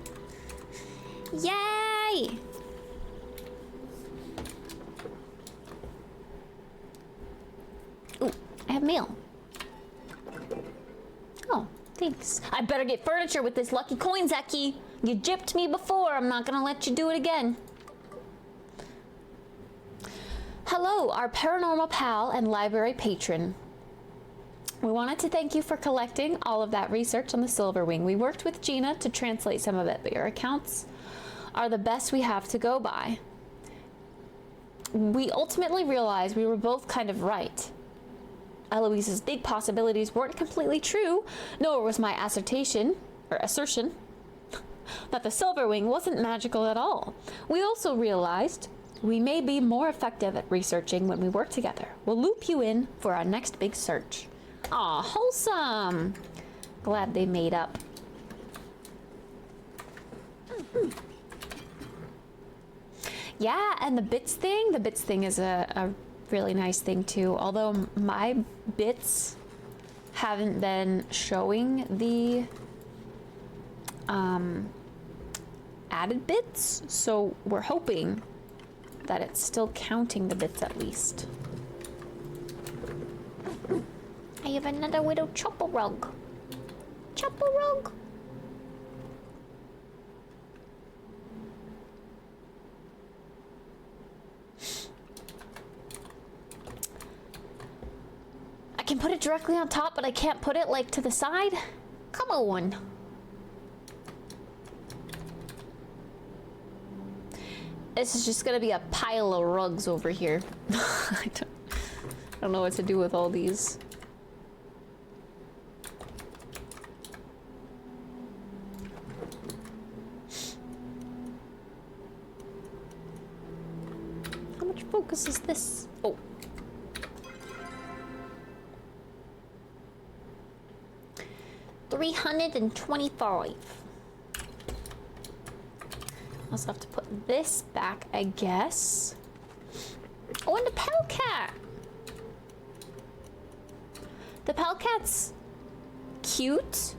Yay! Ooh, I have mail. Oh, thanks. I better get furniture with this lucky coin, Zeki. You gypped me before. I'm not gonna let you do it again. Hello, our paranormal pal and library patron. We wanted to thank you for collecting all of that research on the Silverwing. We worked with Gina to translate some of it, but your accounts are the best we have to go by. We ultimately realized we were both kind of right. Eloise's big possibilities weren't completely true, nor was my assertion that the Silverwing wasn't magical at all. We also realized we may be more effective at researching when we work together. We'll loop you in for our next big search. Aw, wholesome. Glad they made up. Yeah, and the bits thing is a really nice thing too. Although my bits haven't been showing the added bits, so we're hoping that it's still counting the bits at least. I have another little chopper rug. Chopper rug. I can put it directly on top, but I can't put it like to the side. Come on. This is just gonna be a pile of rugs over here. I don't know what to do with all these. How much focus is this? Oh. $325. I also have to put this back, I guess. Oh, and the Pelcat! The Pelcat's cute,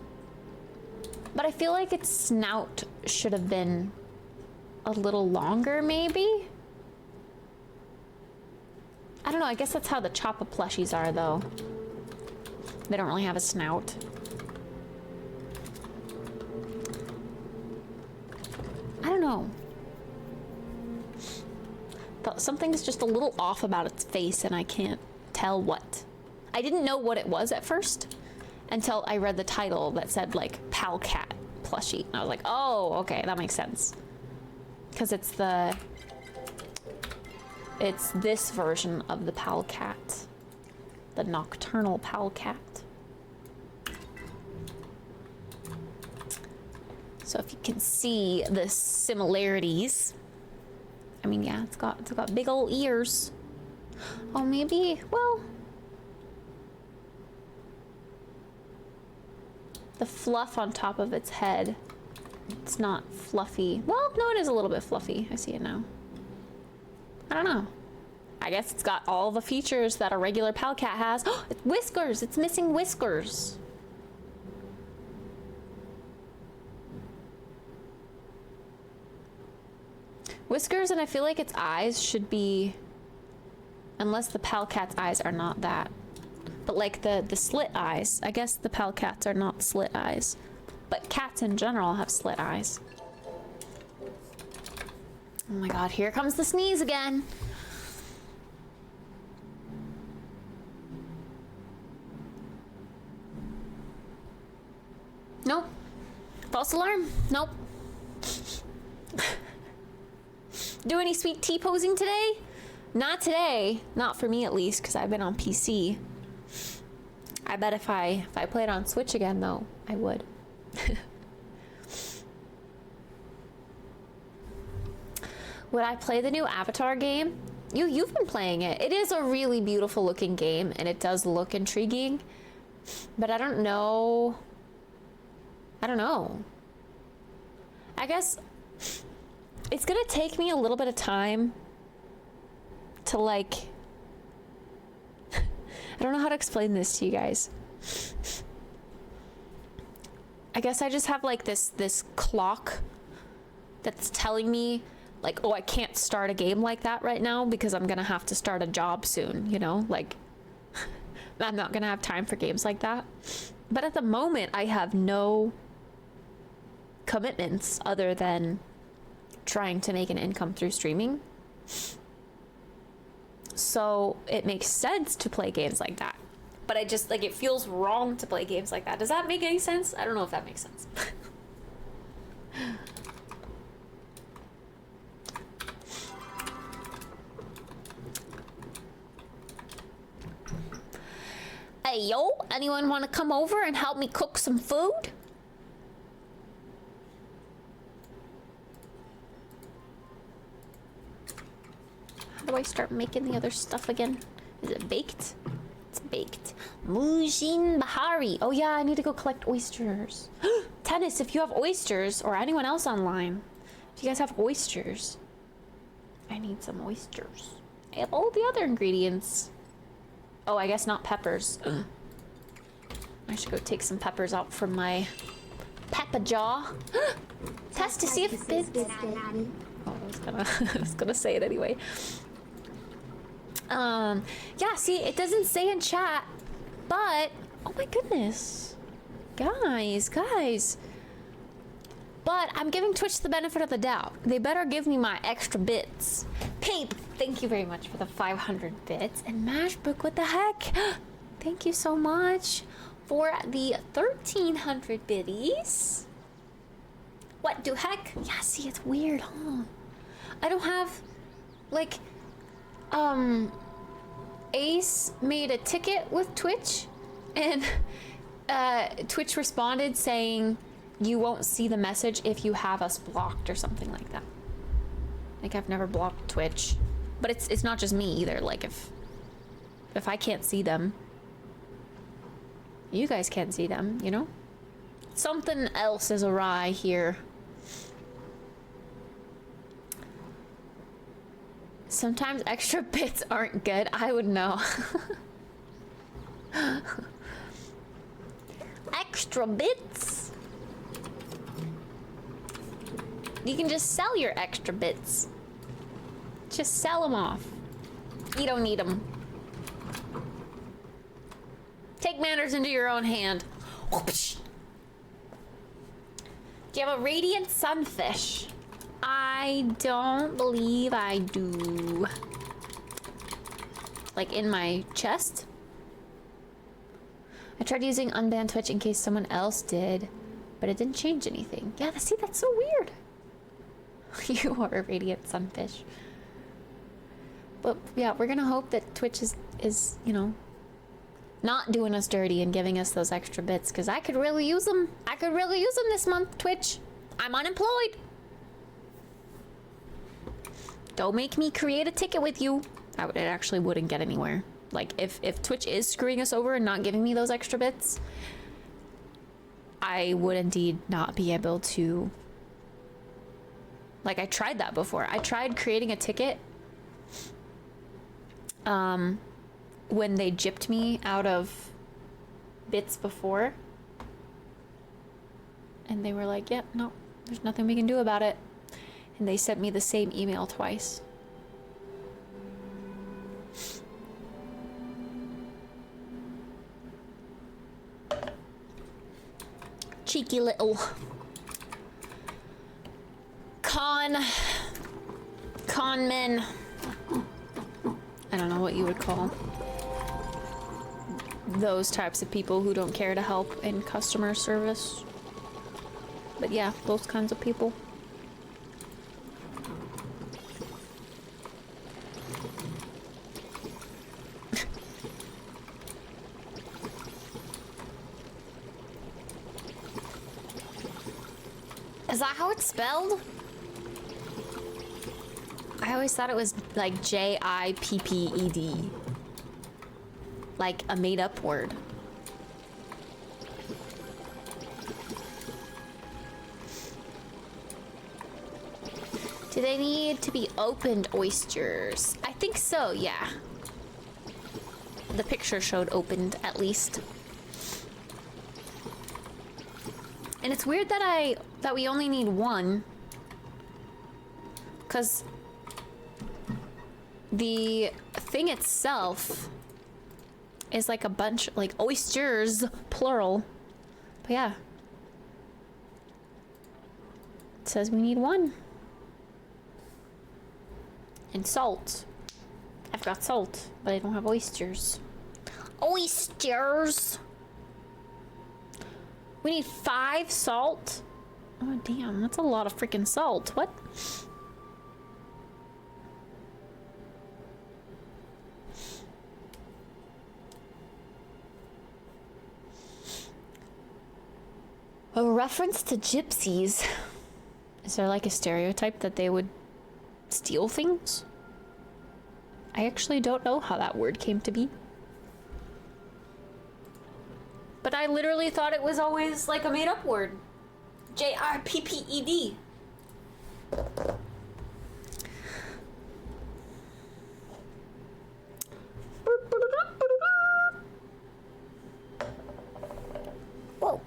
but I feel like its snout should have been a little longer, maybe? I don't know, I guess that's how the Choppa plushies are, though. They don't really have a snout. I don't know. Something's just a little off about its face and I can't tell what. I didn't know what it was at first until I read the title that said like Pelcat plushie. And I was like, oh, okay, that makes sense. Because it's this version of the Pelcat. The nocturnal Pelcat. So if you can see the similarities, I mean, yeah, it's got big old ears. Oh, maybe, well, the fluff on top of its head, it's not fluffy. Well, no, it is a little bit fluffy. I see it now. I don't know. I guess it's got all the features that a regular Palcat has. It's whiskers! It's missing whiskers. Whiskers, and I feel like its eyes should be... Unless the Palcat's eyes are not that. But like the slit eyes. I guess the Palcats are not slit eyes. But cats in general have slit eyes. Oh my god, here comes the sneeze again. Nope. False alarm. Nope. Do any sweet tea posing today? Not today. Not for me at least, because I've been on PC. I bet if I played on Switch again though, I would. Would I play the new Avatar game? You've been playing it. It is a really beautiful looking game and it does look intriguing. But I don't know. I guess it's gonna take me a little bit of time to like I don't know how to explain this to you guys. I guess I just have like this clock that's telling me like, oh, I can't start a game like that right now because I'm gonna have to start a job soon, you know? Like I'm not gonna have time for games like that. But at the moment I have no commitments other than trying to make an income through streaming. So it makes sense to play games like that. But I just, like, it feels wrong to play games like that. Does that make any sense? I don't know if that makes sense. Hey, yo, anyone want to come over and help me cook some food? How do I start making the other stuff again? Is it baked? It's baked. Mujin Bahari. Oh yeah, I need to go collect oysters. Tennis, if you have oysters, or anyone else online, if you guys have oysters, I need some oysters. I have all the other ingredients. Oh, I guess not peppers. I should go take some peppers out from my pepper jar. Test to see if it's... Oh, I was gonna say it anyway. Yeah, see, it doesn't say in chat, but oh my goodness, guys. But I'm giving Twitch the benefit of the doubt. They better give me my extra bits. Pape, thank you very much for the 500 bits. And Mashbook, what the heck? Thank you so much for the 1300 biddies. What the heck? Yeah, see, it's weird, huh? I don't have, like, Ace made a ticket with Twitch, and Twitch responded saying, you won't see the message if you have us blocked or something like that. Like, I've never blocked Twitch, but it's not just me either. Like, if I can't see them, you guys can't see them, you know? Something else is awry here. Sometimes extra bits aren't good. I would know. Extra bits? You can just sell your extra bits. Just sell them off. You don't need them. Take matters into your own hand. Do you have a radiant sunfish? I don't believe I do. Like in my chest? I tried using unbanned Twitch in case someone else did, but it didn't change anything. Yeah, see, that's so weird. You are a radiant sunfish. But yeah, we're gonna hope that Twitch is, you know, not doing us dirty and giving us those extra bits, because I could really use them. I could really use them this month, Twitch. I'm unemployed. Don't make me create a ticket with you. It actually wouldn't get anywhere. Like, if Twitch is screwing us over and not giving me those extra bits, I would indeed not be able to... Like, I tried that before. I tried creating a ticket when they gypped me out of bits before. And they were like, yeah, no, there's nothing we can do about it. And they sent me the same email twice. Cheeky little con men. I don't know what you would call those types of people who don't care to help in customer service. But yeah, those kinds of people. Is that how it's spelled? I always thought it was like Jipped. Like a made-up word. Do they need to be opened oysters? I think so, yeah. The picture showed opened, at least. And it's weird that we only need one. 'Cause the thing itself is like a bunch, like oysters, plural. But yeah. It says we need one. And salt. I've got salt, but I don't have oysters. Oysters! We need 5 salt? Oh damn, that's a lot of freaking salt. What? A reference to gypsies. Is there like a stereotype that they would steal things? I actually don't know how that word came to be. But I literally thought it was always like a made-up word. Jipped. Whoa.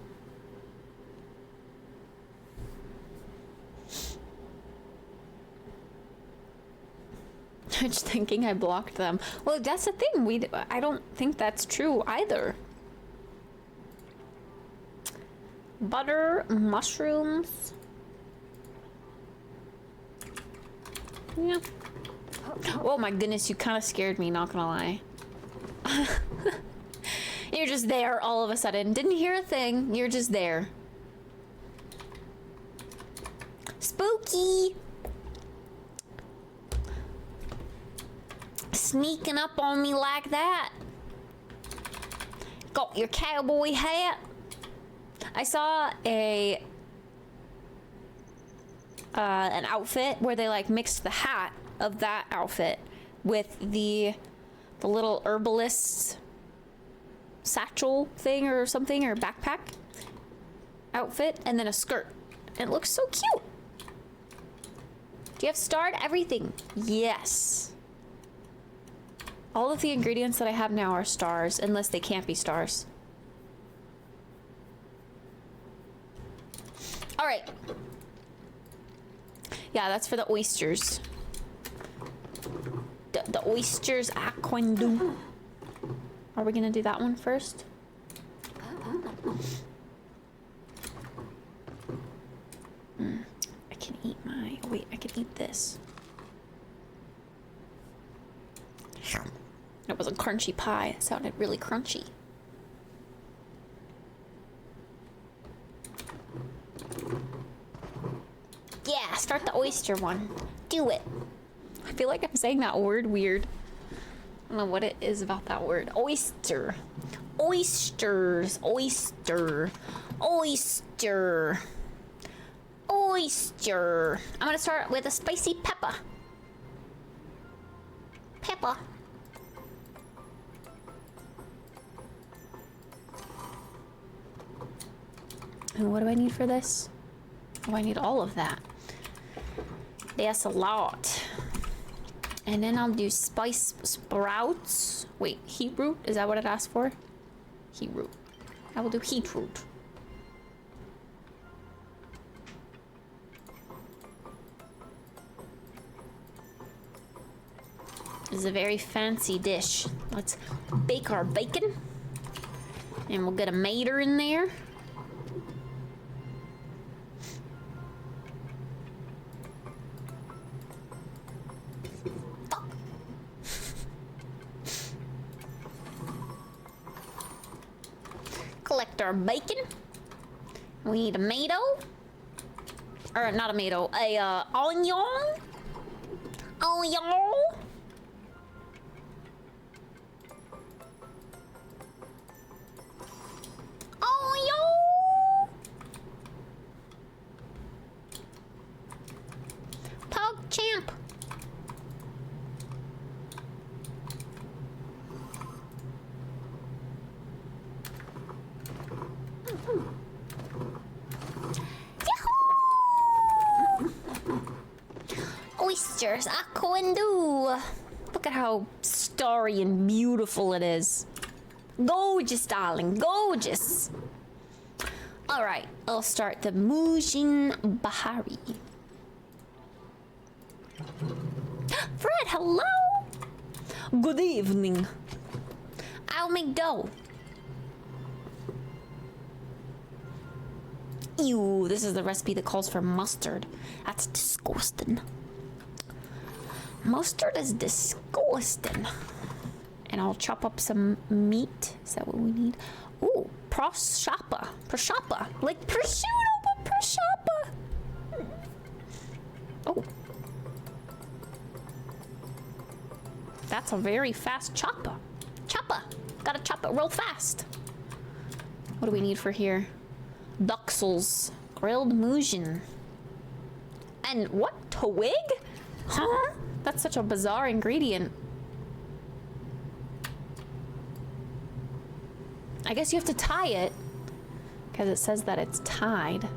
I'm just thinking I blocked them. Well, that's the thing. I don't think that's true either. Butter, mushrooms. Yeah. Oh my goodness, you kind of scared me, not gonna lie. You're just there all of a sudden. Didn't hear a thing. You're just there. Spooky. Sneaking up on me like that. Got your cowboy hat. I saw an outfit where they like mixed the hat of that outfit with the little herbalist satchel thing or something, or backpack outfit, and then a skirt. It looks so cute. Do you have starred everything? Yes. All of the ingredients that I have now are stars, unless they can't be stars. All right. Yeah, that's for the oysters. The oysters aquandu. Are we gonna do that one first? I can eat my... Oh wait, I can eat this. It was a crunchy pie. It sounded really crunchy. Yeah, start the oyster one. Do it. I feel like I'm saying that word weird. I don't know what it is about that word. Oyster. Oysters. Oyster. Oyster. Oyster. I'm gonna start with a spicy pepper. Pepper. And what do I need for this? Oh, I need all of that. That's a lot. And then I'll do spice sprouts. Wait, heat root? Is that what it asked for? Heat root. I will do heat root. This is a very fancy dish. Let's bake our bacon. And we'll get a mater in there. Collect our bacon. We need a tomato. Or not a tomato, a onion. Onion. Onion. Pog champ. Oysters, aquandu. Look at how starry and beautiful it is. Gorgeous, darling, gorgeous. All right, I'll start the Mujin Bahari. Fred, hello. Good evening. I'll make dough. Ew, this is the recipe that calls for mustard. That's disgusting. Mustard is disgusting. And I'll chop up some meat. Is that what we need? Ooh, prosciutto. Prosciutto. Like prosciutto, but prosciutto. Oh. That's a very fast chopper. Chopper. Gotta chop it real fast. What do we need for here? Duxels. Grilled Mujin. And what? Twig? Huh? That's such a bizarre ingredient. I guess you have to tie it. Because it says that it's tied.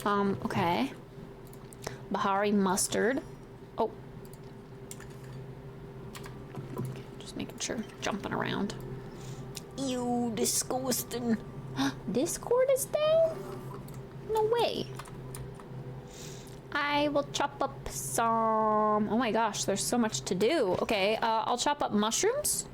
Okay. Bahari mustard. Oh. Okay, just making sure. Jumping around. Ew, disgusting. Discord is down? No way. I will chop up some... Oh my gosh, there's so much to do. Okay, I'll chop up mushrooms.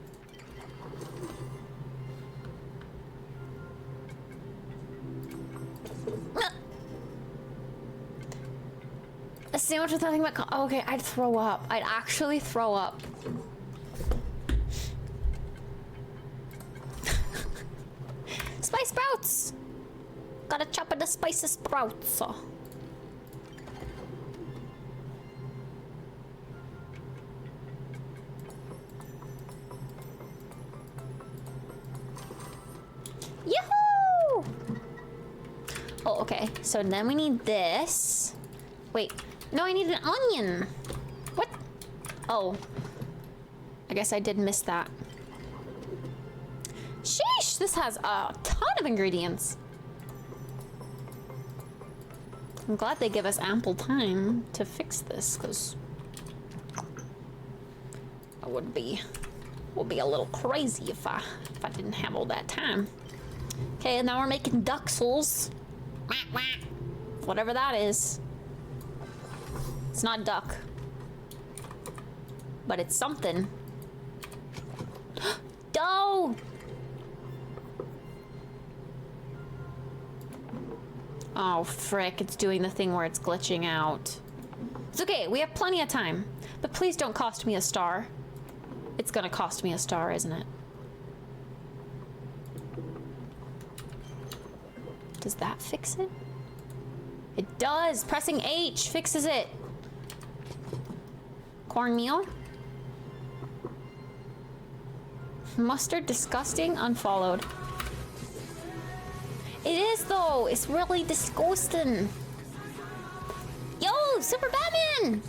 A sandwich with nothing but... Okay, I'd throw up. I'd actually throw up. Spice sprouts! Gotta chop up the spicy sprouts. Yahoo! Oh, okay. So then we need this. Wait. No, I need an onion. What? Oh. I guess I did miss that. Sheesh! This has a ton of ingredients. I'm glad they give us ample time to fix this, because I would be a little crazy if I didn't have all that time. Okay, and now we're making duxels. Whatever that is. It's not duck. But it's something. Dough! Oh, frick, it's doing the thing where it's glitching out. It's okay, we have plenty of time. But please don't cost me a star. It's gonna cost me a star, isn't it? Does that fix it? It does! Pressing H fixes it! Cornmeal? Mustard, disgusting, unfollowed. It is though! It's really disgusting! Yo! Super Batman!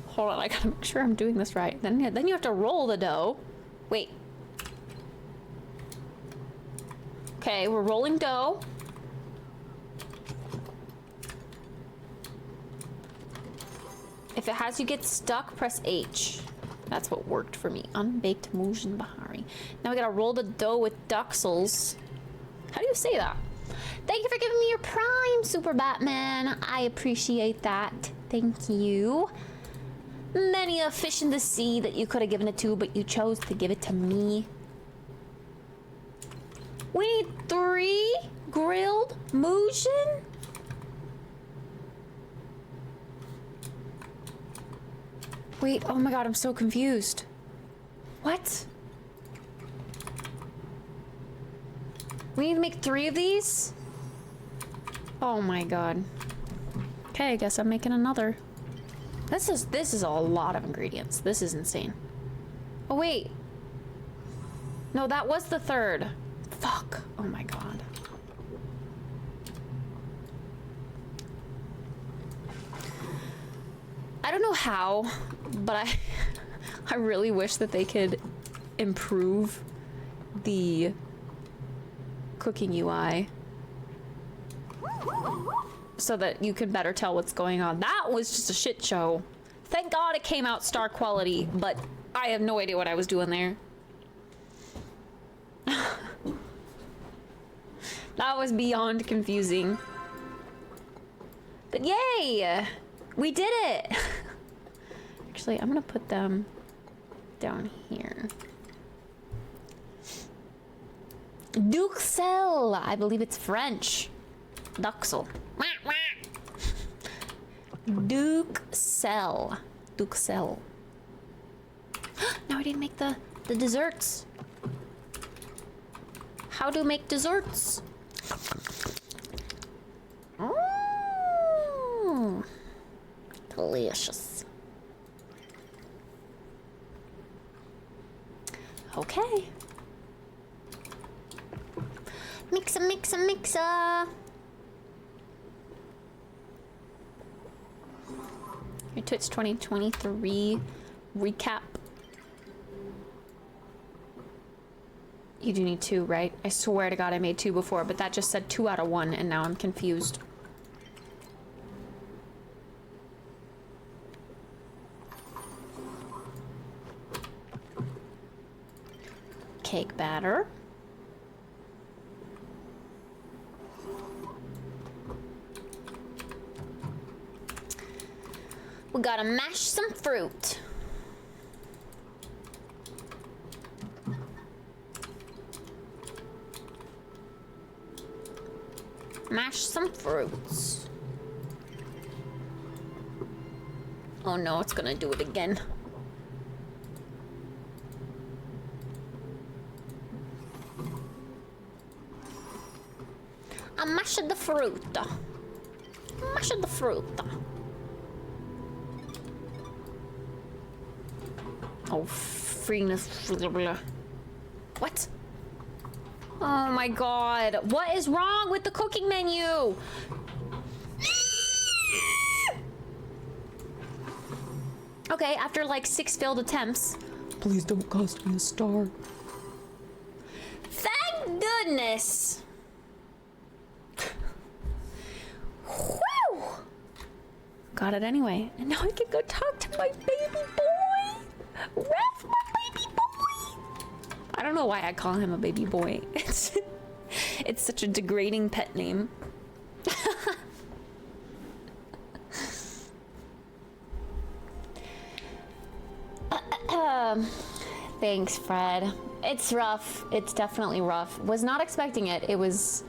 Hold on, I gotta make sure I'm doing this right. Then you have to roll the dough. Wait. Okay, we're rolling dough. If it has you get stuck, press H. That's what worked for me. Unbaked Mujin Bahari. Now we gotta roll the dough with duxels. How do you say that? Thank you for giving me your prime, Super Batman. I appreciate that. Thank you. Many a fish in the sea that you could have given it to, but you chose to give it to me. We need 3 grilled Mujin? Wait, oh my god, I'm so confused. What? We need to make 3 of these? Oh my god. Okay, I guess I'm making another. This is a lot of ingredients. This is insane. Oh wait. No, that was the 3rd. Fuck. Oh my god. I don't know how, but I really wish that they could improve the cooking UI so that you could better tell what's going on. That was just a shit show. Thank God it came out star quality, but I have no idea what I was doing there. That was beyond confusing. But yay! We did it! Actually, I'm gonna put them down here. Duxelles! I believe it's French. Duxel. Duxelles. Duxelles. Now I didn't make the desserts. How to make desserts? Mm. Delicious. Okay. Mixa, mixa, mixa. Your Twitch 2023 recap. You do need 2, right? I swear to God I made 2 before, but that just said 2 out of 1, and now I'm confused. Cake batter. We gotta mash some fruit. Mash some fruits. Oh no, it's gonna do it again. I mashed the fruit. Mashed the fruit. Oh, freeness. What? Oh my god. What is wrong with the cooking menu? Okay, after like 6 failed attempts. Please don't cost me a star. Thank goodness. Whew. Got it anyway. And now I can go talk to my baby boy. Ref, my baby boy. I don't know why I call him a baby boy. It's such a degrading pet name. Thanks, Fred. It's rough. It's definitely rough. Was not expecting it. It was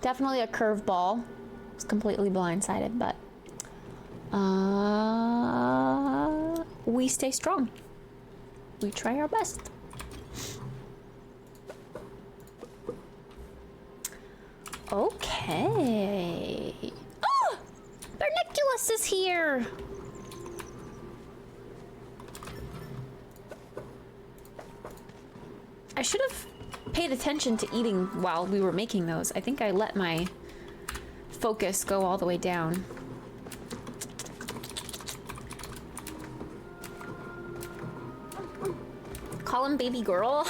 definitely a curveball. Was completely blindsided, but we stay strong. We try our best. Okay. Oh! Berniculus is here! I should have paid attention to eating while we were making those. I think I let my focus go all the way down. Call him baby girl.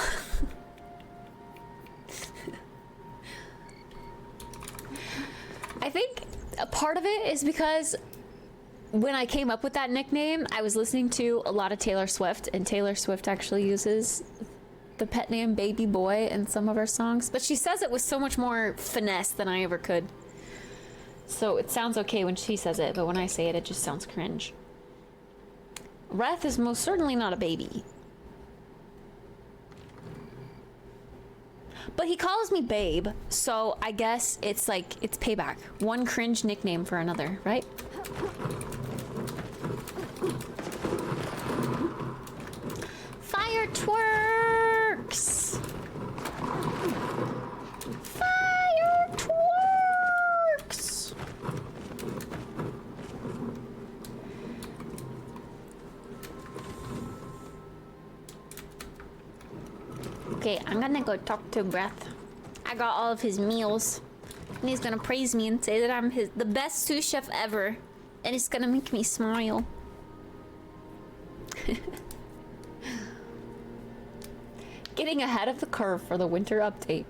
I think a part of it is because when I came up with that nickname, I was listening to a lot of Taylor Swift, and Taylor Swift actually uses the pet name Baby Boy in some of her songs, but she says it with so much more finesse than I ever could. So it sounds okay when she says it, but when I say it, it just sounds cringe. Wrath is most certainly not a baby. But he calls me babe, so I guess it's like, it's payback. One cringe nickname for another, right? Fire twerks! Fire twerks! Okay, I'm gonna go talk to Breath. I got all of his meals, and he's gonna praise me and say that I'm the best sous chef ever, and it's gonna make me smile. Getting ahead of the curve for the winter update.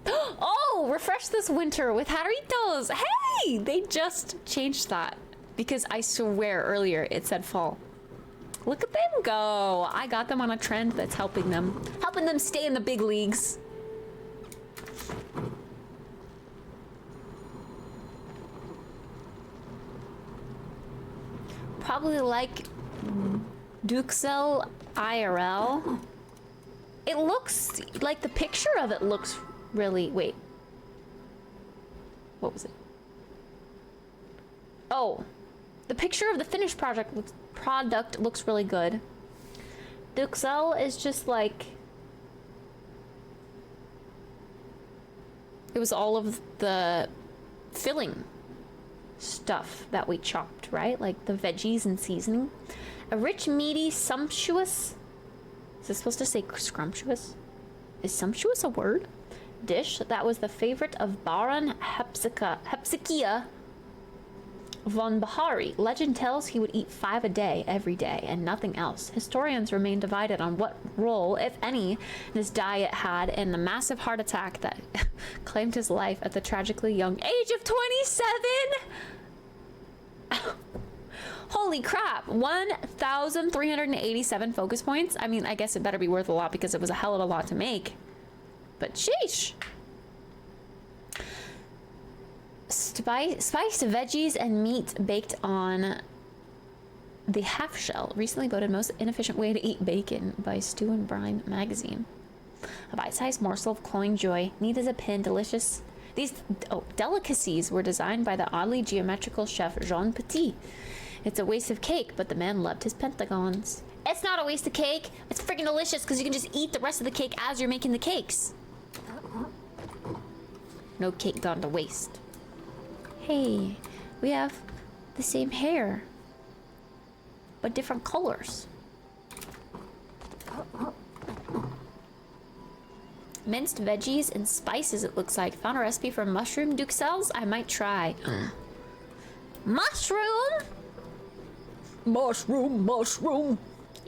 Oh, refresh this winter with jarritos. Hey, they just changed that because I swear earlier it said fall. Look at them go. I got them on a trend that's helping them stay in the big leagues. Probably like Duxelle IRL. It looks like the picture of it looks really, wait. What was it? Oh, the picture of the finished product looks really good. Duxelle is just like, it was all of the filling stuff that we chopped, right? Like the veggies and seasoning. A rich, meaty, sumptuous, is this supposed to say scrumptious? Is sumptuous a word? Dish that was the favorite of Baron Hepsikia von Bahari. Legend tells he would eat 5 a day every day and nothing else. Historians remain divided on what role, if any, this diet had in the massive heart attack that claimed his life at the tragically young age of 27. Holy crap, 1,387 focus points. I mean, I guess it better be worth a lot because it was a hell of a lot to make. But sheesh. Spiced veggies and meat baked on the half shell. Recently voted most inefficient way to eat bacon by Stew and Brine magazine. A bite-sized morsel of cloying joy, neat as a pin, delicious. These delicacies were designed by the oddly geometrical chef Jean Petit. It's a waste of cake, but the man loved his pentagons. It's not a waste of cake. It's freaking delicious because you can just eat the rest of the cake as you're making the cakes. No cake gone to waste. Hey, we have the same hair, but different colors. Minced veggies and spices, it looks like. Found a recipe for mushroom duxelles? I might try. Mushroom! Mushroom!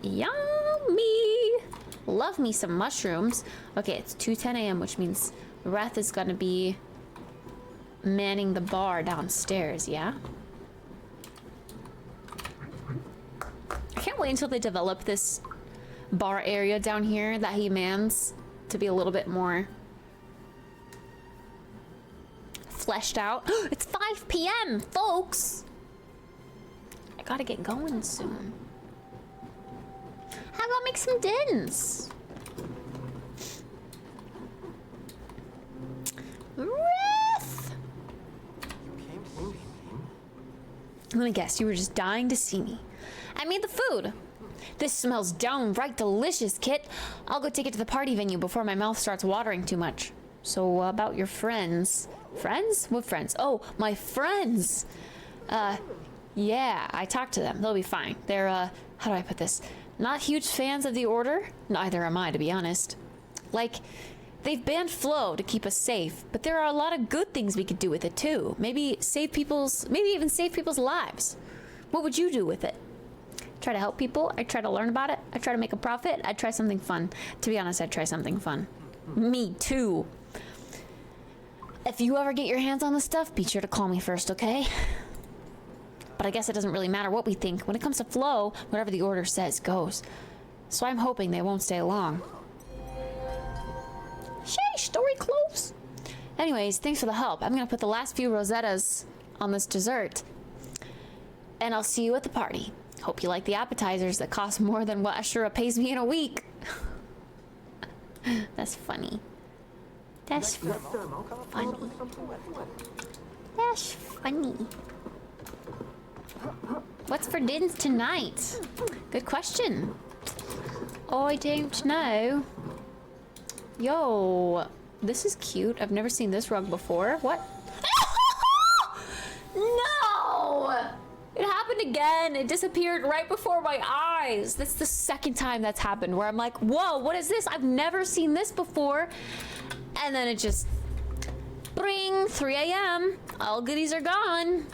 Yummy! Love me some mushrooms. Okay, it's 2:10 a.m., which means Wrath is gonna be manning the bar downstairs, yeah? I can't wait until they develop this bar area down here that he mans to be a little bit more fleshed out. It's 5 p.m., folks! I gotta get going soon. How about make some dins? Wrath! Let me guess, you were just dying to see me. I made the food. This smells downright delicious, Kit. I'll go take it to the party venue before my mouth starts watering too much. So, about your friends. Friends? What friends? Oh, my friends! Yeah, I talked to them. They'll be fine. They're, how do I put this? Not huge fans of the Order? Neither am I, to be honest. Like, they've banned Flow to keep us safe, but there are a lot of good things we could do with it, too. Maybe even save people's lives. What would you do with it? Try to help people? I try to learn about it? I try to make a profit? I try something fun. To be honest, I'd try something fun. Me, too. If you ever get your hands on this stuff, be sure to call me first, okay? But I guess it doesn't really matter what we think. When it comes to flow, whatever the order says goes. So I'm hoping they won't stay long. Sheesh, story close. Anyways, thanks for the help. I'm gonna put the last few Rosettas on this dessert. And I'll see you at the party. Hope you like the appetizers that cost more than what Ashura pays me in a week. That's funny. That's funny. That's funny. What's for dinners tonight? Good question. I don't know. Yo, this is cute. I've never seen this rug before. What? No! It happened again. It disappeared right before my eyes. That's the second time that's happened where I'm like, whoa, what is this? I've never seen this before. And then it just, bring, 3 a.m. All goodies are gone.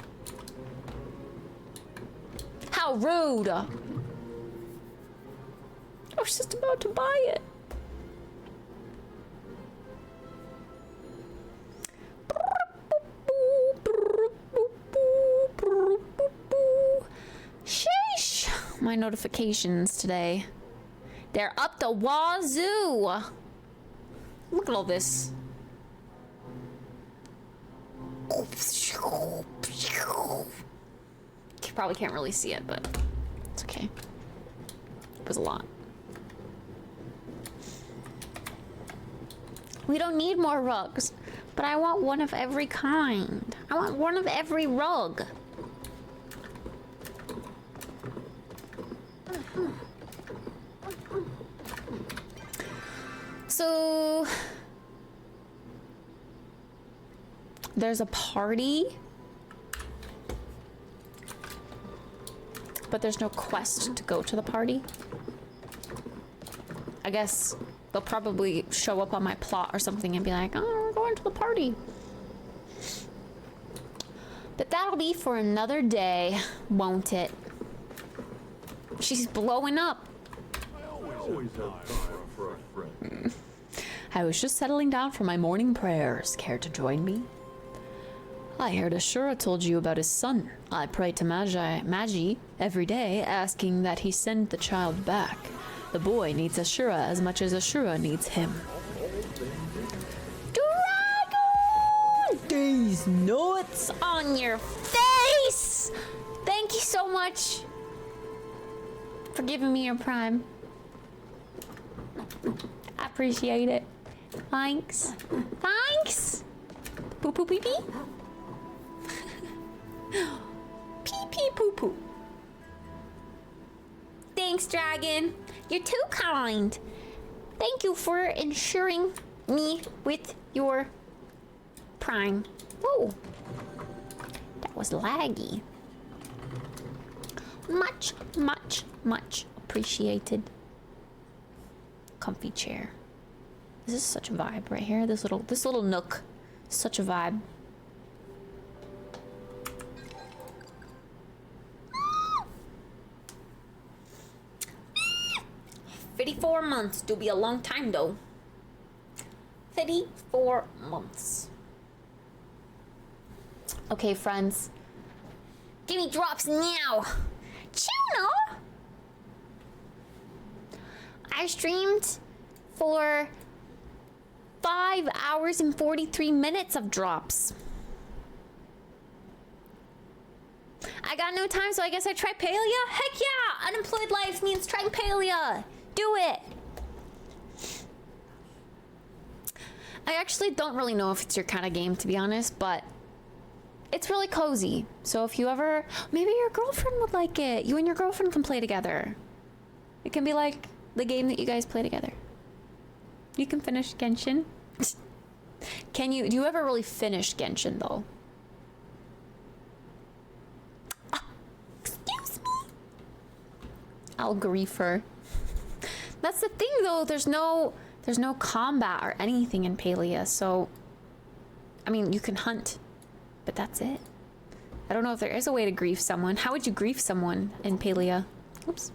How rude. I was just about to buy it. Sheesh. My notifications today. They're up the wazoo. Look at all this. You probably can't really see it, but it's okay. It was a lot. We don't need more rugs, but I want one of every kind. I want one of every rug. So there's a party, but there's no quest to go to the party. I guess they'll probably show up on my plot or something and be like, oh, we're going to the party. But that'll be for another day, won't it? She's blowing up. I was just settling down for my morning prayers. Care to join me? I heard Ashura told you about his son. I pray to Magi every day, asking that he send the child back. The boy needs Ashura as much as Ashura needs him. Dragon! These nuts on your face! Thank you so much for giving me your prime. I appreciate it. Thanks. Thanks! Poo poo pee pee? Pee pee poo poo. Thanks, Dragon. You're too kind. Thank you for ensuring me with your prime. Whoa. That was laggy. Much, much, much appreciated. Comfy chair. This is such a vibe right here. This little nook. Such a vibe. 34 months do be a long time though. 34 months. Okay, friends. Give me drops now. Chino! I streamed for 5 hours and 43 minutes of drops. I got no time, so I guess I try Palea? Heck yeah! Unemployed life means trying Palea. Do it! I actually don't really know if it's your kind of game, to be honest, but it's really cozy. So if you ever... Maybe your girlfriend would like it. You and your girlfriend can play together. It can be like the game that you guys play together. You can finish Genshin. Can you... Do you ever really finish Genshin, though? Excuse me? I'll grief her. That's the thing, though. There's no combat or anything in Palea, so... I mean, you can hunt, but that's it. I don't know if there is a way to grief someone. How would you grief someone in Palea? Oops.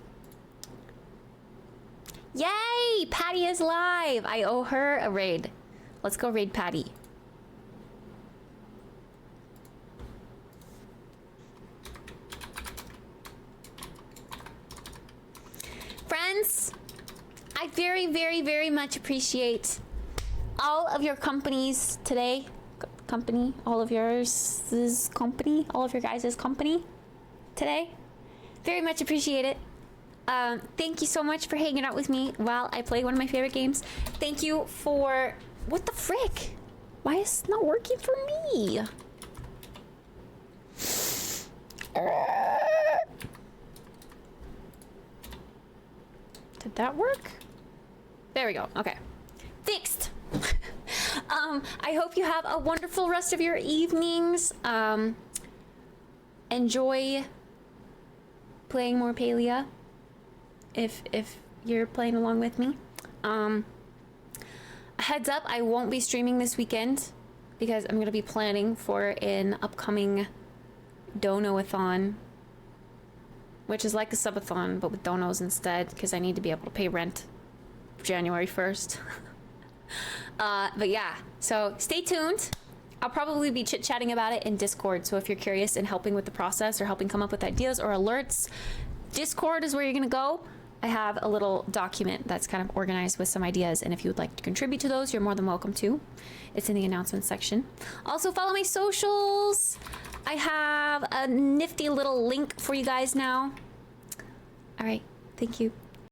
Yay! Patty is live! I owe her a raid. Let's go raid Patty. friends, I very, very, very much appreciate all of your companies today. Company, all of yours' company, all of your guys' company today. Very much appreciate it. Thank you so much for hanging out with me while I play one of my favorite games. Thank you for... What the frick? Why is it not working for me? Did that work? There we go. Okay. Fixed. I hope you have a wonderful rest of your evenings. Enjoy playing more Palia if you're playing along with me. Heads up, I won't be streaming this weekend because I'm gonna be planning for an upcoming dono-a-thon, which is like a subathon but with donos instead, because I need to be able to pay rent January 1st. But yeah, so stay tuned. I'll probably be chit-chatting about it in Discord, so if you're curious in helping with the process or helping come up with ideas or alerts, Discord is where you're gonna go. I have a little document that's kind of organized with some ideas, and if you would like to contribute to those, you're more than welcome to. It's in the announcements section. Also, follow my socials. I have a nifty little link for you guys now. All right, thank you.